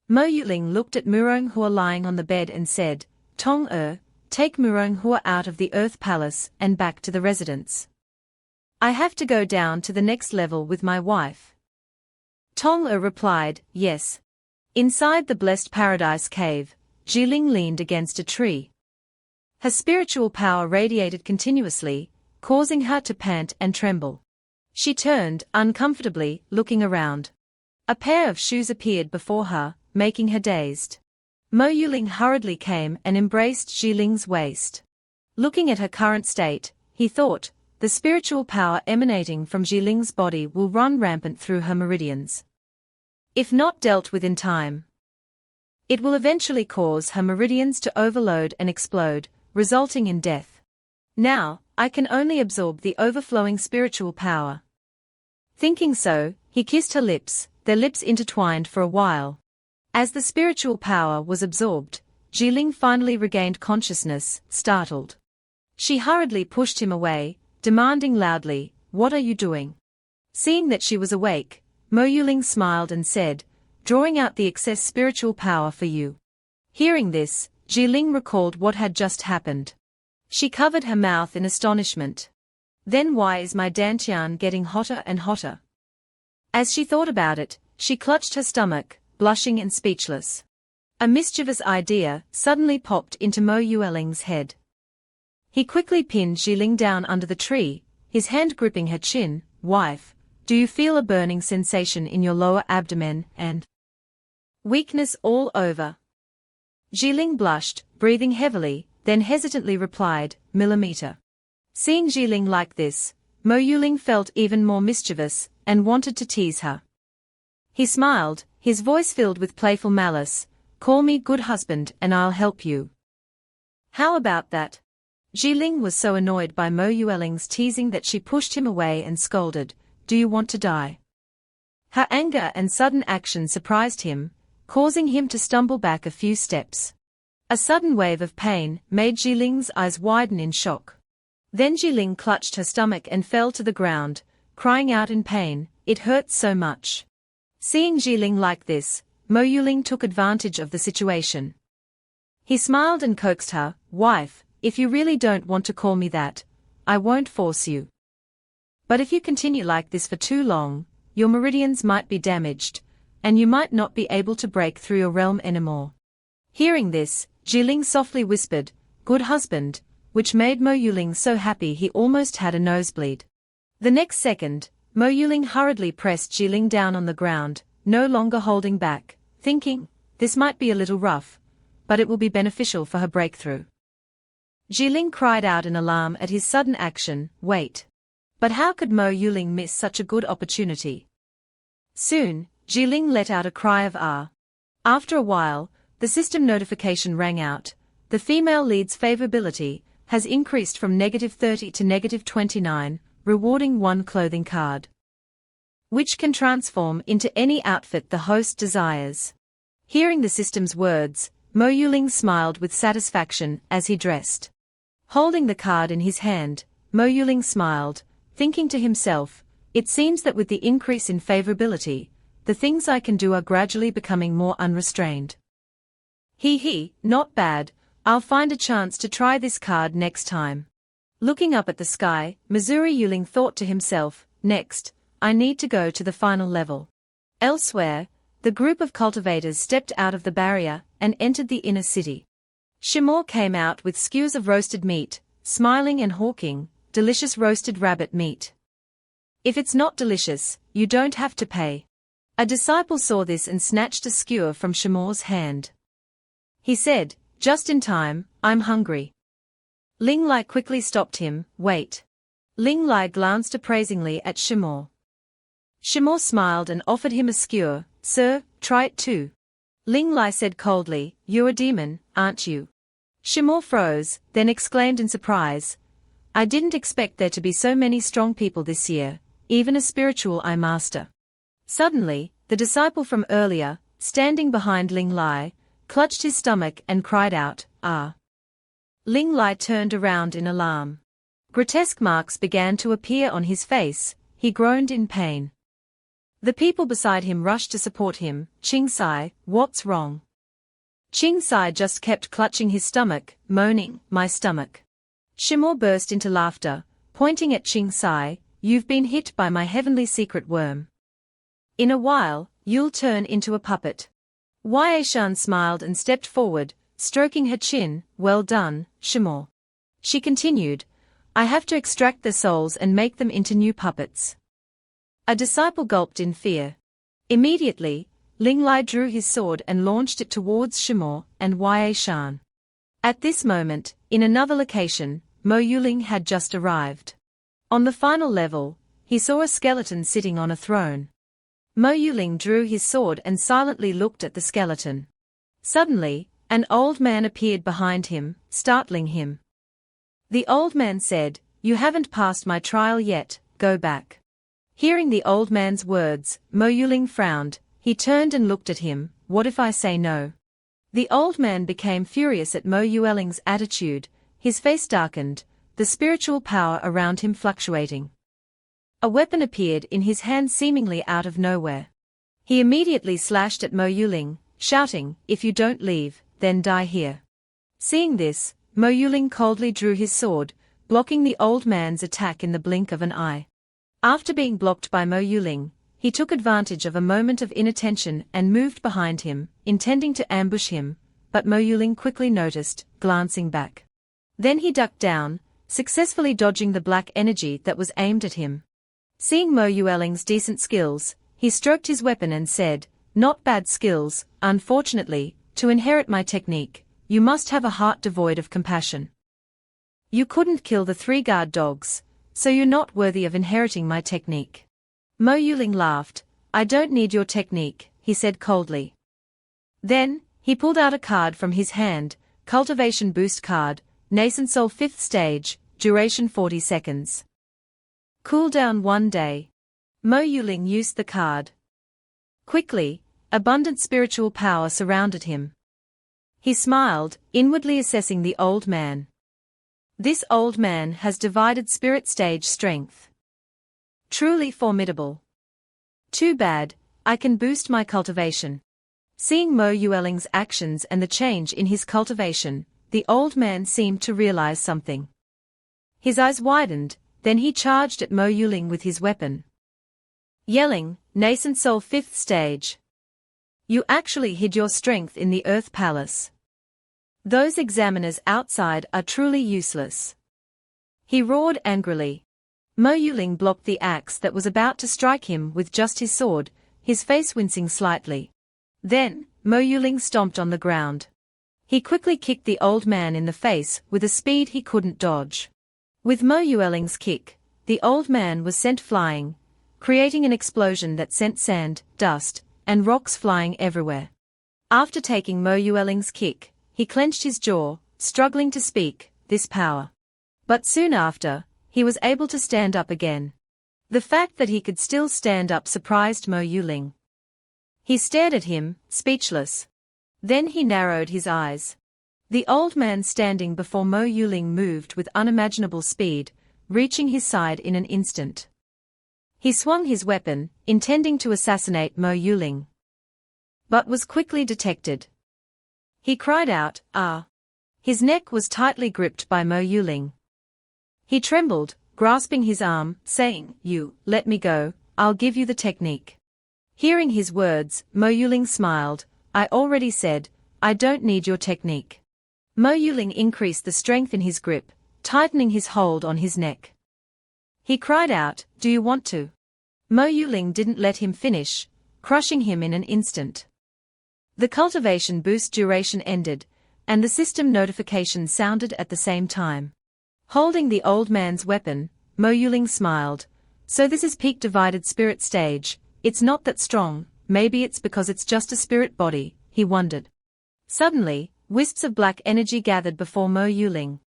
Speaker 1: Mo Yuling looked at Muronghua lying on the bed and said, "Tong take Muronghua out of the Earth Palace and back to the residence. I have to go down to the next level with my wife." Tong replied, "Yes." Inside the blessed paradise cave, Jiling leaned against a tree. Her spiritual power radiated continuously, causing her to pant and tremble. She turned, uncomfortably, looking around. A pair of shoes appeared before her, making her dazed. Mo Yuling hurriedly came and embraced Jiling's waist. Looking at her current state, he thought, the spiritual power emanating from Jiling's body will run rampant through her meridians. If not dealt with in time, it will eventually cause her meridians to overload and explode, resulting in death. Now, I can only absorb the overflowing spiritual power. Thinking so, he kissed her lips, their lips intertwined for a while. As the spiritual power was absorbed, Jiling finally regained consciousness, startled. She hurriedly pushed him away, demanding loudly, "What are you doing?" Seeing that she was awake, Mo Yuling smiled and said, "Drawing out the excess spiritual power for you." Hearing this, Jiling recalled what had just happened. She covered her mouth in astonishment. Then why is my dantian getting hotter and hotter? As she thought about it, she clutched her stomach, blushing and speechless. A mischievous idea suddenly popped into Mo Yuling's head. He quickly pinned Jiling down under the tree, his hand gripping her chin. "Wife, do you feel a burning sensation in your lower abdomen and weakness all over?" Jiling blushed, breathing heavily, then hesitantly replied, "Millimeter." Seeing Jiling like this, Mo Yuling felt even more mischievous, and wanted to tease her. He smiled, his voice filled with playful malice, "Call me good husband and I'll help you. How about that?" Jiling was so annoyed by Mo Yuling's teasing that she pushed him away and scolded, "Do you want to die? Her anger and sudden action surprised him, causing him to stumble back a few steps. A sudden wave of pain made Jiling's eyes widen in shock. Then Jiling clutched her stomach and fell to the ground, crying out in pain, "It hurts so much." Seeing Jiling like this, Mo Yuling took advantage of the situation. He smiled and coaxed her, "Wife, if you really don't want to call me that, I won't force you. But if you continue like this for too long, your meridians might be damaged, and you might not be able to break through your realm anymore." Hearing this, Jiling softly whispered, "Good husband," which made Mo Yuling so happy he almost had a nosebleed. The next second, Mo Yuling hurriedly pressed Jiling down on the ground, no longer holding back, thinking, this might be a little rough, but it will be beneficial for her breakthrough. Jiling cried out in alarm at his sudden action, "Wait." But how could Mo Yuling miss such a good opportunity? Soon, Jiling let out a cry of "Ah." After a while, the system notification rang out. The female lead's favorability has increased from -30 to -29, rewarding one clothing card, which can transform into any outfit the host desires. Hearing the system's words, Mo Yuling smiled with satisfaction as he dressed. Holding the card in his hand, Mo Yuling smiled, thinking to himself, "It seems that with the increase in favorability, the things I can do are gradually becoming more unrestrained. Not bad, I'll find a chance to try this card next time." Looking up at the sky, Missouri Yuling thought to himself, "Next, I need to go to the final level." Elsewhere, the group of cultivators stepped out of the barrier and entered the inner city. Shimor came out with skewers of roasted meat, smiling and hawking, "Delicious roasted rabbit meat. If it's not delicious, you don't have to pay." A disciple saw this and snatched a skewer from Shimor's hand. He said, "Just in time, I'm hungry." Ling Lai quickly stopped him, "Wait." Ling Lai glanced appraisingly at Shimor. Shimor smiled and offered him a skewer, "Sir, try it too." Ling Lai said coldly, "You're a demon, aren't you?" Shimor froze, then exclaimed in surprise, "I didn't expect there to be so many strong people this year, even a spiritual eye master." Suddenly, the disciple from earlier, standing behind Ling Lai, clutched his stomach and cried out, "Ah!" Ling Lai turned around in alarm. Grotesque marks began to appear on his face, he groaned in pain. The people beside him rushed to support him. "Ching Sai, what's wrong?" Ching Sai just kept clutching his stomach, moaning, "My stomach." Shimor burst into laughter, pointing at Ching Sai, "You've been hit by my heavenly secret worm. In a while, you'll turn into a puppet." Wei Shan smiled and stepped forward, stroking her chin, "Well done, Shimor." She continued, "I have to extract their souls and make them into new puppets." A disciple gulped in fear. Immediately, Ling Lai drew his sword and launched it towards Shimor and Wei Shan. At this moment, in another location, Mo Yuling had just arrived. On the final level, he saw a skeleton sitting on a throne. Mo Yuling drew his sword and silently looked at the skeleton. Suddenly, an old man appeared behind him, startling him. The old man said, "You haven't passed my trial yet, go back." Hearing the old man's words, Mo Yuling frowned, he turned and looked at him, "What if I say no?" The old man became furious at Mo Yuling's attitude, his face darkened, the spiritual power around him fluctuating. A weapon appeared in his hand seemingly out of nowhere. He immediately slashed at Mo Yuling, shouting, "If you don't leave, then die here." Seeing this, Mo Yuling coldly drew his sword, blocking the old man's attack in the blink of an eye. After being blocked by Mo Yuling, he took advantage of a moment of inattention and moved behind him, intending to ambush him, but Mo Yuling quickly noticed, glancing back. Then he ducked down, successfully dodging the black energy that was aimed at him. Seeing Mo Yuling's decent skills, he stroked his weapon and said, "Not bad skills, unfortunately, to inherit my technique, you must have a heart devoid of compassion. You couldn't kill the 3 guard dogs, so you're not worthy of inheriting my technique." Mo Yuling laughed, "I don't need your technique," he said coldly. Then, he pulled out a card from his hand, Cultivation Boost card, Nascent Soul 5th Stage, duration 40 seconds. Cooldown 1 day. Mo Yuling used the card. Quickly, abundant spiritual power surrounded him. He smiled, inwardly assessing the old man. This old man has divided spirit stage strength. Truly formidable. Too bad, I can boost my cultivation. Seeing Mo Yueling's actions and the change in his cultivation, the old man seemed to realize something. His eyes widened, then he charged at Mo Yuling with his weapon. Yelling, Nascent Soul 5th stage. You actually hid your strength in the Earth Palace. Those examiners outside are truly useless. He roared angrily. Mo Yuling blocked the axe that was about to strike him with just his sword, his face wincing slightly. Then, Mo Yuling stomped on the ground. He quickly kicked the old man in the face with a speed he couldn't dodge. With Mo Yueling's kick, the old man was sent flying, creating an explosion that sent sand, dust, and rocks flying everywhere. After taking Mo Yueling's kick, he clenched his jaw, struggling to speak, this power. But soon after, he was able to stand up again. The fact that he could still stand up surprised Mo Yuling. He stared at him, speechless. Then he narrowed his eyes. The old man standing before Mo Yuling moved with unimaginable speed, reaching his side in an instant. He swung his weapon, intending to assassinate Mo Yuling. But was quickly detected. He cried out, "Ah!" His neck was tightly gripped by Mo Yuling. He trembled, grasping his arm, saying, "You, let me go, I'll give you the technique." Hearing his words, Mo Yuling smiled, "I already said, I don't need your technique." Mo Yuling increased the strength in his grip, tightening his hold on his neck. He cried out, "Do you want to?" Mo Yuling didn't let him finish, crushing him in an instant. The cultivation boost duration ended, and the system notification sounded at the same time. Holding the old man's weapon, Mo Yuling smiled. "So this is peak divided spirit stage, it's not that strong, maybe it's because it's just a spirit body," he wondered. Suddenly, wisps of black energy gathered before Mo Yuling.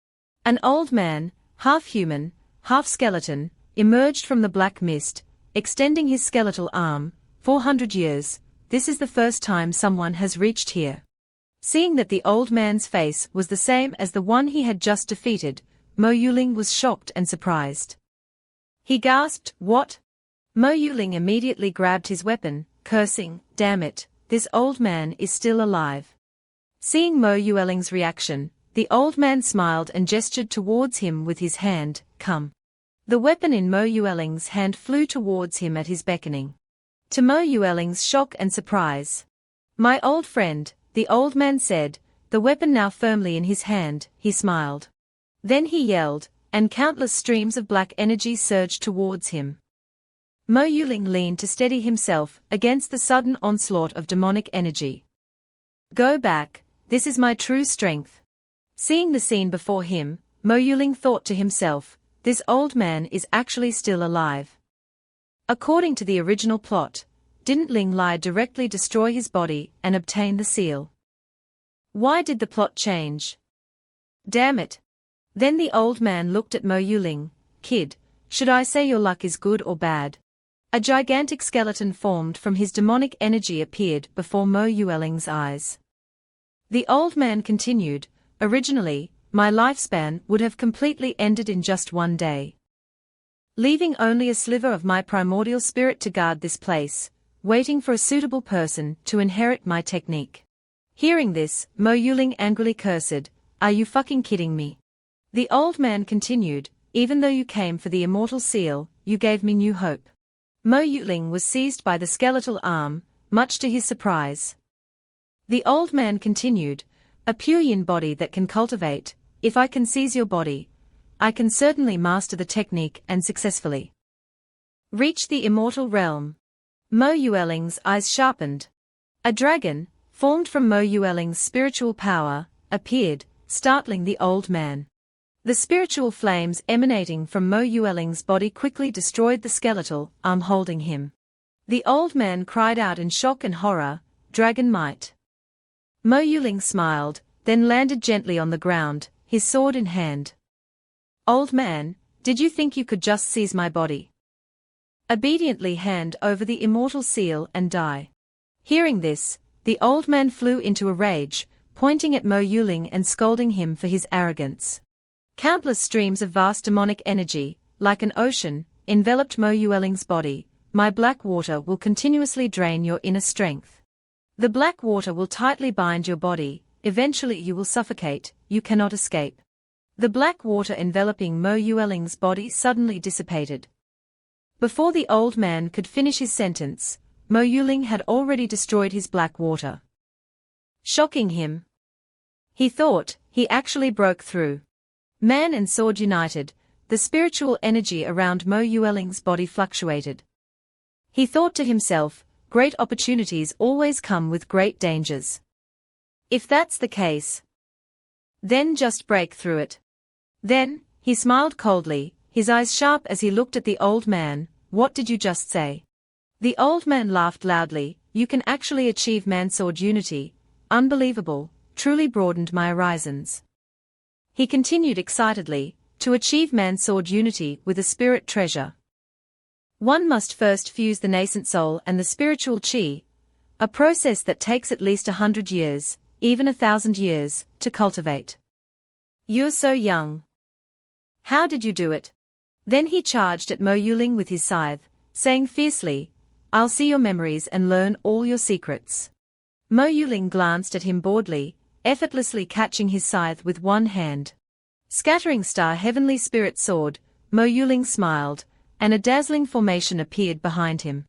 Speaker 1: An old man, half human, half skeleton, emerged from the black mist, extending his skeletal arm. 400 years, this is the first time someone has reached here. Seeing that the old man's face was the same as the one he had just defeated, Mo Yuling was shocked and surprised. He gasped, "What?" Mo Yuling immediately grabbed his weapon, cursing, "Damn it, this old man is still alive." Seeing Mo Yueling's reaction, the old man smiled and gestured towards him with his hand, "Come." The weapon in Mo Yueling's hand flew towards him at his beckoning. To Mo Yueling's shock and surprise, "My old friend," the old man said, the weapon now firmly in his hand. He smiled. Then he yelled, and countless streams of black energy surged towards him. Mo Yuling leaned to steady himself against the sudden onslaught of demonic energy. "Go back, this is my true strength." Seeing the scene before him, Mo Yuling thought to himself, this old man is actually still alive. According to the original plot, didn't Ling Lai directly destroy his body and obtain the seal? Why did the plot change? Damn it. Then the old man looked at Mo Yuling. "Kid, should I say your luck is good or bad?" A gigantic skeleton formed from his demonic energy appeared before Mo Yueling's eyes. The old man continued, "Originally, my lifespan would have completely ended in just one day, leaving only a sliver of my primordial spirit to guard this place, waiting for a suitable person to inherit my technique." Hearing this, Mo Yuling angrily cursed, "Are you fucking kidding me?" The old man continued, "Even though you came for the immortal seal, you gave me new hope." Mo Yuling was seized by the skeletal arm, much to his surprise. The old man continued, "A pure yin body that can cultivate, if I can seize your body, I can certainly master the technique and successfully reach the immortal realm." Mo Yueling's eyes sharpened. A dragon, formed from Mo Yueling's spiritual power, appeared, startling the old man. The spiritual flames emanating from Mo Yueling's body quickly destroyed the skeletal arm holding him. The old man cried out in shock and horror, "Dragon might." Mo Yuling smiled, then landed gently on the ground, his sword in hand. "Old man, did you think you could just seize my body? Obediently hand over the immortal seal and die." Hearing this, the old man flew into a rage, pointing at Mo Yuling and scolding him for his arrogance. Countless streams of vast demonic energy, like an ocean, enveloped Mo Yuling's body. My black water will continuously drain your inner strength. The black water will tightly bind your body, eventually you will suffocate, you cannot escape. The black water enveloping Mo Yuling's body suddenly dissipated. Before the old man could finish his sentence, Mo Yuling had already destroyed his black water. Shocking him. He thought, he actually broke through. Man and sword united, the spiritual energy around Mo Yuling's body fluctuated. He thought to himself, great opportunities always come with great dangers. If that's the case, then just break through it. Then, he smiled coldly, his eyes sharp as he looked at the old man. What did you just say? The old man laughed loudly. You can actually achieve man-sword unity. Unbelievable, truly broadened my horizons. He continued excitedly, to achieve man-sword unity with a spirit treasure, one must first fuse the nascent soul and the spiritual chi, a process that takes at least 100 years, even 1,000 years, to cultivate. You're so young. How did you do it? Then he charged at Mo Yuling with his scythe, saying fiercely, I'll see your memories and learn all your secrets. Mo Yuling glanced at him boredly, effortlessly catching his scythe with one hand. Scattering star heavenly spirit sword, Mo Yuling smiled, and a dazzling formation appeared behind him.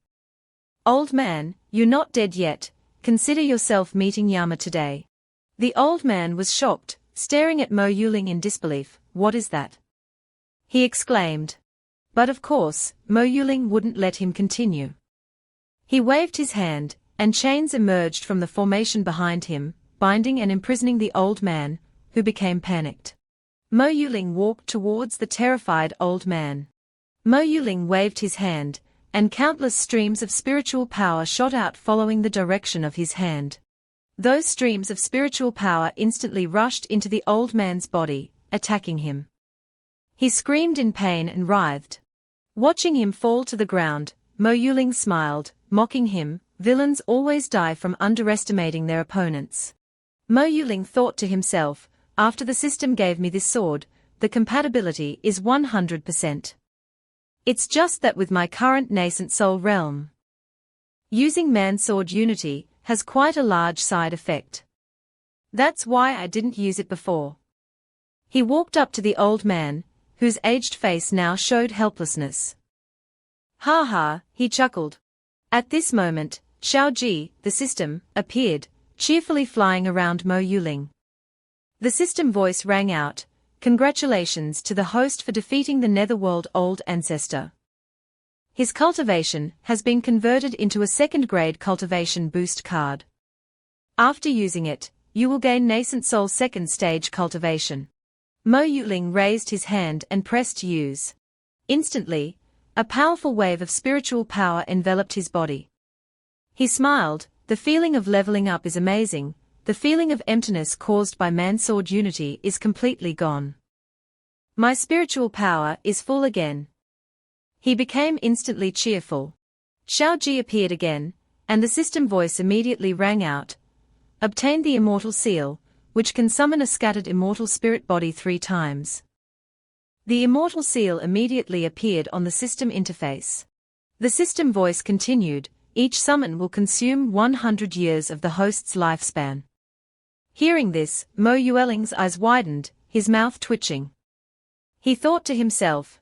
Speaker 1: Old man, you're not dead yet, consider yourself meeting Yama today. The old man was shocked, staring at Mo Yuling in disbelief. What is that? He exclaimed. But of course, Mo Yuling wouldn't let him continue. He waved his hand, and chains emerged from the formation behind him, binding and imprisoning the old man, who became panicked. Mo Yuling walked towards the terrified old man. Mo Yuling waved his hand, and countless streams of spiritual power shot out following the direction of his hand. Those streams of spiritual power instantly rushed into the old man's body, attacking him. He screamed in pain and writhed. Watching him fall to the ground, Mo Yuling smiled, mocking him. Villains always die from underestimating their opponents. Mo Yuling thought to himself, after the system gave me this sword, the compatibility is 100%. It's just that with my current nascent soul realm, using man-sword unity has quite a large side effect. That's why I didn't use it before. He walked up to the old man, whose aged face now showed helplessness. Ha ha, he chuckled. At this moment, Xiaoji, the system, appeared, cheerfully flying around Mo Yuling. The system voice rang out, congratulations to the host for defeating the Netherworld Old Ancestor. His cultivation has been converted into a second-grade cultivation boost card. After using it, you will gain Nascent Soul second stage cultivation. Mo Yuling raised his hand and pressed use. Instantly, a powerful wave of spiritual power enveloped his body. He smiled. The feeling of leveling up is amazing. The feeling of emptiness caused by man-sword unity is completely gone. My spiritual power is full again. He became instantly cheerful. Xiaoji appeared again, and the system voice immediately rang out. Obtain the immortal seal, which can summon a scattered immortal spirit body 3 times. The immortal seal immediately appeared on the system interface. The system voice continued, each summon will consume 100 years of the host's lifespan. Hearing this, Mo Yuling's eyes widened, his mouth twitching. He thought to himself,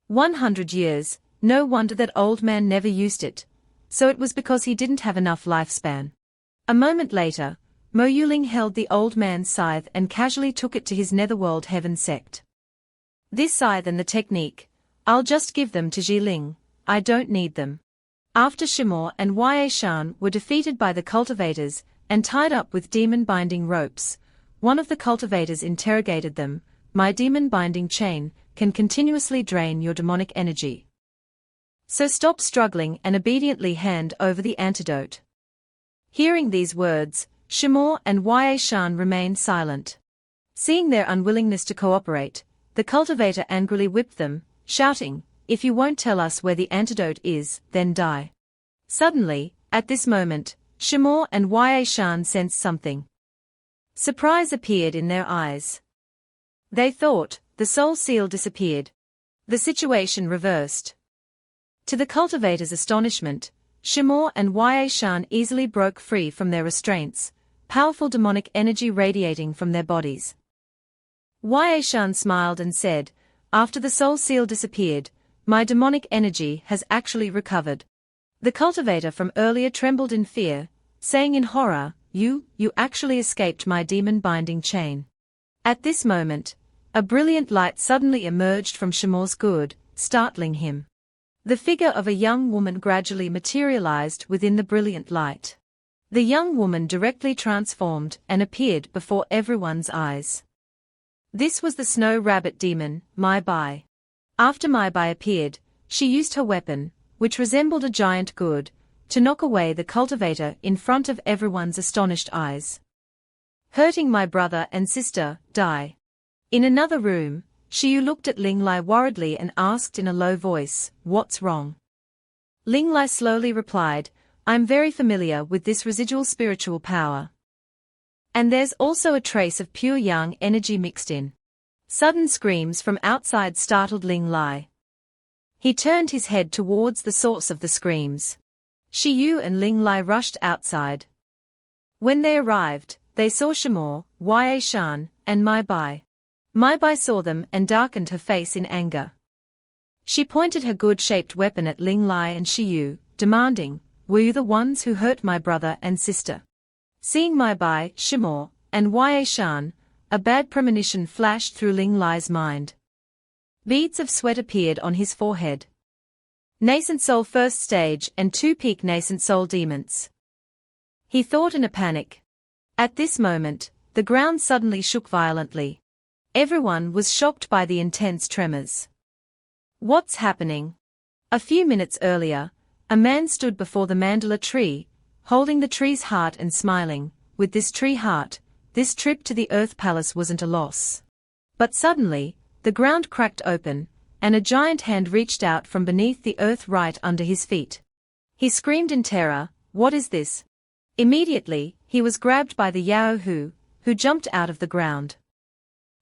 Speaker 1: 100 years, no wonder that old man never used it. So it was because he didn't have enough lifespan. A moment later, Mo Yuling held the old man's scythe and casually took it to his netherworld heaven sect. This scythe and the technique, I'll just give them to Jiling, I don't need them. After Shimor and Ye Shan were defeated by the cultivators and tied up with demon-binding ropes, one of the cultivators interrogated them. My demon-binding chain can continuously drain your demonic energy. So stop struggling and obediently hand over the antidote. Hearing these words, Shimor and Ye Shan remained silent. Seeing their unwillingness to cooperate, the cultivator angrily whipped them, shouting, if you won't tell us where the antidote is, then die. Suddenly, At this moment, Shimo and Ye Shan sensed something. Surprise appeared in their eyes. They thought the soul seal disappeared. The situation reversed. To the cultivator's astonishment, Shimo and Ye Shan easily broke free from their restraints, powerful demonic energy radiating from their bodies. Ye Shan smiled and said, "After the soul seal disappeared, my demonic energy has actually recovered." The cultivator from earlier trembled in fear, saying in horror, You actually escaped my demon-binding chain." At this moment, a brilliant light suddenly emerged from Shimo's good, startling him. The figure of a young woman gradually materialized within the brilliant light. The young woman directly transformed and appeared before everyone's eyes. This was the snow rabbit demon, Mai Bai. After Mai Bai appeared, she used her weapon, which resembled a giant gourd, to knock away the cultivator in front of everyone's astonished eyes. "Hurting my brother and sister, die." In another room, Shiyu looked at Ling Lai worriedly and asked in a low voice, "What's wrong?" Ling Lai slowly replied, "I'm very familiar with this residual spiritual power. And there's also a trace of pure yang energy mixed in." Sudden screams from outside startled Ling Lai. He turned his head towards the source of the screams. Shiyu and Ling Lai rushed outside. When they arrived, they saw Shimo, Ye Shan, and Mai Bai. Mai Bai saw them and darkened her face in anger. She pointed her good-shaped weapon at Ling Lai and Shiyu, demanding, "Were you the ones who hurt my brother and sister?" Seeing Mai Bai, Shimo, and Ye Shan, a bad premonition flashed through Ling Lai's mind. Beads of sweat appeared on his forehead. Nascent soul first stage and 2 peak nascent soul demons. He thought in a panic. At this moment, the ground suddenly shook violently. Everyone was shocked by the intense tremors. What's happening? A few minutes earlier, a man stood before the mandala tree, holding the tree's heart and smiling. With this tree heart, this trip to the Earth Palace wasn't a loss. But suddenly, the ground cracked open, and a giant hand reached out from beneath the earth right under his feet. He screamed in terror, "What is this?" Immediately, he was grabbed by the Yao Hu, who jumped out of the ground.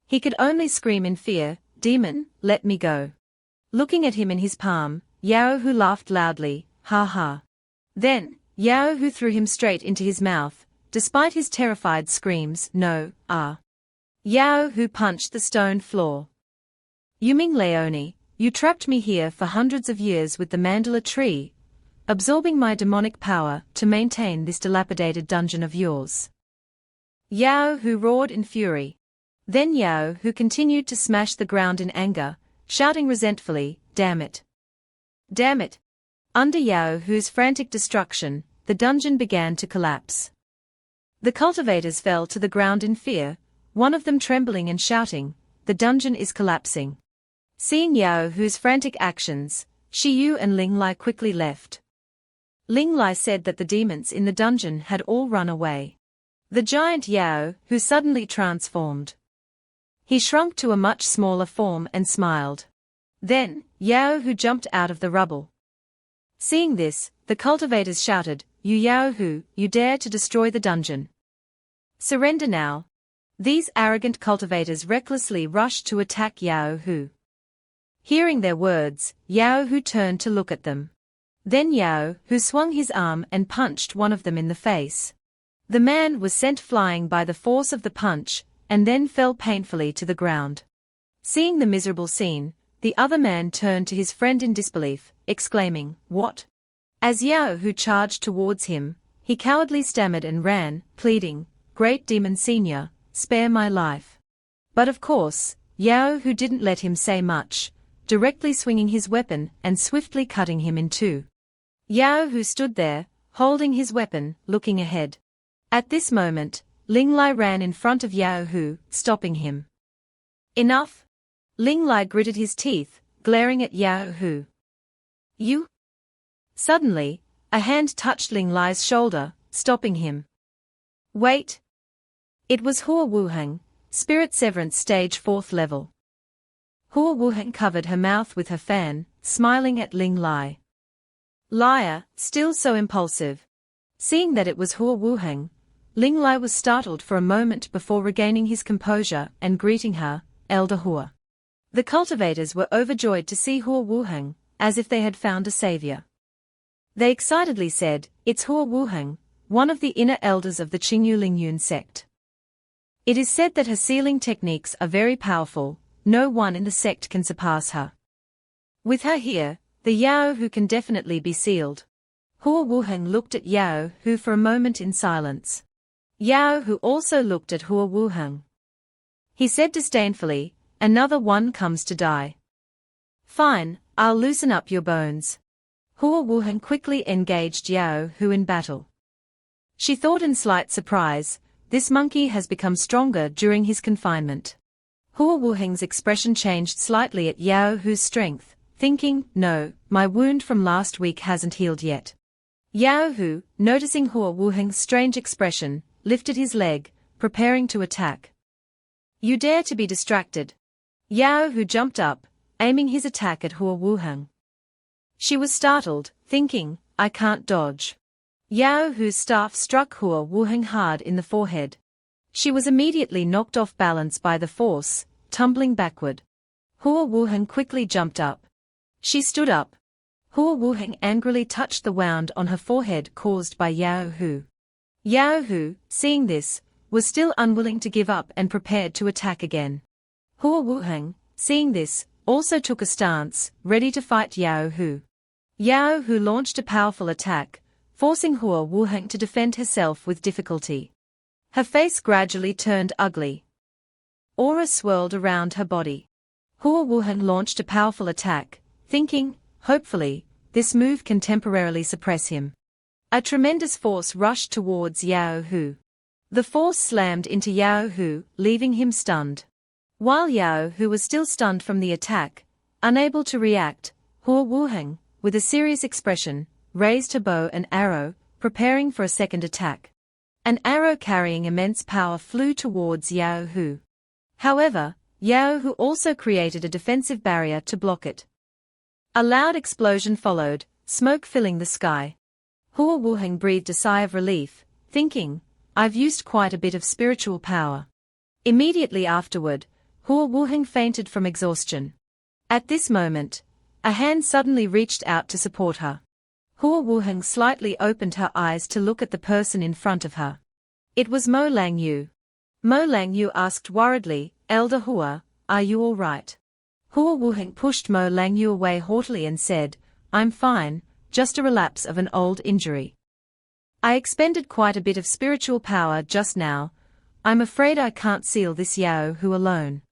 Speaker 1: He could only scream in fear, "Demon, let me go." Looking at him in his palm, Yao Hu laughed loudly, "Ha ha." Then, Yao Hu threw him straight into his mouth, despite his terrified screams, "No, ah." Yao Hu punched the stone floor. "Yuming Leone, you trapped me here for hundreds of years with the mandala tree, absorbing my demonic power to maintain this dilapidated dungeon of yours." Yao Hu roared in fury. Then Yao Hu continued to smash the ground in anger, shouting resentfully, "Damn it! Damn it!" Under Yao Hu's frantic destruction, the dungeon began to collapse. The cultivators fell to the ground in fear, one of them trembling and shouting, "The dungeon is collapsing." Seeing Yao Hu's frantic actions, Shiyu and Ling Lai quickly left. Ling Lai said that the demons in the dungeon had all run away. The giant Yao Hu suddenly transformed. He shrunk to a much smaller form and smiled. Then, Yao Hu jumped out of the rubble. Seeing this, the cultivators shouted, "You Yao Hu, you dare to destroy the dungeon. Surrender now." These arrogant cultivators recklessly rushed to attack Yao Hu. Hearing their words, Yao Hu turned to look at them. Then Yao Hu swung his arm and punched one of them in the face. The man was sent flying by the force of the punch, and then fell painfully to the ground. Seeing the miserable scene, the other man turned to his friend in disbelief, exclaiming, "What?" As Yao Hu charged towards him, he cowardly stammered and ran, pleading, "Great Demon Senior, spare my life." But of course, Yao Hu didn't let him say much, directly swinging his weapon and swiftly cutting him in two. Yao Hu stood there, holding his weapon, looking ahead. At this moment, Ling Lai ran in front of Yao Hu, stopping him. "Enough!" Ling Lai gritted his teeth, glaring at Yao Hu. "You?" Suddenly, a hand touched Ling Lai's shoulder, stopping him. "Wait!" It was Hua Wuheng, Spirit Severance Stage 4th level. Hua Wuheng covered her mouth with her fan, smiling at Ling Lai. Liar, still so impulsive. Seeing that it was Hua Wuheng, Ling Lai was startled for a moment before regaining his composure and greeting her, Elder Hua. The cultivators were overjoyed to see Hua Wuheng, as if they had found a savior. They excitedly said, "It's Hua Wuheng, one of the inner elders of the Qingyu Lingyun sect. It is said that her sealing techniques are very powerful, no one in the sect can surpass her. With her here, the Yao Hu can definitely be sealed." Hua Wuheng looked at Yao Hu for a moment in silence. Yao Hu also looked at Hua Wuheng. He said disdainfully, "Another one comes to die. Fine, I'll loosen up your bones." Hua Wuheng quickly engaged Yao Hu in battle. She thought in slight surprise, this monkey has become stronger during his confinement. Hua Wuheng's expression changed slightly at Yao Hu's strength, thinking, "No, my wound from last week hasn't healed yet." Yao Hu, noticing Hua Wuheng's strange expression, lifted his leg, preparing to attack. "You dare to be distracted." Yao Hu jumped up, aiming his attack at Hua Wuheng. She was startled, thinking, "I can't dodge." Yao Hu's staff struck Hua Wuheng hard in the forehead. She was immediately knocked off balance by the force, tumbling backward. Hua Wuheng quickly jumped up. She stood up. Hua Wuheng angrily touched the wound on her forehead caused by Yao Hu. Yao Hu, seeing this, was still unwilling to give up and prepared to attack again. Hua Wuheng, seeing this, also took a stance, ready to fight Yao Hu. Yao Hu launched a powerful attack, forcing Hua Wuheng to defend herself with difficulty. Her face gradually turned ugly. Aura swirled around her body. Hua Wuheng launched a powerful attack, thinking, hopefully, this move can temporarily suppress him. A tremendous force rushed towards Yao Hu. The force slammed into Yao Hu, leaving him stunned. While Yao Hu was still stunned from the attack, unable to react, Hua Wuheng, with a serious expression, raised her bow and arrow, preparing for a second attack. An arrow carrying immense power flew towards Yao Hu. However, Yao Hu also created a defensive barrier to block it. A loud explosion followed, smoke filling the sky. Hua Wuheng breathed a sigh of relief, thinking, "I've used quite a bit of spiritual power." Immediately afterward, Hua Wuheng fainted from exhaustion. At this moment, a hand suddenly reached out to support her. Hua Wuheng slightly opened her eyes to look at the person in front of her. It was Mo Langyu. Mo Langyu asked worriedly, "Elder Hua, are you all right?" Hua Wuheng pushed Mo Langyu away haughtily and said, "I'm fine, just a relapse of an old injury. I expended quite a bit of spiritual power just now. I'm afraid I can't seal this Yao Hu alone.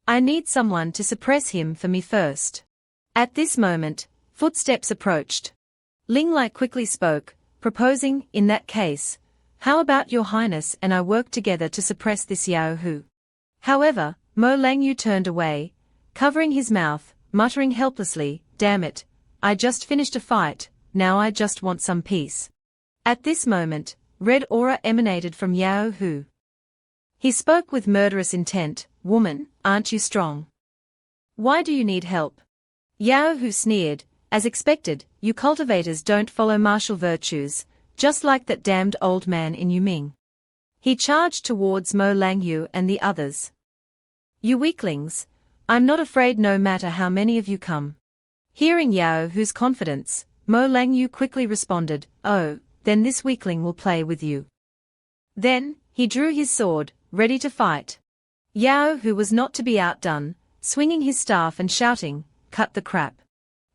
Speaker 1: I need someone to suppress him for me first." At this moment, footsteps approached. Ling Lai quickly spoke, proposing, "In that case, how about your highness and I work together to suppress this Yao Hu?" However, Mo Langyu turned away, covering his mouth, muttering helplessly, "Damn it, I just finished a fight, now I just want some peace." At this moment, red aura emanated from Yao Hu. He spoke with murderous intent, "Woman, aren't you strong? Why do you need help?" Yao Hu sneered, "As expected, you cultivators don't follow martial virtues, just like that damned old man in Yuming." He charged towards Mo Langyu and the others. "You weaklings, I'm not afraid no matter how many of you come." Hearing Yao Hu's confidence, Mo Langyu quickly responded, "Oh, then this weakling will play with you." Then, he drew his sword, ready to fight. Yao Hu was not to be outdone, swinging his staff and shouting, "Cut the crap."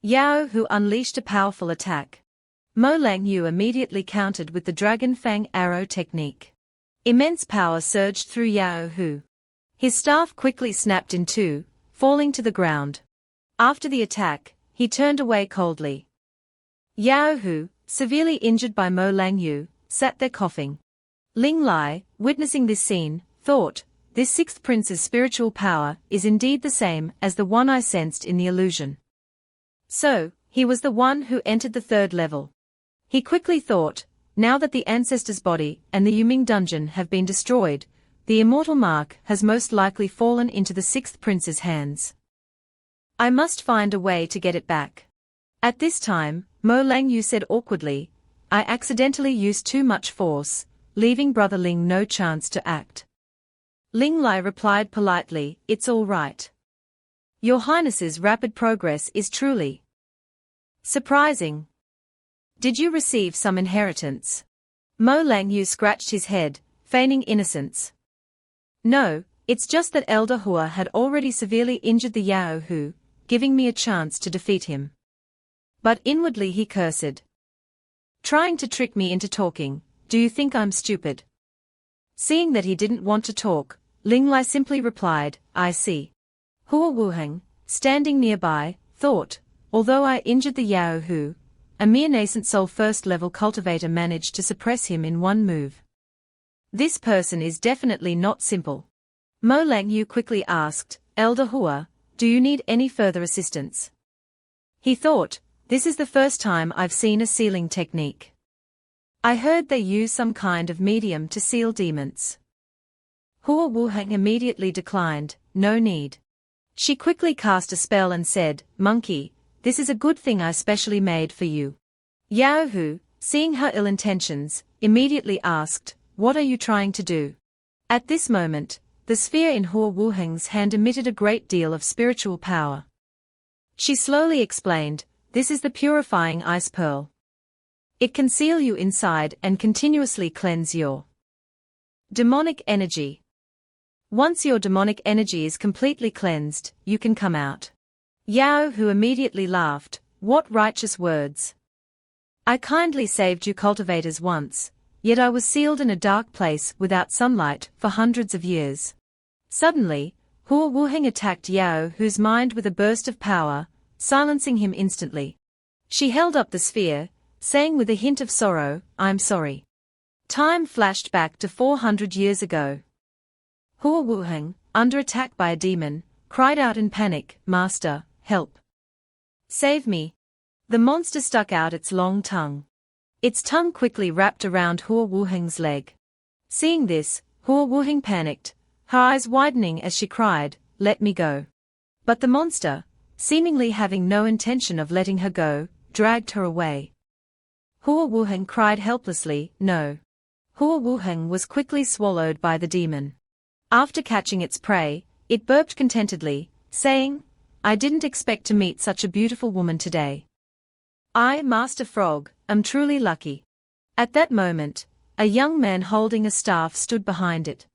Speaker 1: Yao Hu unleashed a powerful attack. Mo Langyu immediately countered with the Dragon Fang arrow technique. Immense power surged through Yao Hu. His staff quickly snapped in two, falling to the ground. After the attack, he turned away coldly. Yao Hu, severely injured by Mo Langyu, sat there coughing. Ling Lai, witnessing this scene, thought, "This sixth prince's spiritual power is indeed the same as the one I sensed in the illusion." So, he was the one who entered the third level. He quickly thought, now that the ancestor's body and the Yuming dungeon have been destroyed, the immortal mark has most likely fallen into the sixth prince's hands. I must find a way to get it back. At this time, Mo Langyu said awkwardly, I accidentally used too much force, leaving Brother Ling no chance to act. Ling Lai replied politely, "It's all right. Your Highness's rapid progress is truly surprising. Did you receive some inheritance?" Mo Lang Yu scratched his head, feigning innocence. "No, it's just that Elder Hua had already severely injured the Yao Hu, giving me a chance to defeat him." But inwardly he cursed. "Trying to trick me into talking, do you think I'm stupid?" Seeing that he didn't want to talk, Ling Lai simply replied, "I see." Hua Wuheng, standing nearby, thought, although I injured the Yao Hu, a mere nascent soul first-level cultivator managed to suppress him in one move. This person is definitely not simple. Mo Lang Yu quickly asked, "Elder Hua, do you need any further assistance?" He thought, this is the first time I've seen a sealing technique. I heard they use some kind of medium to seal demons. Hua Wuheng immediately declined, "No need." She quickly cast a spell and said, "Monkey, this is a good thing I specially made for you." Yao Hu, seeing her ill intentions, immediately asked, "What are you trying to do?" At this moment, the sphere in Hua Wuheng's hand emitted a great deal of spiritual power. She slowly explained, "This is the purifying ice pearl. It can seal you inside and continuously cleanse your demonic energy. Once your demonic energy is completely cleansed, you can come out." Yao Hu immediately laughed, "What righteous words. I kindly saved you cultivators once, yet I was sealed in a dark place without sunlight for hundreds of years." Suddenly, Hua Wuheng attacked Yao Hu's mind with a burst of power, silencing him instantly. She held up the sphere, saying with a hint of sorrow, "I'm sorry." Time flashed back to 400 years ago. Hua Wuheng, under attack by a demon, cried out in panic, "Master, help. Save me." The monster stuck out its long tongue. Its tongue quickly wrapped around Hua Wuheng's leg. Seeing this, Hua Wuheng panicked, her eyes widening as she cried, "Let me go." But the monster, seemingly having no intention of letting her go, dragged her away. Hua Wuheng cried helplessly, "No." Hua Wuheng was quickly swallowed by the demon. After catching its prey, it burped contentedly, saying, "I didn't expect to meet such a beautiful woman today. I, Master Frog, am truly lucky." At that moment, a young man holding a staff stood behind it.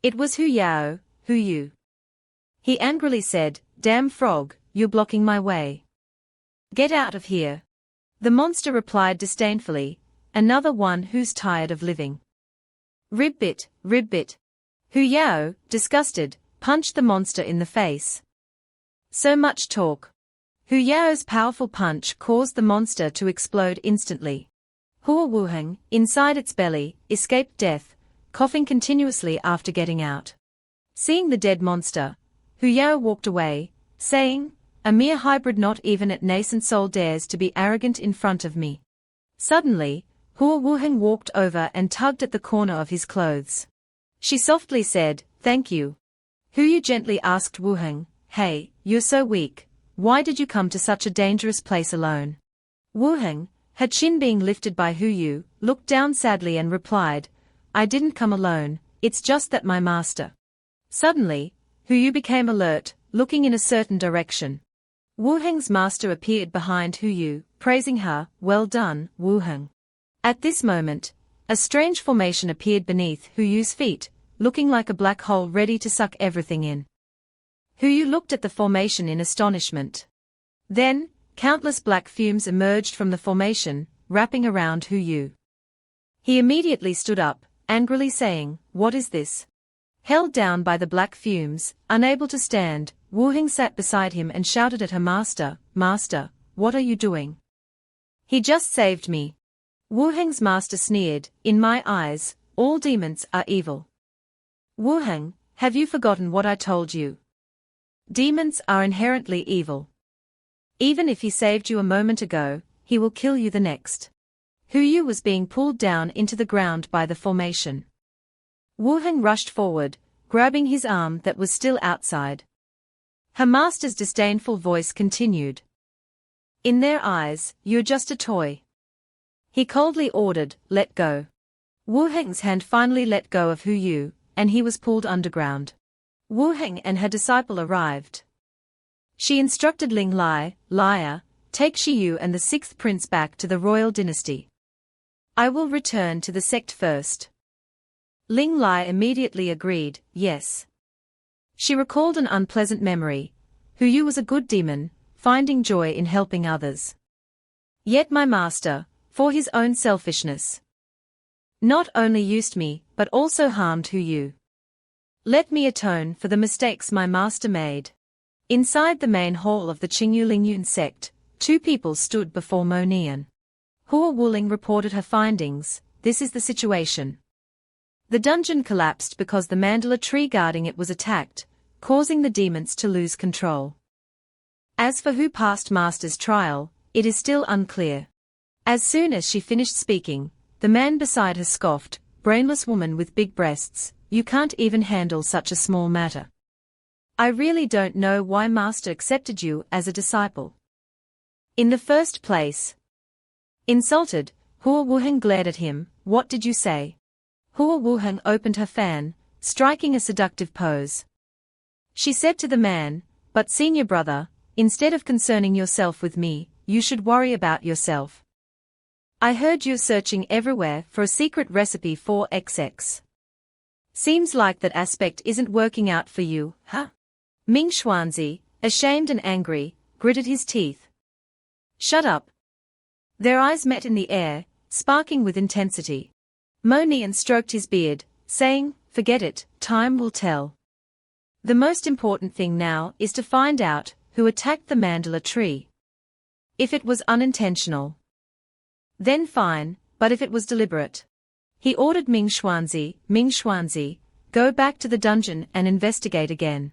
Speaker 1: It was Hu Yao, Hu Yu. He angrily said, "Damn frog, you're blocking my way. Get out of here." The monster replied disdainfully, "Another one who's tired of living. Ribbit, ribbit." Hu Yao, disgusted, punched the monster in the face. So much talk. Hu Yao's powerful punch caused the monster to explode instantly. Hua Wuheng, inside its belly, escaped death, coughing continuously after getting out. Seeing the dead monster, Hu Yao walked away, saying, "A mere hybrid, not even at nascent soul dares to be arrogant in front of me." Suddenly, Hua Wuheng walked over and tugged at the corner of his clothes. She softly said, "Thank you." Hu Yu gently asked Wuheng, "Hey, you're so weak, why did you come to such a dangerous place alone?" Wuheng, her chin being lifted by Hu Yu, looked down sadly and replied, "I didn't come alone, it's just that my master." Suddenly, Hu Yu became alert, looking in a certain direction. Wuheng's master appeared behind Hu Yu, praising her, "Well done, Wuheng." At this moment, a strange formation appeared beneath Hu Yu's feet, looking like a black hole ready to suck everything in. Hu Yu looked at the formation in astonishment. Then, countless black fumes emerged from the formation, wrapping around Hu Yu. He immediately stood up, angrily saying, "What is this?" Held down by the black fumes, unable to stand, Wuheng sat beside him and shouted at her master, "Master, what are you doing? He just saved me." Wuheng's master sneered, "In my eyes, all demons are evil. Wuheng, have you forgotten what I told you? Demons are inherently evil. Even if he saved you a moment ago, he will kill you the next." Hu Yu was being pulled down into the ground by the formation. Wuheng rushed forward, grabbing his arm that was still outside. Her master's disdainful voice continued, "In their eyes, you're just a toy." He coldly ordered, "Let go." Wu Heng's hand finally let go of Hu Yu, and he was pulled underground. Wu Heng and her disciple arrived. She instructed Ling Lai, "Liar, take Shi Yu and the sixth prince back to the royal dynasty. I will return to the sect first." Ling Lai immediately agreed, yes. She recalled an unpleasant memory. Hu Yu was a good demon, finding joy in helping others. Yet my master, for his own selfishness, not only used me, but also harmed Hu Yu. Let me atone for the mistakes my master made. Inside the main hall of the Qingyu Lingyun sect, two people stood before Mo Nian. Hua Wuling reported her findings. This is the situation. The dungeon collapsed because the mandala tree guarding it was attacked, causing the demons to lose control. As for who passed master's trial, it is still unclear. As soon as she finished speaking, the man beside her scoffed, "Brainless woman with big breasts, you can't even handle such a small matter. I really don't know why master accepted you as a disciple. In the first place." Insulted, Hua Wuheng glared at him. "What did you say?" Hua Wuheng opened her fan, striking a seductive pose. She said to the man, "But senior brother, instead of concerning yourself with me, you should worry about yourself. I heard you're searching everywhere for a secret recipe for XX. Seems like that aspect isn't working out for you, huh?" Ming Xuanzi, ashamed and angry, gritted his teeth. "Shut up." Their eyes met in the air, sparking with intensity. Mo Nian stroked his beard, saying, "Forget it, time will tell. The most important thing now is to find out who attacked the mandala tree. If it was unintentional, then fine, but if it was deliberate." He ordered Ming Xuanzi, go back to the dungeon and investigate again.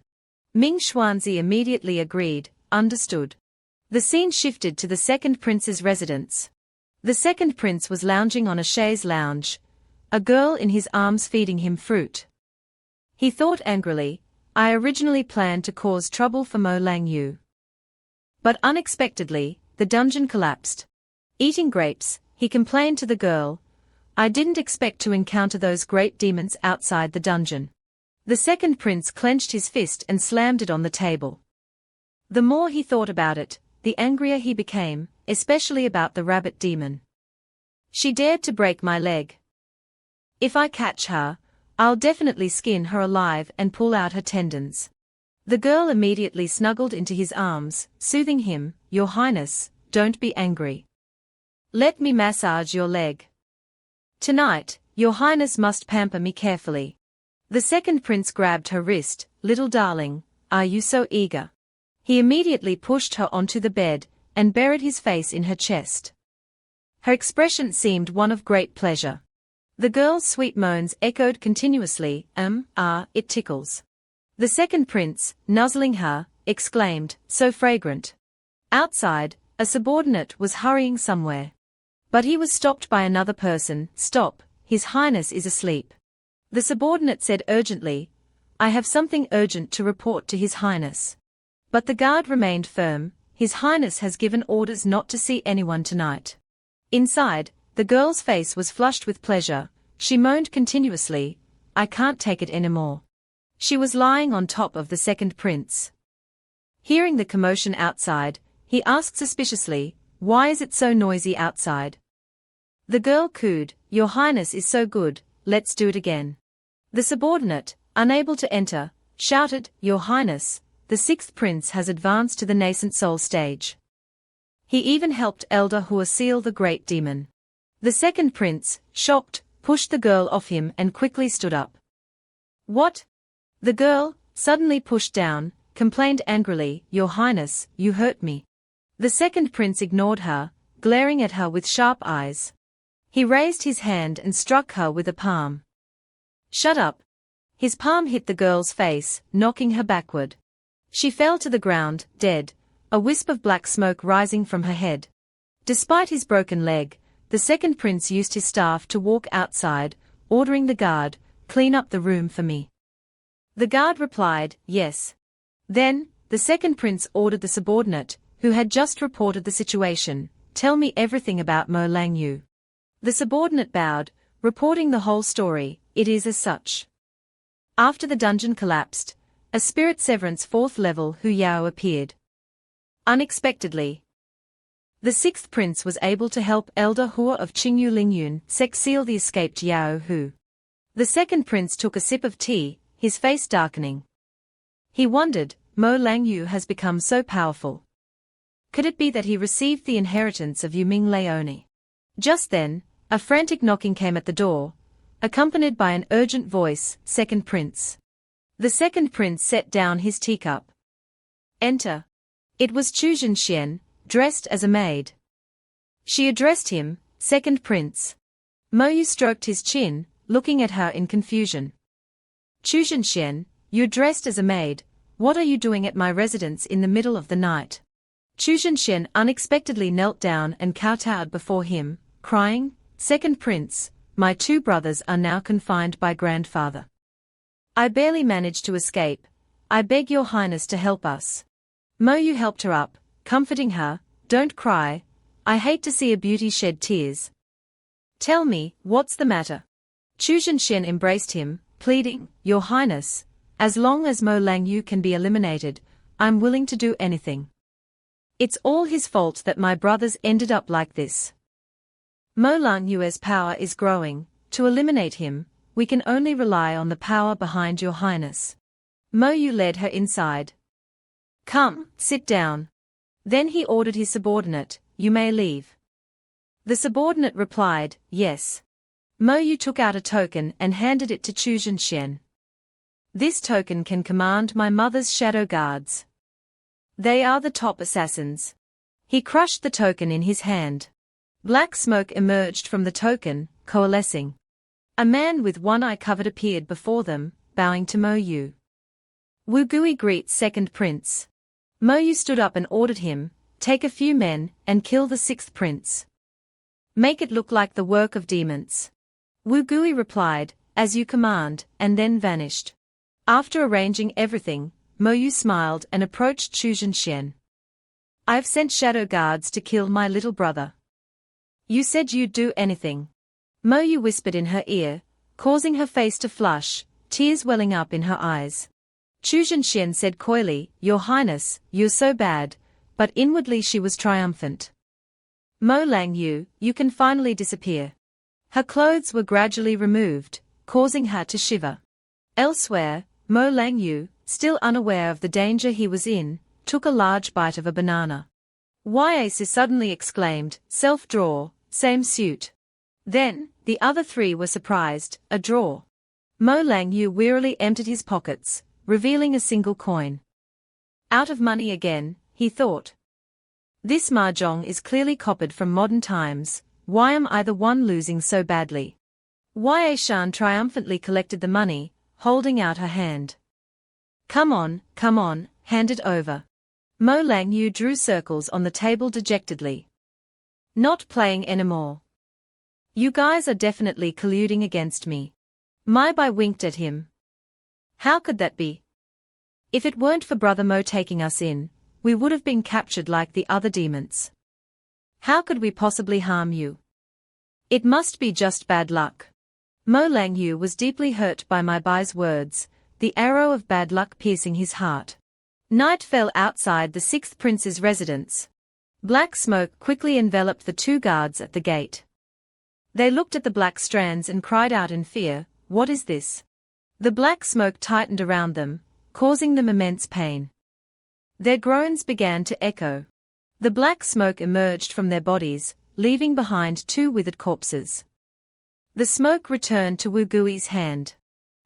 Speaker 1: Ming Xuanzi immediately agreed, "Understood." The scene shifted to the second prince's residence. The second prince was lounging on a chaise lounge, a girl in his arms feeding him fruit. He thought angrily, "I originally planned to cause trouble for Mo Langyu." But unexpectedly, the dungeon collapsed. Eating grapes, he complained to the girl, "I didn't expect to encounter those great demons outside the dungeon." The second prince clenched his fist and slammed it on the table. The more he thought about it, the angrier he became, especially about the rabbit demon. "She dared to break my leg. If I catch her, I'll definitely skin her alive and pull out her tendons." The girl immediately snuggled into his arms, soothing him, "Your Highness, don't be angry. Let me massage your leg. Tonight, Your Highness must pamper me carefully." The second prince grabbed her wrist. "Little darling, are you so eager?" He immediately pushed her onto the bed, and buried his face in her chest. Her expression seemed one of great pleasure. The girl's sweet moans echoed continuously, "It tickles." The second prince, nuzzling her, exclaimed, "So fragrant." Outside, a subordinate was hurrying somewhere. But he was stopped by another person. "Stop, His Highness is asleep." The subordinate said urgently, "I have something urgent to report to His Highness." But the guard remained firm. "His Highness has given orders not to see anyone tonight." Inside, the girl's face was flushed with pleasure. She moaned continuously, "I can't take it anymore." She was lying on top of the second prince. Hearing the commotion outside, he asked suspiciously, "Why is it so noisy outside?" The girl cooed, "Your Highness is so good, let's do it again." The subordinate, unable to enter, shouted, "Your Highness, the sixth prince has advanced to the nascent soul stage. He even helped Elder Hua seal the great demon." The second prince, shocked, pushed the girl off him and quickly stood up. "What?" The girl, suddenly pushed down, complained angrily, "Your Highness, you hurt me." The second prince ignored her, glaring at her with sharp eyes. He raised his hand and struck her with a palm. "Shut up." His palm hit the girl's face, knocking her backward. She fell to the ground, dead, a wisp of black smoke rising from her head. Despite his broken leg, the second prince used his staff to walk outside, ordering the guard, "Clean up the room for me." The guard replied, "Yes." Then, the second prince ordered the subordinate, who had just reported the situation, "Tell me everything about Mo Langyu." The subordinate bowed, reporting the whole story. It is as such. After the dungeon collapsed, a spirit severance 4th level Hu Yao appeared. Unexpectedly, the 6th prince was able to help Elder Hua of Qingyu Lingyun seal the escaped Yao Hu. The 2nd prince took a sip of tea, his face darkening. He wondered, Mo Langyu has become so powerful. Could it be that he received the inheritance of Yu Ming Leone? Just then, a frantic knocking came at the door, accompanied by an urgent voice, 2nd prince. The 2nd prince set down his teacup. Enter. It was Chu Zhenxian, dressed as a maid. She addressed him, 2nd prince. Mo Yu stroked his chin, looking at her in confusion. Chu Zhenxian, you're dressed as a maid, what are you doing at my residence in the middle of the night? Chu Zhenxian unexpectedly knelt down and kowtowed before him, crying, 2nd prince, my 2 brothers are now confined by grandfather. I barely managed to escape. I beg your highness to help us. Mo Yu helped her up, comforting her, don't cry, I hate to see a beauty shed tears. Tell me, what's the matter? Chu Zhenxian embraced him, pleading, your highness, as long as Mo Langyu can be eliminated, I'm willing to do anything. It's all his fault that my brothers ended up like this. Mo Langyu's power is growing, to eliminate him, we can only rely on the power behind your highness. Mo Yu led her inside. Come, sit down. Then he ordered his subordinate, you may leave. The subordinate replied, yes. Mo Yu took out a token and handed it to Chu Zhenxian. This token can command my mother's shadow guards. They are the top assassins. He crushed the token in his hand. Black smoke emerged from the token, coalescing. A man with one eye covered appeared before them, bowing to Mo Yu. Wu Gui greets 2nd prince. Mo Yu stood up and ordered him, take a few men, and kill the 6th prince. Make it look like the work of demons. Wu Gui replied, as you command, and then vanished. After arranging everything, Mo Yu smiled and approached Chu Zhenxian. I've sent shadow guards to kill my little brother. You said you'd do anything. Mo Yu whispered in her ear, causing her face to flush, tears welling up in her eyes. Chu Zhenxian said coyly, your highness, you're so bad, but inwardly she was triumphant. Mo Langyu, you can finally disappear. Her clothes were gradually removed, causing her to shiver. Elsewhere, Mo Langyu, still unaware of the danger he was in, took a large bite of a banana. Yasu suddenly exclaimed, self-draw, same suit. Then, the other 3 were surprised, a draw. Mo Langyu wearily emptied his pockets, revealing a single coin. Out of money again, he thought. This mahjong is clearly copied from modern times, why am I the one losing so badly? Yaishan triumphantly collected the money, holding out her hand. Come on, hand it over. Mo Langyu drew circles on the table dejectedly. Not playing anymore. You guys are definitely colluding against me. Mai Bai winked at him. How could that be? If it weren't for Brother Mo taking us in, we would have been captured like the other demons. How could we possibly harm you? It must be just bad luck. Mo Langyu was deeply hurt by Mai Bai's words, the arrow of bad luck piercing his heart. Night fell outside the 6th prince's residence. Black smoke quickly enveloped the 2 guards at the gate. They looked at the black strands and cried out in fear, what is this? The black smoke tightened around them, causing them immense pain. Their groans began to echo. The black smoke emerged from their bodies, leaving behind 2 withered corpses. The smoke returned to Wu Gui's hand.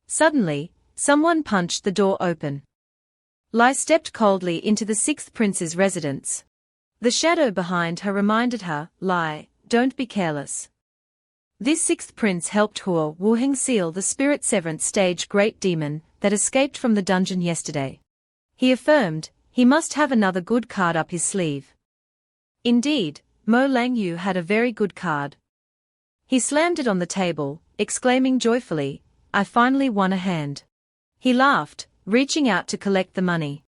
Speaker 1: Suddenly, someone punched the door open. Lai stepped coldly into the 6th prince's residence. The shadow behind her reminded her, Lai, don't be careless. This 6th prince helped Hua Wuheng seal the spirit severance stage great demon that escaped from the dungeon yesterday. He affirmed, he must have another good card up his sleeve. Indeed, Mo Langyu had a very good card. He slammed it on the table, exclaiming joyfully, I finally won a hand. He laughed, reaching out to collect the money.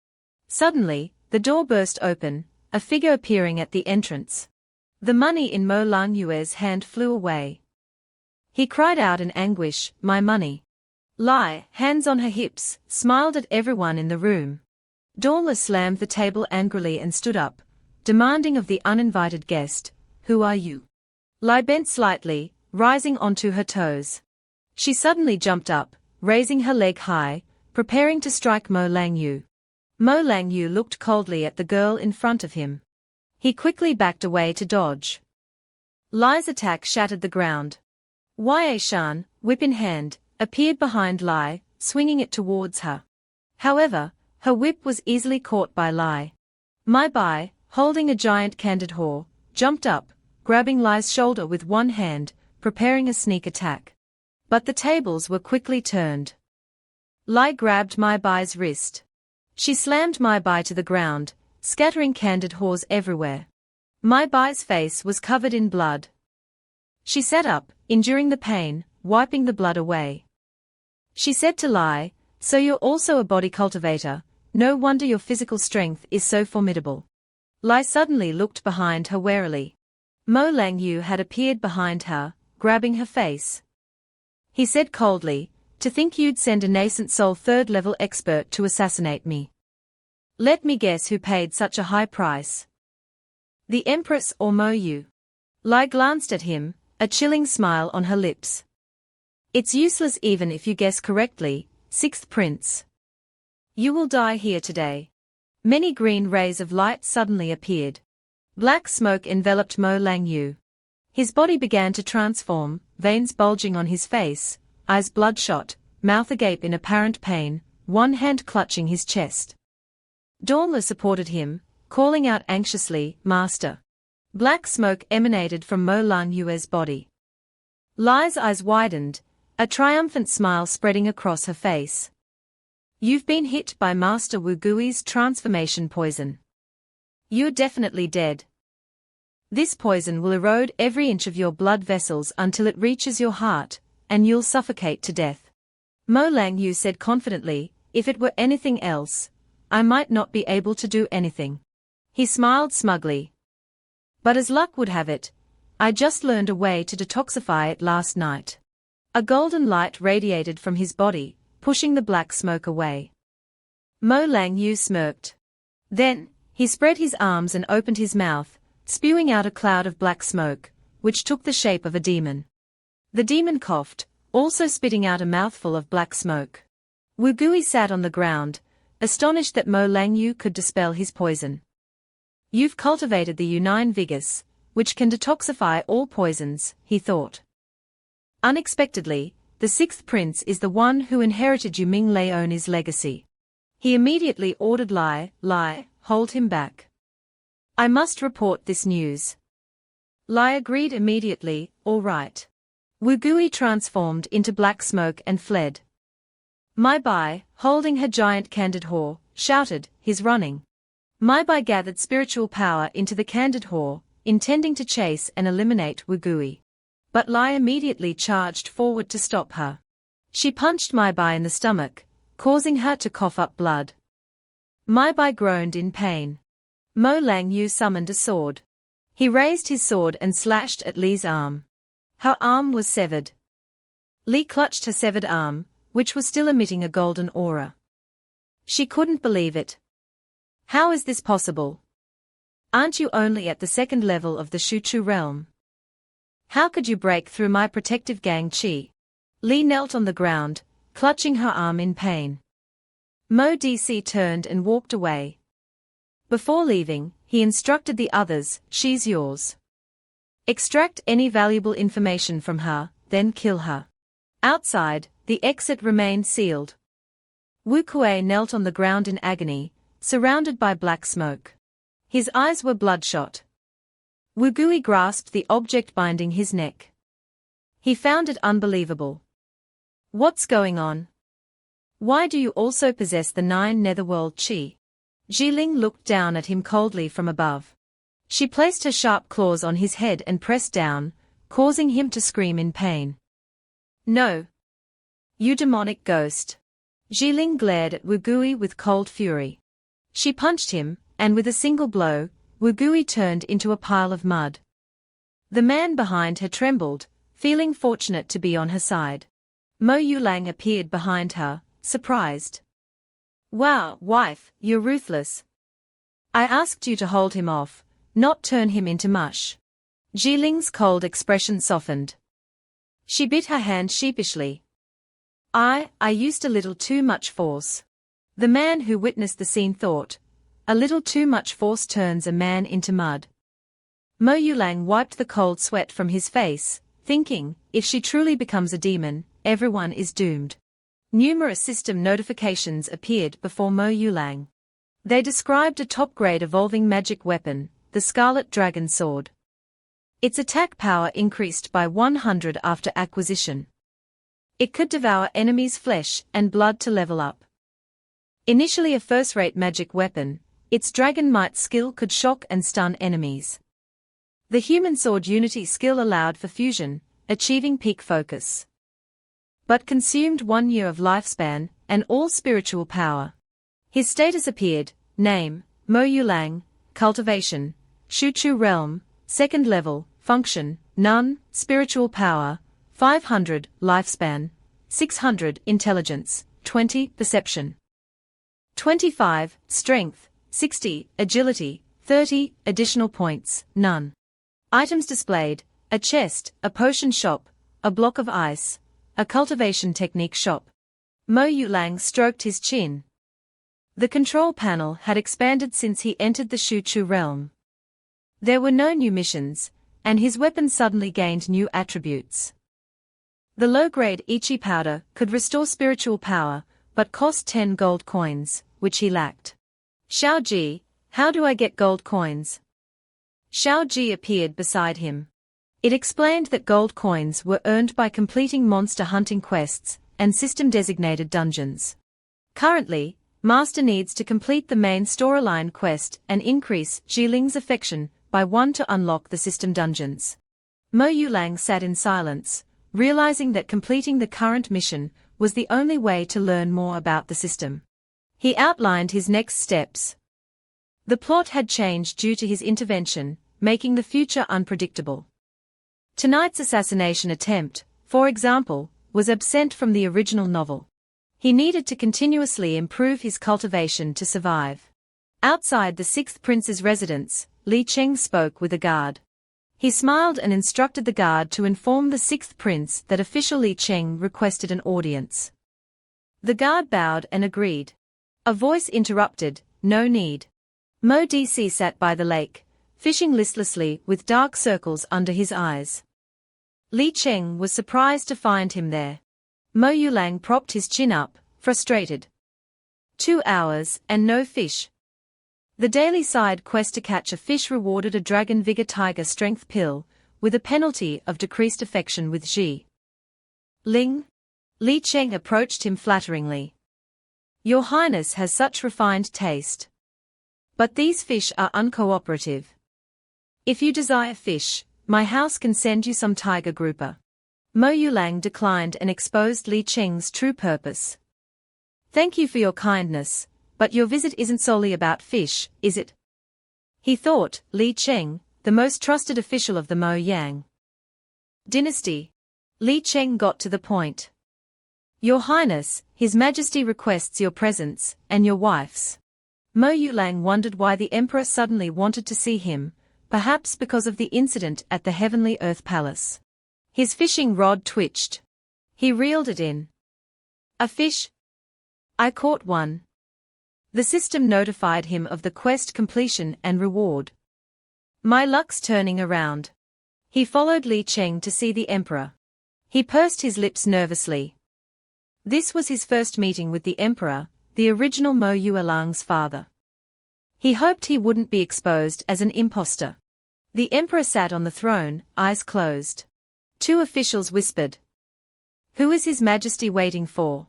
Speaker 1: Suddenly, the door burst open, a figure appearing at the entrance. The money in Mo Lang Yue's hand flew away. He cried out in anguish, "My money!" Lai, hands on her hips, smiled at everyone in the room. Dorla slammed the table angrily and stood up, demanding of the uninvited guest, "Who are you?" Lai bent slightly, rising onto her toes. She suddenly jumped up, raising her leg high, preparing to strike Mo Lang Yu. Mo Lang Yu looked coldly at the girl in front of him. He quickly backed away to dodge. Lai's attack shattered the ground. Ye Shan, whip in hand, appeared behind Lai, swinging it towards her. However, her whip was easily caught by Lai. Mai Bai, holding a giant candid whore, jumped up, grabbing Lai's shoulder with one hand, preparing a sneak attack. But the tables were quickly turned. Lai grabbed Mai Bai's wrist. She slammed Mai Bai to the ground, scattering candid whores everywhere. Mai Bai's face was covered in blood. She sat up, enduring the pain, wiping the blood away. She said to Lai, "So you're also a body cultivator, no wonder your physical strength is so formidable." Lai suddenly looked behind her warily. Mo Lang Yu had appeared behind her, grabbing her face. He said coldly, "To think you'd send a nascent soul third-level expert to assassinate me. Let me guess who paid such a high price. The Empress or Mo Yu?" Lai glanced at him, a chilling smile on her lips. "It's useless even if you guess correctly, Sixth Prince. You will die here today." Many green rays of light suddenly appeared. Black smoke enveloped Mo Lang Yu. His body began to transform, veins bulging on his face, eyes bloodshot, mouth agape in apparent pain, one hand clutching his chest. Dorla supported him, calling out anxiously, "Master." Black smoke emanated from Mo Lang Yue's body. Lai's eyes widened, a triumphant smile spreading across her face. "You've been hit by Master Wu Gui's transformation poison. You're definitely dead. This poison will erode every inch of your blood vessels until it reaches your heart, and you'll suffocate to death." Mo Lang Yu said confidently, "If it were anything else, I might not be able to do anything." He smiled smugly. "But as luck would have it, I just learned a way to detoxify it last night." A golden light radiated from his body, pushing the black smoke away. Mo Lang Yu smirked. Then, he spread his arms and opened his mouth, spewing out a cloud of black smoke, which took the shape of a demon. The demon coughed, also spitting out a mouthful of black smoke. Wu Gui sat on the ground, astonished that Mo Lang Yu could dispel his poison. "You've cultivated the Unine Vigus, which can detoxify all poisons," he thought. Unexpectedly, the Sixth Prince is the one who inherited Yuming Leone's legacy. He immediately ordered Lai, hold him back. "I must report this news." Lai agreed immediately, "All right." Wu Gui transformed into black smoke and fled. Mai Bai, holding her giant candid whore, shouted, "He's running." Mai Bai gathered spiritual power into the candid whore, intending to chase and eliminate Wu Gui. But Lai immediately charged forward to stop her. She punched Mai Bai in the stomach, causing her to cough up blood. Mai Bai groaned in pain. Mo Lang Yu summoned a sword. He raised his sword and slashed at Li's arm. Her arm was severed. Li clutched her severed arm, which was still emitting a golden aura. She couldn't believe it. "How is this possible? Aren't you only at the second level of the Shuchu realm? How could you break through my protective gang chi?" Li knelt on the ground, clutching her arm in pain. Mo DC turned and walked away. Before leaving, he instructed the others, "She's yours. Extract any valuable information from her, then kill her." Outside, the exit remained sealed. Wu Kuei knelt on the ground in agony, surrounded by black smoke. His eyes were bloodshot. Wu Gui grasped the object binding his neck. He found it unbelievable. "What's going on? Why do you also possess the 9 netherworld chi?" Jiling looked down at him coldly from above. She placed her sharp claws on his head and pressed down, causing him to scream in pain. "No. You demonic ghost." Jiling glared at Wu Gui with cold fury. She punched him, and with a single blow, Wu Gui turned into a pile of mud. The man behind her trembled, feeling fortunate to be on her side. Mo Yulang appeared behind her, surprised. Wow, wife, you're ruthless. I asked you to hold him off, not turn him into mush. Jiling's cold expression softened. She bit her hand sheepishly. I used a little too much force. The man who witnessed the scene thought, a little too much force turns a man into mud. Mo Yulang wiped the cold sweat from his face, thinking, if she truly becomes a demon, everyone is doomed. Numerous system notifications appeared before Mo Yulang. They described a top-grade evolving magic weapon, the Scarlet Dragon Sword. Its attack power increased by 100 after acquisition. It could devour enemies' flesh and blood to level up. Initially a first-rate magic weapon, its Dragon Might skill could shock and stun enemies. The Human Sword Unity skill allowed for fusion, achieving peak focus. But consumed 1 year of lifespan and all spiritual power. His status appeared, name, Mo Yulang, cultivation, Shuchu realm, 2nd level, function, none, spiritual power, 500, lifespan, 600, intelligence, 20, perception, 25, strength, 60, agility, 30, additional points, none. Items displayed, a chest, a potion shop, a block of ice, a cultivation technique shop. Mo Yulang stroked his chin. The control panel had expanded since he entered the Shuchu realm. There were no new missions, and his weapon suddenly gained new attributes. The low-grade Ichi powder could restore spiritual power, but cost 10 gold coins, which he lacked. Xiao Ji, how do I get gold coins? Xiao Ji appeared beside him. It explained that gold coins were earned by completing monster hunting quests and system-designated dungeons. Currently, Master needs to complete the main storyline quest and increase Jiling's affection by 1 to unlock the system dungeons. Mo Yulang sat in silence, realizing that completing the current mission was the only way to learn more about the system. He outlined his next steps. The plot had changed due to his intervention, making the future unpredictable. Tonight's assassination attempt, for example, was absent from the original novel. He needed to continuously improve his cultivation to survive. Outside the 6th prince's residence, Li Cheng spoke with a guard. He smiled and instructed the guard to inform the 6th prince that official Li Cheng requested an audience. The guard bowed and agreed. A voice interrupted, no need. Mo DC sat by the lake, fishing listlessly with dark circles under his eyes. Li Cheng was surprised to find him there. Mo Yulang propped his chin up, frustrated. 2 hours and no fish. The daily side quest to catch a fish rewarded a Dragon Vigor Tiger Strength pill, with a penalty of decreased affection with Ji Ling. Li Cheng approached him flatteringly. Your Highness has such refined taste. But these fish are uncooperative. If you desire fish, my house can send you some tiger grouper. Mo Yulang declined and exposed Li Cheng's true purpose. Thank you for your kindness, but your visit isn't solely about fish, is it? He thought, Li Cheng, the most trusted official of the Mo Yang dynasty. Li Cheng got to the point. Your Highness, His Majesty requests your presence, and your wife's. Mo Yulang wondered why the Emperor suddenly wanted to see him, perhaps because of the incident at the Heavenly Earth Palace. His fishing rod twitched. He reeled it in. A fish? I caught one. The system notified him of the quest completion and reward. My luck's turning around. He followed Li Cheng to see the Emperor. He pursed his lips nervously. This was his first meeting with the Emperor, the original Mo Yuelang's father. He hoped he wouldn't be exposed as an imposter. The Emperor sat on the throne, eyes closed. 2 officials whispered. Who is His Majesty waiting for?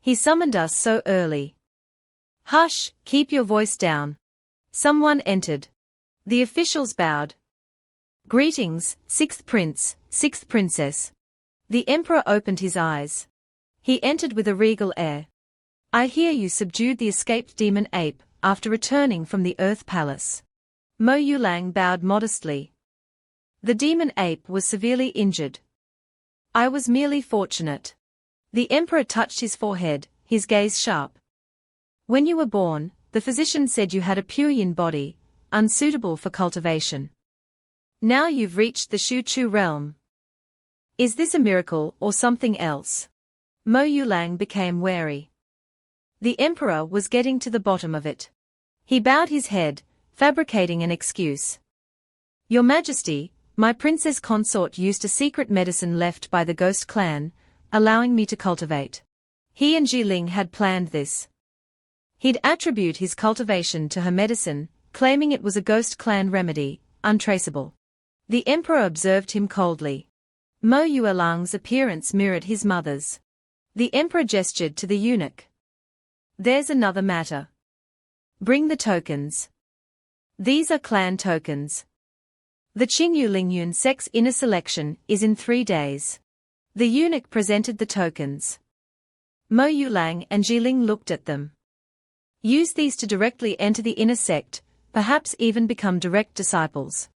Speaker 1: He summoned us so early. Hush, keep your voice down. Someone entered. The officials bowed. Greetings, 6th Prince, 6th Princess. The Emperor opened his eyes. He entered with a regal air. I hear you subdued the escaped demon ape, after returning from the Earth Palace. Mo Yulang bowed modestly. The demon ape was severely injured. I was merely fortunate. The emperor touched his forehead, his gaze sharp. When you were born, the physician said you had a pure yin body, unsuitable for cultivation. Now you've reached the Shu Chu realm. Is this a miracle or something else? Mo Yulang became wary. The emperor was getting to the bottom of it. He bowed his head, fabricating an excuse. Your Majesty, my princess consort used a secret medicine left by the ghost clan, allowing me to cultivate. He and Jiling had planned this. He'd attribute his cultivation to her medicine, claiming it was a ghost clan remedy, untraceable. The emperor observed him coldly. Mo Yuelang's appearance mirrored his mother's. The emperor gestured to the eunuch. There's another matter. Bring the tokens. These are clan tokens. The Qingyu Lingyun sex inner selection is in 3 days. The eunuch presented the tokens. Mo Yulang and Jiling looked at them. Use these to directly enter the inner sect, perhaps even become direct disciples.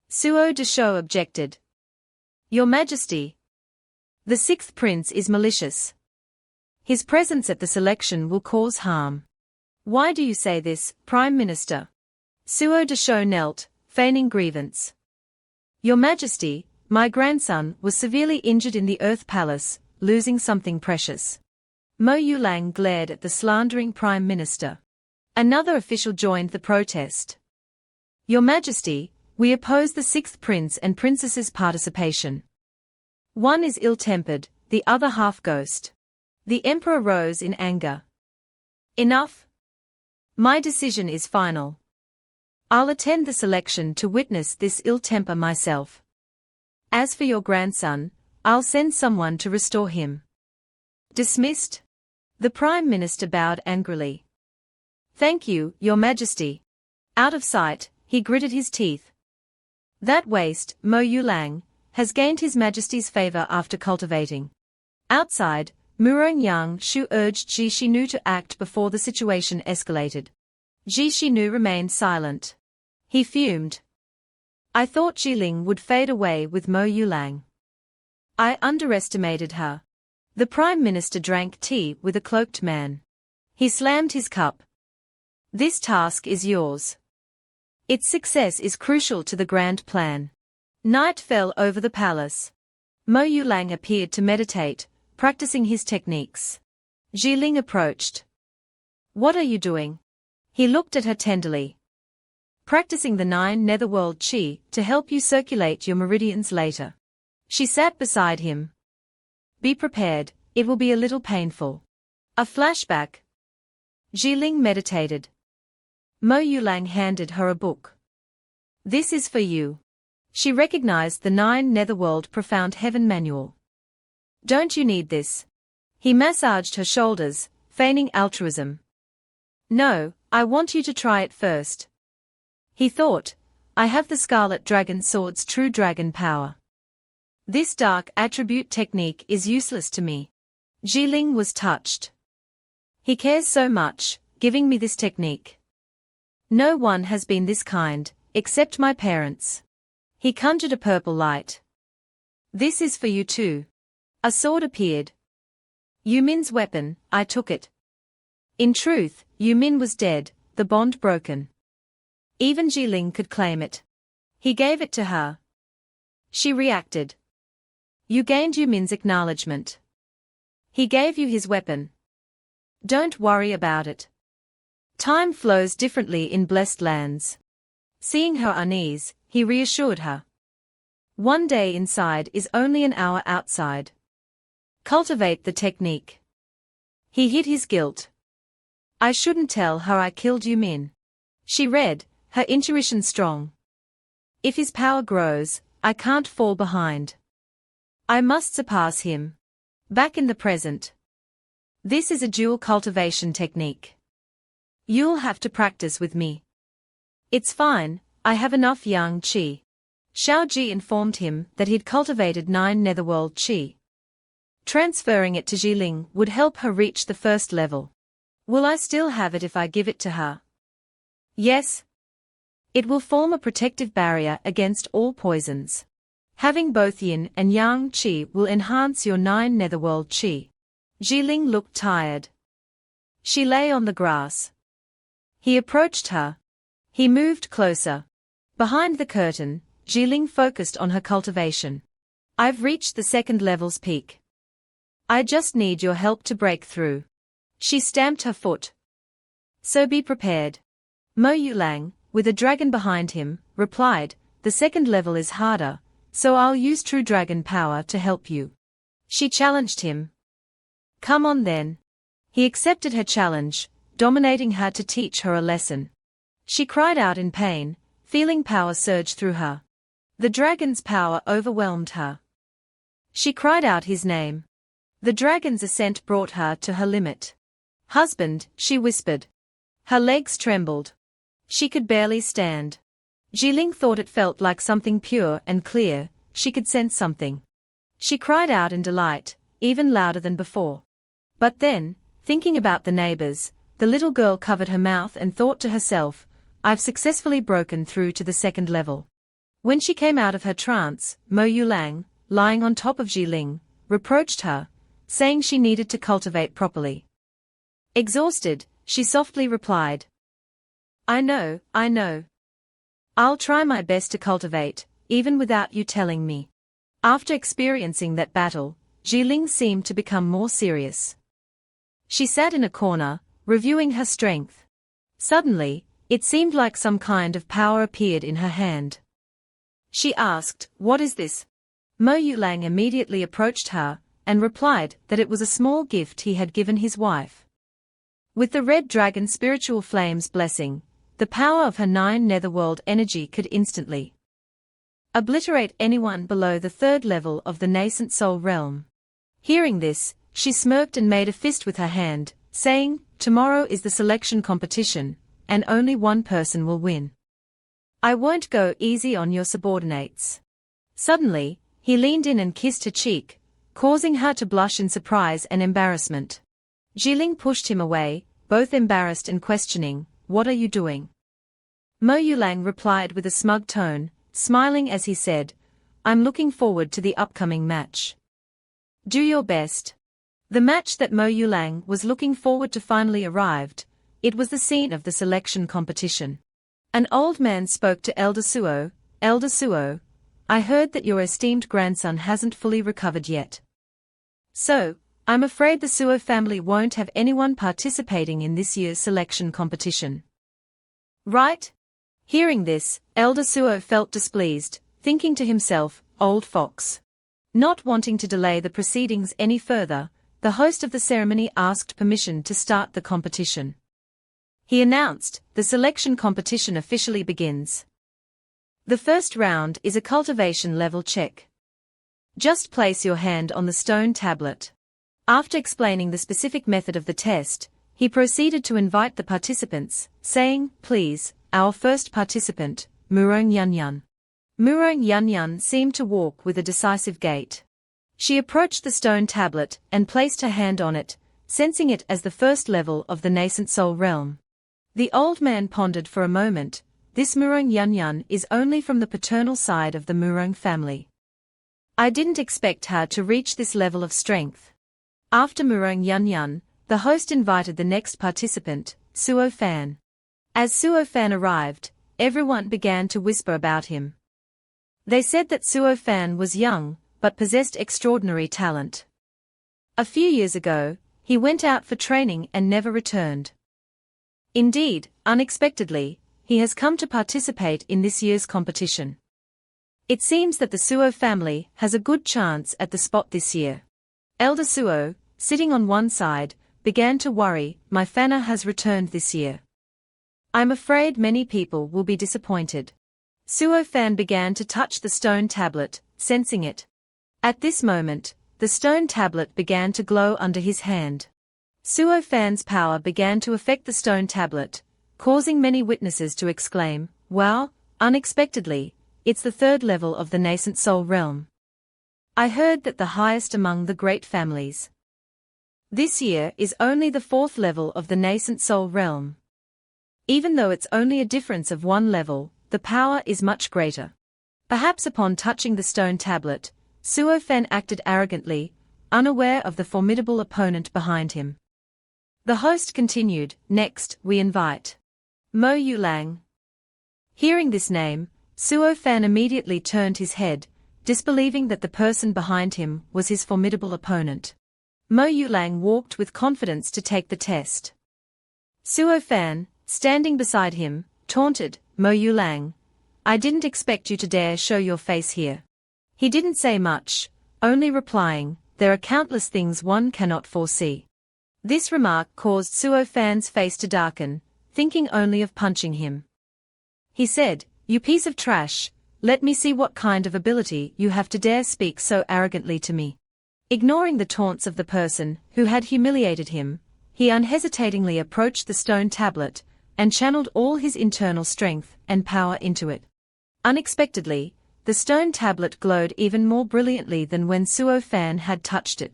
Speaker 1: Suo Deshou objected. Your Majesty. The 6th prince is malicious. His presence at the selection will cause harm. Why do you say this, Prime Minister? Suo Deshou knelt, feigning grievance. Your Majesty, my grandson was severely injured in the Earth Palace, losing something precious. Mo Yulang glared at the slandering Prime Minister. Another official joined the protest. Your Majesty, we oppose the 6th prince and princess's participation. One is ill-tempered, the other half-ghost. The emperor rose in anger. Enough. My decision is final. I'll attend the selection to witness this ill temper myself. As for your grandson, I'll send someone to restore him. Dismissed? The Prime Minister bowed angrily. Thank you, Your Majesty. Out of sight, he gritted his teeth. That waste, Mo Yulang, has gained His Majesty's favor after cultivating. Outside, Murong Yang Shu urged Ji Shinu to act before the situation escalated. Ji Shinu remained silent. He fumed. I thought Jiling would fade away with Mo Yulang. I underestimated her. The Prime Minister drank tea with a cloaked man. He slammed his cup. This task is yours. Its success is crucial to the grand plan. Night fell over the palace. Mo Yulang appeared to meditate, practicing his techniques. Jiling approached. What are you doing? He looked at her tenderly. Practicing the 9 netherworld qi to help you circulate your meridians later. She sat beside him. Be prepared, it will be a little painful. A flashback. Jiling meditated. Mo Yulang handed her a book. This is for you. She recognized the 9 netherworld profound heaven manual. Don't you need this? He massaged her shoulders, feigning altruism. No, I want you to try it first. He thought, I have the Scarlet Dragon Sword's true dragon power. This dark attribute technique is useless to me. Jiling was touched. He cares so much, giving me this technique. No one has been this kind, except my parents. He conjured a purple light. This is for you too. A sword appeared. Yu Min's weapon, I took it. In truth, Yu Min was dead, the bond broken. Even Jiling could claim it. He gave it to her. She reacted. You gained Yu Min's acknowledgement. He gave you his weapon. Don't worry about it. Time flows differently in blessed lands. Seeing her unease, he reassured her. One day inside is only an hour outside. Cultivate the technique. He hid his guilt. I shouldn't tell her I killed Yu Min. She read, her intuition strong. If his power grows, I can't fall behind. I must surpass him. Back in the present. This is a dual cultivation technique. You'll have to practice with me. It's fine, I have enough yang qi. Xiao Ji informed him that he'd cultivated 9 netherworld qi. Transferring it to Jiling would help her reach the first level. Will I still have it if I give it to her? Yes. It will form a protective barrier against all poisons. Having both yin and yang qi will enhance your 9 netherworld qi. Jiling looked tired. She lay on the grass. He approached her. He moved closer. Behind the curtain, Jiling focused on her cultivation. I've reached the 2nd level's peak. I just need your help to break through. She stamped her foot. So be prepared. Mo Yulang, with a dragon behind him, replied, the 2nd level is harder, so I'll use true dragon power to help you. She challenged him. Come on then. He accepted her challenge, dominating her to teach her a lesson. She cried out in pain, feeling power surge through her. The dragon's power overwhelmed her. She cried out his name. The dragon's ascent brought her to her limit. Husband, she whispered. Her legs trembled. She could barely stand. Jiling thought it felt like something pure and clear, she could sense something. She cried out in delight, even louder than before. But then, thinking about the neighbors, the little girl covered her mouth and thought to herself, I've successfully broken through to the 2nd level. When she came out of her trance, Mo Yulang, lying on top of Jiling, reproached her, saying she needed to cultivate properly. Exhausted, she softly replied. I know. I'll try my best to cultivate, even without you telling me. After experiencing that battle, Jiling seemed to become more serious. She sat in a corner, reviewing her strength. Suddenly, it seemed like some kind of power appeared in her hand. She asked, what is this? Mo Yulang immediately approached her, and replied that it was a small gift he had given his wife. With the red dragon's spiritual flame's blessing, the power of her 9 netherworld energy could instantly obliterate anyone below the 3rd level of the nascent soul realm. Hearing this, she smirked and made a fist with her hand, saying, tomorrow is the selection competition, and only one person will win. I won't go easy on your subordinates. Suddenly, he leaned in and kissed her cheek, causing her to blush in surprise and embarrassment. Jiling pushed him away, both embarrassed and questioning, what are you doing? Mo Yulang replied with a smug tone, smiling as he said, I'm looking forward to the upcoming match. Do your best. The match that Mo Yulang was looking forward to finally arrived. It was the scene of the selection competition. An old man spoke to Elder Suo. Elder Suo, I heard that your esteemed grandson hasn't fully recovered yet. So, I'm afraid the Suo family won't have anyone participating in this year's selection competition. Right? Hearing this, Elder Suo felt displeased, thinking to himself, old fox. Not wanting to delay the proceedings any further, the host of the ceremony asked permission to start the competition. He announced, the selection competition officially begins. The first round is a cultivation level check. Just place your hand on the stone tablet. After explaining the specific method of the test, he proceeded to invite the participants, saying, please, our first participant, Murong Yanyan. Murong Yanyan seemed to walk with a decisive gait. She approached the stone tablet and placed her hand on it, sensing it as the first level of the nascent soul realm. The old man pondered for a moment. This Murong Yanyan is only from the paternal side of the Murong family. I didn't expect her to reach this level of strength. After Murong Yanyan, the host invited the next participant, Suo Fan. As Suo Fan arrived, everyone began to whisper about him. They said that Suo Fan was young, but possessed extraordinary talent. A few years ago, he went out for training and never returned. Indeed, unexpectedly, he has come to participate in this year's competition. It seems that the Suo family has a good chance at the spot this year. Elder Suo, sitting on one side, began to worry, my Fana has returned this year. I'm afraid many people will be disappointed. Suo Fan began to touch the stone tablet, sensing it. At this moment, the stone tablet began to glow under his hand. Suo Fan's power began to affect the stone tablet, causing many witnesses to exclaim, wow, unexpectedly, it's the 3rd level of the nascent soul realm. I heard that the highest among the great families. This year is only the 4th level of the nascent soul realm. Even though it's only a difference of 1 level, the power is much greater. Perhaps upon touching the stone tablet, Suo Fan acted arrogantly, unaware of the formidable opponent behind him. The host continued, "Next, we invite Mo Yulang." Hearing this name, Suo Fan immediately turned his head, disbelieving that the person behind him was his formidable opponent. Mo Yulang walked with confidence to take the test. Suo Fan, standing beside him, taunted, "Mo Yulang, I didn't expect you to dare show your face here." He didn't say much, only replying, "There are countless things one cannot foresee." This remark caused Suo Fan's face to darken, thinking only of punching him. He said, "You piece of trash, let me see what kind of ability you have to dare speak so arrogantly to me." Ignoring the taunts of the person who had humiliated him, he unhesitatingly approached the stone tablet and channeled all his internal strength and power into it. Unexpectedly, the stone tablet glowed even more brilliantly than when Suo Fan had touched it.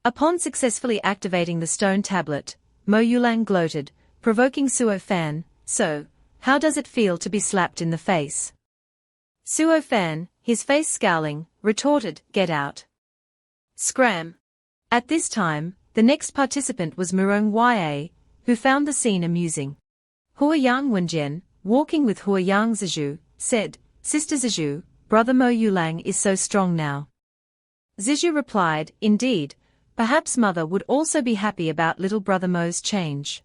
Speaker 1: Upon successfully activating the stone tablet, Mo Yulang gloated, provoking Suo Fan, "So, how does it feel to be slapped in the face?" Suo Fan, his face scowling, retorted, "Get out." Scram! At this time, the next participant was Murong Ya, who found the scene amusing. Huayang Wenjian, walking with Huayang Zizhu, said, "Sister Zizhu, brother Mo Yulang is so strong now." Zizhu replied, "Indeed, perhaps mother would also be happy about little brother Mo's change."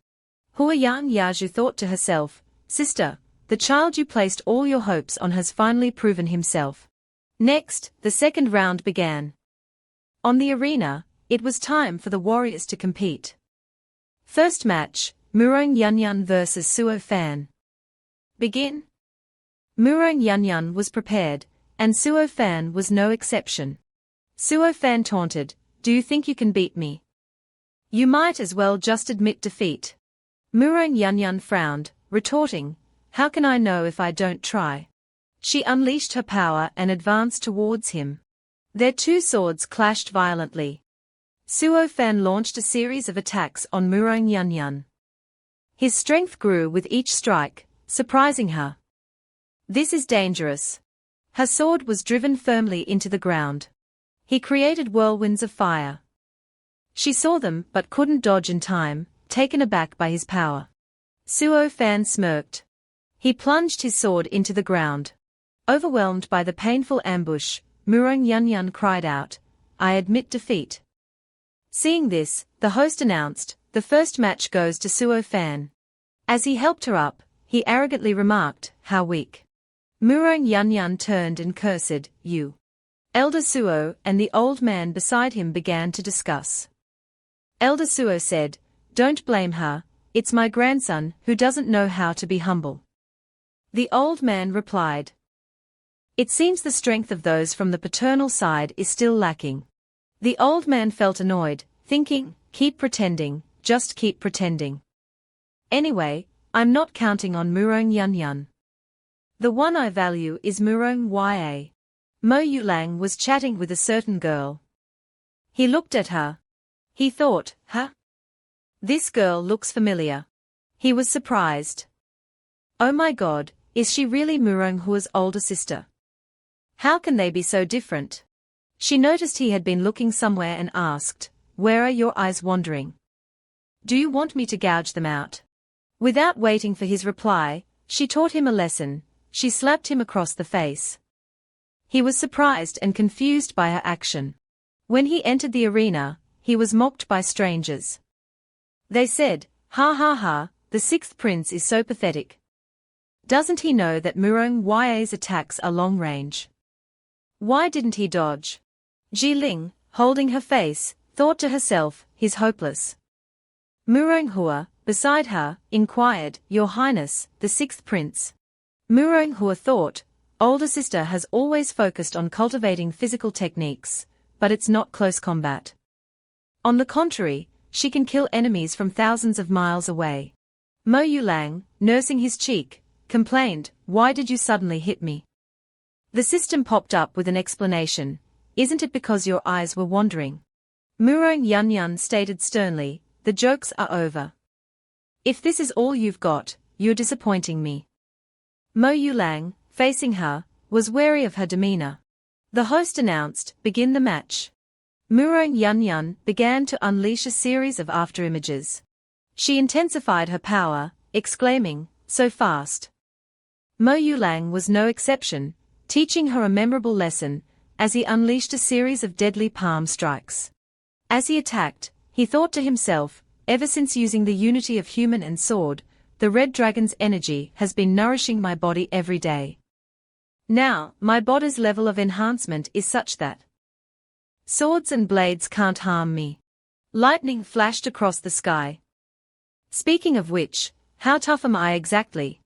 Speaker 1: Huayang Yazhu thought to herself, "Sister, the child you placed all your hopes on has finally proven himself." Next, the second round began. On the arena, it was time for the warriors to compete. First match, Murong Yanyan vs Suo Fan. Begin. Murong Yanyan was prepared, and Suo Fan was no exception. Suo Fan taunted, "Do you think you can beat me? You might as well just admit defeat." Murong Yanyan frowned, retorting, "How can I know if I don't try?" She unleashed her power and advanced towards him. Their two swords clashed violently. Suo Fan launched a series of attacks on Murong Yanyan. His strength grew with each strike, surprising her. "This is dangerous." Her sword was driven firmly into the ground. He created whirlwinds of fire. She saw them but couldn't dodge in time, taken aback by his power. Suo Fan smirked. He plunged his sword into the ground. Overwhelmed by the painful ambush, Murong Yanyan cried out, "I admit defeat." Seeing this, the host announced, "The first match goes to Suo Fan." As he helped her up, he arrogantly remarked, "How weak." Murong Yanyan turned and cursed, "You." Elder Suo and the old man beside him began to discuss. Elder Suo said, "Don't blame her, it's my grandson who doesn't know how to be humble." The old man replied, "It seems the strength of those from the paternal side is still lacking." The old man felt annoyed, thinking, "Keep pretending, just keep pretending. Anyway, I'm not counting on Murong Yanyan. The one I value is Murong Ya." Mo Yulang was chatting with a certain girl. He looked at her. He thought, "Huh? This girl looks familiar." He was surprised. "Oh my God, is she really Murong Hua's older sister? How can they be so different?" She noticed he had been looking somewhere and asked, "Where are your eyes wandering? Do you want me to gouge them out?" Without waiting for his reply, she taught him a lesson. She slapped him across the face. He was surprised and confused by her action. When he entered the arena, he was mocked by strangers. They said, "Ha ha ha, the sixth prince is so pathetic. Doesn't he know that Murong Ya's attacks are long range? Why didn't he dodge?" Ji Ling, holding her face, thought to herself, "He's hopeless." Murong Hua, beside her, inquired, "Your Highness, the sixth prince." Murong Hua thought, "Older sister has always focused on cultivating physical techniques, but it's not close combat. On the contrary, she can kill enemies from thousands of miles away." Mo Yulang, nursing his cheek, complained, "Why did you suddenly hit me?" The system popped up with an explanation, "Isn't it because your eyes were wandering?" Murong Yanyan stated sternly, "The jokes are over. If this is all you've got, you're disappointing me." Mo Yulang, facing her, was wary of her demeanor. The host announced, "Begin the match." Murong Yunyun began to unleash a series of afterimages. She intensified her power, exclaiming, "So fast." Mo Yulang was no exception, teaching her a memorable lesson, as he unleashed a series of deadly palm strikes. As he attacked, he thought to himself, "Ever since using the unity of human and sword, the red dragon's energy has been nourishing my body every day. Now, my body's level of enhancement is such that swords and blades can't harm me." Lightning flashed across the sky. Speaking of which, how tough am I exactly?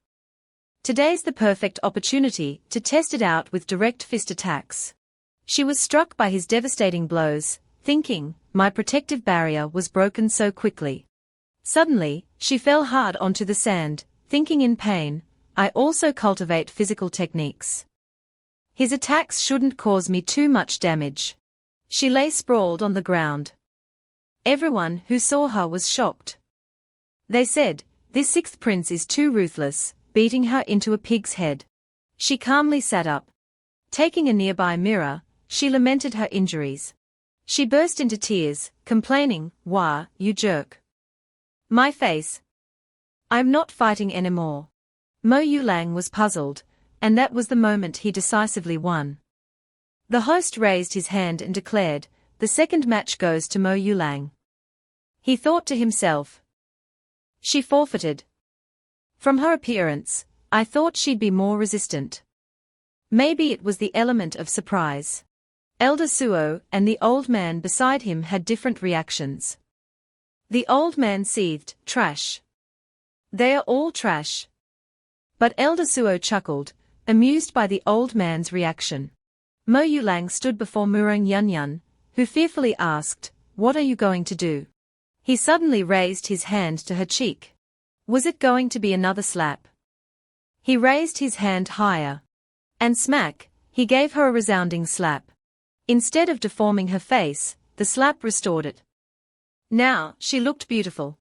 Speaker 1: Today's the perfect opportunity to test it out with direct fist attacks. She was struck by his devastating blows, thinking, my protective barrier was broken so quickly. Suddenly, she fell hard onto the sand, thinking in pain, I also cultivate physical techniques. His attacks shouldn't cause me too much damage. She lay sprawled on the ground. Everyone who saw her was shocked. They said, "This sixth prince is too ruthless," beating her into a pig's head. She calmly sat up. Taking a nearby mirror, she lamented her injuries. She burst into tears, complaining, "Wah, you jerk. My face. I'm not fighting anymore." Mo Yulang was puzzled, and that was the moment he decisively won. The host raised his hand and declared, "The second match goes to Mo Yulang." He thought to himself, she forfeited. From her appearance, I thought she'd be more resistant. Maybe it was the element of surprise. Elder Suo and the old man beside him had different reactions. The old man seethed, "Trash. They are all trash." But Elder Suo chuckled, amused by the old man's reaction. Mo Yulang stood before Murong Yunyun, who fearfully asked, "What are you going to do?" He suddenly raised his hand to her cheek. Was it going to be another slap? He raised his hand higher. And smack, he gave her a resounding slap. Instead of deforming her face, the slap restored it. Now, she looked beautiful.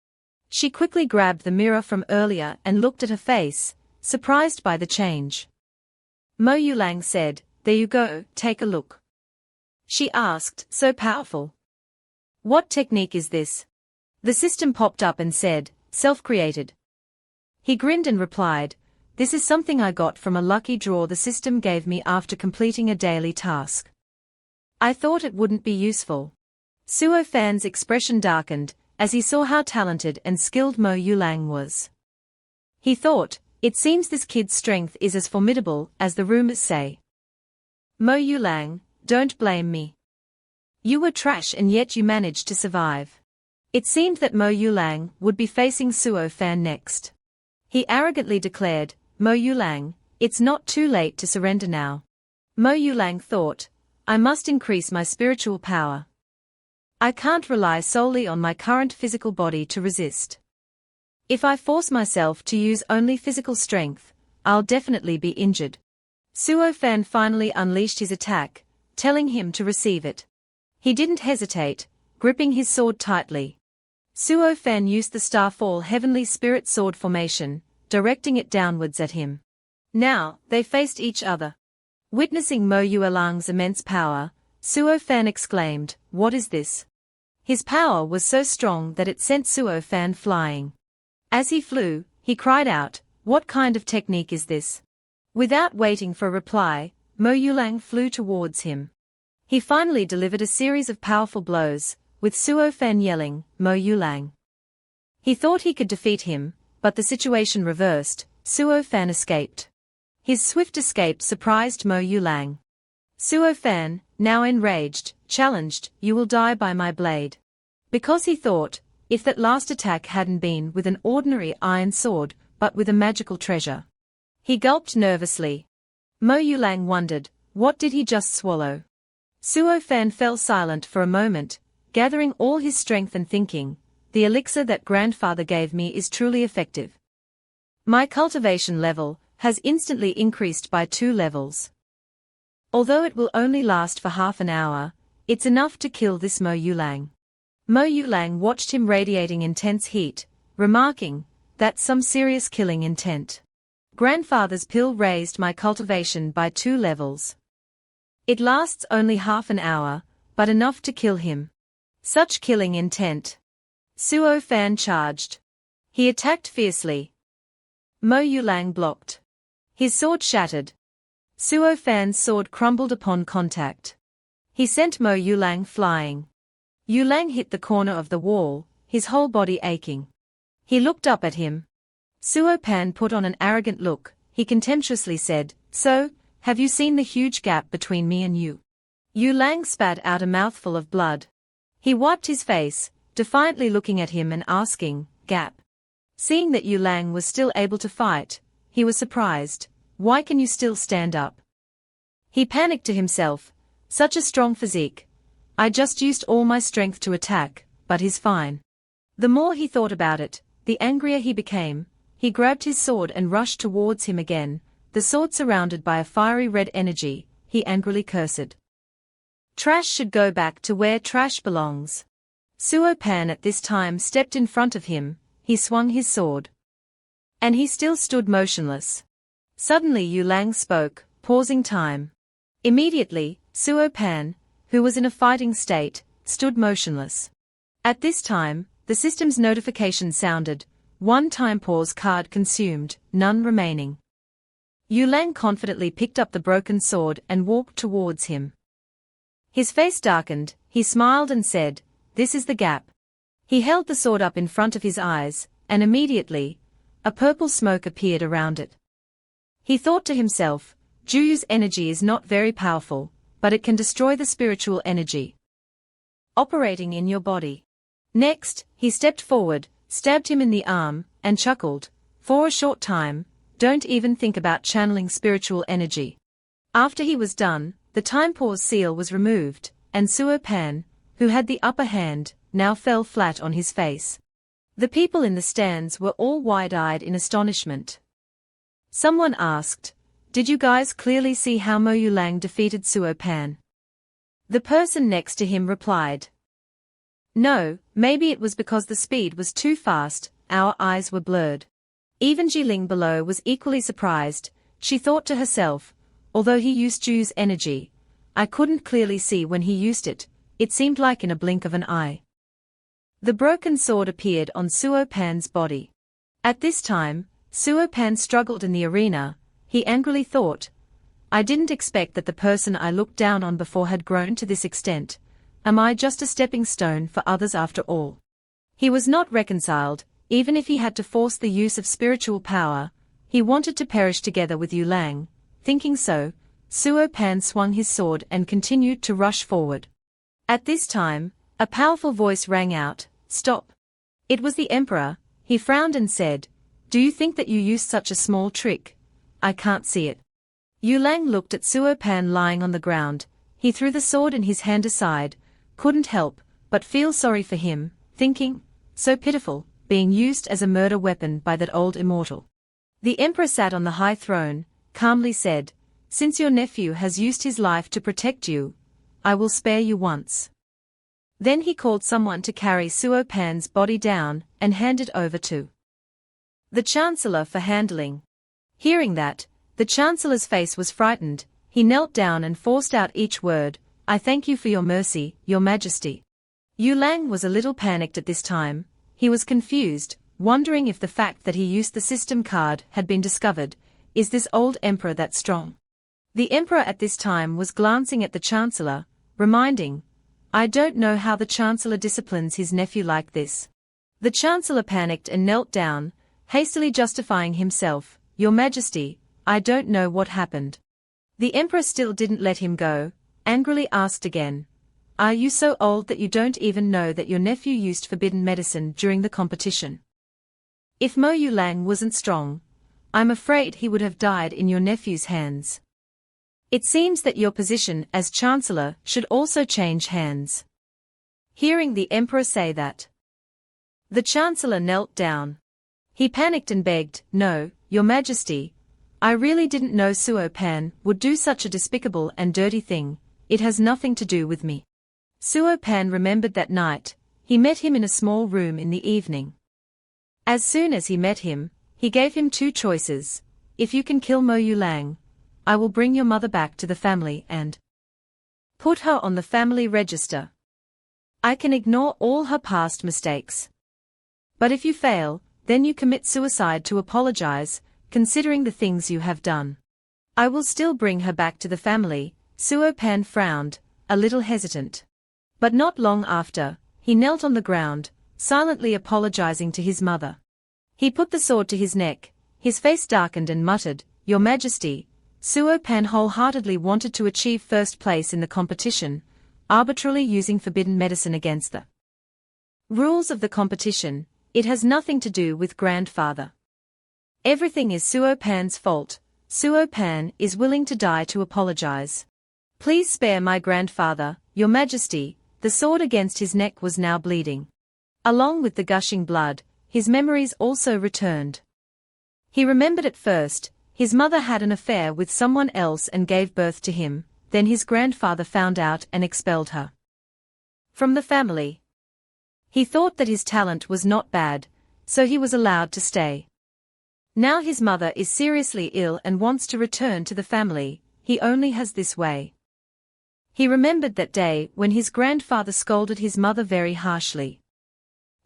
Speaker 1: She quickly grabbed the mirror from earlier and looked at her face, surprised by the change. Mo Yulang said, "There you go, take a look." She asked, "So powerful? What technique is this?" The system popped up and said, "Self-created." He grinned and replied, "This is something I got from a lucky draw the system gave me after completing a daily task. I thought it wouldn't be useful." Suo Fan's expression darkened, as he saw how talented and skilled Mo Yulang was. He thought, it seems this kid's strength is as formidable as the rumors say. Mo Yulang, don't blame me. You were trash and yet you managed to survive. It seemed that Mo Yulang would be facing Suo Fan next. He arrogantly declared, "Mo Yulang, it's not too late to surrender now." Mo Yulang thought, I must increase my spiritual power. I can't rely solely on my current physical body to resist. If I force myself to use only physical strength, I'll definitely be injured. Suo Fan finally unleashed his attack, telling him to receive it. He didn't hesitate, gripping his sword tightly. Suo Fan used the Starfall Heavenly Spirit Sword formation, directing it downwards at him. Now, they faced each other. Witnessing Mo Yuelang's immense power, Suo Fan exclaimed, "What is this?" His power was so strong that it sent Suo Fan flying. As he flew, he cried out, "What kind of technique is this?" Without waiting for a reply, Mo Yulang flew towards him. He finally delivered a series of powerful blows, with Suo Fan yelling, "Mo Yulang." He thought he could defeat him, but the situation reversed. Suo Fan escaped. His swift escape surprised Mo Yulang. Suo Fan, now enraged, challenged, "You will die by my blade." Because he thought, if that last attack hadn't been with an ordinary iron sword, but with a magical treasure. He gulped nervously. Mo Yulang wondered, what did he just swallow? Suo Fan fell silent for a moment, gathering all his strength and thinking, the elixir that grandfather gave me is truly effective. My cultivation level has instantly increased by 2 levels. Although it will only last for half an hour, it's enough to kill this Mo Yulang. Mo Yulang watched him radiating intense heat, remarking, "That's some serious killing intent." Grandfather's pill raised my cultivation by 2 levels. It lasts only half an hour, but enough to kill him. Such killing intent. Suo Fan charged. He attacked fiercely. Mo Yulang blocked. His sword shattered. Suo Fan's sword crumbled upon contact. He sent Mo Yulang flying. Yulang hit the corner of the wall, his whole body aching. He looked up at him. Suo Pan put on an arrogant look. He contemptuously said, "So, have you seen the huge gap between me and you?" Yulang spat out a mouthful of blood. He wiped his face, defiantly looking at him and asking, "Gap?" Seeing that Yulang was still able to fight, he was surprised. "Why can you still stand up?" He panicked to himself. Such a strong physique. I just used all my strength to attack, but he's fine. The more he thought about it, the angrier he became. He grabbed his sword and rushed towards him again, the sword surrounded by a fiery red energy. He angrily cursed. Trash should go back to where trash belongs. Suo Pan at this time stepped in front of him. He swung his sword. And he still stood motionless. Suddenly Yulang spoke, pausing time. Immediately, Suo Pan, who was in a fighting state, stood motionless. At this time, the system's notification sounded. 1 time pause card consumed, none remaining. Yulang confidently picked up the broken sword and walked towards him. His face darkened, he smiled and said, "This is the gap." He held the sword up in front of his eyes, and immediately, a purple smoke appeared around it. He thought to himself, Juyu's energy is not very powerful, but it can destroy the spiritual energy operating in your body. Next, he stepped forward, stabbed him in the arm, and chuckled, "For a short time, don't even think about channeling spiritual energy." After he was done, the time pause seal was removed, and Suo Pan, who had the upper hand, now fell flat on his face. The people in the stands were all wide-eyed in astonishment. Someone asked, "Did you guys clearly see how Mo Yulang defeated Suo Pan?" The person next to him replied, "No, maybe it was because the speed was too fast, our eyes were blurred." Even Jiling below was equally surprised. She thought to herself, although he used Ju's energy, I couldn't clearly see when he used it, it seemed like in a blink of an eye. The broken sword appeared on Suo Pan's body. At this time, Suo Pan struggled in the arena. He angrily thought, I didn't expect that the person I looked down on before had grown to this extent. Am I just a stepping stone for others after all? He was not reconciled, even if he had to force the use of spiritual power. He wanted to perish together with Yulang. Thinking so, Suo Pan swung his sword and continued to rush forward. At this time, a powerful voice rang out, "Stop." It was the Emperor. He frowned and said, "Do you think that you used such a small trick? I can't see it." Yulang looked at Suo Pan lying on the ground. He threw the sword in his hand aside, couldn't help but feel sorry for him, thinking, so pitiful, being used as a murder weapon by that old immortal. The Emperor sat on the high throne, calmly said, "Since your nephew has used his life to protect you, I will spare you once." Then he called someone to carry Suo Pan's body down and hand it over to the Chancellor for handling. Hearing that, the Chancellor's face was frightened. He knelt down and forced out each word, "I thank you for your mercy, your majesty." Yulang was a little panicked at this time. He was confused, wondering if the fact that he used the system card had been discovered. Is this old emperor that strong? The emperor at this time was glancing at the Chancellor, reminding, I don't know how the Chancellor disciplines his nephew like this. The Chancellor panicked and knelt down, hastily justifying himself, "Your Majesty, I don't know what happened." The Emperor still didn't let him go, angrily asked again, "Are you so old that you don't even know that your nephew used forbidden medicine during the competition? If Mo Yulang wasn't strong, I'm afraid he would have died in your nephew's hands. It seems that your position as Chancellor should also change hands." Hearing the Emperor say that, the Chancellor knelt down. He panicked and begged, "No, Your Majesty, I really didn't know Suo Pan would do such a despicable and dirty thing. It has nothing to do with me." Suo Pan remembered that night. He met him in a small room in the evening. As soon as he met him, he gave him two choices. if you can kill Mo Yulang, I will bring your mother back to the family and put her on the family register. I can ignore all her past mistakes. But if you fail, then you commit suicide to apologize, considering the things you have done. I will still bring her back to the family. Suo Pan frowned, a little hesitant. But not long after, he knelt on the ground, silently apologizing to his mother. He put the sword to his neck, his face darkened and muttered, Your Majesty. Suo Pan wholeheartedly wanted to achieve first place in the competition, arbitrarily using forbidden medicine against the rules of the competition. It has nothing to do with grandfather. Everything is Suo Pan's fault. Suo Pan is willing to die to apologize. Please spare my grandfather, Your Majesty. The sword against his neck was now bleeding. Along with the gushing blood, his memories also returned. He remembered at first, his mother had an affair with someone else and gave birth to him, then his grandfather found out and expelled her from the family. He thought that his talent was not bad, so he was allowed to stay. Now his mother is seriously ill and wants to return to the family. He only has this way. He remembered that day when his grandfather scolded his mother very harshly.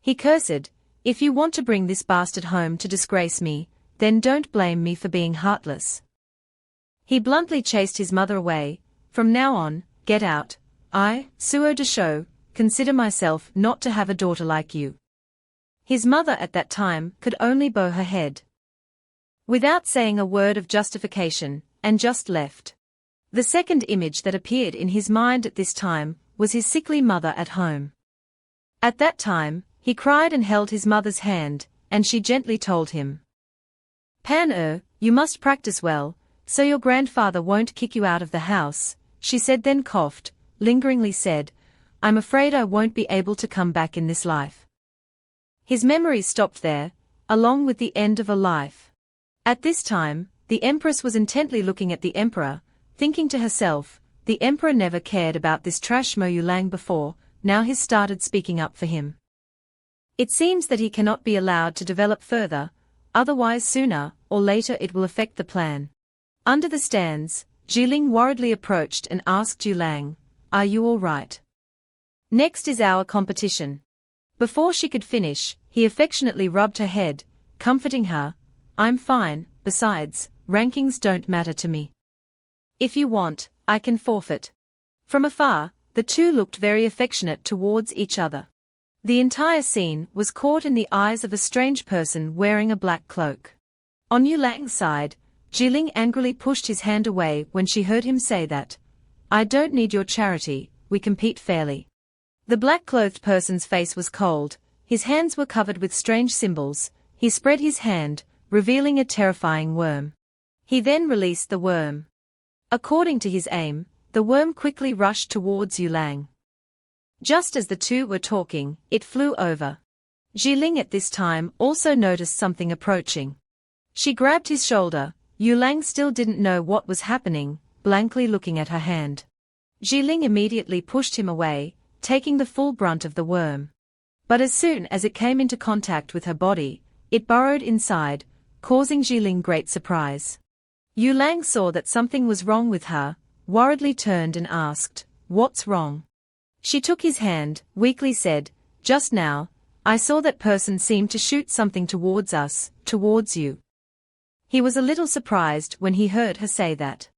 Speaker 1: He cursed, If you want to bring this bastard home to disgrace me, then don't blame me for being heartless. He bluntly chased his mother away. From now on, get out. I, Suo Desho, consider myself not to have a daughter like you. His mother at that time could only bow her head without saying a word of justification, and just left. The second image that appeared in his mind at this time was his sickly mother at home. At that time, he cried and held his mother's hand, and she gently told him, Pan you must practice well, so your grandfather won't kick you out of the house, she said, then coughed, lingeringly said, I'm afraid I won't be able to come back in this life. His memories stopped there, along with the end of a life. At this time, the Empress was intently looking at the Emperor, thinking to herself, the Emperor never cared about this trash Mo Yulang before, now he's started speaking up for him. It seems that he cannot be allowed to develop further, otherwise sooner or later it will affect the plan. Under the stands, Jiling worriedly approached and asked Yulang, Are you all right? Next is our competition. Before she could finish, he affectionately rubbed her head, comforting her, I'm fine, besides, rankings don't matter to me. If you want, I can forfeit. From afar, the two looked very affectionate towards each other. The entire scene was caught in the eyes of a strange person wearing a black cloak. On Yulang's side, Jiling angrily pushed his hand away when she heard him say that, I don't need your charity, we compete fairly. The black-clothed person's face was cold, his hands were covered with strange symbols, he spread his hand, revealing a terrifying worm. He then released the worm. According to his aim, the worm quickly rushed towards Yulang. Just as the two were talking, it flew over. Jiling at this time also noticed something approaching. She grabbed his shoulder. Yulang still didn't know what was happening, blankly looking at her hand. Jiling immediately pushed him away, taking the full brunt of the worm. But as soon as it came into contact with her body, it burrowed inside, causing Jiling great surprise. Yulang saw that something was wrong with her, worriedly turned and asked, What's wrong? She took his hand, weakly said, Just now, I saw that person seem to shoot something towards us, towards you. He was a little surprised when he heard her say that.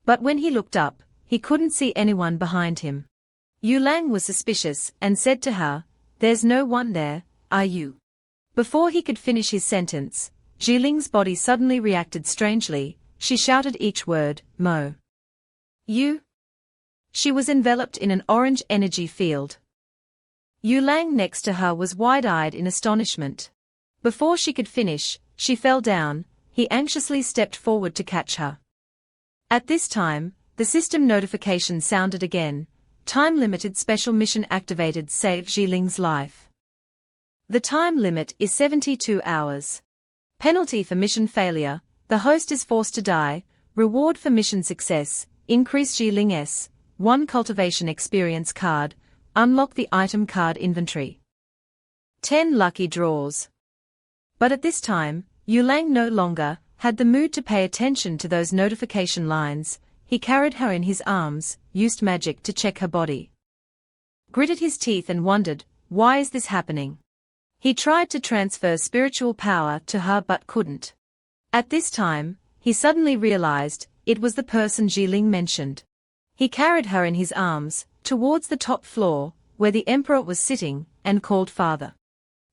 Speaker 1: But when he looked up, he couldn't see anyone behind him. Yulang was suspicious and said to her, There's no one there, are you? Before he could finish his sentence, Jiling's body suddenly reacted strangely, she shouted each word, Mo. You? She was enveloped in an orange energy field. Yulang next to her was wide-eyed in astonishment. Before she could finish, she fell down, he anxiously stepped forward to catch her. At this time, the system notification sounded again, time-limited special mission activated, save Jiling's life. The time limit is 72 hours. Penalty for mission failure, the host is forced to die, reward for mission success, increase Villainess, 1 cultivation experience card, unlock the item card inventory. 10 lucky draws. But at this time, Yulang no longer had the mood to pay attention to those notification lines. He carried her in his arms, used magic to check her body. Gritted his teeth and wondered, why is this happening? He tried to transfer spiritual power to her but couldn't. At this time, he suddenly realized, it was the person Jiling mentioned. He carried her in his arms, towards the top floor, where the emperor was sitting, and called father.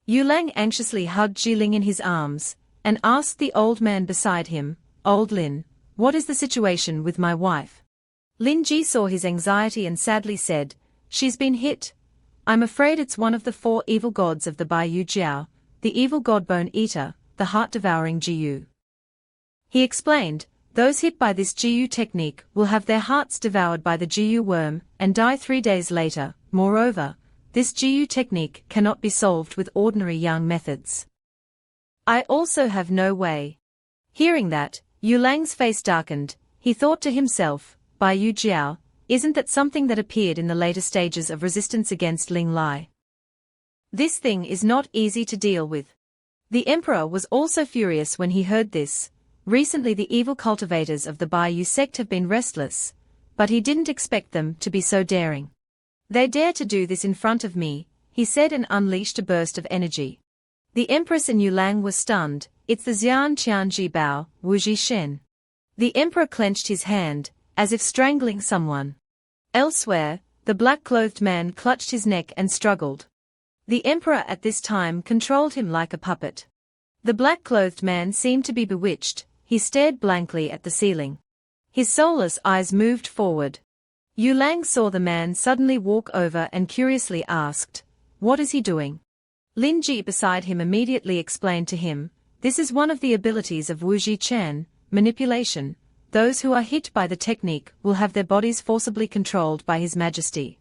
Speaker 1: Yulang anxiously hugged Jiling in his arms, and asked the old man beside him, Old Lin, what is the situation with my wife? Lin Ji saw his anxiety and sadly said, she's been hit. I'm afraid it's one of the 4 evil gods of the Baiyu Jiao, the evil god Bone Eater, the heart-devouring Jiyu. He explained, those hit by this Jiyu technique will have their hearts devoured by the Jiyu worm and die 3 days later. Moreover, this Jiyu technique cannot be solved with ordinary yang methods. I also have no way. Hearing that, Yulang's face darkened. He thought to himself, Baiyu Jiao, isn't that something that appeared in the later stages of resistance against Ling Lai? This thing is not easy to deal with. The emperor was also furious when he heard this. Recently the evil cultivators of the Baiyu sect have been restless, but he didn't expect them to be so daring. They dare to do this in front of me, he said and unleashed a burst of energy. The empress and Yulang were stunned. It's the Xian Qianji Bao, Wu Ji Shen. The emperor clenched his hand, as if strangling someone. Elsewhere, the black-clothed man clutched his neck and struggled. The emperor at this time controlled him like a puppet. The black-clothed man seemed to be bewitched. He stared blankly at the ceiling. His soulless eyes moved forward. Yulang saw the man suddenly walk over and curiously asked, what is he doing? Lin Ji beside him immediately explained to him, this is one of the abilities of Wu Ji Chen, manipulation. Those who are hit by the technique will have their bodies forcibly controlled by His Majesty.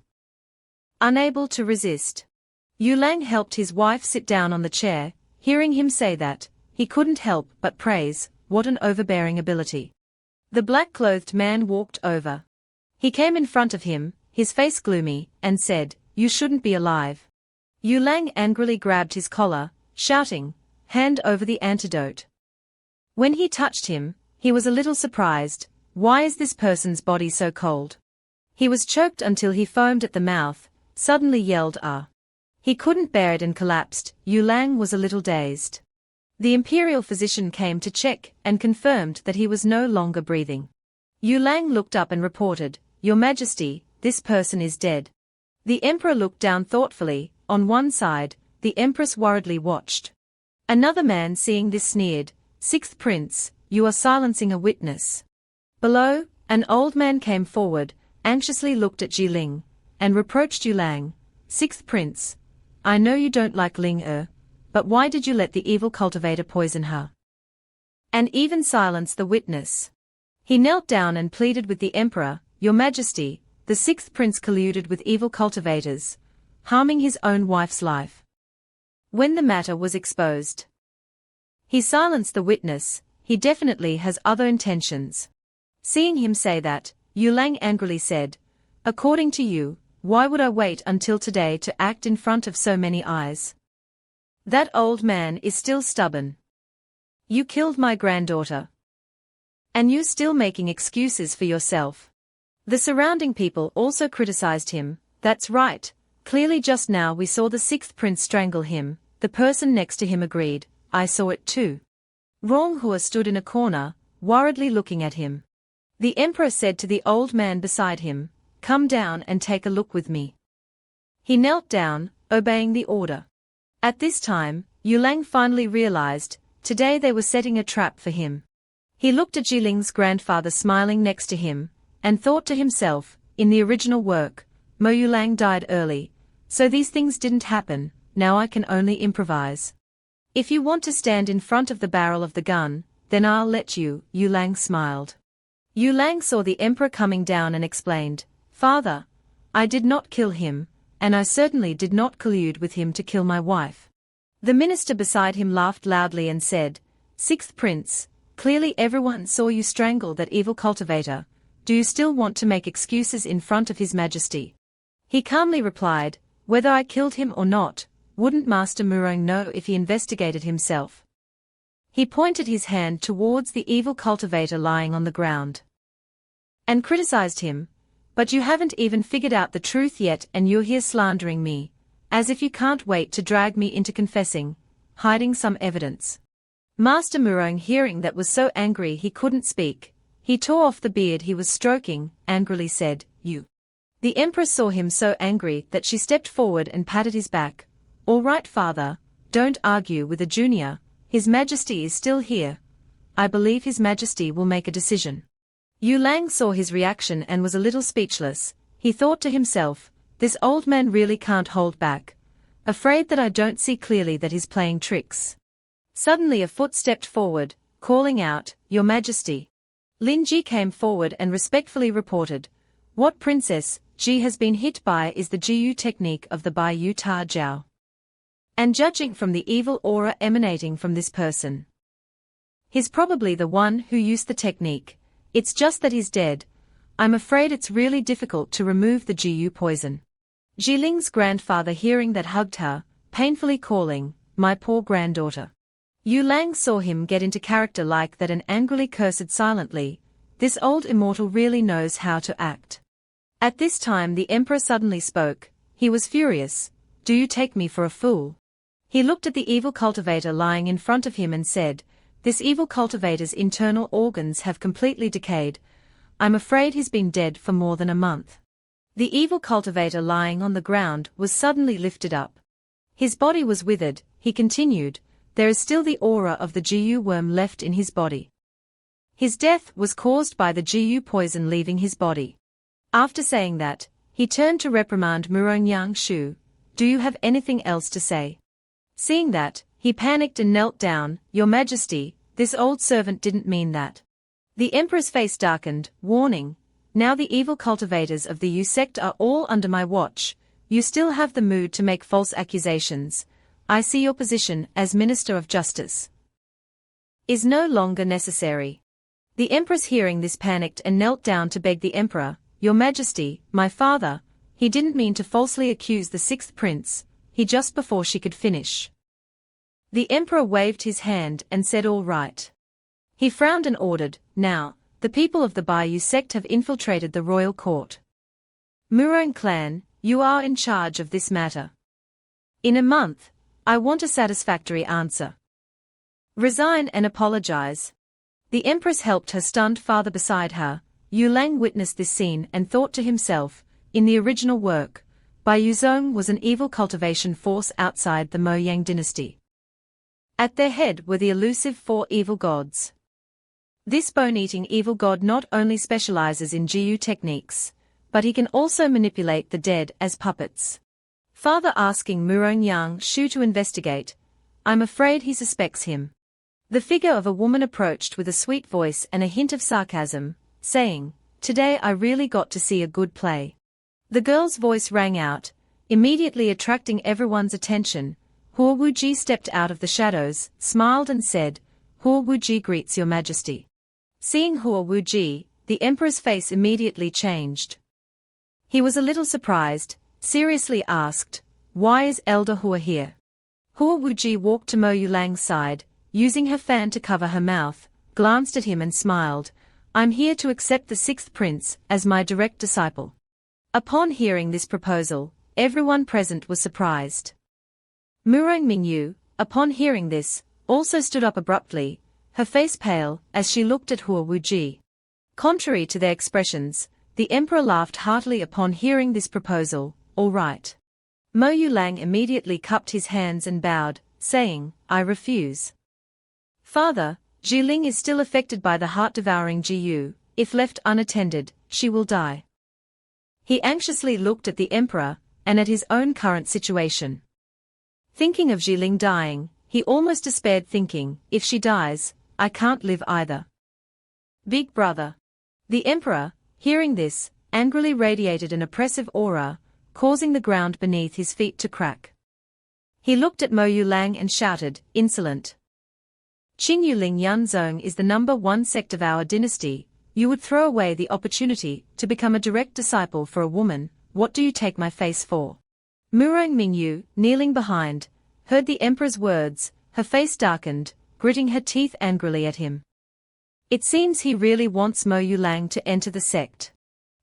Speaker 1: Unable to resist, Yulang helped his wife sit down on the chair. Hearing him say that, he couldn't help but praise, what an overbearing ability. The black-clothed man walked over. He came in front of him, his face gloomy, and said, you shouldn't be alive. Yulang angrily grabbed his collar, shouting, hand over the antidote. When he touched him, he was a little surprised. Why is this person's body so cold? He was choked until he foamed at the mouth, suddenly yelled ah. He couldn't bear it and collapsed. Yulang was a little dazed. The imperial physician came to check and confirmed that he was no longer breathing. Yulang looked up and reported, Your Majesty, this person is dead. The emperor looked down thoughtfully. On one side, the empress worriedly watched. Another man seeing this sneered, Sixth Prince, you are silencing a witness. Below, an old man came forward, anxiously looked at Jiling, and reproached Yulang, Sixth Prince, I know you don't like Ling but why did you let the evil cultivator poison her? And even silence the witness. He knelt down and pleaded with the emperor, Your Majesty, the Sixth Prince colluded with evil cultivators, harming his own wife's life. When the matter was exposed, he silenced the witness. He definitely has other intentions. Seeing him say that, Yulang angrily said, According to you, why would I wait until today to act in front of so many eyes? That old man is still stubborn. You killed my granddaughter. And you still making excuses for yourself. The surrounding people also criticized him. That's right. Clearly just now we saw the Sixth Prince strangle him. The person next to him agreed, I saw it too. Ronghua stood in a corner, worriedly looking at him. The emperor said to the old man beside him, Come down and take a look with me. He knelt down, obeying the order. At this time, Yulang finally realized, today they were setting a trap for him. He looked at Jiling's grandfather smiling next to him, and thought to himself, in the original work, Mo Yulang died early, so these things didn't happen, now I can only improvise. If you want to stand in front of the barrel of the gun, then I'll let you, Yulang smiled. Yulang saw the emperor coming down and explained, Father, I did not kill him, and I certainly did not collude with him to kill my wife. The minister beside him laughed loudly and said, Sixth Prince, clearly everyone saw you strangle that evil cultivator. Do you still want to make excuses in front of His Majesty? He calmly replied, Whether I killed him or not, wouldn't Master Murong know if he investigated himself? He pointed his hand towards the evil cultivator lying on the ground and criticized him. But you haven't even figured out the truth yet and you're here slandering me, as if you can't wait to drag me into confessing, hiding some evidence. Master Murong, hearing that, was so angry he couldn't speak. He tore off the beard he was stroking, angrily said, "You." The Empress saw him so angry that she stepped forward and patted his back. "All right, father, don't argue with a junior. His Majesty is still here. I believe His Majesty will make a decision." Yu Lang saw his reaction and was a little speechless. He thought to himself, this old man really can't hold back. Afraid that I don't see clearly that he's playing tricks. Suddenly a foot stepped forward, calling out, "Your Majesty." Lin Ji came forward and respectfully reported, "What Princess Ji has been hit by is the Jiyu technique of the Bai Yu Ta Jiao. And judging from the evil aura emanating from this person, he's probably the one who used the technique. It's just that he's dead. I'm afraid it's really difficult to remove the Jiyu poison." Jiling's grandfather, hearing that, hugged her, painfully calling, "My poor granddaughter." Yu Lang saw him get into character like that and angrily cursed silently. This old immortal really knows how to act. At this time the Emperor suddenly spoke. He was furious. "Do you take me for a fool?" He looked at the evil cultivator lying in front of him and said, "This evil cultivator's internal organs have completely decayed. I'm afraid he's been dead for more than a month." The evil cultivator lying on the ground was suddenly lifted up. His body was withered. He continued, "There is still the aura of the Jiyu worm left in his body. His death was caused by the Jiyu poison leaving his body." After saying that, he turned to reprimand Murong Yang Shu. "Do you have anything else to say?" Seeing that, he panicked and knelt down. "Your Majesty, this old servant didn't mean that." The Emperor's face darkened, warning, "Now the evil cultivators of the Yu sect are all under my watch. You still have the mood to make false accusations. I see your position as Minister of Justice is no longer necessary." The Empress, hearing this, panicked and knelt down to beg the Emperor, "Your Majesty, my father, he didn't mean to falsely accuse the sixth prince." He just before she could finish, the Emperor waved his hand and said, "All right." He frowned and ordered, "Now, the people of the Bai Yu sect have infiltrated the royal court. Murong clan, you are in charge of this matter. In a month, I want a satisfactory answer. Resign and apologize." The Empress helped her stunned father beside her. Yu Lang witnessed this scene and thought to himself, in the original work, Bai Yuzong was an evil cultivation force outside the Moyang dynasty. At their head were the elusive four evil gods. This bone-eating evil god not only specializes in Jiyu techniques, but he can also manipulate the dead as puppets. Father asking Murong Yang Shu to investigate. "I'm afraid he suspects him." The figure of a woman approached with a sweet voice and a hint of sarcasm, saying, "Today I really got to see a good play." The girl's voice rang out, immediately attracting everyone's attention. Hua Wuji stepped out of the shadows, smiled and said, "Hua Wuji greets your Majesty." Seeing Hua Wuji, the Emperor's face immediately changed. He was a little surprised, seriously asked, "Why is Elder Hua here?" Hua Wuji walked to Mo Yulang's side, using her fan to cover her mouth, glanced at him and smiled, "I'm here to accept the sixth prince as my direct disciple." Upon hearing this proposal, everyone present was surprised. Murong Mingyu, upon hearing this, also stood up abruptly, her face pale, as she looked at Hua Wuji. Contrary to their expressions, the Emperor laughed heartily upon hearing this proposal. "All right." Mo Yulang immediately cupped his hands and bowed, saying, "I refuse." "Father, Jiling is still affected by the heart-devouring Jiyu. If left unattended, she will die." He anxiously looked at the Emperor, and at his own current situation. Thinking of Jiling dying, he almost despaired, thinking, "If she dies, I can't live either." "Big brother." The Emperor, hearing this, angrily radiated an oppressive aura, causing the ground beneath his feet to crack. He looked at Mo Yulang and shouted, "Insolent! Qing Yuling Yunzong is the #1 sect of our dynasty. You would throw away the opportunity to become a direct disciple for a woman. What do you take my face for?" Murong Mingyu, kneeling behind, heard the Emperor's words, her face darkened, gritting her teeth angrily at him. It seems he really wants Mo Yulang to enter the sect.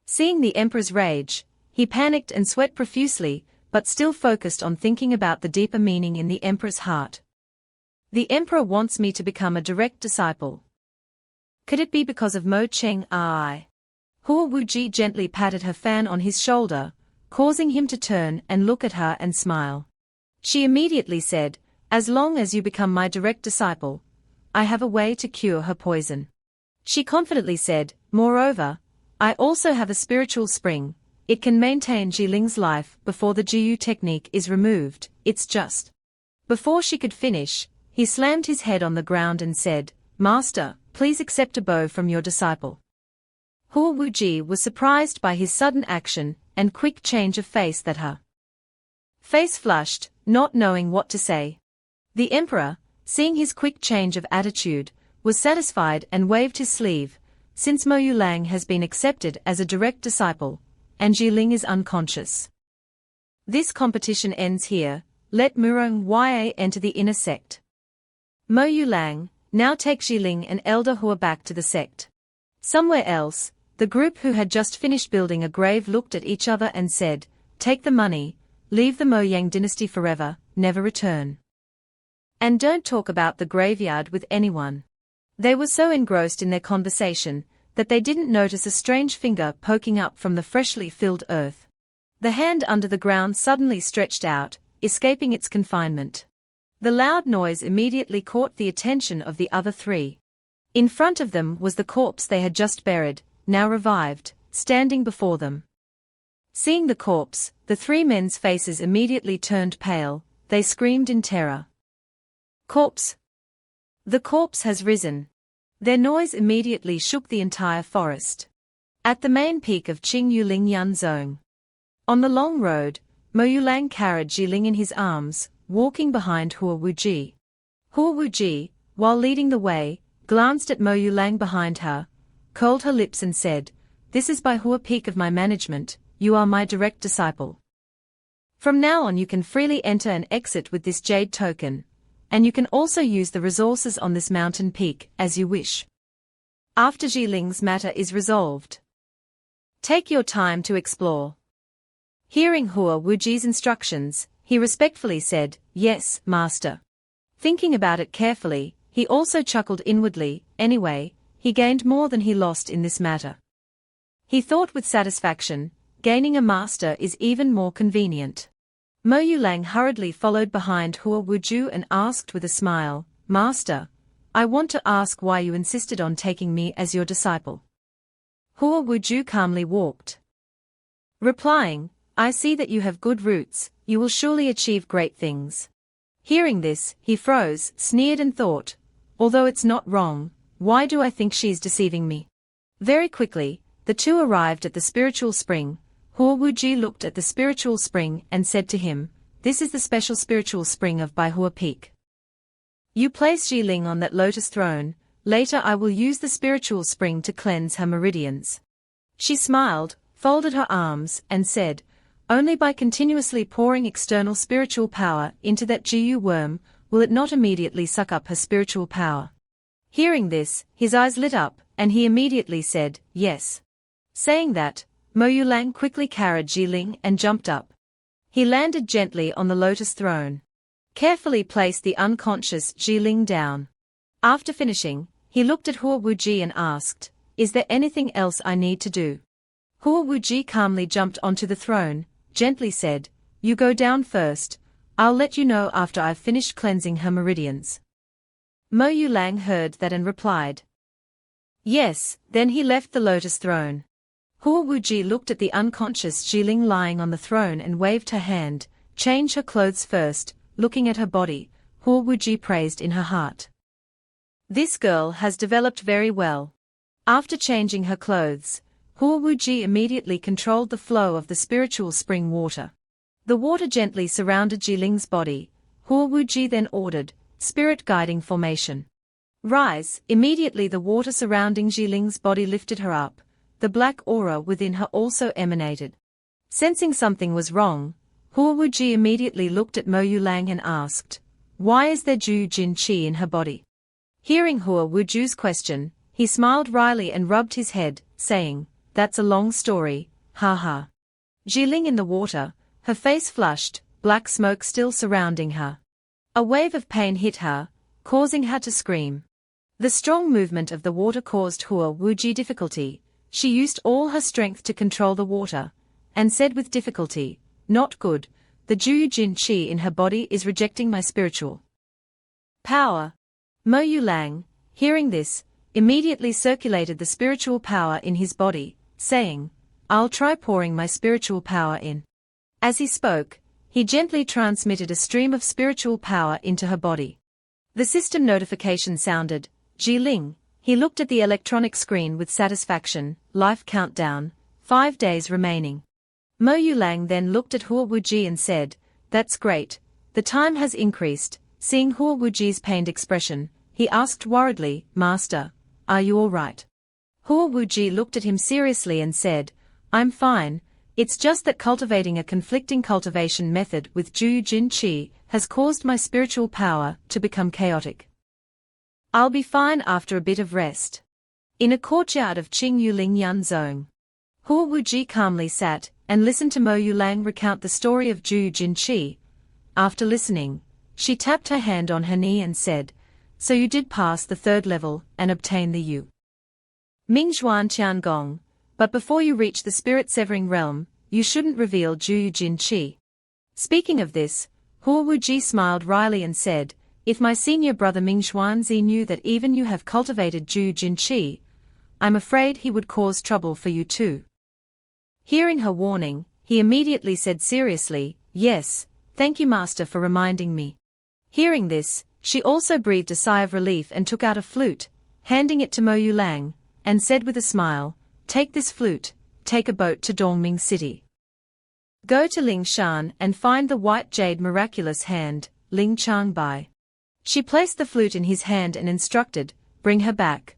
Speaker 1: Seeing the emperor's rage, he panicked and sweat profusely, but still focused on thinking about the deeper meaning in the emperor's heart. The emperor wants me to become a direct disciple. Could it be because of Mo Cheng Ai? Hua Wuji gently patted her fan on his shoulder, causing him to turn and look at her and smile. She immediately said, "As long as you become my direct disciple, I have a way to cure her poison." She confidently said, "Moreover, I also have a spiritual spring. It can maintain Jiling's life before the Jiyu technique is removed, it's just." Before she could finish, he slammed his head on the ground and said, "Master, please accept a bow from your disciple." Hua Wuji was surprised by his sudden action and quick change of face that her face flushed, not knowing what to say. The emperor, seeing his quick change of attitude, was satisfied and waved his sleeve, since Mo Yulang has been accepted as a direct disciple, and Jiling is unconscious. This competition ends here, let Murong Ya enter the inner sect. Mo Yulang, now take Jiling and Elder Hua back to the sect. Somewhere else, the group who had just finished building a grave looked at each other and said, "Take the money, leave the Mo Yang dynasty forever, never return. And don't talk about the graveyard with anyone." They were so engrossed in their conversation that they didn't notice a strange finger poking up from the freshly filled earth. The hand under the ground suddenly stretched out, escaping its confinement. The loud noise immediately caught the attention of the other three. In front of them was the corpse they had just buried, now revived, standing before them. Seeing the corpse, the three men's faces immediately turned pale, they screamed in terror. "Corpse! The corpse has risen." Their noise immediately shook the entire forest. At the main peak of Qing Yuling Zone. On the long road, Mo Yulang carried Jiling in his arms, walking behind Hua Wuji. Hua Wuji, while leading the way, glanced at Mo Yulang behind her, curled her lips and said, "This is by Hua Peak of my management, you are my direct disciple. From now on you can freely enter and exit with this jade token, and you can also use the resources on this mountain peak as you wish. After Jiling's matter is resolved, take your time to explore." Hearing Hua Wuji's instructions, he respectfully said, "Yes, master." Thinking about it carefully, he also chuckled inwardly. Anyway, he gained more than he lost in this matter. He thought with satisfaction, gaining a master is even more convenient. Mo Yulang hurriedly followed behind Hua Wuju and asked with a smile, "Master, I want to ask why you insisted on taking me as your disciple." Hua Wuju calmly walked, replying, "I see that you have good roots, you will surely achieve great things." Hearing this, he froze, sneered and thought, although it's not wrong, why do I think she's deceiving me? Very quickly, the two arrived at the spiritual spring. Hua Wuji looked at the spiritual spring and said to him, "This is the special spiritual spring of Baihua Peak. You place Jiling on that lotus throne, later I will use the spiritual spring to cleanse her meridians." She smiled, folded her arms, and said, "Only by continuously pouring external spiritual power into that Jiyu worm will it not immediately suck up her spiritual power." Hearing this, his eyes lit up, and he immediately said, "Yes." Saying that, Mo Yulang quickly carried Jiling and jumped up. He landed gently on the lotus throne. Carefully placed the unconscious Jiling down. After finishing, he looked at Hua Wuji and asked, "Is there anything else I need to do?" Hua Wuji calmly jumped onto the throne, gently said, "You go down first, I'll let you know after I've finished cleansing her meridians." Mo Yulang heard that and replied, "Yes," then he left the lotus throne. Hua Wuji looked at the unconscious Jiling lying on the throne and waved her hand, "Change her clothes first." Looking at her body, Hua Wuji praised in her heart, "This girl has developed very well." After changing her clothes, Hua Wuji immediately controlled the flow of the spiritual spring water. The water gently surrounded Jiling's body. Hua Wuji then ordered, "Spirit guiding formation. Rise." Immediately the water surrounding Jiling's body lifted her up. The black aura within her also emanated. Sensing something was wrong, Hua Wuji immediately looked at Mo Yulang and asked, "Why is there Ju Jin Qi in her body?" Hearing Hua Wuju's question, he smiled wryly and rubbed his head, saying, "That's a long story, ha ha." Jiling in the water, her face flushed, black smoke still surrounding her. A wave of pain hit her, causing her to scream. The strong movement of the water caused Hua Wuji difficulty. She used all her strength to control the water, and said with difficulty, "Not good, the Juyu Jin Qi in her body is rejecting my spiritual power." Mo Yulang, hearing this, immediately circulated the spiritual power in his body, saying, "I'll try pouring my spiritual power in." As he spoke, he gently transmitted a stream of spiritual power into her body. The system notification sounded. Jiling, he looked at the electronic screen with satisfaction. Life countdown, 5 days remaining. Mo Yulang then looked at Hua Wuji and said, "That's great, the time has increased." Seeing Hua Wuji's pained expression, he asked worriedly, "Master, are you all right?" Hua Wuji looked at him seriously and said, "I'm fine, it's just that cultivating a conflicting cultivation method with Juyu Jin Qi has caused my spiritual power to become chaotic. I'll be fine after a bit of rest." In a courtyard of Qing Yuling Yan Zone, Hua Wuji calmly sat and listened to Mo Yulang recount the story of Juyu Jin Qi. After listening, she tapped her hand on her knee and said, "So you did pass the 3rd level and obtain the Yu Ming Zhuan Tiangong, but before you reach the spirit-severing realm, you shouldn't reveal Juyu Jin Qi." Speaking of this, Hua Wuji smiled wryly and said, "If my senior brother Ming Xuanzi knew that even you have cultivated Juyu Jin Qi, I'm afraid he would cause trouble for you too." Hearing her warning, he immediately said seriously, "Yes, thank you master for reminding me." Hearing this, she also breathed a sigh of relief and took out a flute, handing it to Mo Yulang, and said with a smile, "Take this flute, take a boat to Dongming City. Go to Lingshan and find the white jade miraculous hand, Ling Changbai." She placed the flute in his hand and instructed, "Bring her back.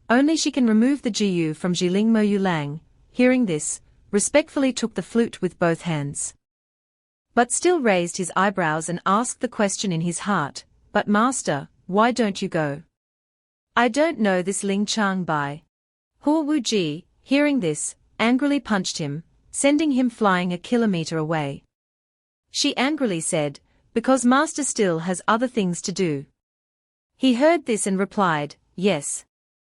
Speaker 1: Only she can remove the Jiyu from Jiling." Mo Yulang, hearing this, respectfully took the flute with both hands, but still raised his eyebrows and asked the question in his heart, "But master, why don't you go? I don't know this Ling Changbai." Hua Wuji, hearing this, angrily punched him, sending him flying a kilometer away. She angrily said, "Because master still has other things to do." He heard this and replied, "Yes."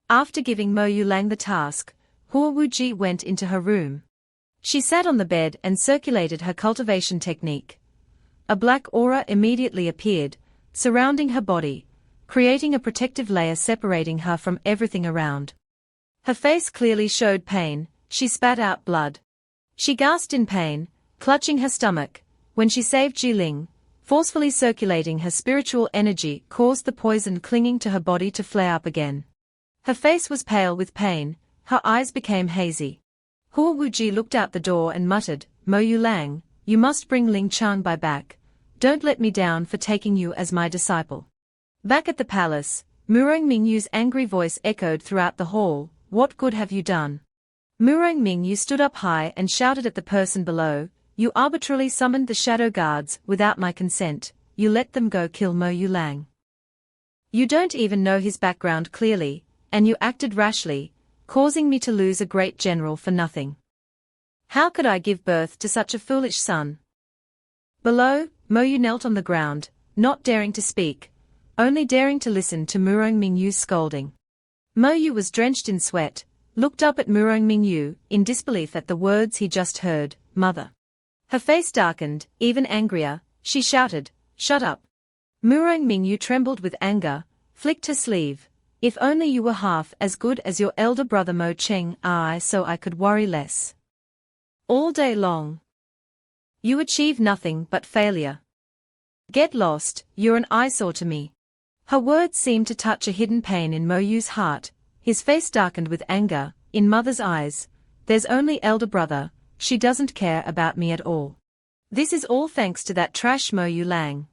Speaker 1: After giving Mo Yulang the task, Hua Wuji went into her room. She sat on the bed and circulated her cultivation technique. A black aura immediately appeared, surrounding her body, creating a protective layer separating her from everything around. Her face clearly showed pain. She spat out blood. She gasped in pain, clutching her stomach. When she saved Jiling, forcefully circulating her spiritual energy caused the poison clinging to her body to flare up again. Her face was pale with pain, her eyes became hazy. Hua Wuji looked out the door and muttered, "Mo Yulang, you must bring Ling Changbai back. Don't let me down for taking you as my disciple." Back at the palace, Murong Mingyu's angry voice echoed throughout the hall, "What good have you done?" Murong Mingyu stood up high and shouted at the person below, "You arbitrarily summoned the shadow guards without my consent. You let them go kill Mo Yulang. You don't even know his background clearly, and you acted rashly, causing me to lose a great general for nothing. How could I give birth to such a foolish son?" Below, Mo Yu knelt on the ground, not daring to speak, only daring to listen to Murong Mingyu's scolding. Mo Yu was drenched in sweat, looked up at Murong Mingyu, in disbelief at the words he just heard, "Mother." Her face darkened, even angrier, she shouted, "Shut up." Murong Mingyu trembled with anger, flicked her sleeve, "If only you were half as good as your elder brother Mo Cheng Ai, so I could worry less. All day long you achieve nothing but failure. Get lost, you're an eyesore to me." Her words seemed to touch a hidden pain in Mo Yu's heart. His face darkened with anger. "In mother's eyes, there's only elder brother, she doesn't care about me at all. This is all thanks to that trash Mo Yulang."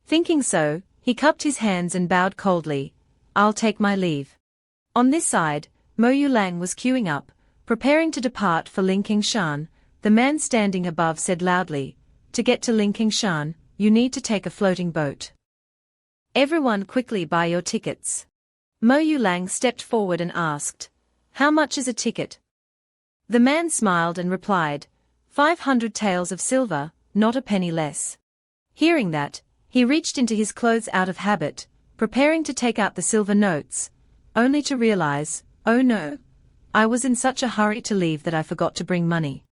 Speaker 1: Thinking so, he cupped his hands and bowed coldly, "I'll take my leave." On this side, Mo Yulang was queuing up, preparing to depart for Linkingshan. The man standing above said loudly, "To get to Linkingshan, you need to take a floating boat. Everyone quickly buy your tickets." Mo Yulang stepped forward and asked, "How much is a ticket?" The man smiled and replied, 500 taels of silver, not a penny less. Hearing that, he reached into his clothes out of habit, preparing to take out the silver notes, only to realize, oh no, I was in such a hurry to leave that I forgot to bring money.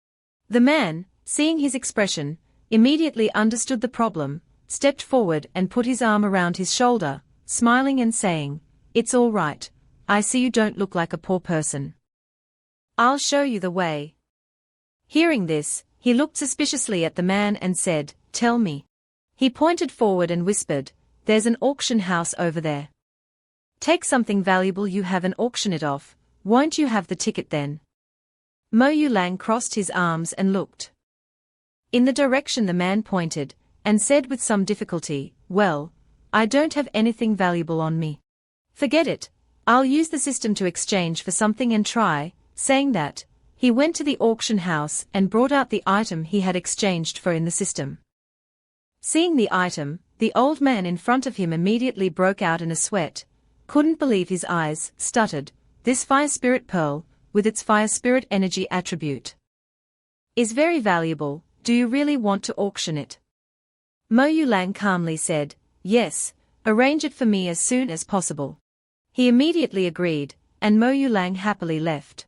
Speaker 1: The man, seeing his expression, immediately understood the problem, stepped forward and put his arm around his shoulder, smiling and saying, "It's all right, I see you don't look like a poor person. I'll show you the way." Hearing this, he looked suspiciously at the man and said, "Tell me." He pointed forward and whispered, "There's an auction house over there. Take something valuable you have and auction it off, won't you have the ticket then?" Mo Yulang crossed his arms and looked in the direction the man pointed, and said with some difficulty, "Well, I don't have anything valuable on me. Forget it, I'll use the system to exchange for something and try." Saying that, he went to the auction house and brought out the item he had exchanged for in the system. Seeing the item, the old man in front of him immediately broke out in a sweat, couldn't believe his eyes, stuttered, "This fire spirit pearl, with its fire spirit energy attribute, is very valuable, do you really want to auction it?" Mo Yulang calmly said, "Yes, arrange it for me as soon as possible." He immediately agreed, and Mo Yulang happily left.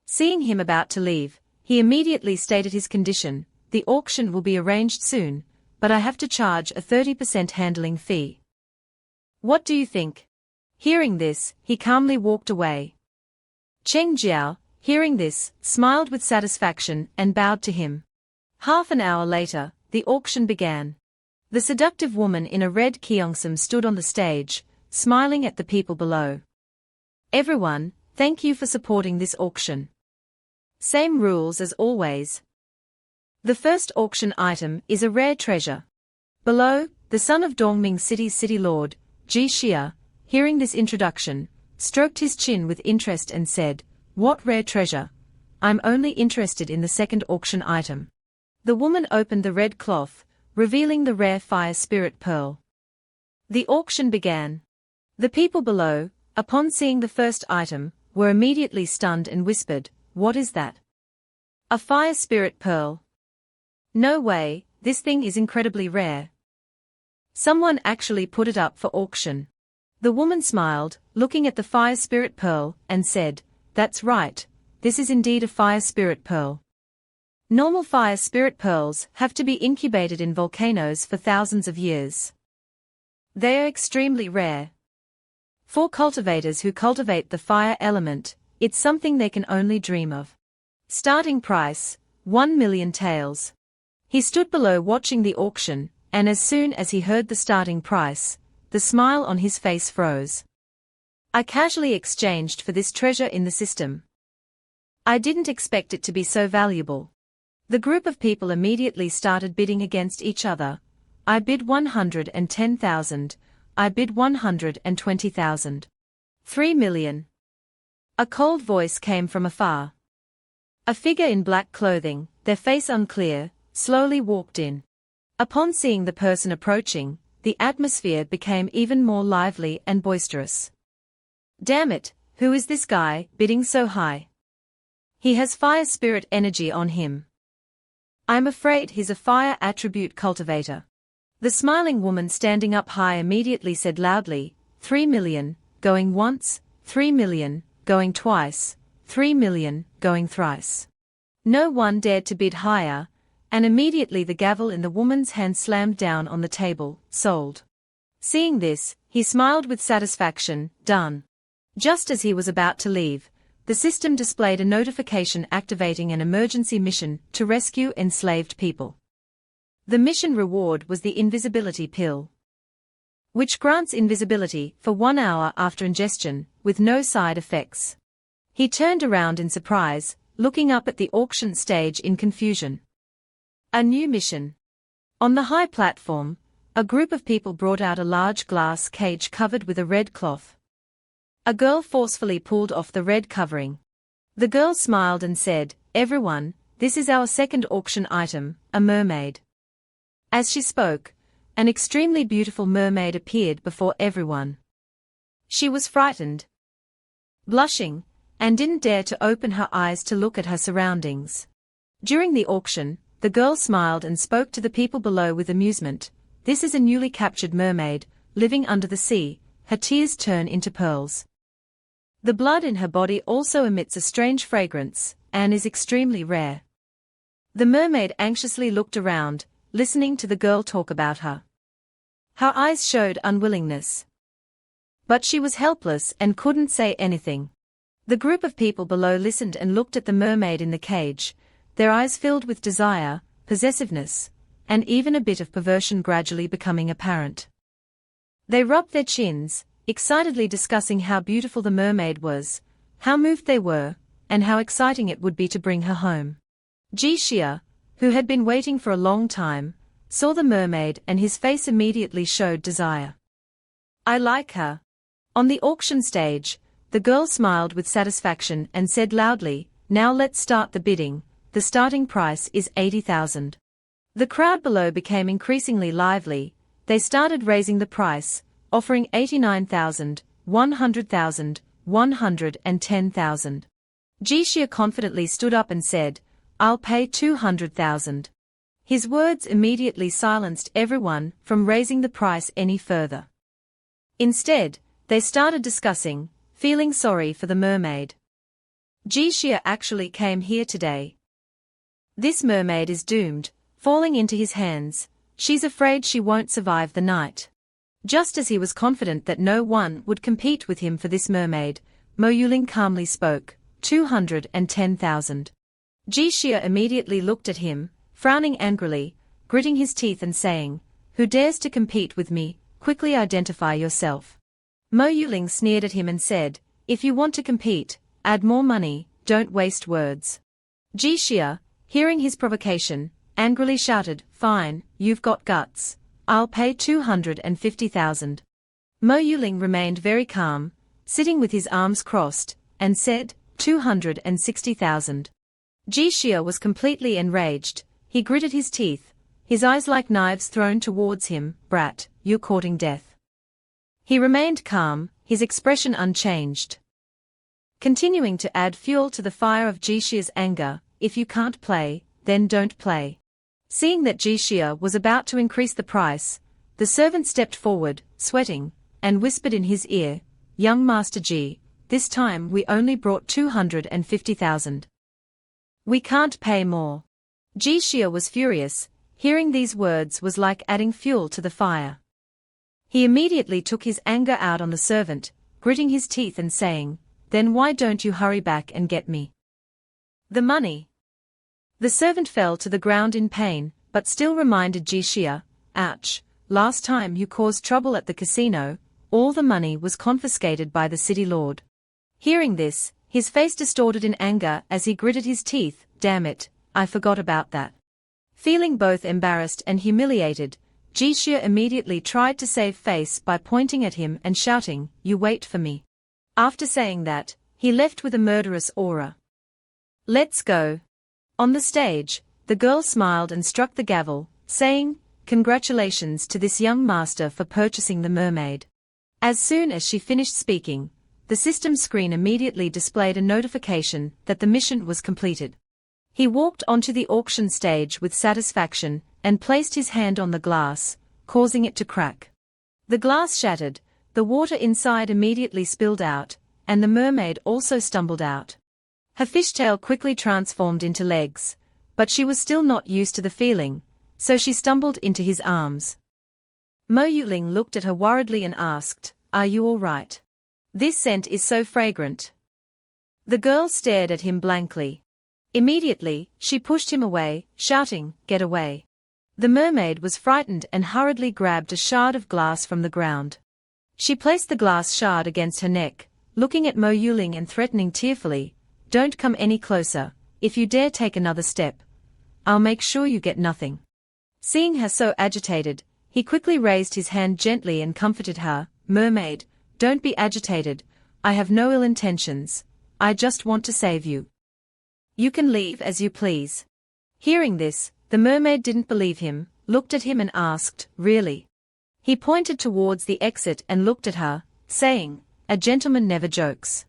Speaker 1: Seeing him about to leave, he immediately stated his condition, "The auction will be arranged soon, but I have to charge a 30% handling fee. What do you think?" Hearing this, he calmly walked away. Cheng Jiao, hearing this, smiled with satisfaction and bowed to him. Half an hour later, the auction began. The seductive woman in a red kyeongsam stood on the stage, smiling at the people below. "Everyone, thank you for supporting this auction. Same rules as always. The first auction item is a rare treasure. Below, the son of Dongming City's city lord, Ji Xia, hearing this introduction, stroked his chin with interest and said, "What rare treasure? I'm only interested in the second auction item." The woman opened the red cloth, revealing the rare fire spirit pearl. The auction began. The people below, upon seeing the first item, were immediately stunned and whispered, "What is that? A fire spirit pearl? No way, this thing is incredibly rare. Someone actually put it up for auction." The woman smiled, looking at the fire spirit pearl, and said, "That's right, this is indeed a fire spirit pearl. Normal fire spirit pearls have to be incubated in volcanoes for thousands of years. They are extremely rare. For cultivators who cultivate the fire element, it's something they can only dream of. Starting price, 1 million taels." He stood below watching the auction, and as soon as he heard the starting price, the smile on his face froze. "I casually exchanged for this treasure in the system. I didn't expect it to be so valuable." The group of people immediately started bidding against each other. "I bid 110,000, I bid 120,000. 3 million. A cold voice came from afar. A figure in black clothing, their face unclear, slowly walked in. Upon seeing the person approaching, the atmosphere became even more lively and boisterous. "Damn it, who is this guy, bidding so high? He has fire spirit energy on him. I'm afraid he's a fire attribute cultivator." The smiling woman standing up high immediately said loudly, 3 million, going once, 3 million, going twice, 3 million, going thrice. No one dared to bid higher, and immediately the gavel in the woman's hand slammed down on the table, "Sold." Seeing this, he smiled with satisfaction, "Done." Just as he was about to leave, the system displayed a notification activating an emergency mission to rescue enslaved people. The mission reward was the invisibility pill, which grants invisibility for 1 hour after ingestion, with no side effects. He turned around in surprise, looking up at the auction stage in confusion. A new mission. On the high platform, a group of people brought out a large glass cage covered with a red cloth. A girl forcefully pulled off the red covering. The girl smiled and said, "Everyone, this is our second auction item, a mermaid." As she spoke, an extremely beautiful mermaid appeared before everyone. She was frightened, blushing, and didn't dare to open her eyes to look at her surroundings. During the auction, the girl smiled and spoke to the people below with amusement. This is a newly captured mermaid, living under the sea. Her tears turn into pearls. The blood in her body also emits a strange fragrance, and is extremely rare. The mermaid anxiously looked around, listening to the girl talk about her. Her eyes showed unwillingness. But she was helpless and couldn't say anything. The group of people below listened and looked at the mermaid in the cage, their eyes filled with desire, possessiveness, and even a bit of perversion gradually becoming apparent. They rubbed their chins, excitedly discussing how beautiful the mermaid was, how moved they were, and how exciting it would be to bring her home. Jixia, who had been waiting for a long time, saw the mermaid and his face immediately showed desire. I like her. On the auction stage, the girl smiled with satisfaction and said loudly, now let's start the bidding. The starting price is 80,000. The crowd below became increasingly lively. They started raising the price, offering 89,000, 100,000, 110,000. Jixia confidently stood up and said, I'll pay 200,000. His words immediately silenced everyone from raising the price any further. Instead, they started discussing, feeling sorry for the mermaid. Jixia actually came here today. This mermaid is doomed, falling into his hands. She's afraid she won't survive the night. Just as he was confident that no one would compete with him for this mermaid, Mo Yuling calmly spoke, 210,000. Jixia immediately looked at him, frowning angrily, gritting his teeth and saying, who dares to compete with me, quickly identify yourself. Mo Yuling sneered at him and said, if you want to compete, add more money, don't waste words. Jixia, hearing his provocation, angrily shouted, fine, you've got guts. I'll pay 250,000. Mo Yuling remained very calm, sitting with his arms crossed, and said, 260,000. Jixia was completely enraged. He gritted his teeth, his eyes like knives thrown towards him. Brat, you're courting death. He remained calm, his expression unchanged. Continuing to add fuel to the fire of Jixia's anger, if you can't play, then don't play. Seeing that Jixia was about to increase the price, the servant stepped forward, sweating, and whispered in his ear, young Master Ji, this time we only brought 250,000. We can't pay more. Jixia was furious. Hearing these words was like adding fuel to the fire. He immediately took his anger out on the servant, gritting his teeth and saying, then why don't you hurry back and get me the money? The servant fell to the ground in pain, but still reminded Jixia, ouch, last time you caused trouble at the casino, all the money was confiscated by the city lord. Hearing this, his face distorted in anger as he gritted his teeth, damn it, I forgot about that. Feeling both embarrassed and humiliated, Jixia immediately tried to save face by pointing at him and shouting, you wait for me. After saying that, he left with a murderous aura. Let's go. On the stage, the girl smiled and struck the gavel, saying, congratulations to this young master for purchasing the mermaid. As soon as she finished speaking, the system screen immediately displayed a notification that the mission was completed. He walked onto the auction stage with satisfaction and placed his hand on the glass, causing it to crack. The glass shattered, the water inside immediately spilled out, and the mermaid also stumbled out. Her fishtail quickly transformed into legs, but she was still not used to the feeling, so she stumbled into his arms. Mo Yuling looked at her worriedly and asked, are you all right? This scent is so fragrant. The girl stared at him blankly. Immediately, she pushed him away, shouting, get away. The mermaid was frightened and hurriedly grabbed a shard of glass from the ground. She placed the glass shard against her neck, looking at Mo Yuling and threatening tearfully, don't come any closer, if you dare take another step, I'll make sure you get nothing. Seeing her so agitated, he quickly raised his hand gently and comforted her, mermaid, don't be agitated, I have no ill intentions, I just want to save you. You can leave as you please. Hearing this, the mermaid didn't believe him, looked at him and asked, really? He pointed towards the exit and looked at her, saying, a gentleman never jokes.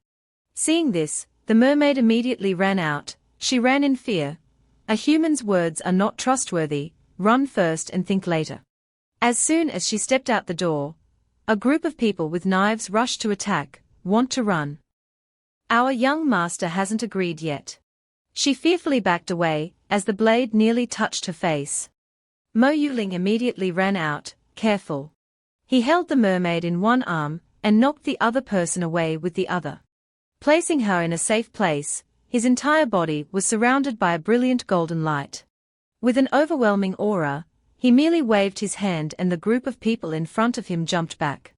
Speaker 1: Seeing this, the mermaid immediately ran out. She ran in fear. A human's words are not trustworthy, run first and think later. As soon as she stepped out the door, a group of people with knives rushed to attack. Want to run? Our young master hasn't agreed yet. She fearfully backed away, as the blade nearly touched her face. Mo Yuling immediately ran out, careful. He held the mermaid in one arm, and knocked the other person away with the other. Placing her in a safe place, his entire body was surrounded by a brilliant golden light. With an overwhelming aura, he merely waved his hand and the group of people in front of him jumped back.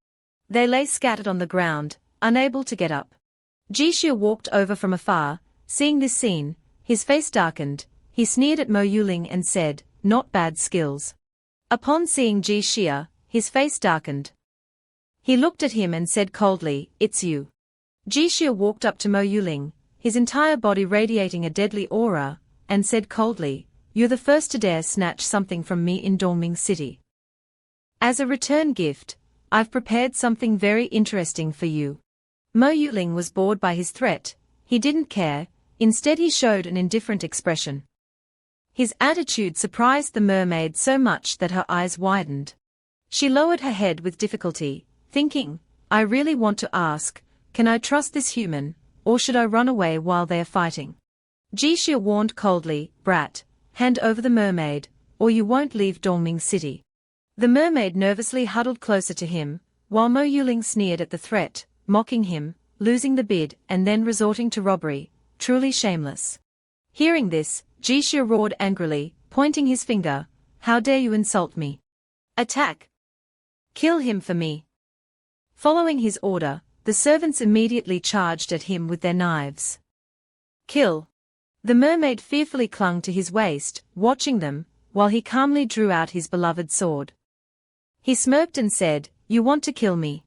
Speaker 1: They lay scattered on the ground, unable to get up. Jixia walked over from afar. Seeing this scene, his face darkened. He sneered at Mo Yuling and said, "Not bad skills." Upon seeing Jixia, his face darkened. He looked at him and said coldly, "It's you." Jixia walked up to Mo Yuling, his entire body radiating a deadly aura, and said coldly, "You're the first to dare snatch something from me in Dongming City. As a return gift, I've prepared something very interesting for you." Mo Yuling was bored by his threat. He didn't care. Instead he showed an indifferent expression. His attitude surprised the mermaid so much that her eyes widened. She lowered her head with difficulty, thinking, "I really want to ask, can I trust this human, or should I run away while they are fighting?" Jixia warned coldly, "Brat, hand over the mermaid, or you won't leave Dongming City." The mermaid nervously huddled closer to him, while Mo Yuling sneered at the threat, mocking him, losing the bid and then resorting to robbery, truly shameless. Hearing this, Jixia roared angrily, pointing his finger, "How dare you insult me? Attack! Kill him for me!" Following his order, the servants immediately charged at him with their knives. "Kill!" The mermaid fearfully clung to his waist, watching them, while he calmly drew out his beloved sword. He smirked and said, "You want to kill me?"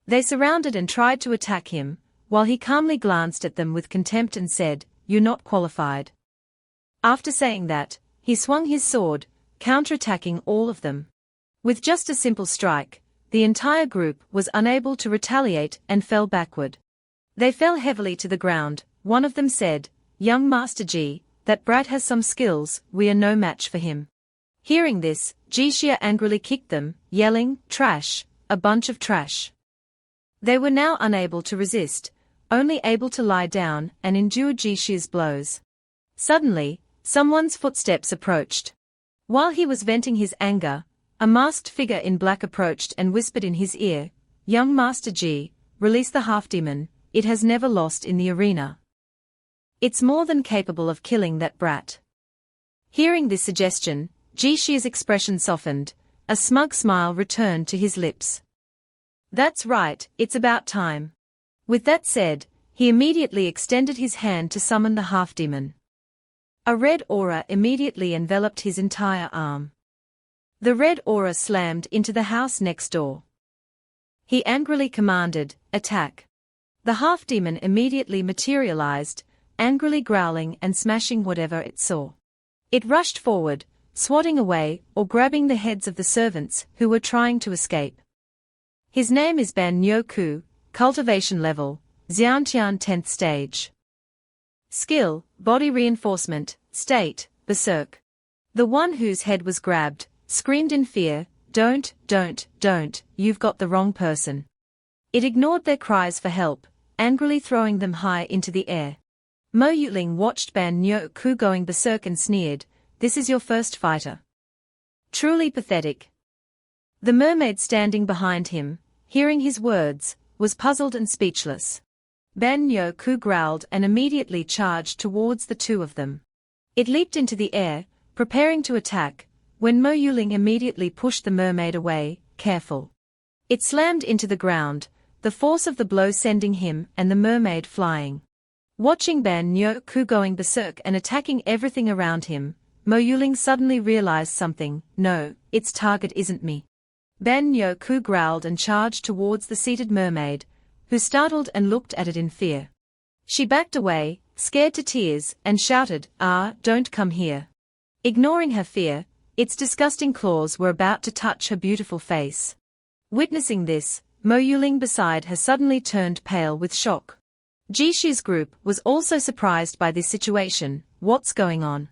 Speaker 1: They surrounded and tried to attack him, while he calmly glanced at them with contempt and said, "You're not qualified." After saying that, he swung his sword, counterattacking all of them. With just a simple strike, the entire group was unable to retaliate and fell backward. They fell heavily to the ground. One of them said, "Young Master Ji, that brat has some skills, we are no match for him." Hearing this, Jixia angrily kicked them, yelling, "Trash, a bunch of trash." They were now unable to resist, only able to lie down and endure Jixia's blows. Suddenly, someone's footsteps approached. While he was venting his anger, a masked figure in black approached and whispered in his ear, "Young Master Ji, release the half-demon, it has never lost in the arena. It's more than capable of killing that brat." Hearing this suggestion, Jixia's expression softened, a smug smile returned to his lips. "That's right, it's about time." With that said, he immediately extended his hand to summon the half-demon. A red aura immediately enveloped his entire arm. The red aura slammed into the house next door. He angrily commanded, "Attack." The half-demon immediately materialized, angrily growling and smashing whatever it saw. It rushed forward, swatting away or grabbing the heads of the servants who were trying to escape. His name is Ban Nyoku, cultivation level, Xiantian 10th stage. Skill, body reinforcement, state, berserk. The one whose head was grabbed, screamed in fear, don't, you've got the wrong person." It ignored their cries for help, angrily throwing them high into the air. Mo Yuling watched Ban Nyoku going berserk and sneered, "This is your first fighter. Truly pathetic." The mermaid standing behind him, hearing his words, was puzzled and speechless. Ban Nyoku growled and immediately charged towards the two of them. It leaped into the air, preparing to attack, when Mo Yuling immediately pushed the mermaid away, "Careful." It slammed into the ground, the force of the blow sending him and the mermaid flying. Watching Ban Nyoku going berserk and attacking everything around him, Mo Yuling suddenly realized something. "No, its target isn't me." Ban Nyoku growled and charged towards the seated mermaid, who startled and looked at it in fear. She backed away, scared to tears, and shouted, "Ah, don't come here." Ignoring her fear, its disgusting claws were about to touch her beautiful face. Witnessing this, Mo Yuling beside her suddenly turned pale with shock. Jishu's group was also surprised by this situation. What's going on?